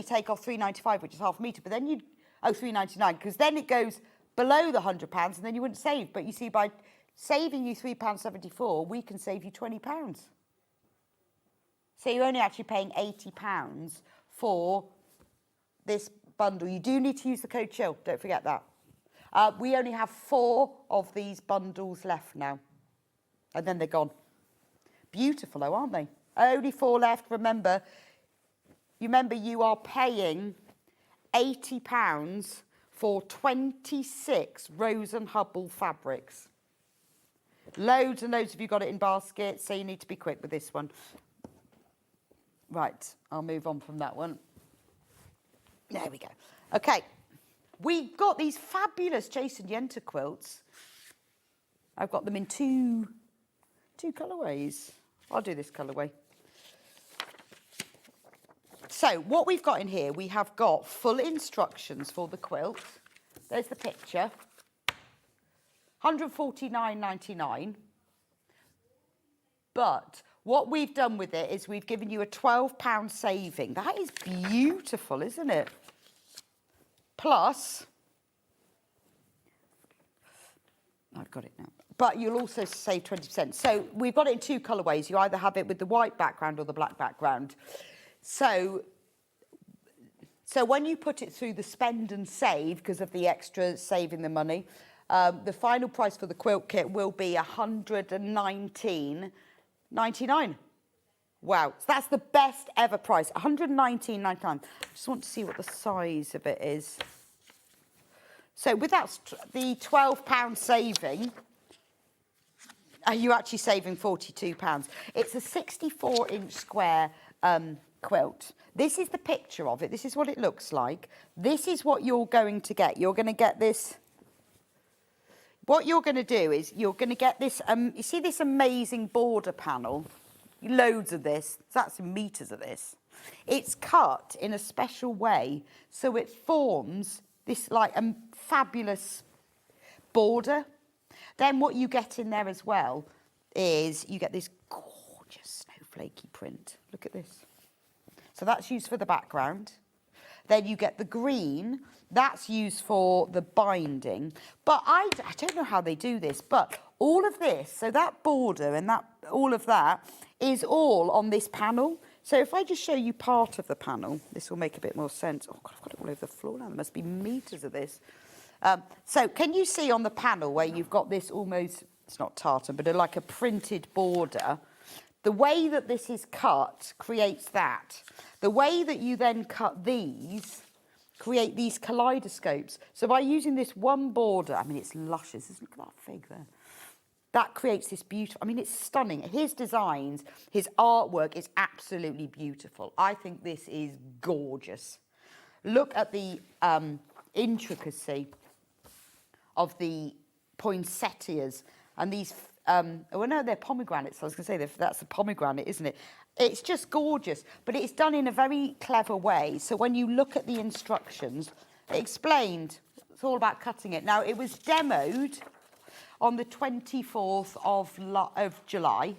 take off £3.95, which is ½ metre, but then you'd, £3.99, because then it goes below the £100, and then you wouldn't save. But you see, by saving you £3.74, we can save you £20. So you're only actually paying £80 for this bundle. You do need to use the code CHILL, don't forget that. We only have 4 of these bundles left now, and then they're gone. Beautiful though, aren't they? Only 4 left. Remember you are paying £80 for 26 Rose and Hubble fabrics. Loads and loads of you got it in baskets, so you need to be quick with this one. Right, I'll move on from that one. There we go. Okay, we've got these fabulous Jason Yenter quilts. I've got them in two colourways. I'll do this colourway. So what we've got in here, we have got full instructions for the quilt. There's the picture. £149.99. But what we've done with it is we've given you a £12 saving. That is beautiful, isn't it? Plus, I've got it now. But you'll also save 20%. So we've got it in 2 colourways. You either have it with the white background or the black background. So when you put it through the spend and save, because of the extra saving the money, the final price for the quilt kit will be £119.99. Wow, so that's the best ever price, £119.99. I just want to see what the size of it is. So without the £12 saving, are you actually saving £42? It's a 64-inch square quilt. This is the picture of it. This is what it looks like. This is what you're going to get. You're going to get this. What you're going to do is you're going to get this, you see this amazing border panel? Loads of this. That's in metres of this. It's cut in a special way so it forms this like fabulous border. Then what you get in there as well is you get this gorgeous snowflakey print. Look at this. So that's used for the background. Then you get the green. That's used for the binding. But I don't know how they do this, but all of this, so that border and all of that is all on this panel. So if I just show you part of the panel, this will make a bit more sense. Oh, God, I've got it all over the floor now. There must be metres of this. So can you see on the panel where you've got this almost, it's not tartan, but like a printed border. the way that this is cut creates that. The way that you then cut these create these kaleidoscopes. So by using this one border, I mean, it's luscious. Look at that fig there. That creates this beautiful, I mean, it's stunning. His designs, his artwork is absolutely beautiful. I think this is gorgeous. Look at the intricacy of the poinsettias and these, oh no, they're pomegranates. I was going to say that's a pomegranate, isn't it? It's just gorgeous, but it's done in a very clever way. So when you look at the instructions, it explained, it's all about cutting it. Now, it was demoed on the 24th of July.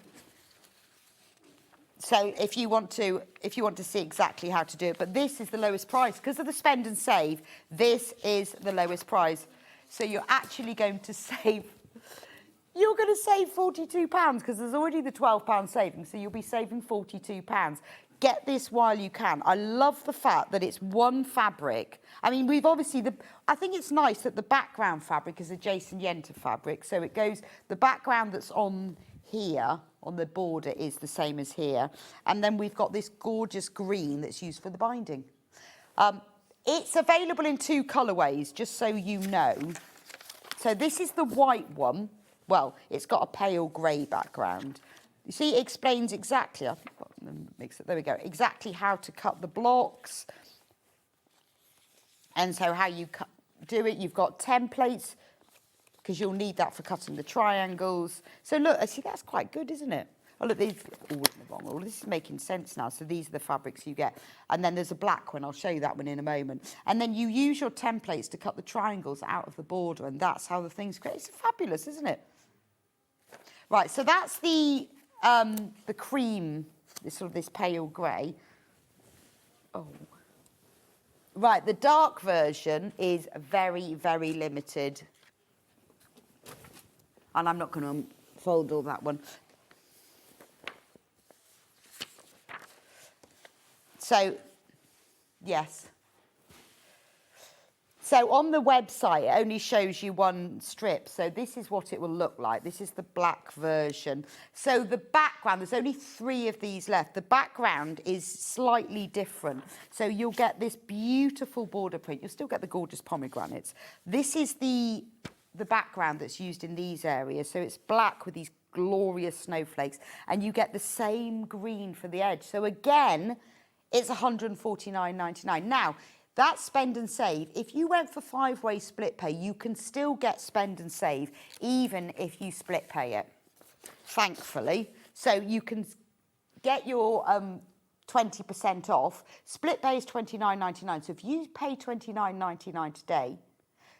So if you want to see exactly how to do it, but this is the lowest price. Because of the spend and save, this is the lowest price. So you're actually going to save, you're going to save £42 because there's already the £12 saving. So you'll be saving £42. Get this while you can. I love the fact that it's one fabric. I mean, we've obviously, I think it's nice that the background fabric is a Jason Yenter fabric. So it goes, the background that's on here, on the border, is the same as here. And then we've got this gorgeous green that's used for the binding. It's available in 2 colourways, just so you know. So this is the white one. Well, it's got a pale grey background. You see, it explains exactly, there we go, exactly how to cut the blocks. And so how you do it, you've got templates, because you'll need that for cutting the triangles. So look, see, that's quite good, isn't it? Oh, look, these all in the wrong order. This is making sense now. So these are the fabrics you get. And then there's a black one. I'll show you that one in a moment. And then you use your templates to cut the triangles out of the border, and that's how the thing's created. It's fabulous, isn't it? Right, so that's the cream, this pale grey. Oh. Right, the dark version is very, very limited. And I'm not going to unfold all that one. So, yes. So on the website, it only shows you one strip. So this is what it will look like. This is the black version. So the background, there's only 3 of these left. The background is slightly different. So you'll get this beautiful border print. You'll still get the gorgeous pomegranates. This is the background that's used in these areas. So it's black with these glorious snowflakes. And you get the same green for the edge. So again, it's £149.99. Now, that's spend and save. If you went for 5-way split pay, you can still get spend and save, even if you split pay it, thankfully. So you can get your 20% off. Split pay is £29.99. So if you pay £29.99 today,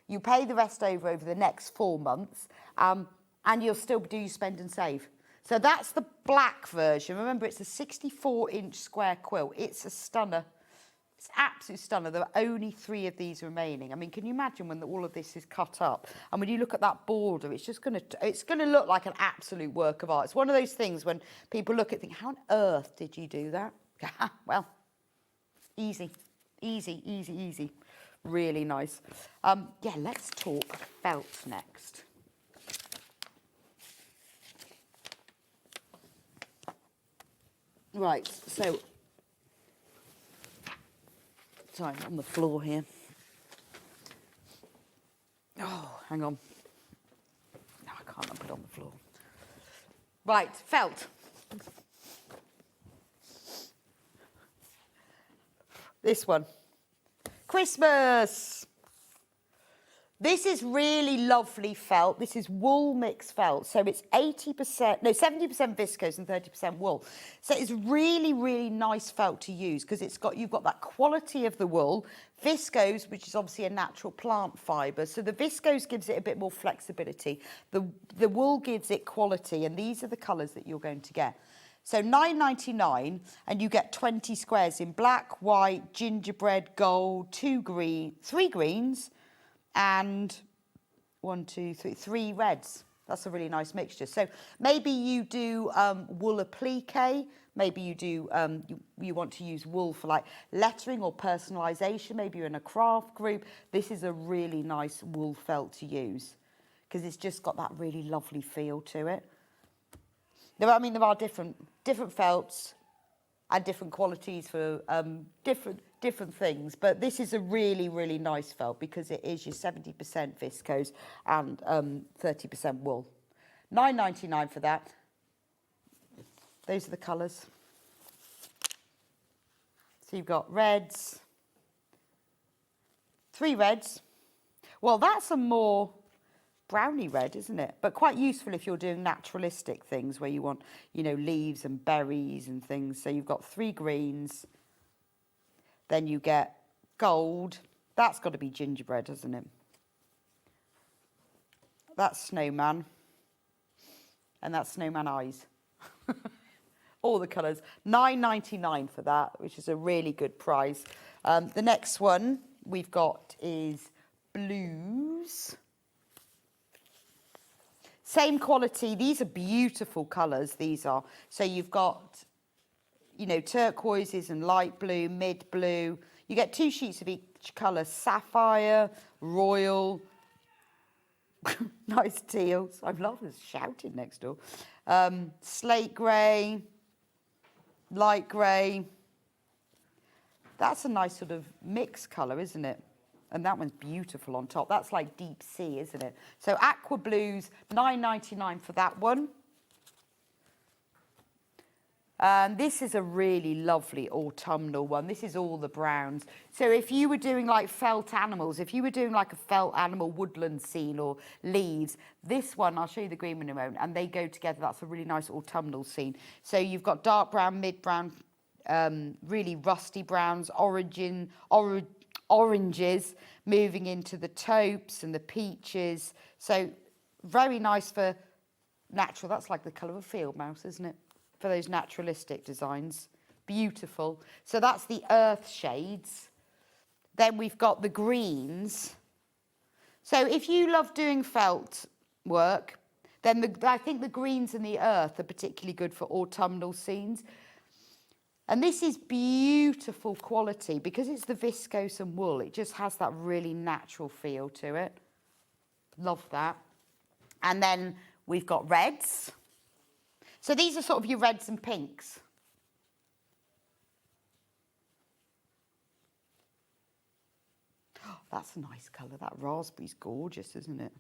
you pay the rest over the next 4 months, and you'll still do your spend and save. So that's the black version. Remember, it's a 64-inch square quilt. It's a stunner. It's an absolute stunner. There are only 3 of these remaining. I mean, can you imagine when all of this is cut up? And when you look at that border, it's just going to look like an absolute work of art. It's one of those things when people look at it and think, how on earth did you do that? Well, easy, easy, easy, easy. Really nice. Yeah, let's talk felt next. Right, so, sorry, I'm on the floor here. Oh, hang on. No, I can't put it on the floor. Right, felt. This one. Christmas. This is really lovely felt. This is wool mix felt. So it's 70% viscose and 30% wool. So it's really, really nice felt to use because you've got that quality of the wool. Viscose, which is obviously a natural plant fibre. So the viscose gives it a bit more flexibility. The wool gives it quality, and these are the colours that you're going to get. So £9.99, and you get 20 squares in black, white, gingerbread, gold, 3 greens, and 3 reds. That's a really nice mixture. So maybe you do wool applique. Maybe you do you want to use wool for like lettering or personalisation. Maybe you're in a craft group. This is a really nice wool felt to use because it's just got that really lovely feel to it. There are different felts and different qualities for different things, but this is a really, really nice felt because it is your 70% viscose and 30% wool. $9.99 for that. Those are the colours. So you've got reds, 3 reds. Well, that's a more browny red, isn't it? But quite useful if you're doing naturalistic things where you want, you know, leaves and berries and things. So you've got 3 greens. Then you get gold. That's got to be gingerbread, hasn't it? That's snowman. And that's snowman eyes. All the colours. $9.99 for that, which is a really good price. The next one we've got is blues. Same quality. These are beautiful colours, these are. So you've got, you know, turquoises and light blue, mid blue. You get 2 sheets of each colour. Sapphire, royal, nice teals. I'm laughing, shouting next door. Slate grey, light grey. That's a nice sort of mixed colour, isn't it? And that one's beautiful on top. That's like deep sea, isn't it? So aqua blues, $9.99 for that one. This is a really lovely autumnal one. This is all the browns. So if you were doing like felt animals, if you were doing like a felt animal woodland scene or leaves, this one, I'll show you the green one in a moment, and they go together. That's a really nice autumnal scene. So you've got dark brown, mid brown, really rusty browns, oranges moving into the taupes and the peaches. So very nice for natural. That's like the colour of a field mouse, isn't it? For those naturalistic designs. Beautiful. So that's the earth shades. Then we've got the greens. So if you love doing felt work, then I think the greens and the earth are particularly good for autumnal scenes. And this is beautiful quality because it's the viscose and wool. It just has that really natural feel to it. Love that. And then we've got reds. So these are sort of your reds and pinks. Oh, that's a nice colour. That raspberry's gorgeous, isn't it?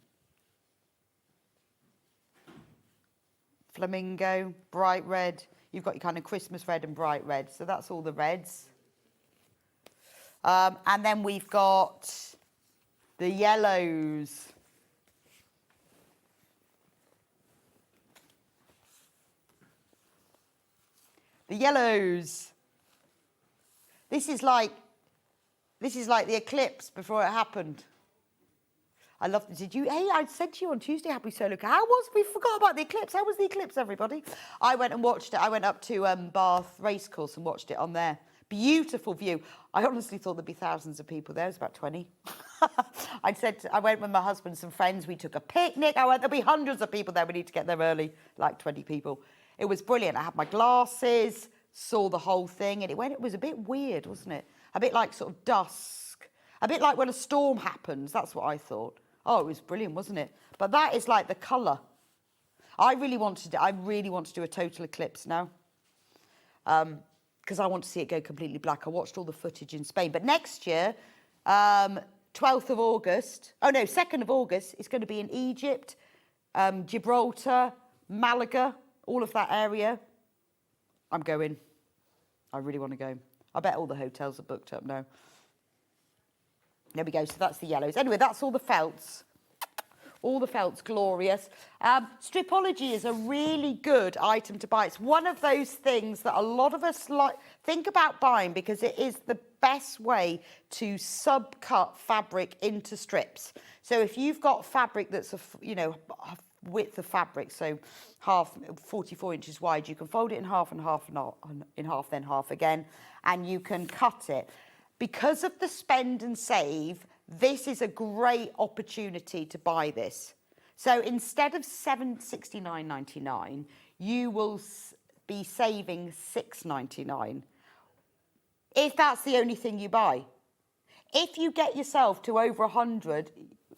Flamingo, bright red. You've got your kind of Christmas red and bright red. So that's all the reds. And then we've got the yellows. The yellows. This is like the eclipse before it happened. I love it. Hey, I said to you on Tuesday, happy solar. We forgot about the eclipse. How was the eclipse, everybody? I went and watched it. I went up to Bath Racecourse and watched it on there. Beautiful view. I honestly thought there'd be thousands of people there. It was about 20. I went with my husband and some friends. We took a picnic. I went, there'll be hundreds of people there. We need to get there early, like 20 people. It was brilliant. I had my glasses, saw the whole thing, and it was a bit weird, wasn't it? A bit like sort of dusk. A bit like when a storm happens. That's what I thought. Oh, it was brilliant, wasn't it? But that is like the colour. I really want to do a total eclipse now. Because I want to see it go completely black. I watched all the footage in Spain. But next year, 12th of August, 2nd of August, it's going to be in Egypt, Gibraltar, Malaga, all of that area. I'm going. I really want to go. I bet all the hotels are booked up now. There we go. So that's the yellows. Anyway, that's all the felts. All the felts, glorious. Stripology is a really good item to buy. It's one of those things that a lot of us think about buying because it is the best way to subcut fabric into strips. So if you've got fabric that's width of fabric, so half, 44 inches wide, you can fold it in half and half and in half, then half again, and you can cut it. Because of the spend and save, this is a great opportunity to buy this. So instead of $69.99, you will be saving $6.99 if that's the only thing you buy. If you get yourself to over 100,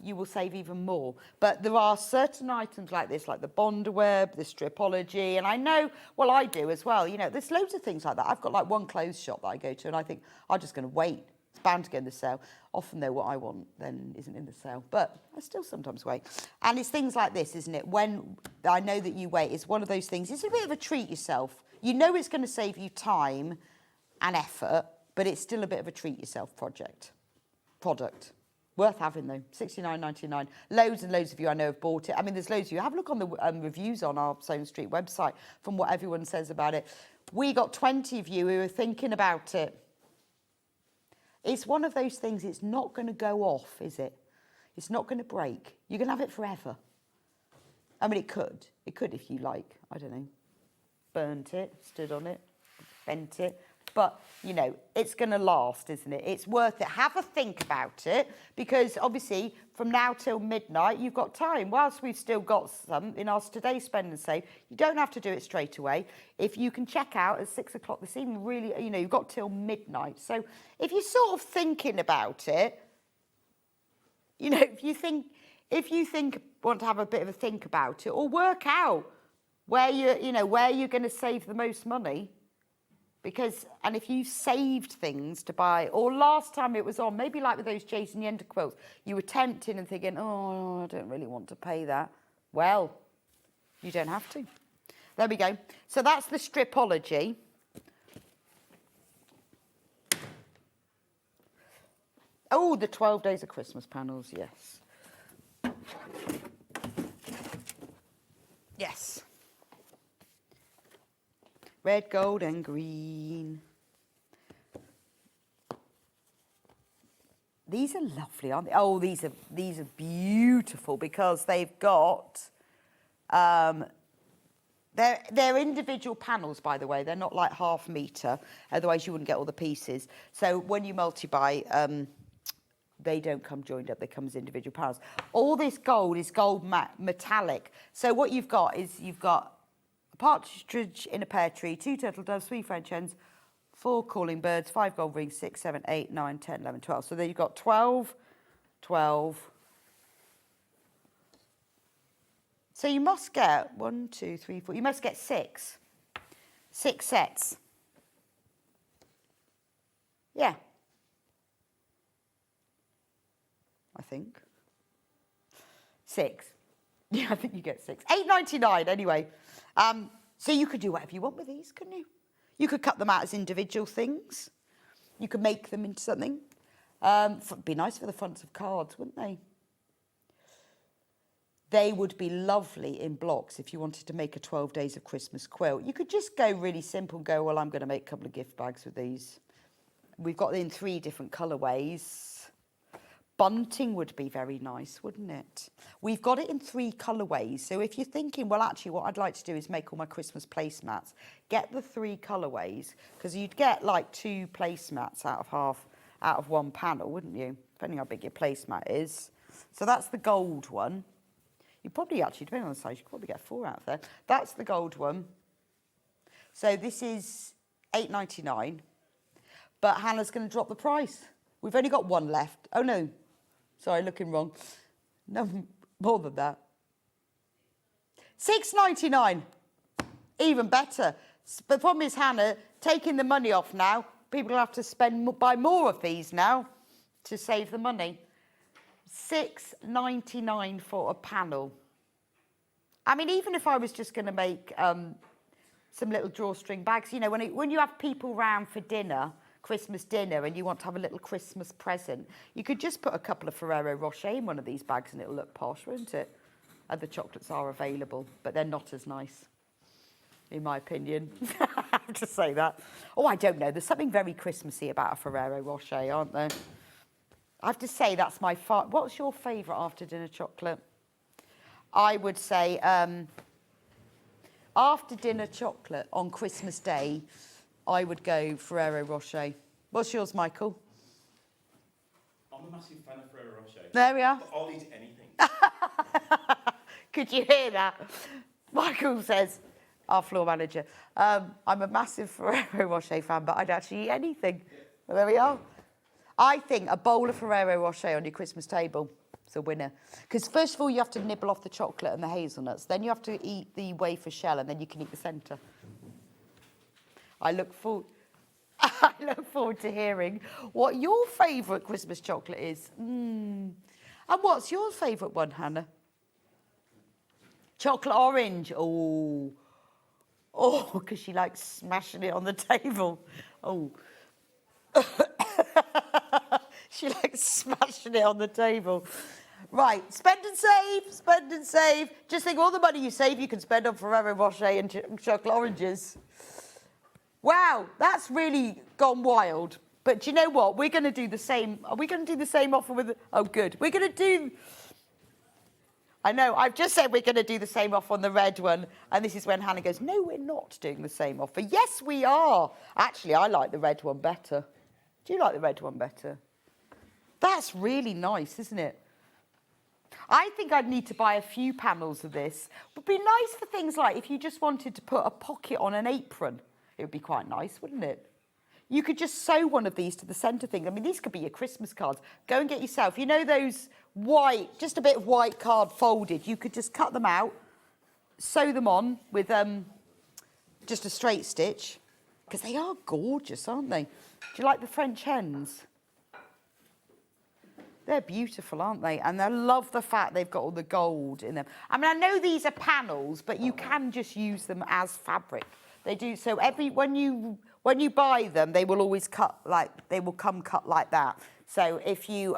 you will save even more. But there are certain items like this, like the Bondweb, the Stripology, and I know, well, I do as well. You know, there's loads of things like that. I've got like one clothes shop that I go to, and I think I'm just going to wait. It's bound to go in the sale. Often, though, what I want then isn't in the sale, but I still sometimes wait. And it's things like this, isn't it? When I know that you wait, it's one of those things. It's a bit of a treat yourself. You know it's going to save you time and effort, but it's still a bit of a treat yourself product. Worth having though, $69.99. Loads and loads of you I know have bought it. I mean, there's loads of you. Have a look on the reviews on our SewingStreet website from what everyone says about it. We got 20 of you who are thinking about it. It's one of those things, it's not going to go off, is it? It's not going to break. You're going to have it forever. I mean, it could. It could if you like, I don't know, burnt it, stood on it, bent it. But, you know, it's going to last, isn't it? It's worth it. Have a think about it, because obviously from now till midnight, you've got time. Whilst we've still got some in our Today Spend and Save, you don't have to do it straight away. If you can check out at 6 o'clock this evening, really, you know, you've got till midnight. So if you're sort of thinking about it, you know, if you think, want to have a bit of a think about it, or work out where where you're going to save the most money. Because, and if you've saved things to buy, or last time it was on, maybe like with those Jason Yender quilts, you were tempting and thinking, oh, I don't really want to pay that. Well, you don't have to. There we go. So that's the Stripology. Oh, the 12 Days of Christmas panels, yes. Yes. Red, gold and green. These are lovely, aren't they? Oh, these are beautiful because they've got, they're individual panels, by the way. They're not like half metre, otherwise you wouldn't get all the pieces. So when you multi-buy, they don't come joined up, they come as individual panels. All this gold is gold metallic. So what you've got is you've got a partridge in a pear tree, 2 turtle doves, 3 French hens, 4 calling birds, 5 gold rings, 6, 7, 8, 9, 10, 11, 12. So then you've got 12, 12. So you must get 1, 2, 3, 4. You must get 6. 6 sets. Yeah. I think. 6. Yeah, I think you get 6. $8.99 anyway. So you could do whatever you want with these, couldn't you? You could cut them out as individual things. You could make them into something. Be nice for the fronts of cards, wouldn't they? They would be lovely in blocks if you wanted to make a 12 Days of Christmas quilt. You could just go really simple and go, well, I'm going to make a couple of gift bags with these. We've got it in 3 different colourways. Bunting would be very nice, wouldn't it? We've got it in 3 colourways. So if you're thinking, well, actually, what I'd like to do is make all my Christmas placemats, get the 3 colourways, because you'd get like 2 placemats out of 1 panel, wouldn't you? Depending how big your placemat is. So that's the gold one. You probably actually, depending on the size, you could probably get 4 out of there. That's the gold one. So this is $8.99. But Hannah's going to drop the price. We've only got 1 left. Oh, no. Sorry, looking wrong. No, more than that. $6.99. Even better. But the problem is, Hannah, taking the money off now, people will have to buy more of these now to save the money. $6.99 for a panel. I mean, even if I was just going to make some little drawstring bags, you know, when you have people round for dinner, Christmas dinner, and you want to have a little Christmas present, you could just put a couple of Ferrero Rocher in one of these bags and it'll look posh, won't it? And the chocolates are available, but they're not as nice, in my opinion. I have to say that. Oh, I don't know. There's something very Christmassy about a Ferrero Rocher, aren't there? I have to say that's my... What's your favourite after-dinner chocolate? I would say after-dinner chocolate on Christmas Day, I would go Ferrero Rocher. What's yours, Michael? I'm a massive fan of Ferrero Rocher. There we are. I'll eat anything. Could you hear that? Michael says, our floor manager, I'm a massive Ferrero Rocher fan, but I'd actually eat anything. Yeah. Well, there we are. I think a bowl of Ferrero Rocher on your Christmas table, It's a winner. Because first of all, you have to nibble off the chocolate and the hazelnuts. Then you have to eat the wafer shell, and then you can eat the centre. I look forward to hearing what your favourite Christmas chocolate is. And what's your favourite one, Hannah? Chocolate orange. Oh, because she likes smashing it on the table. Oh. She likes smashing it on the table. Right, spend and save, spend and save. Just think all the money you save you can spend on Ferrero Rocher and chocolate oranges. Wow, that's really gone wild. But do you know what? We're going to do the same. Are we going to do the same offer with... Oh, good. We're going to do... I know, I've just said we're going to do the same offer on the red one. And this is when Hannah goes, no, we're not doing the same offer. Yes, we are. Actually, I like the red one better. Do you like the red one better? That's really nice, isn't it? I think I'd need to buy a few panels of this. It would be nice for things like if you just wanted to put a pocket on an apron. It would be quite nice, wouldn't it? You could just sew one of these to the centre thing. I mean, these could be your Christmas cards. Go and get yourself, you know those white, just a bit of white card folded. You could just cut them out, sew them on with just a straight stitch. Because they are gorgeous, aren't they? Do you like the French hens? They're beautiful, aren't they? And I love the fact they've got all the gold in them. I mean, I know these are panels, but you can just use them as fabric. They do, so when you buy them, they will always come cut like that. So if you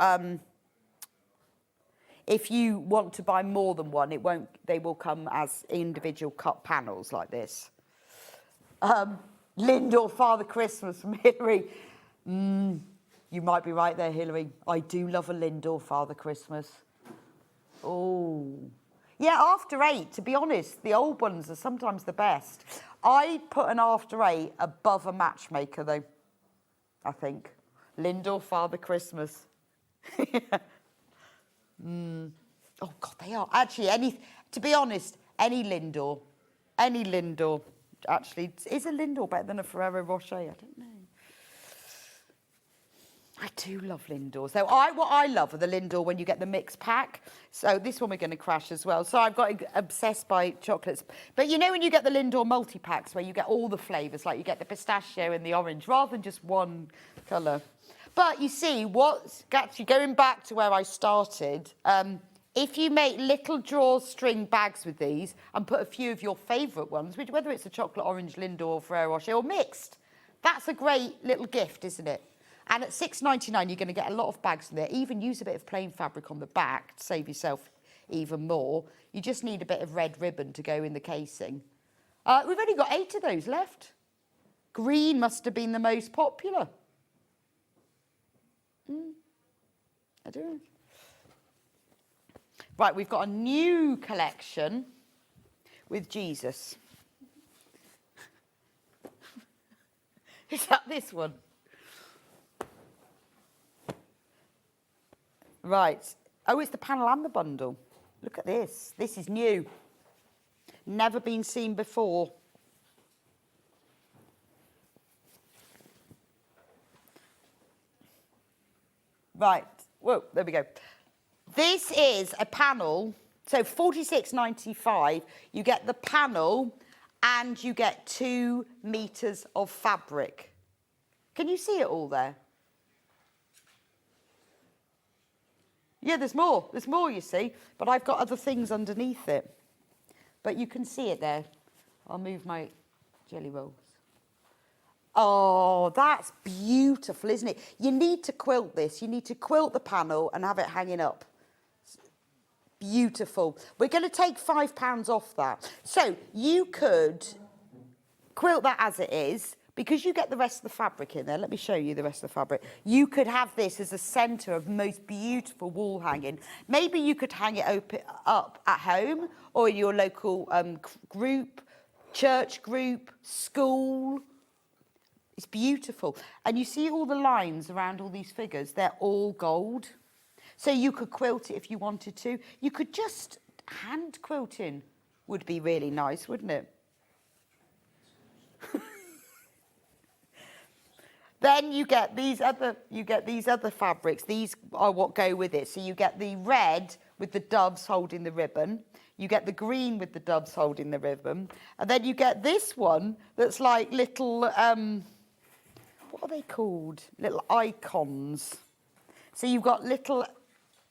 want to buy more than one, they will come as individual cut panels like this. Lindor Father Christmas from Hilary. You might be right there, Hilary. I do love a Lindor Father Christmas. Oh. Yeah, after 8, to be honest, the old ones are sometimes the best. I put an after 8 above a matchmaker, though, I think. Lindor Father Christmas. Oh, God, they are. Actually, to be honest, any Lindor. Actually, is a Lindor better than a Ferrero Rocher? I don't know. I do love Lindors. So what I love are the Lindor when you get the mixed pack. So this one we're going to crash as well. So I've got obsessed by chocolates. But you know when you get the Lindor multi-packs where you get all the flavours, like you get the pistachio and the orange, rather than just one colour. But you see, what's actually going back to where I started, if you make little drawstring bags with these and put a few of your favourite ones, whether it's a chocolate orange Lindor or Ferrero Rocher or mixed, that's a great little gift, isn't it? And at $6.99, you're going to get a lot of bags in there. Even use a bit of plain fabric on the back to save yourself even more. You just need a bit of red ribbon to go in the casing. We've only got 8 of those left. Green must have been the most popular. I don't know. Right, we've got a new collection with Jesus. Is that this one? Right. Oh, it's the panel and the bundle. Look at this. This is new. Never been seen before. Right. Whoa, there we go. This is a panel. So $46.95. You get the panel and you get 2 meters of fabric. Can you see it all there? Yeah, there's more. There's more, you see. But I've got other things underneath it. But you can see it there. I'll move my jelly rolls. Oh, that's beautiful, isn't it? You need to quilt this. You need to quilt the panel and have it hanging up. Beautiful. We're going to take £5 off that. So you could quilt that as it is. Because you get the rest of the fabric in there, let me show you the rest of the fabric. You could have this as a centre of most beautiful wall hanging. Maybe you could hang it up at home or in your local group, church group, school. It's beautiful. And you see all the lines around all these figures, they're all gold. So you could quilt it if you wanted to. You could just hand quilting would be really nice, wouldn't it? Then you get these other fabrics. These are what go with it. So you get the red with the doves holding the ribbon. You get the green with the doves holding the ribbon. And then you get this one that's like little, what are they called? Little icons. So you've got little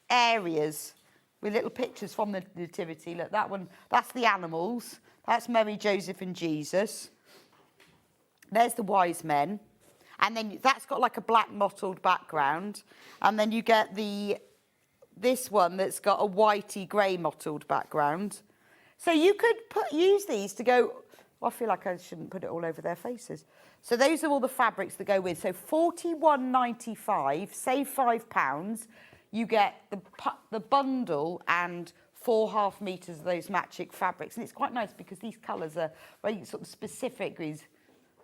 areas with little pictures from the Nativity. Look, that one, that's the animals. That's Mary, Joseph and Jesus. There's the wise men. And then that's got like a black mottled background. And then you get this one that's got a whitey grey mottled background. So you could use these to go, well, I feel like I shouldn't put it all over their faces. So those are all the fabrics that go with. So £41.95, save £5. You get the bundle and 4.5 meters of those matching fabrics. And it's quite nice because these colours are very sort of specific.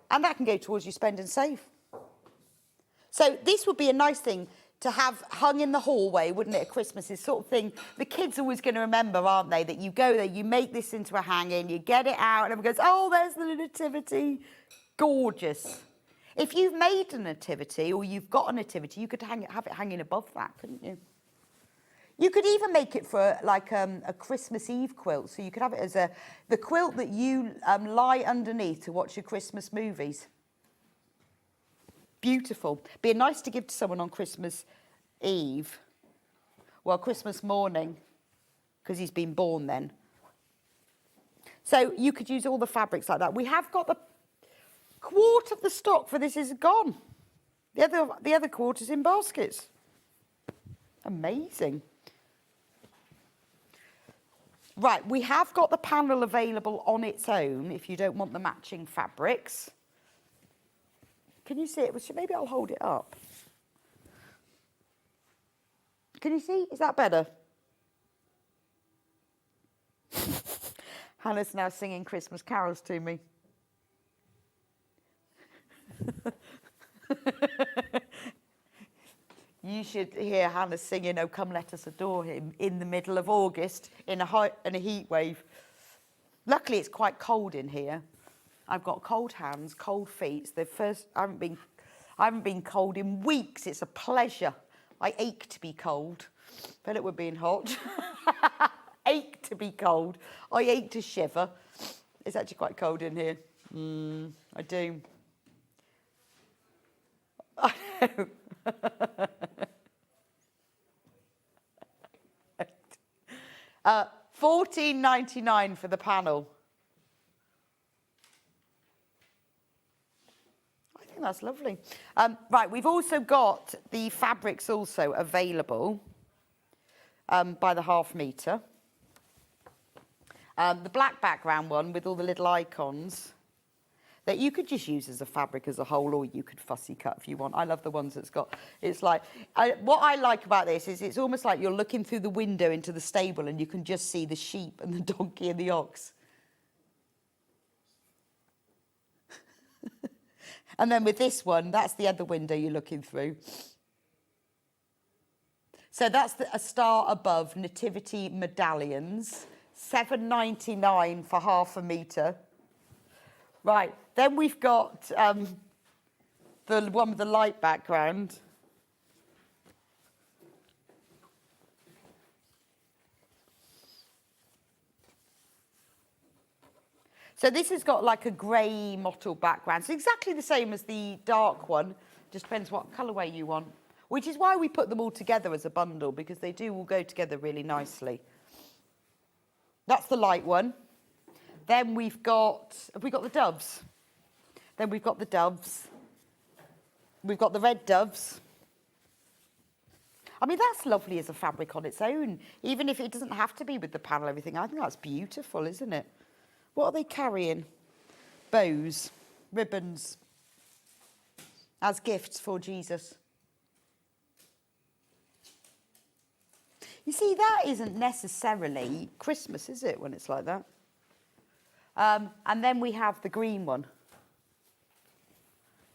And that can go towards your spend and save. So this would be a nice thing to have hung in the hallway, wouldn't it, at Christmas? This sort of thing the kids are always going to remember, aren't they? That you go there, you make this into a hanging, you get it out, and everyone goes, oh, there's the Nativity. Gorgeous. If you've made a Nativity or you've got a Nativity, you could have it hanging above that, couldn't you? You could even make it for like a Christmas Eve quilt. So you could have it as the quilt that you lie underneath to watch your Christmas movies. Beautiful. Be nice to give to someone on Christmas Eve. Well, Christmas morning, because he's been born then. So you could use all the fabrics like that. We have got the quart of the stock for this is gone. The other quart is in baskets. Amazing. Right, we have got the panel available on its own if you don't want the matching fabrics. Can you see it? Maybe I'll hold it up. Can you see? Is that better? Hannah's now singing Christmas carols to me. You should hear Hannah singing "Oh Come Let Us Adore Him" in the middle of August in a heat wave. Luckily, it's quite cold in here. I've got cold hands, cold feet. I haven't been cold in weeks. It's a pleasure. I ache to be cold. Bet it would be hot. Ache to be cold. I ache to shiver. It's actually quite cold in here. I do. I know. $14.99 for the panel. I think that's lovely. Right, we've also got the fabrics also available by the half metre. The black background one with all the little icons that you could just use as a fabric as a whole, or you could fussy cut if you want. I love the ones that's got, it's like, what I like about this is it's almost like you're looking through the window into the stable and you can just see the sheep and the donkey and the ox. And then with this one, that's the other window you're looking through. So that's a star above Nativity medallions, $7.99 for half a metre. Right, then we've got the one with the light background. So this has got like a grey mottled background. So exactly the same as the dark one, just depends what colourway you want. Which is why we put them all together as a bundle, because they do all go together really nicely. That's the light one. Then have we got the doves? Then we've got the doves. We've got the red doves. I mean, that's lovely as a fabric on its own. Even if it doesn't have to be with the panel, everything. I think that's beautiful, isn't it? What are they carrying? Bows, ribbons, as gifts for Jesus. You see, that isn't necessarily Christmas, is it, when it's like that? And then we have the green one.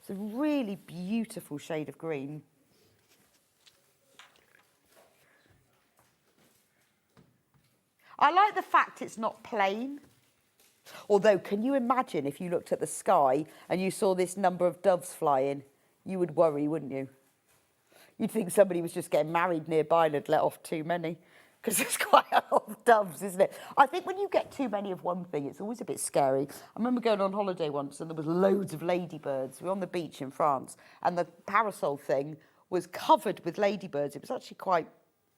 It's a really beautiful shade of green. I like the fact it's not plain. Although, can you imagine if you looked at the sky and you saw this number of doves flying? you would worry, wouldn't you? You'd think somebody was just getting married nearby and had let off too many, because there's quite a lot of doves, isn't it? I think when you get too many of one thing, it's always a bit scary. I remember going on holiday once and there was loads of ladybirds. We were on the beach in France and the parasol thing was covered with ladybirds. It was actually quite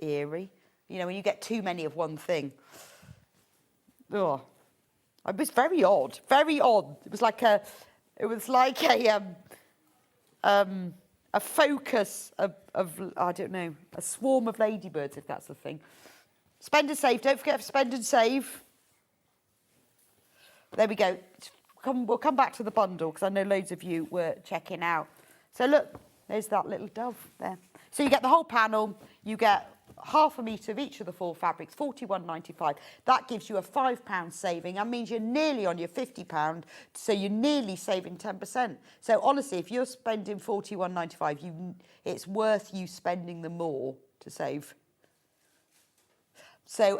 eerie. You know, when you get too many of one thing. Oh, it was very odd, very odd. It was like a focus of I don't know, a swarm of ladybirds, if that's the thing. Spend and save. Don't forget to spend and save. There we go. We'll come back to the bundle because I know loads of you were checking out. So look, there's that little dove there. So you get the whole panel. You get half a metre of each of the 4 fabrics, £41.95. That gives you a £5 saving. That means you're nearly on your £50, so you're nearly saving 10%. So honestly, if you're spending £41.95, it's worth you spending the more to save. So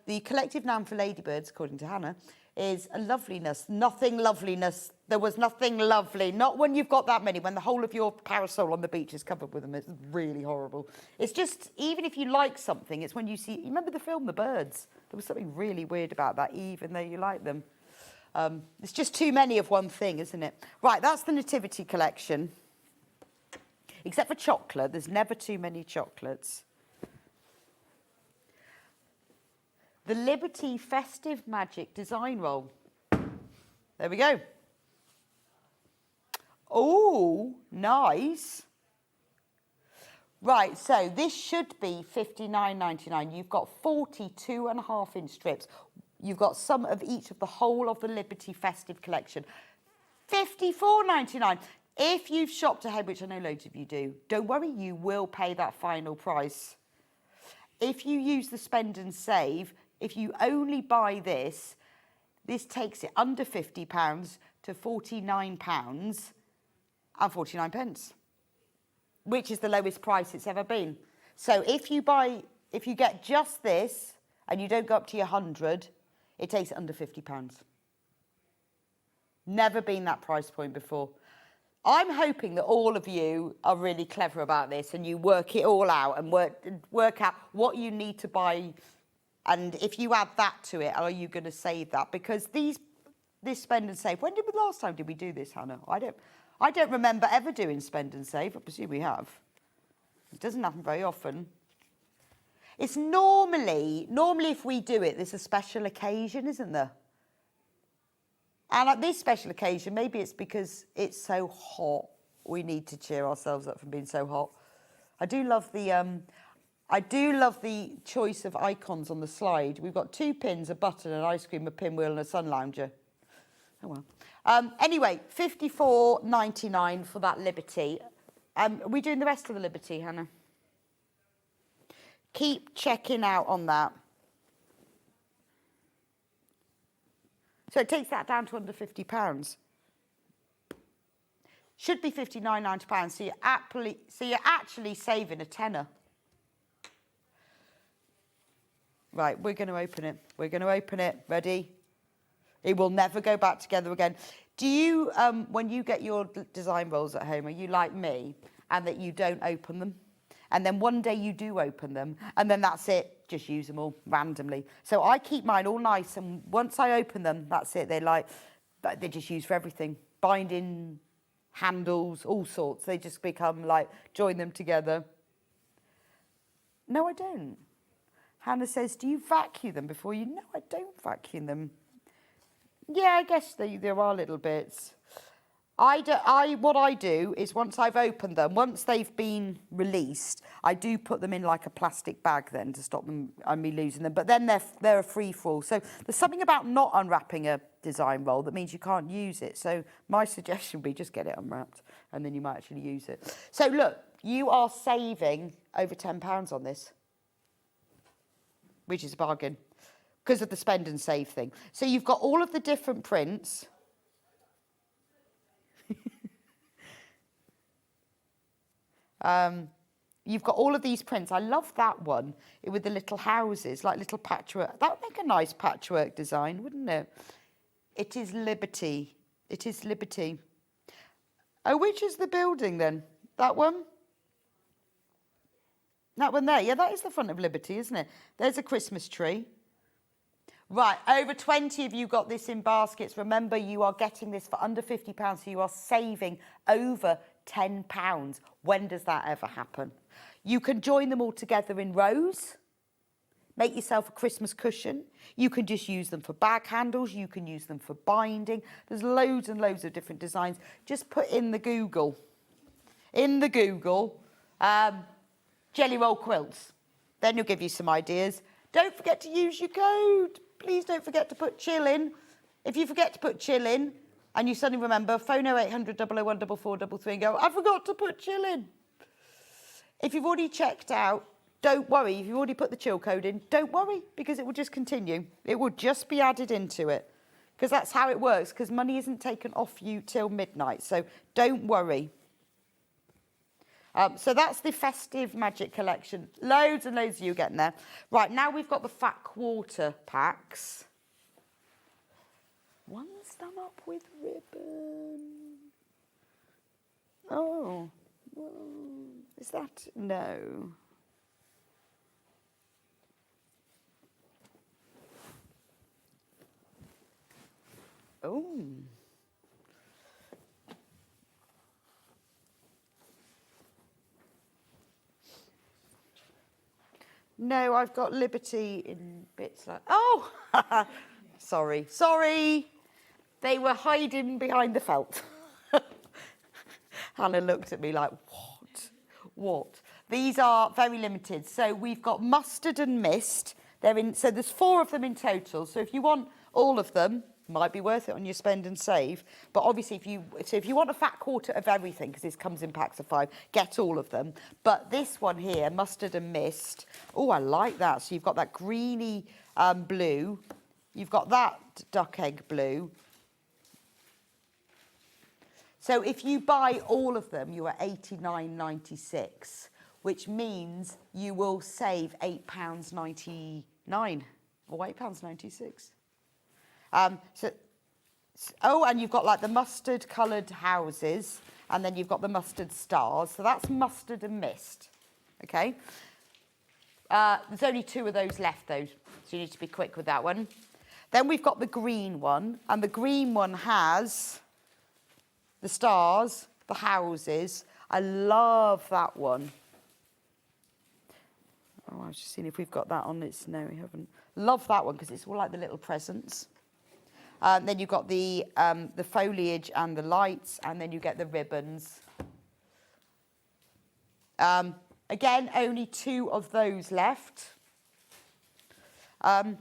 the collective noun for ladybirds, according to Hannah, is a loveliness. Nothing loveliness. There was nothing lovely. Not when you've got that many, when the whole of your parasol on the beach is covered with them. It's really horrible. It's just, even if you like something, it's when you see, you remember the film The Birds? There was something really weird about that, even though you like them. It's just too many of one thing, isn't it? Right, that's the Nativity collection. Except for chocolate, there's never too many chocolates. The Liberty Festive Magic Design Roll. There we go. Oh, nice. Right, so this should be £59.99. You've got 42.5-inch strips. You've got some of each of the whole of the Liberty Festive collection. £54.99. If you've shopped ahead, which I know loads of you do, don't worry, you will pay that final price. If you use the spend and save, if you only buy this, this takes it under £50 to £49.49, which is the lowest price it's ever been. So if you get just this and you don't go up to your 100, it takes it under £50. Never been that price point before. I'm hoping that all of you are really clever about this and you work it all out and work out what you need to buy. And if you add that to it, are you going to save that? Because this spend and save, when did the last time did we do this, Hannah? I don't remember ever doing spend and save. I presume we have. It doesn't happen very often. It's normally if we do it, there's a special occasion, isn't there? And at this special occasion, maybe it's because it's so hot. We need to cheer ourselves up from being so hot. I do love the choice of icons on the slide. We've got 2 pins, a button, an ice cream, a pinwheel and a sun lounger. Oh well. Anyway, £54.99 for that Liberty. Are we doing the rest of the Liberty, Hannah? Keep checking out on that. So it takes that down to under £50. Should be £59.90, so you're actually saving a tenner. Right, we're going to open it. We're going to open it. Ready? It will never go back together again. Do you, when you get your design rolls at home, are you like me and that you don't open them? And then one day you do open them and then that's it. Just use them all randomly. So I keep mine all nice and once I open them, that's it. They're just used for everything. Binding, handles, all sorts. They just become like, join them together. No, I don't. Hannah says, do you vacuum them before you? No, I don't vacuum them. Yeah, I guess there are little bits. What I do is once I've opened them, once they've been released, I do put them in like a plastic bag then to stop me losing them. But then they're a free-for-all. So there's something about not unwrapping a design roll that means you can't use it. So my suggestion would be just get it unwrapped and then you might actually use it. So look, you are saving over £10 on this, which is a bargain because of the spend and save thing. So you've got all of the different prints. You've got all of these prints. I love that one with the little houses, like little patchwork. That would make a nice patchwork design, wouldn't it? It is Liberty. It is Liberty. Oh, which is the building then? That one? That one there. Yeah, that is the front of Liberty, isn't it? There's a Christmas tree. Right, over 20 of you got this in baskets. Remember, you are getting this for under £50, so you are saving over £10. When does that ever happen? You can join them all together in rows. Make yourself a Christmas cushion. You can just use them for bag handles. You can use them for binding. There's loads and loads of different designs. Just put in the Google. Jelly roll quilts. Then you'll give you some ideas. Don't forget to use your code. Please don't forget to put chill in. If you forget to put chill in and you suddenly remember, phone 0800 001 4433 and go, I forgot to put chill in. If you've already checked out, don't worry. If you've already put the chill code in, don't worry, because it will just continue. It will just be added into it, because that's how it works, because money isn't taken off you till midnight. So don't worry. So that's the festive magic collection. Loads and loads of you getting there. Right, now we've got the fat quarter packs. One's done up with ribbon. Oh, is that? No. Oh. No, I've got Liberty in bits like... Oh! Sorry. They were hiding behind the felt. Hannah looked at me like, what? These are very limited. So we've got mustard and mist. So there's 4 of them in total. So if you want all of them, might be worth it on your spend and save. But obviously, if you want a fat quarter of everything, because this comes in packs of 5, get all of them. But this one here, mustard and mist. Oh, I like that. So you've got that greeny blue. You've got that duck egg blue. So if you buy all of them, you are £89.96, which means you will save £8.99 or £8.96. And you've got like the mustard coloured houses, and then you've got the mustard stars. So that's mustard and mist. Okay. There's only 2 of those left though, so you need to be quick with that one. Then we've got the green one, and the green one has the stars, the houses. I love that one. Oh, I was just seeing if we've got that on its. No, we haven't. Love that one because it's all like the little presents. Then you've got the foliage and the lights, and then you get the ribbons. Again, only 2 of those left. Oh,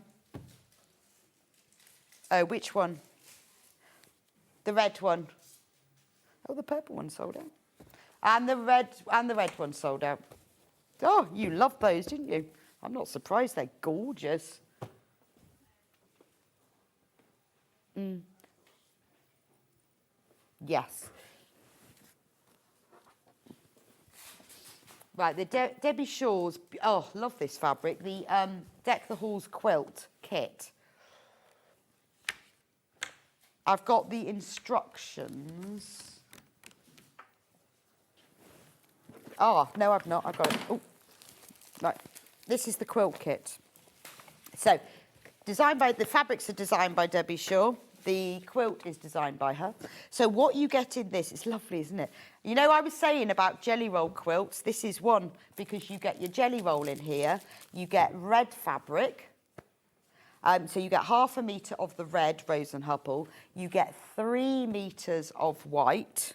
which one? The red one. Oh, the purple one sold out. And the red one sold out. Oh, you loved those, didn't you? I'm not surprised. They're gorgeous. Yes. Right, the Debbie Shaw's, oh, love this fabric. The Deck the Halls quilt kit. I've got the instructions. Oh, no, I've not. I've got it. Oh, right. This is the quilt kit. So, the fabrics are designed by Debbie Shaw. The quilt is designed by her. So what you get in this, it's lovely, isn't it? You know, I was saying about jelly roll quilts. This is one, because you get your jelly roll in here. You get red fabric. So you get 1/2 metre of the red Rose and Hubble. You get 3 metres of white.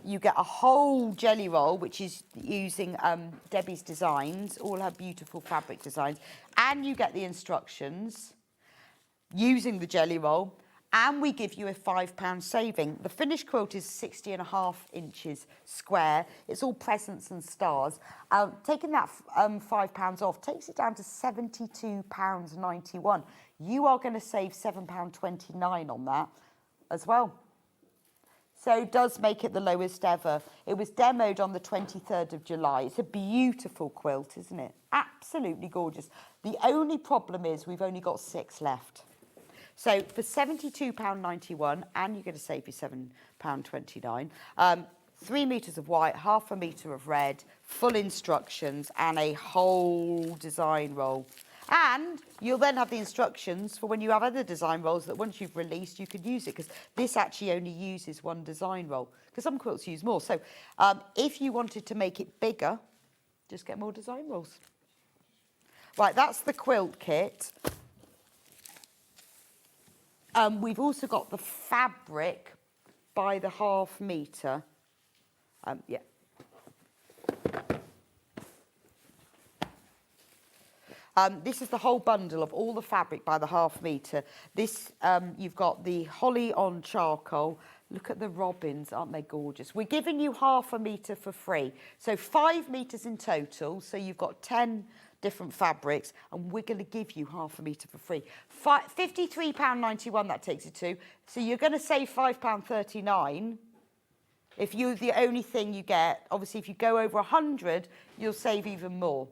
You get a whole jelly roll, which is using Debbie's designs, all her beautiful fabric designs. And you get the instructions using the jelly roll. And we give you a £5 saving. The finished quilt is 60.5 inches square. It's all presents and stars. Taking that £5 off takes it down to £72.91. You are going to save £7.29 on that as well. So it does make it the lowest ever. It was demoed on the 23rd of July. It's a beautiful quilt, isn't it? Absolutely gorgeous. The only problem is we've only got 6 left. So for £72.91, and you're going to save your £7.29, 3 meters of white, half a meter of red, full instructions, and a whole design roll. And you'll then have the instructions for when you have other design rolls that once you've released, you could use it, because this actually only uses one design roll, because some quilts use more. So if you wanted to make it bigger, just get more design rolls. Right, that's the quilt kit. We've also got the fabric by the half metre. Yeah. This is the whole bundle of all the fabric by the half metre. This, you've got the holly on charcoal. Look at the robins, aren't they gorgeous? We're giving you half a metre for free. So 5 metres in total, so you've got 10 different fabrics, and we're going to give you half a metre for free. £53.91 that takes you to. So you're going to save £5.39 if you're the only thing you get. Obviously, if you go over 100, you'll save even more.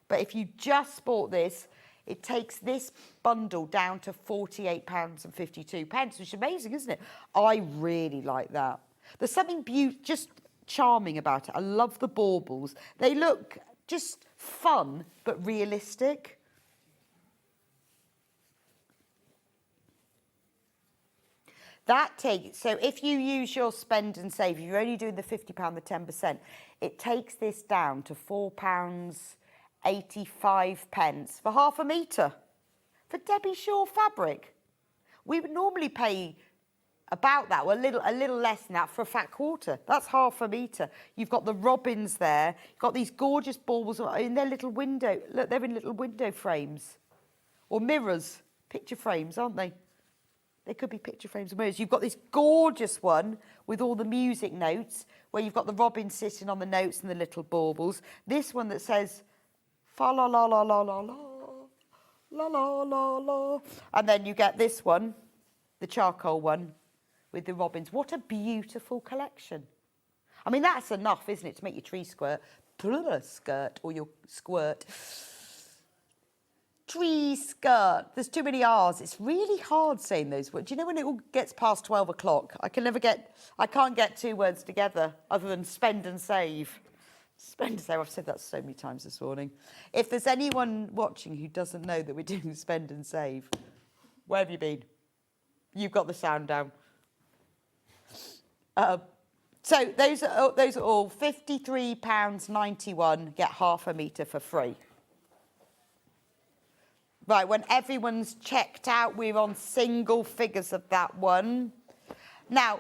But if you just bought this, it takes this bundle down to £48.52, which is amazing, isn't it? I really like that. There's something just charming about it. I love the baubles. They look just fun, but realistic. So if you use your spend and save, if you're only doing the £50, the 10%, it takes this down to £4.85 for half a metre for Debbie Shaw fabric. We would normally pay about that, or a little less than that for a fat quarter. That's half a metre. You've got the robins there. You've got these gorgeous baubles in their little window. Look, they're in little window frames or mirrors, picture frames, aren't they? They could be picture frames or mirrors. You've got this gorgeous one with all the music notes where you've got the robin sitting on the notes and the little baubles. This one that says fa la la la la la la la la la la. And then you get this one, the charcoal one with the robins. What a beautiful collection. I mean, that's enough, isn't it, to make your tree skirt or your squirt. Tree skirt. There's too many R's. It's really hard saying those words. Do you know when it all gets past 12 o'clock? I can't get 2 words together other than spend and save. Spend and save. I've said that so many times this morning. If there's anyone watching who doesn't know that we're doing spend and save, where have you been? You've got the sound down. So those are all £53.91. Get half a metre for free. Right, when everyone's checked out, we're on single figures of that one. Now,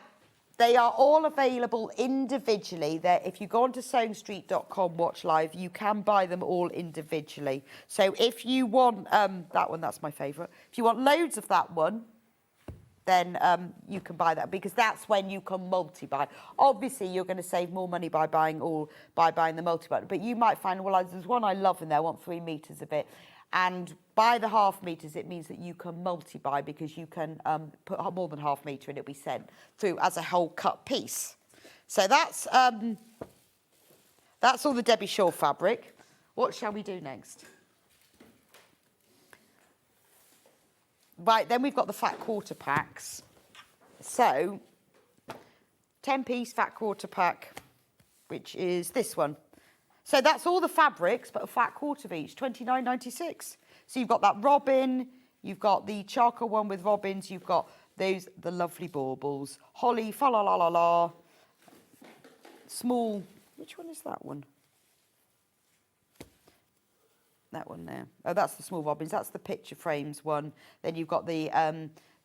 they are all available individually. If you go onto SewingStreet.com, watch live, you can buy them all individually. So if you want that one, that's my favourite. If you want loads of that one, then you can buy that, because that's when you can multi-buy. Obviously, you're going to save more money by buying the multi-buy, but you might find, well, there's one I love in there, I want 3 metres of it. And by the half metres, it means that you can multi-buy, because you can put more than half metre and it'll be sent through as a whole cut piece. So that's all the Debbie Shaw fabric. What shall we do next? Right, then we've got the fat quarter packs. So, 10-piece fat quarter pack, which is this one. So that's all the fabrics, but a fat quarter of each, £29.96. So you've got that robin, you've got the charcoal one with robins, you've got the lovely baubles, holly, fa la la la la, small, which one is that one? That one there. Oh, that's the small robins. That's the picture frames one. Then you've got the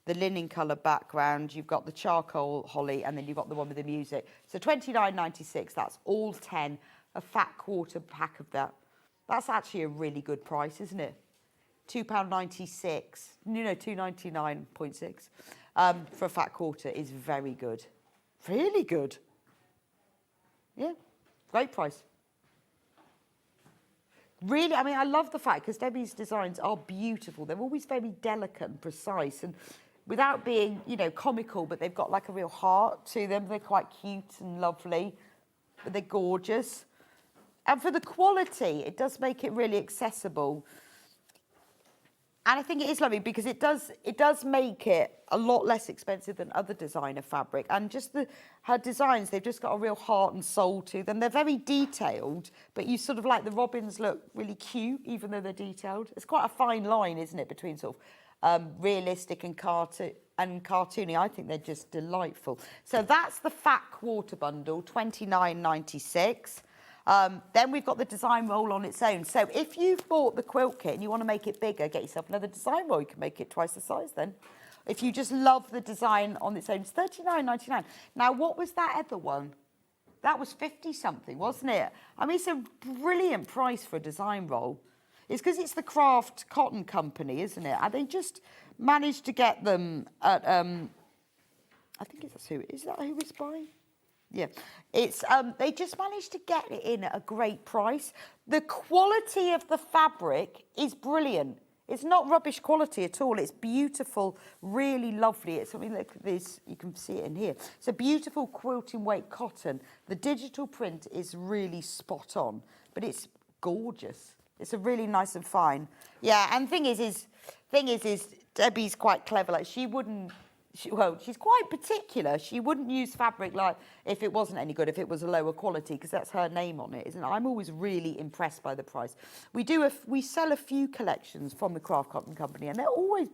linen colour background. You've got the charcoal holly, and then you've got the one with the music. So £29.96. That's all 10. A fat quarter pack of that. That's actually a really good price, isn't it? £2.96. No, £2.99.6 for a fat quarter is very good. Really good. Yeah, great price. Really, I mean, I love the fact, because Debbie's designs are beautiful. They're always very delicate and precise, and without being, comical, but they've got like a real heart to them. They're quite cute and lovely, but they're gorgeous. And for the quality, it does make it really accessible. And I think it is lovely because it does make it a lot less expensive than other designer fabric. And just her designs, they've just got a real heart and soul to them. They're very detailed, but you sort of like the robins look really cute, even though they're detailed. It's quite a fine line, isn't it, between sort of realistic and cartoony. I think they're just delightful. So that's the fat quarter bundle, $29.96. Then we've got the design roll on its own. So if you've bought the quilt kit and you want to make it bigger, get yourself another design roll. You can make it twice the size then. If you just love the design on its own, it's $39.99. Now, what was that other one? That was 50 something, wasn't it? I mean, it's a brilliant price for a design roll. It's because it's the Craft Cotton Company, isn't it? And they just managed to get them at, I think is that who it's by? Yeah, it's they just managed to get it in at a great price. The quality of the fabric is brilliant. It's not rubbish quality at all. It's beautiful, really lovely. It's something like this. You can see it in here. It's a beautiful quilting weight cotton. The digital print is really spot on, but it's gorgeous. It's a really nice and fine. Yeah, and thing is Debbie's quite clever. Like she wouldn't. Well, she's quite particular. She wouldn't use fabric like if it wasn't any good, if it was a lower quality, because that's her name on it, isn't it? I'm always really impressed by the price. We sell a few collections from the Craft Cotton Company, and they're always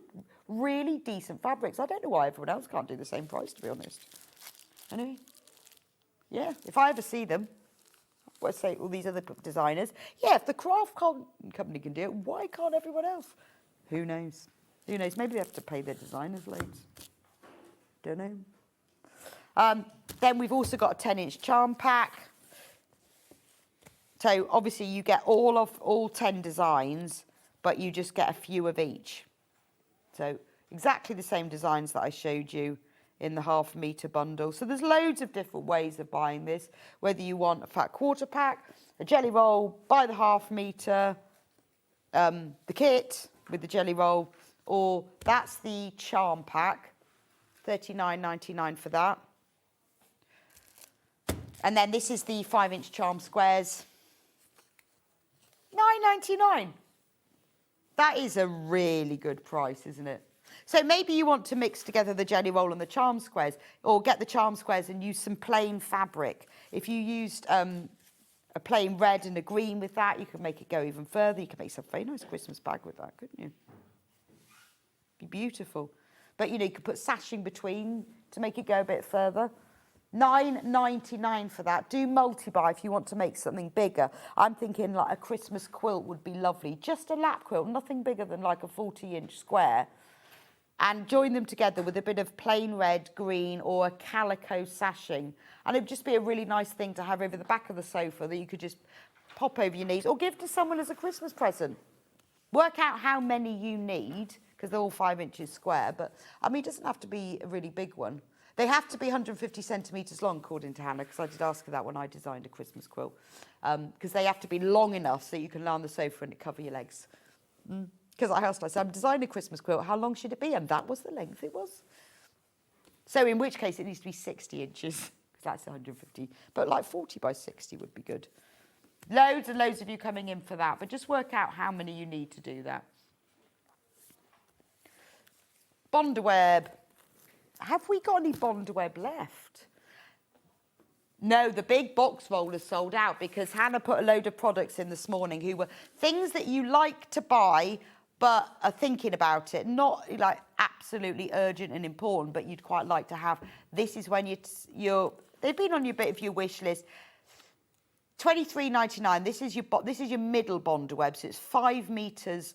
really decent fabrics. I don't know why everyone else can't do the same price, to be honest. Anyway, yeah, if I ever see them, I say all these other designers, yeah, if the Craft Cotton Company can do it, why can't everyone else? Who knows? Who knows? Maybe they have to pay their designers loads. Don't know. Then we've also got a 10-inch charm pack. So obviously you get all 10 designs, but you just get a few of each. So exactly the same designs that I showed you in the ½ metre bundle. So there's loads of different ways of buying this, whether you want a fat quarter pack, a jelly roll, buy the ½ metre, the kit with the jelly roll, or that's the charm pack. $39.99 for that. And then this is the 5-inch charm squares. $9.99. That is a really good price, isn't it? So maybe you want to mix together the jelly roll and the charm squares, or get the charm squares and use some plain fabric. If you used a plain red and a green with that, you could make it go even further. You could make some very nice Christmas bag with that, couldn't you? Be beautiful. But, you know, you could put sashing between to make it go a bit further. $9.99 for that. Do multi-buy if you want to make something bigger. I'm thinking like a Christmas quilt would be lovely. Just a lap quilt, nothing bigger than like a 40-inch square. And join them together with a bit of plain red, green, or a calico sashing. And it would just be a really nice thing to have over the back of the sofa that you could just pop over your knees or give to someone as a Christmas present. Work out how many you need, because they're all 5 inches square, but I mean, it doesn't have to be a really big one. They have to be 150 centimetres long, according to Hannah, because I did ask her that when I designed a Christmas quilt, because they have to be long enough so you can lie on the sofa and it cover your legs. Because I asked her, I said, I'm designing a Christmas quilt, how long should it be? And that was the length it was. So in which case it needs to be 60 inches, because that's 150, but like 40 by 60 would be good. Loads and loads of you coming in for that, but just work out how many you need to do that. Bondweb. Have we got any Bondweb left? No, the big box roll is sold out because Hannah put a load of products in this morning who were things that you like to buy but are thinking about it. Not like absolutely urgent and important, but you'd quite like to have. This is when they've been on your bit of your wish list. $23.99. This is your middle Bondweb, so it's 5 metres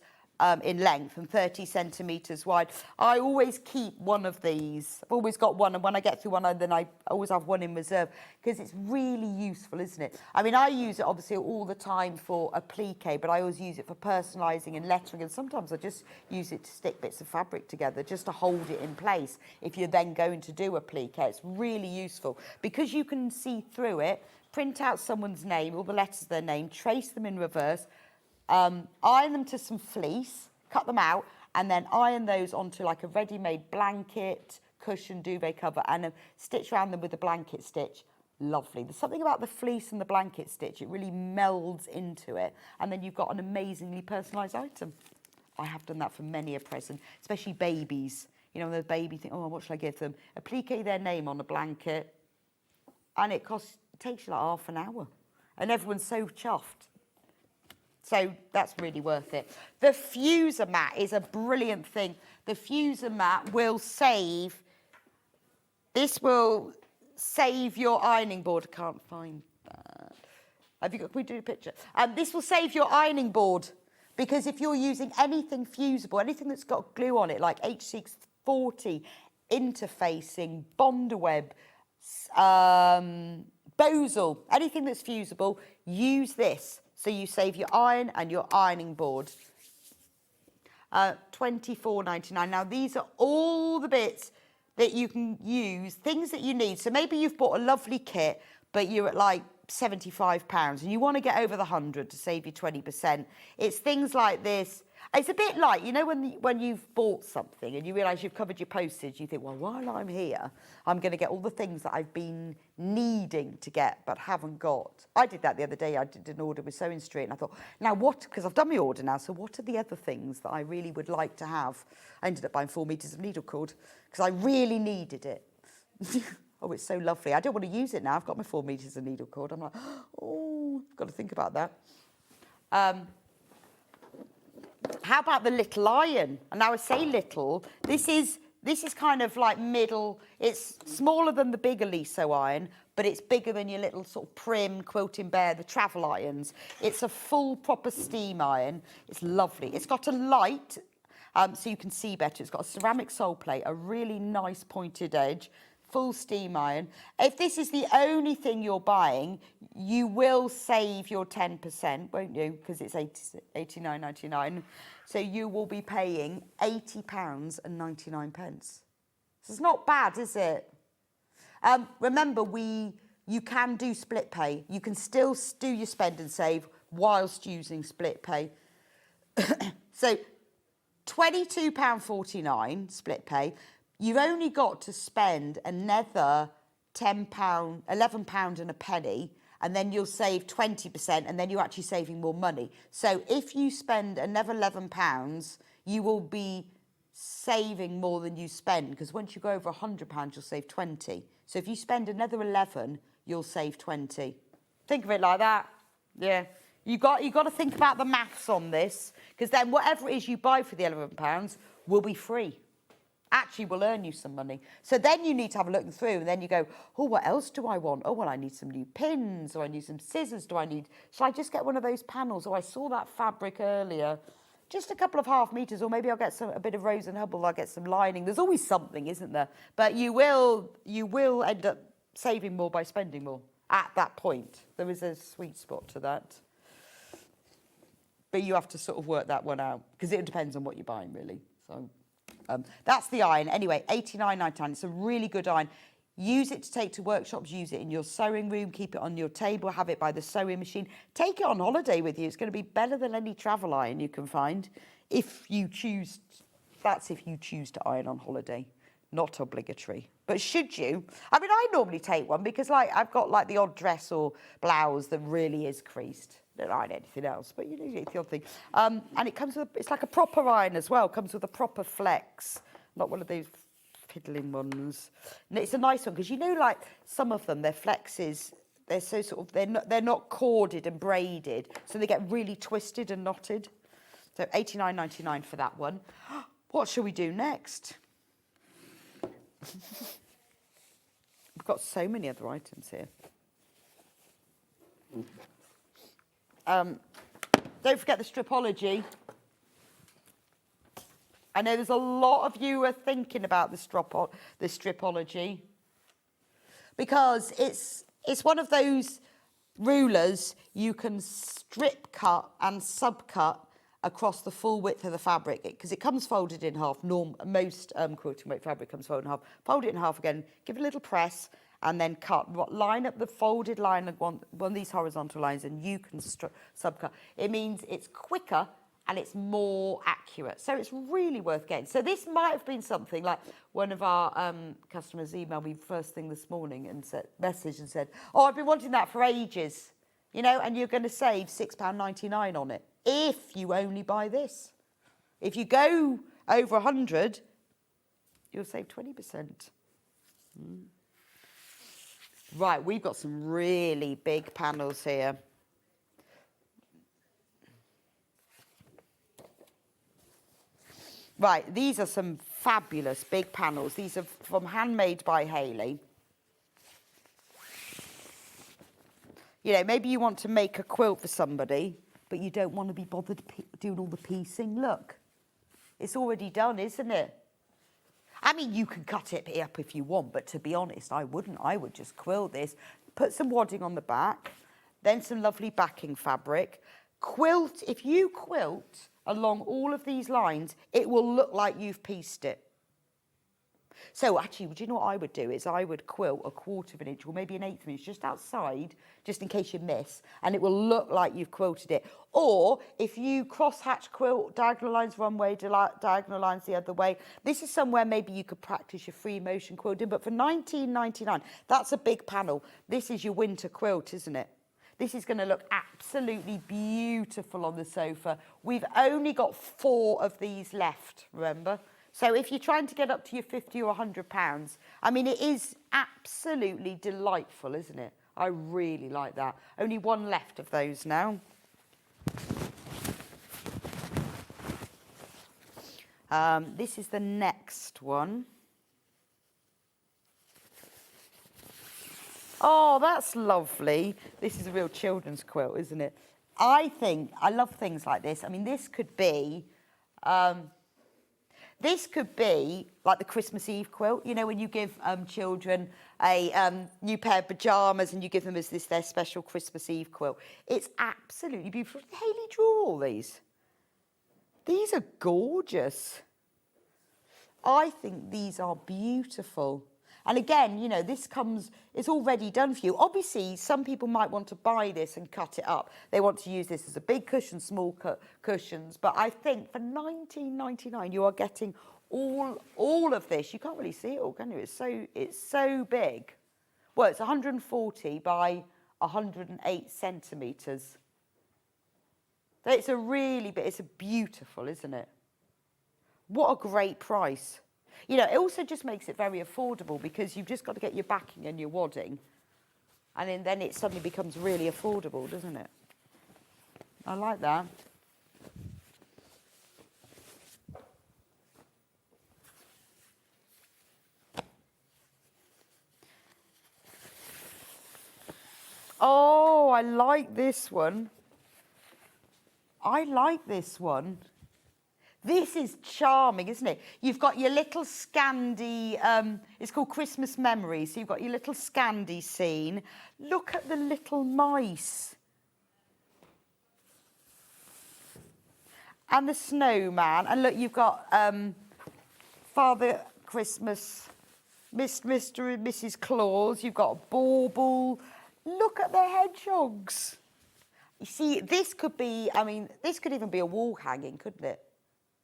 in length and 30 centimetres wide. I always keep one of these. I've always got one, and when I get through one, then I always have one in reserve because it's really useful, isn't it? I mean, I use it obviously all the time for applique, but I always use it for personalising and lettering, and sometimes I just use it to stick bits of fabric together just to hold it in place if you're then going to do applique. It's really useful because you can see through it, print out someone's name, all the letters of their name, trace them in reverse, iron them to some fleece, cut them out, and then iron those onto like a ready-made blanket, cushion, duvet cover, and stitch around them with a blanket stitch. Lovely. There's something about the fleece and the blanket stitch. It really melds into it, and then you've got an amazingly personalised item. I have done that for many a present, especially babies. You know, when the baby think, oh, what should I give them? Applique their name on a blanket, and it takes you like half an hour, and everyone's so chuffed. So that's really worth it. The fuser mat is a brilliant thing. The fuser mat will save. This will save your ironing board. I can't find that. Can we do a picture? This will save your ironing board, because if you're using anything fusible, anything that's got glue on it, like H640, interfacing, Bondaweb, Bosal, anything that's fusible, use this. So you save your iron and your ironing board. $24.99. Now, these are all the bits that you can use, things that you need. So maybe you've bought a lovely kit, but you're at like £75 and you want to get over the 100 to save you 20%. It's things like this. It's a bit like, you know, when you've bought something and you realise you've covered your postage, you think, well, while I'm here, I'm going to get all the things that I've been needing to get but haven't got. I did that the other day. I did an order with SewingStreet, and I thought, now what, because I've done my order now, so what are the other things that I really would like to have? I ended up buying 4 metres of needle cord because I really needed it. Oh, it's so lovely. I don't want to use it now. I've got my 4 metres of needle cord. I'm like, oh, I've got to think about that. How about the little iron? And now I say little. This is kind of like middle. It's smaller than the bigger Liso iron, but it's bigger than your little sort of Prim, Quilting Bear, the travel irons. It's a full proper steam iron. It's lovely. It's got a light, so you can see better. It's got a ceramic sole plate, a really nice pointed edge, full steam iron. If this is the only thing you're buying, you will save your 10%, won't you? Because it's £89.99. So you will be paying £80.99. So it's not bad, is it? Remember, you can do split pay. You can still do your spend and save whilst using split pay. So £22.49 split pay. You've only got to spend another £10, £11 and a penny, and then you'll save 20%, and then you're actually saving more money. So if you spend another £11, you will be saving more than you spend, because once you go over £100, you'll save 20. So if you spend another 11, you'll save 20. Think of it like that. Yeah. You got to think about the maths on this, because then whatever it is you buy for the £11 will be free. Actually will earn you some money. So then you need to have a look through, and then you go, oh, what else do I want? Oh, well, I need some new pins, or I need some scissors. Shall I just get one of those panels? Oh, I saw that fabric earlier. Just a couple of half meters, or maybe I'll get a bit of Rose and Hubble, I'll get some lining. There's always something, isn't there? But you will end up saving more by spending more at that point. There is a sweet spot to that. But you have to sort of work that one out, because it depends on what you're buying, really. So that's the iron. Anyway, £89.99. It's a really good iron. Use it to take to workshops. Use it in your sewing room. Keep it on your table. Have it by the sewing machine. Take it on holiday with you. It's going to be better than any travel iron you can find, if you choose. That's if you choose to iron on holiday. Not obligatory. But should you? I mean, I normally take one because, like, I've got like the odd dress or blouse that really is creased. Don't iron anything else, but you know, it's the odd thing. And it comes with, it's like a proper iron as well. It comes with a proper flex, not one of those fiddling ones. And it's a nice one because, you know, like some of them, their flexes, they're so sort of, they're not corded and braided, so they get really twisted and knotted. So £89.99 for that one. What shall we do next? We've got so many other items here. Don't forget the stripology. I know there's a lot of you are thinking about the stripology, because it's one of those rulers you can strip cut and subcut across the full width of the fabric, because it comes folded in half. Most quilting weight fabric comes folded in half. Fold it in half again, give it a little press, and then cut. Line up the folded line of one of these horizontal lines, and you can subcut. It means it's quicker and it's more accurate. So it's really worth getting. So this might have been something like one of our customers emailed me first thing this morning and messaged and said, oh, I've been wanting that for ages, you know, and you're going to save £6.99 on it if you only buy this. If you go over 100, you'll save 20%. Right, we've got some really big panels here. Right, these are some fabulous big panels. These are from Handmade by Hayley. You know, maybe you want to make a quilt for somebody, but you don't want to be bothered doing all the piecing. Look, it's already done, isn't it? I mean, you can cut it up if you want, but to be honest, I wouldn't. I would just quilt this, put some wadding on the back, then some lovely backing fabric. Quilt, if you quilt along all of these lines, it will look like you've pieced it. So actually, do you know what I would do is I would quilt a 1/4 of an inch or maybe an 1/8 of an inch just outside, just in case you miss, and it will look like you've quilted it. Or if you cross-hatch quilt, diagonal lines one way, diagonal lines the other way, this is somewhere maybe you could practice your free motion quilting, but for £19.99, that's a big panel. This is your winter quilt, isn't it? This is going to look absolutely beautiful on the sofa. We've only got 4 of these left, remember? So if you're trying to get up to your £50 or £100, I mean, it is absolutely delightful, isn't it? I really like that. Only 1 left of those now. This is the next one. Oh, that's lovely. This is a real children's quilt, isn't it? I love things like this. I mean, this could be like the Christmas Eve quilt. You know, when you give children a new pair of pyjamas and you give them as their special Christmas Eve quilt. It's absolutely beautiful. Did Hayley draw all these? These are gorgeous. I think these are beautiful. And again, you know, it's already done for you. Obviously, some people might want to buy this and cut it up. They want to use this as a big cushion, small cushions. But I think for £19.99, you are getting all of this. You can't really see it all, can you? It's so big. Well, it's 140 by 108 centimetres. It's it's beautiful, isn't it? What a great price. You know, it also just makes it very affordable because you've just got to get your backing and your wadding. And then it suddenly becomes really affordable, doesn't it? I like that. Oh, I like this one. I like this one. This is charming, isn't it? You've got your little Scandi, it's called Christmas Memories. So you've got your little Scandi scene. Look at the little mice. And the snowman. And look, you've got Father Christmas, Mr. and Mrs. Claus. You've got Bauble. Look at the hedgehogs. You see, this could be, I mean, this could even be a wall hanging, couldn't it?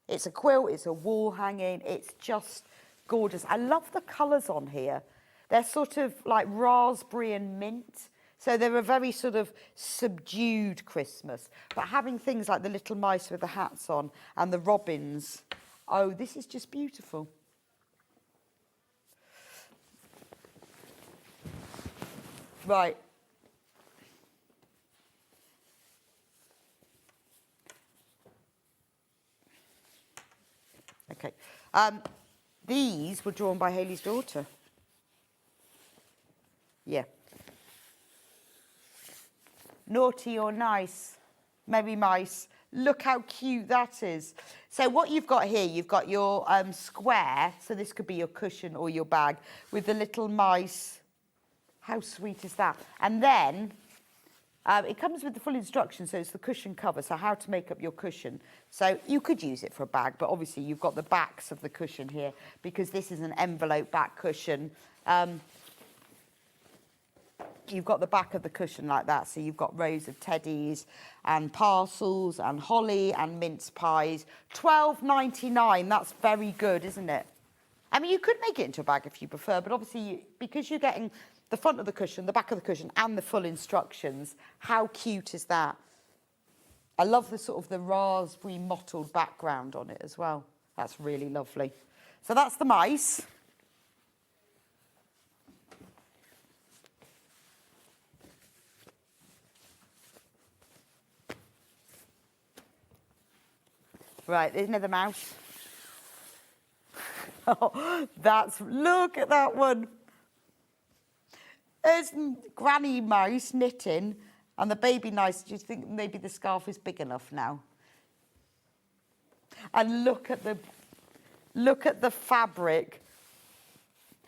It's a quilt, it's a wall hanging, it's just gorgeous. I love the colours on here. They're sort of like raspberry and mint. So they're a very sort of subdued Christmas. But having things like the little mice with the hats on and the robins, oh, this is just beautiful. Right. Okay. These were drawn by Hayley's daughter. Yeah. Naughty or nice, merry mice. Look how cute that is. So what you've got here, you've got your square, so this could be your cushion or your bag, with the little mice. How sweet is that? And then it comes with the full instructions, so it's the cushion cover, so how to make up your cushion. So you could use it for a bag, but obviously you've got the backs of the cushion here, because this is an envelope back cushion. You've got the back of the cushion like that, so you've got rows of teddies and parcels and holly and mince pies. £12.99, that's very good, isn't it? I mean, you could make it into a bag if you prefer, but obviously, because you're getting the front of the cushion, the back of the cushion, and the full instructions, how cute is that? I love the sort of the raspberry mottled background on it as well. That's really lovely. So that's the mice. Right, there's another mouse. Oh, look at that one. There's Granny Mouse knitting and the baby mice. Do you think maybe the scarf is big enough now? And look at the fabric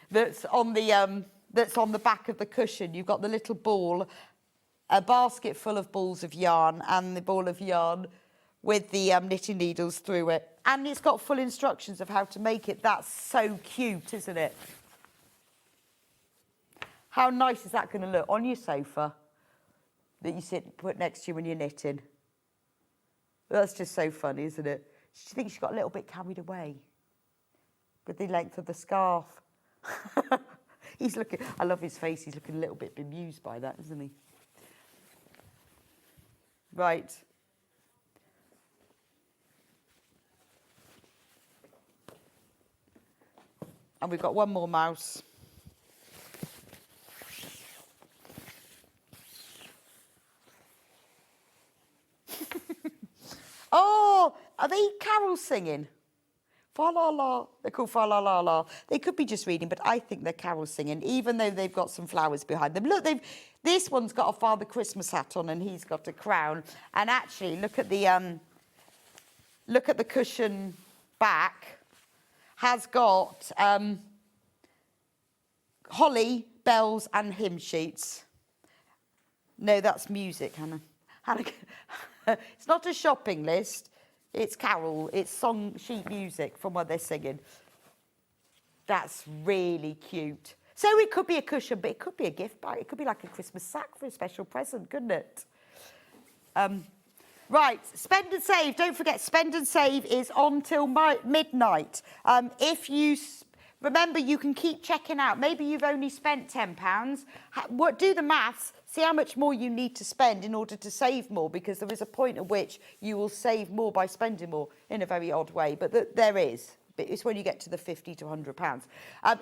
that's on the back of the cushion. You've got the little ball, a basket full of balls of yarn, and the ball of yarn with the knitting needles through it. And it's got full instructions of how to make it. That's so cute, isn't it? How nice is that going to look on your sofa that you put next to you when you're knitting? That's just so funny, isn't it? She thinks she got a little bit carried away with the length of the scarf. He's looking, I love his face, he's looking a little bit bemused by that, isn't he? Right. And we've got one more mouse. Oh, are they carol singing? Fa la la. They're called fa la la la. They could be just reading, but I think they're carol singing, even though they've got some flowers behind them. Look, this one's got a Father Christmas hat on, and he's got a crown. And actually, look at the cushion back. Has got holly, bells, and hymn sheets. No, that's music, Hannah. It's not a shopping list. It's carol. It's song sheet music from what they're singing. That's really cute. So it could be a cushion, but it could be a gift bag. It could be like a Christmas sack for a special present, couldn't it? Right, spend and save. Don't forget, spend and save is on till midnight. Remember, you can keep checking out. Maybe you've only spent £10. Do the maths. See how much more you need to spend in order to save more, because there is a point at which you will save more by spending more in a very odd way. But there is. It's when you get to the £50 to £100.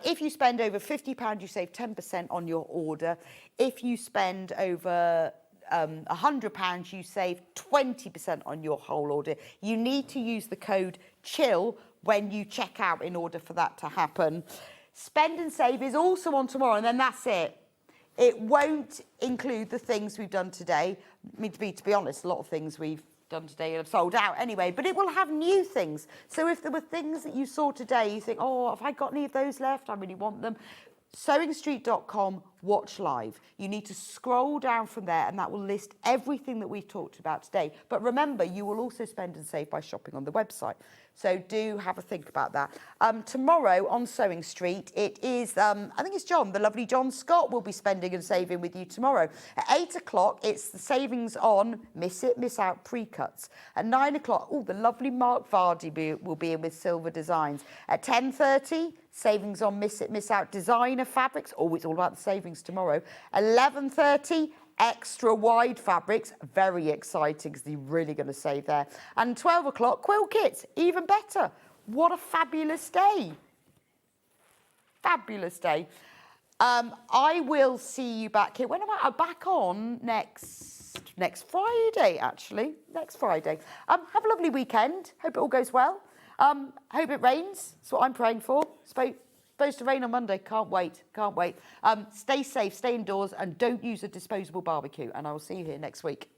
If you spend over £50, you save 10% on your order. If you spend over £100, you save 20% on your whole order. You need to use the code CHILL when you check out in order for that to happen. Spend and save is also on tomorrow, and then that's it. It won't include the things we've done today. I mean, to be honest, a lot of things we've done today have sold out anyway, but it will have new things. So if there were things that you saw today, you think, oh, have I got any of those left? I really want them. SewingStreet.com, watch live. You need to scroll down from there, and that will list everything that we've talked about today. But remember, you will also spend and save by shopping on the website. So do have a think about that. Tomorrow on Sewing Street, it is, I think it's John, the lovely John Scott will be spending and saving with you tomorrow. At 8 o'clock, it's the savings on Miss It, Miss Out pre-cuts. At 9 o'clock, the lovely Mark Vardy will be in with Silver Designs. At 10:30, savings on Miss It, Miss Out designer fabrics. Oh, it's all about the savings tomorrow. 11:30, extra wide fabrics. Very exciting, because you're really going to save there. And 12 o'clock, quilt kits. Even better. What a fabulous day. Fabulous day. I will see you back here. When am I? I'm back on next Friday, actually. Next Friday. Have a lovely weekend. Hope it all goes well. Hope it rains. That's what I'm praying for. Supposed to rain on Monday. Can't wait. Stay safe, stay indoors, and don't use a disposable barbecue. And I will see you here next week.